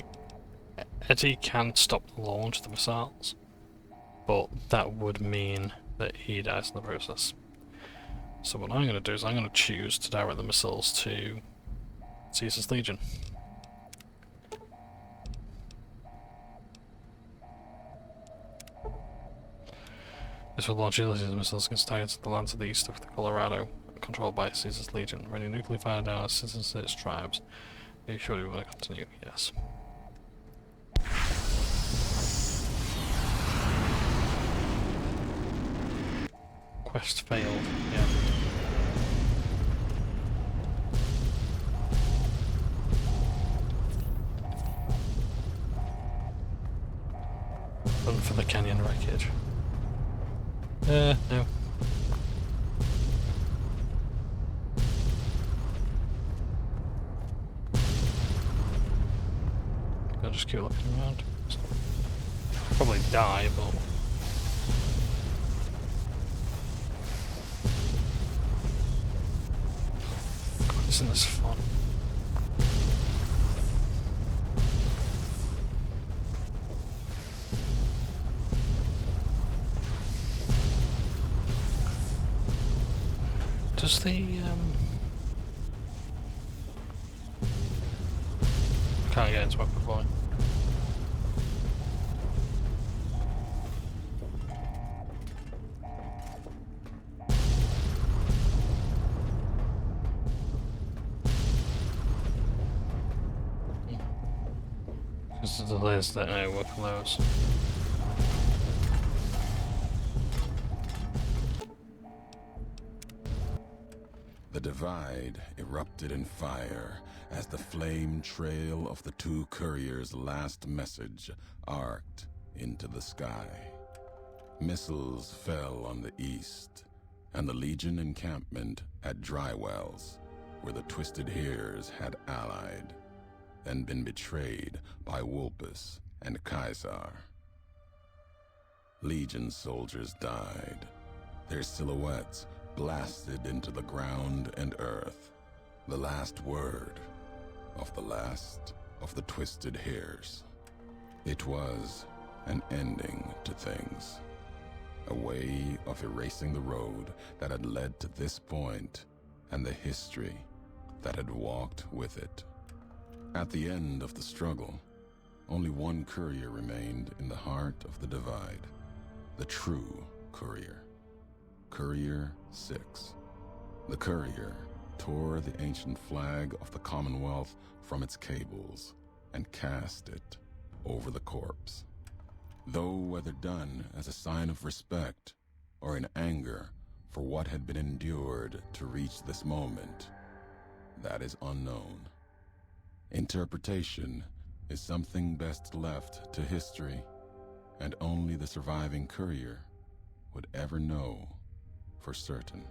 Eddie can stop the launch of the missiles, but that would mean that he dies in the process. So what I'm gonna do is I'm gonna choose to direct the missiles to Caesar's Legion. This will launch Ulysses missiles against targets at the land to the east of the Colorado, controlled by Caesar's Legion. Ready nuclear fire down as Caesar's its tribes. Are you sure you want to continue? Yes. Quest failed. Yeah. Run for the canyon wreckage. No. I'll just keep looking around. Probably die, but... God, isn't this fun? Does the, I can't get into my point. This is the list that I work close. The divide erupted in fire as the flame trail of the two couriers' last message arced into the sky. Missiles fell on the east, and the Legion encampment at Drywells, where the Twisted Hares had allied, then been betrayed by Wulpus and Caesar. Legion soldiers died, their silhouettes blasted into the ground and earth, the last word of the last of the Twisted Hares. It was an ending to things, a way of erasing the road that had led to this point and the history that had walked with it. At the end of the struggle, only one courier remained in the heart of the divide, the true courier. Courier 6. The courier tore the ancient flag of the Commonwealth from its cables and cast it over the corpse. Though whether done as a sign of respect or in anger for what had been endured to reach this moment, that is unknown. Interpretation is something best left to history, and only the surviving courier would ever know for certain.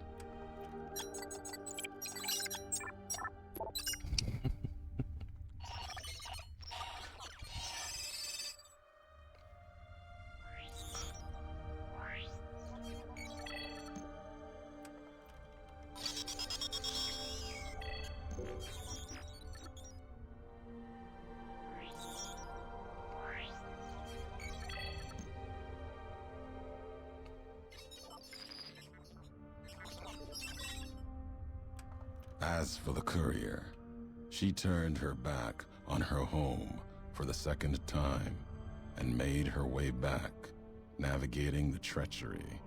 As for the courier, she turned her back on her home for the second time and made her way back, navigating the treachery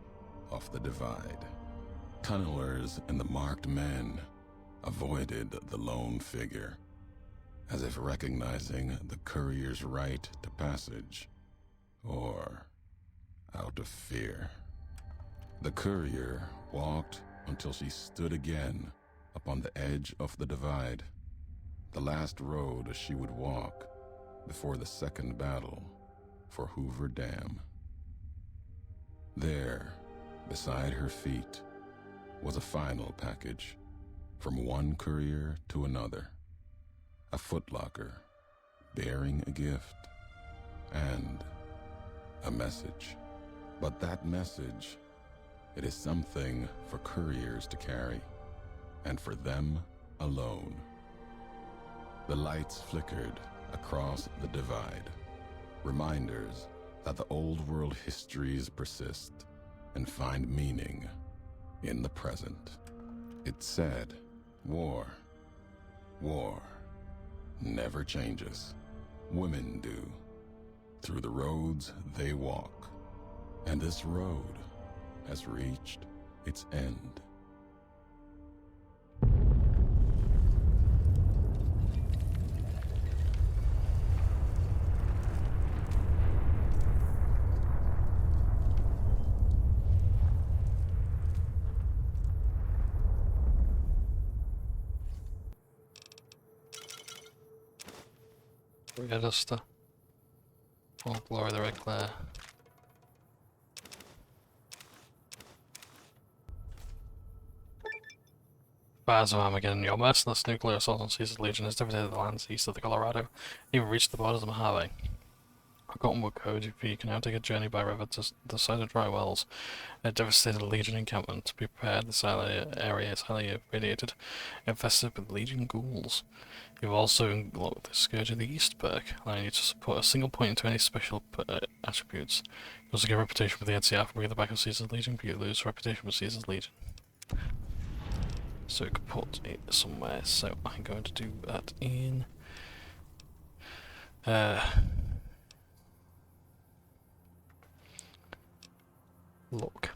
of the divide. Tunnelers and the marked men avoided the lone figure, as if recognizing the courier's right to passage, or out of fear. The courier walked until she stood again upon the edge of the divide, the last road she would walk before the second battle for Hoover Dam. There, beside her feet, was a final package from one courier to another, a footlocker bearing a gift and a message. But that message, it is something for couriers to carry, and for them alone. The lights flickered across the divide, reminders that the old world histories persist and find meaning in the present. It said, war never changes. Women do, through the roads they walk, and this road has reached its end. Red Duster. Oh, glory the red glare. Fires of Armageddon, your merciless nuclear assault on Caesar's Legion has devastated the lands east of the Colorado, even reached the borders of Mojave. Forgotten Wood Code, you can now take a journey by river to the site of Drywells, a devastated Legion encampment. To be prepared, this area is highly radiated, infested with Legion ghouls. You've also unlocked the Scourge of the East perk, allowing you to support a single point into any special attributes. You also get a reputation with the NCR for bringing the back of Caesar's Legion, but you lose reputation with Caesar's Legion. So we could put it somewhere, so I'm going to do that in... look.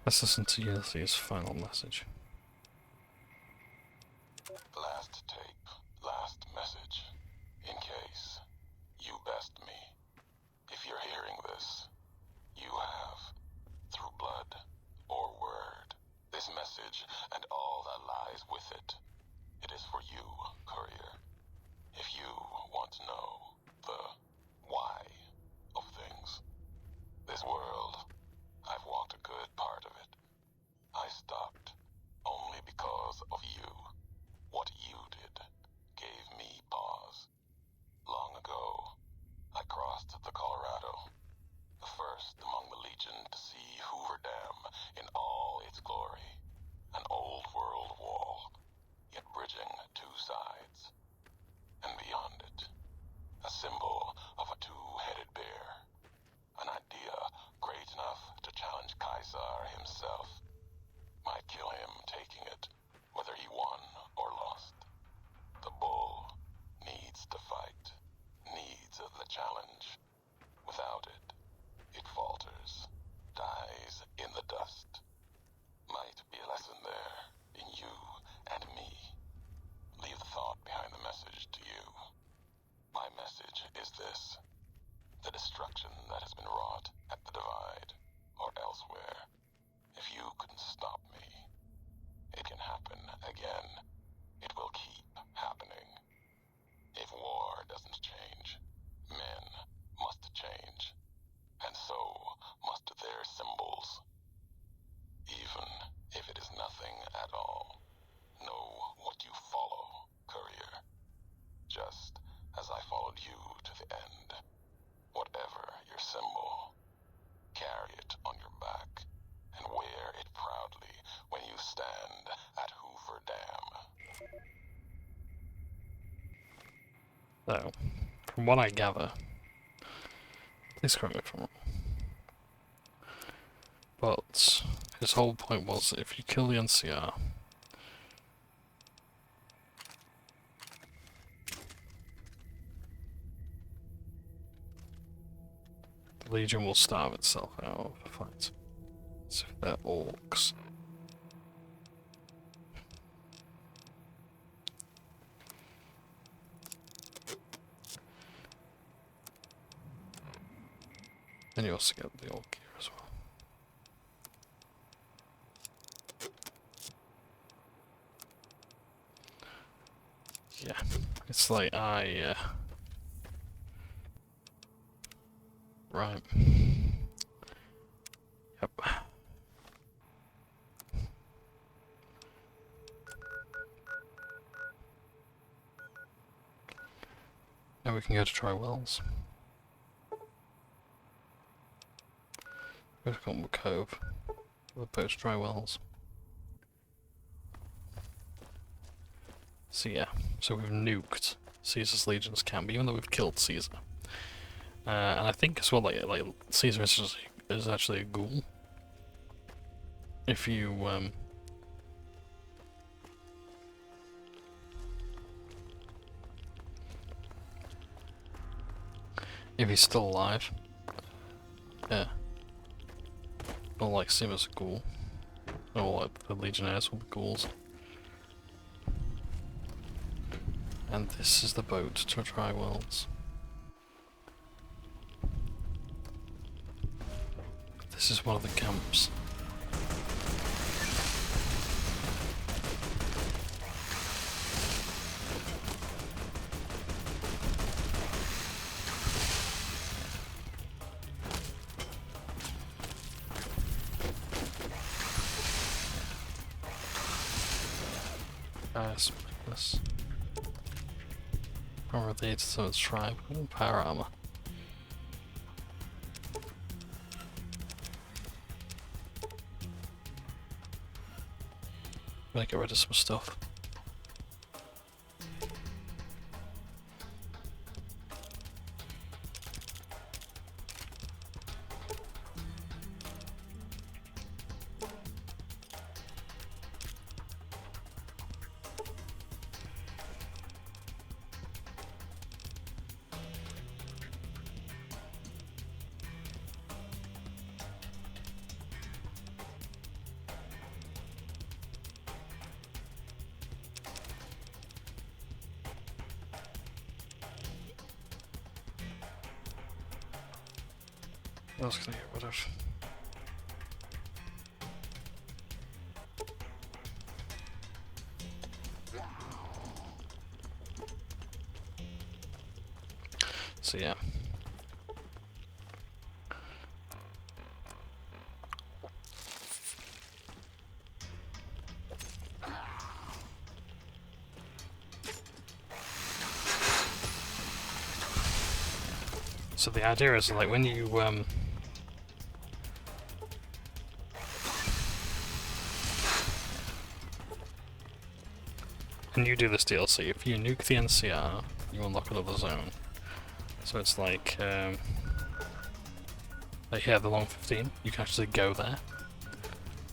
Let's listen to Ulysses' final message. Last tape, last message. In case you best me. If you're hearing this, you have, through blood or word, this message and all that lies with it. It is for you, Courier. If you want to know the why of things. This world, I've walked a good part of it. I stopped only because of you. What you did gave me pause. Long ago, I crossed the Colorado, the first among the Legion to see Hoover Dam in all its glory. An old world wall, yet bridging two sides. And beyond it, a symbol of a two-headed bear. An idea great enough to challenge Caesar himself. Might kill him taking it, whether he won or lost. The bull needs to fight, needs the challenge. Without it, it falters, dies in the dust. Might be a lesson there, in you and me. Leave the thought behind the message to you. My message is this. The destruction that has been wrought at the Divide, or elsewhere. If you couldn't stop me, it can happen again. It will keep happening. If war doesn't change, men must change. And so must their symbols. Even if it is nothing at all. Know what you follow, Courier. Just as I followed you to the end. Whatever your symbol, carry it on your back and wear it proudly when you stand at Hoover Dam. So, from what I gather, please correct me if I'm wrong, but his whole point was that if you kill the NCR, the Legion will starve itself out of the fight. So if they're orcs. Then you also get the orc gear as well. Yeah, it's like right. Yep. Now we can go to try wells. Go to Common Cove. The boat's dry wells. So yeah, so we've nuked Caesar's Legion's camp, even though we've killed Caesar. And I think as well, like Caesar is actually a ghoul. If you if he's still alive, yeah, or like see him as a ghoul, or like the Legionnaires will be ghouls. And this is the boat to try worlds. This is one of the camps. This. Armor related to its tribe. Ooh, power armor. Gotta get rid of some stuff. What else can I get rid of? So yeah. So the idea is like when you do this DLC, if you nuke the NCR, you unlock another zone. So it's like here, the Long 15, you can actually go there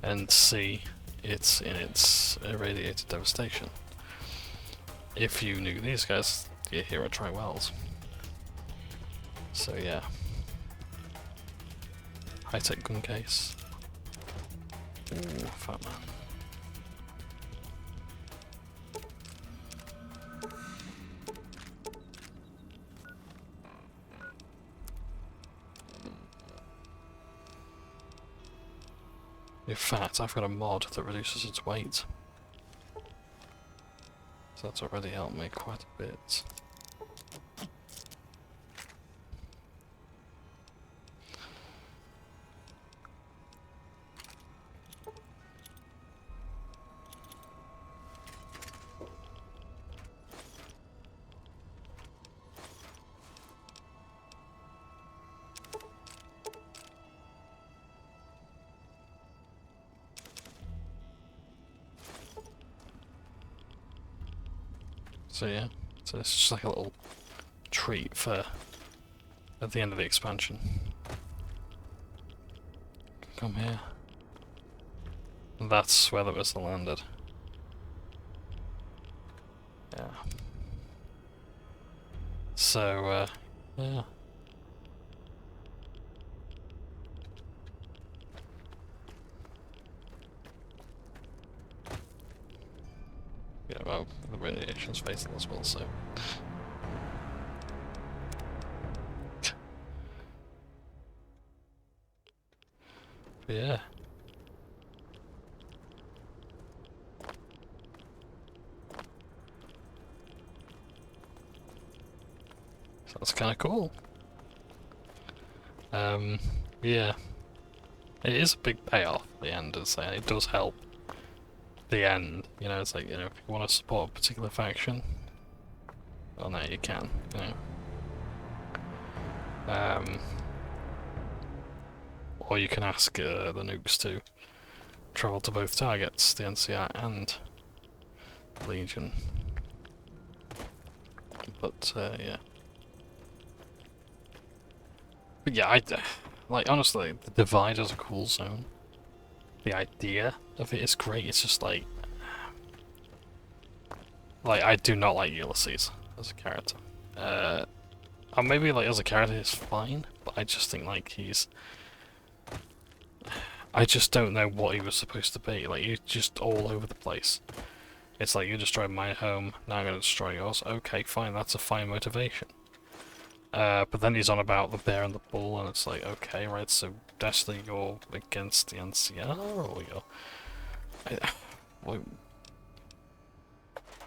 and see it's in its irradiated devastation. If you nuke these guys, you're here at Tri-Wells. So yeah. High-tech gun case. Ooh, fat man. In fact, I've got a mod that reduces its weight. So that's already helped me quite a bit. So yeah, so it's just like a little treat for at the end of the expansion. Come here. And that's where the missile landed. Yeah. So, yeah. Yeah, well, the radiation's fatal as well, so... But yeah. So that's kinda cool. Yeah. It is a big payoff at the end, it does help the end, you know, it's like, you know, if you want to support a particular faction, well, no, you can, you know. Or you can ask the nukes to travel to both targets, the NCR and Legion. But, yeah. But yeah, like, honestly, the Divide is a cool zone. The idea of it is great, it's just like, I do not like Ulysses as a character. Or maybe, like, as a character he's fine, but I just think, like, I just don't know what he was supposed to be. Like, he's just all over the place. It's like, you destroyed my home, now I'm gonna destroy yours. Okay, fine, that's a fine motivation. But then he's on about the bear and the bull, and it's like, okay, right, so Destiny, you're against the NCR, or you're...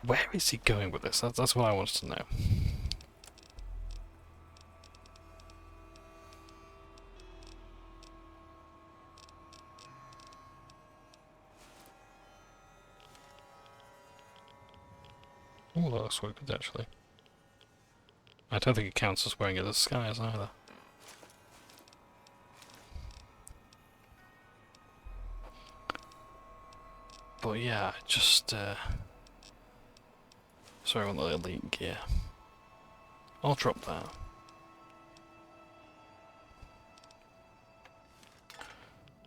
Where is he going with this? That's what I wanted to know. Oh, that looks quite good, actually. I don't think it counts as wearing it as skies either. But yeah, just sorry, I want the elite gear. I'll drop that.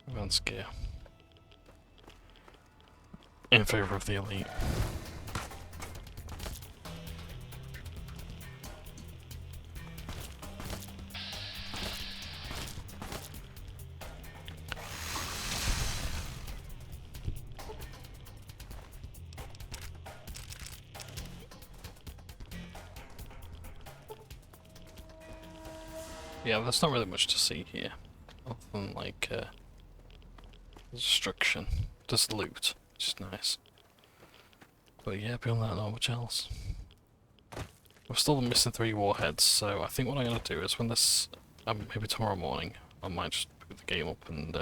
Advanced gear. In favour of the elite. Yeah, there's not really much to see here. other than like destruction. Just loot, which is nice. But yeah, beyond that, not much else. We're still missing 3 warheads, so I think what I'm gonna do is when this, maybe tomorrow morning, I might just pick the game up and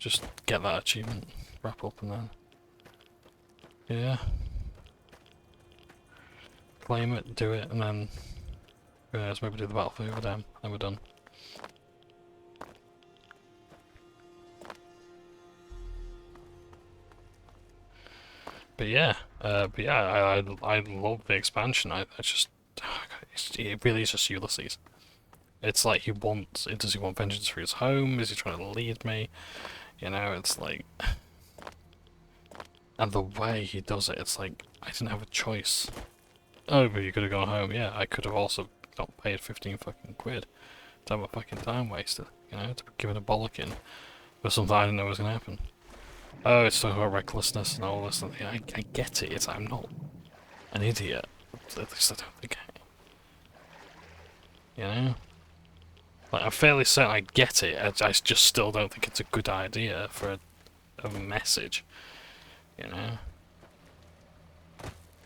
just get that achievement, wrap up, and then yeah, claim it, do it, and then who knows, maybe do the battlefield with them, then we're done. But yeah, I love the expansion. I just, it really is just Ulysses. It's like does he want vengeance for his home? Is he trying to lead me? You know, it's like, and the way he does it, it's like, I didn't have a choice. Oh, but you could have gone home. Yeah, I could have also not paid 15 fucking quid to have a fucking time wasted, you know, to be given a bollocking for something I didn't know was going to happen. Oh, it's talking about recklessness and all this and I get it. I'm not an idiot. At least I don't think I am. You know? Like, I'm fairly certain I get it. I just still don't think it's a good idea for a message. You know?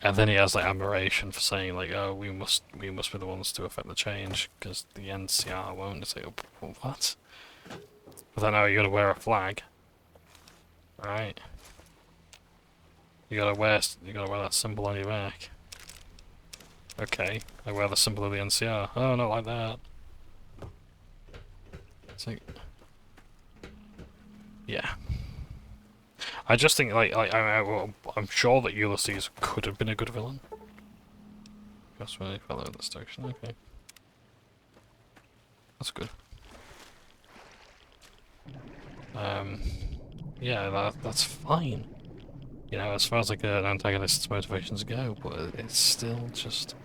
And then he has like admiration for saying like, oh, we must be the ones to affect the change because the NCR won't. It's like, oh, what? But then, oh, you gotta wear a flag. Right. You gotta wear that symbol on your back. Okay, I wear the symbol of the NCR. Oh, not like that. It's like, yeah. I just think I'm sure that Ulysses could have been a good villain. Just really follow this direction. Okay, that's good. Yeah, that's fine. You know, as far as like an antagonist's motivations go, but it's still just,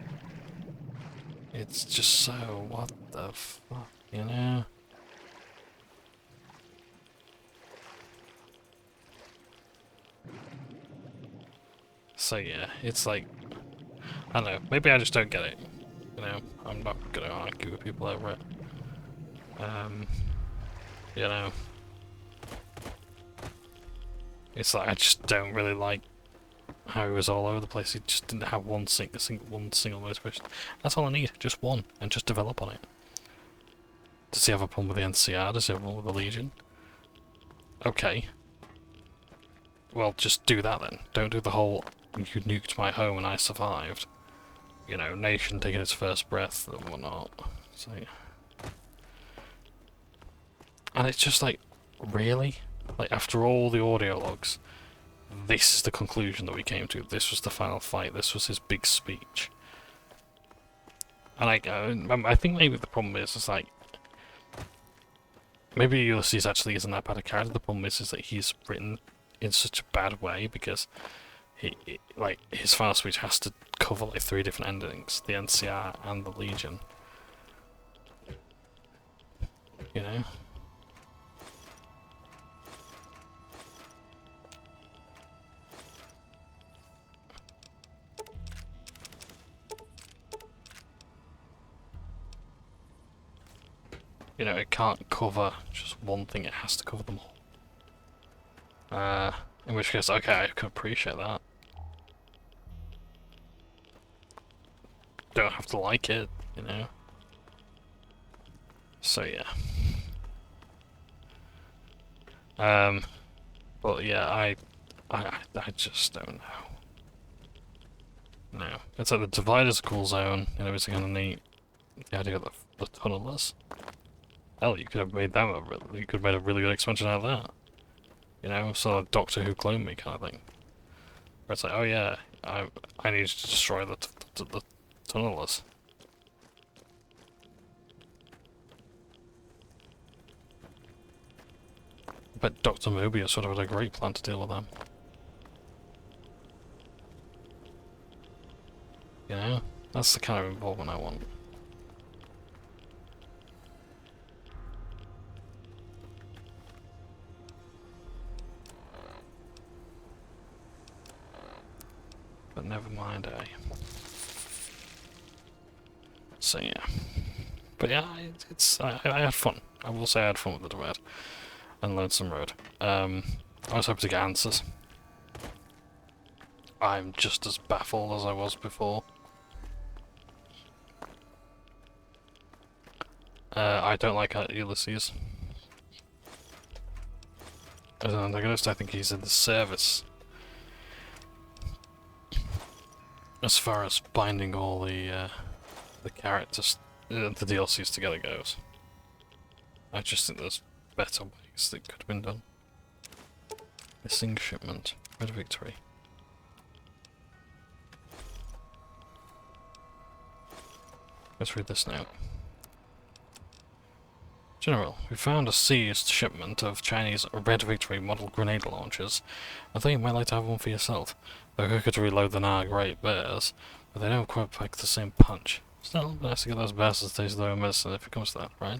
it's just so what the fuck, you know? So yeah, it's like, I don't know, maybe I just don't get it. You know, I'm not gonna argue with people over it. You know, it's like I just don't really like how he was all over the place. He just didn't have one single motivation. That's all I need, just one, and just develop on it. Does he have a problem with the NCR? Does he have a problem with the Legion? Okay. Well, just do that then. Don't do the whole, you nuked my home and I survived. You know, nation taking its first breath and whatnot. So, and it's just like, really? Like, after all the audio logs, this is the conclusion that we came to. This was the final fight. This was his big speech. And I think maybe the problem is like, maybe Ulysses actually isn't that bad a character. The problem is that he's written in such a bad way because like his final speech has to cover like 3 different endings: the NCR and the Legion. You know. You know, it can't cover just one thing, it has to cover them all. In which case, okay, I can appreciate that. Don't have to like it, you know. So yeah. But yeah, I just don't know. No. It's like the Divider's a cool zone, you know, it's kind of neat. The idea of the tunnelers. Hell, you could have made that you could have made a really good expansion out of that. You know, sort of Doctor Who clone me kind of thing. Where it's like, oh yeah, I need to destroy the tunnelers. But Dr. Mobius would have had a great plan to deal with them. You know, that's the kind of involvement I want. But never mind, eh? So yeah. But yeah, I had fun. I will say I had fun with the Dread and Lonesome Road. I was hoping to get answers. I'm just as baffled as I was before. I don't like Ulysses. As an antagonist, I think he's in the service. As far as binding all the characters, the DLCs together goes. I just think there's better ways that could have been done. Missing shipment. Red Victory. Let's read this now. General, we found a seized shipment of Chinese Red Victory model grenade launchers. I thought you might like to have one for yourself. They're quicker to reload than our Great Bears, but they don't quite pack the same punch. Still, nice to get those bastards to taste their own medicine if it comes to that, right?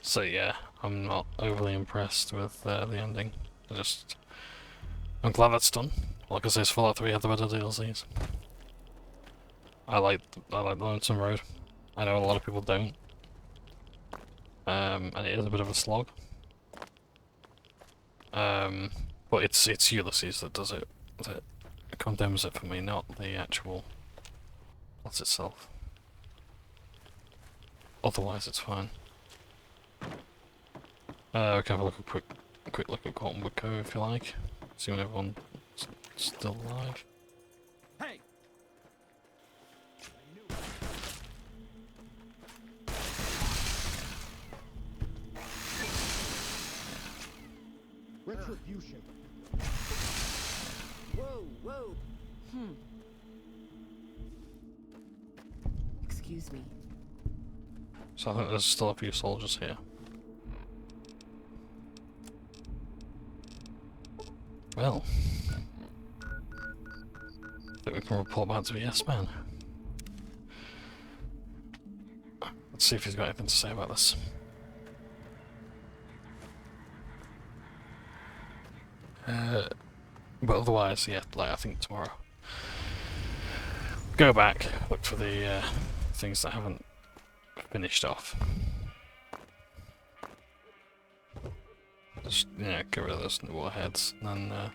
So yeah, I'm not overly impressed with the ending. I'm glad that's done. Like I say, Fallout 3 had the better DLCs. I like Lonesome Road. I know a lot of people don't. And it is a bit of a slog. But it's Ulysses that does it. That condemns it for me, not the actual plot itself. Otherwise, it's fine. We can have a quick look at Quantum Cove if you like. See when everyone's still alive. Hey! Retribution. Whoa, whoa. Excuse me. So I think there's still a few soldiers here. Well, I think we can report back to the yes-man. Let's see if he's got anything to say about this. But otherwise, yeah, like I think tomorrow. Go back, look for the things that haven't finished off. Just, yeah, get rid of those warheads, and then, yeah,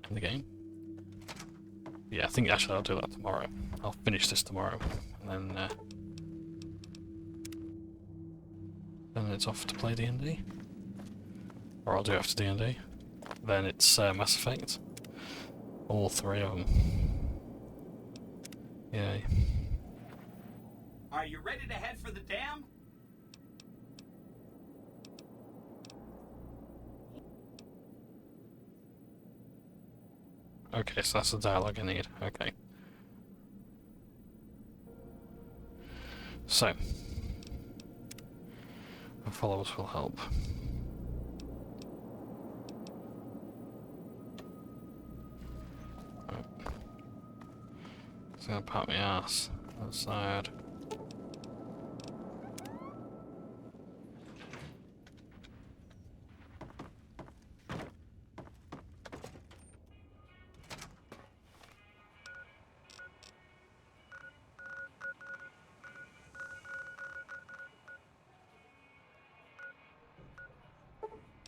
end the game. Yeah, I think actually I'll do that tomorrow. I'll finish this tomorrow, and then it's off to play D&D. Or I'll do it after D&D. Then it's Mass Effect. All three of them. Yay. Are you ready to head for the dam? Okay, so that's the dialogue I need. Okay. So, the followers will help. Right. It's gonna pat my ass outside.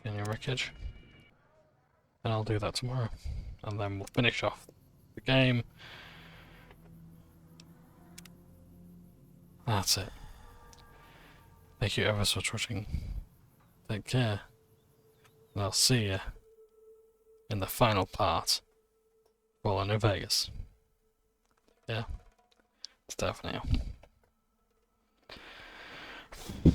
In your wreckage. And I'll do that tomorrow. And then we'll finish off the game. That's it. Thank you ever so much for watching. Take care. And I'll see you in the final part. Well, in New Vegas. Yeah. It's definitely now.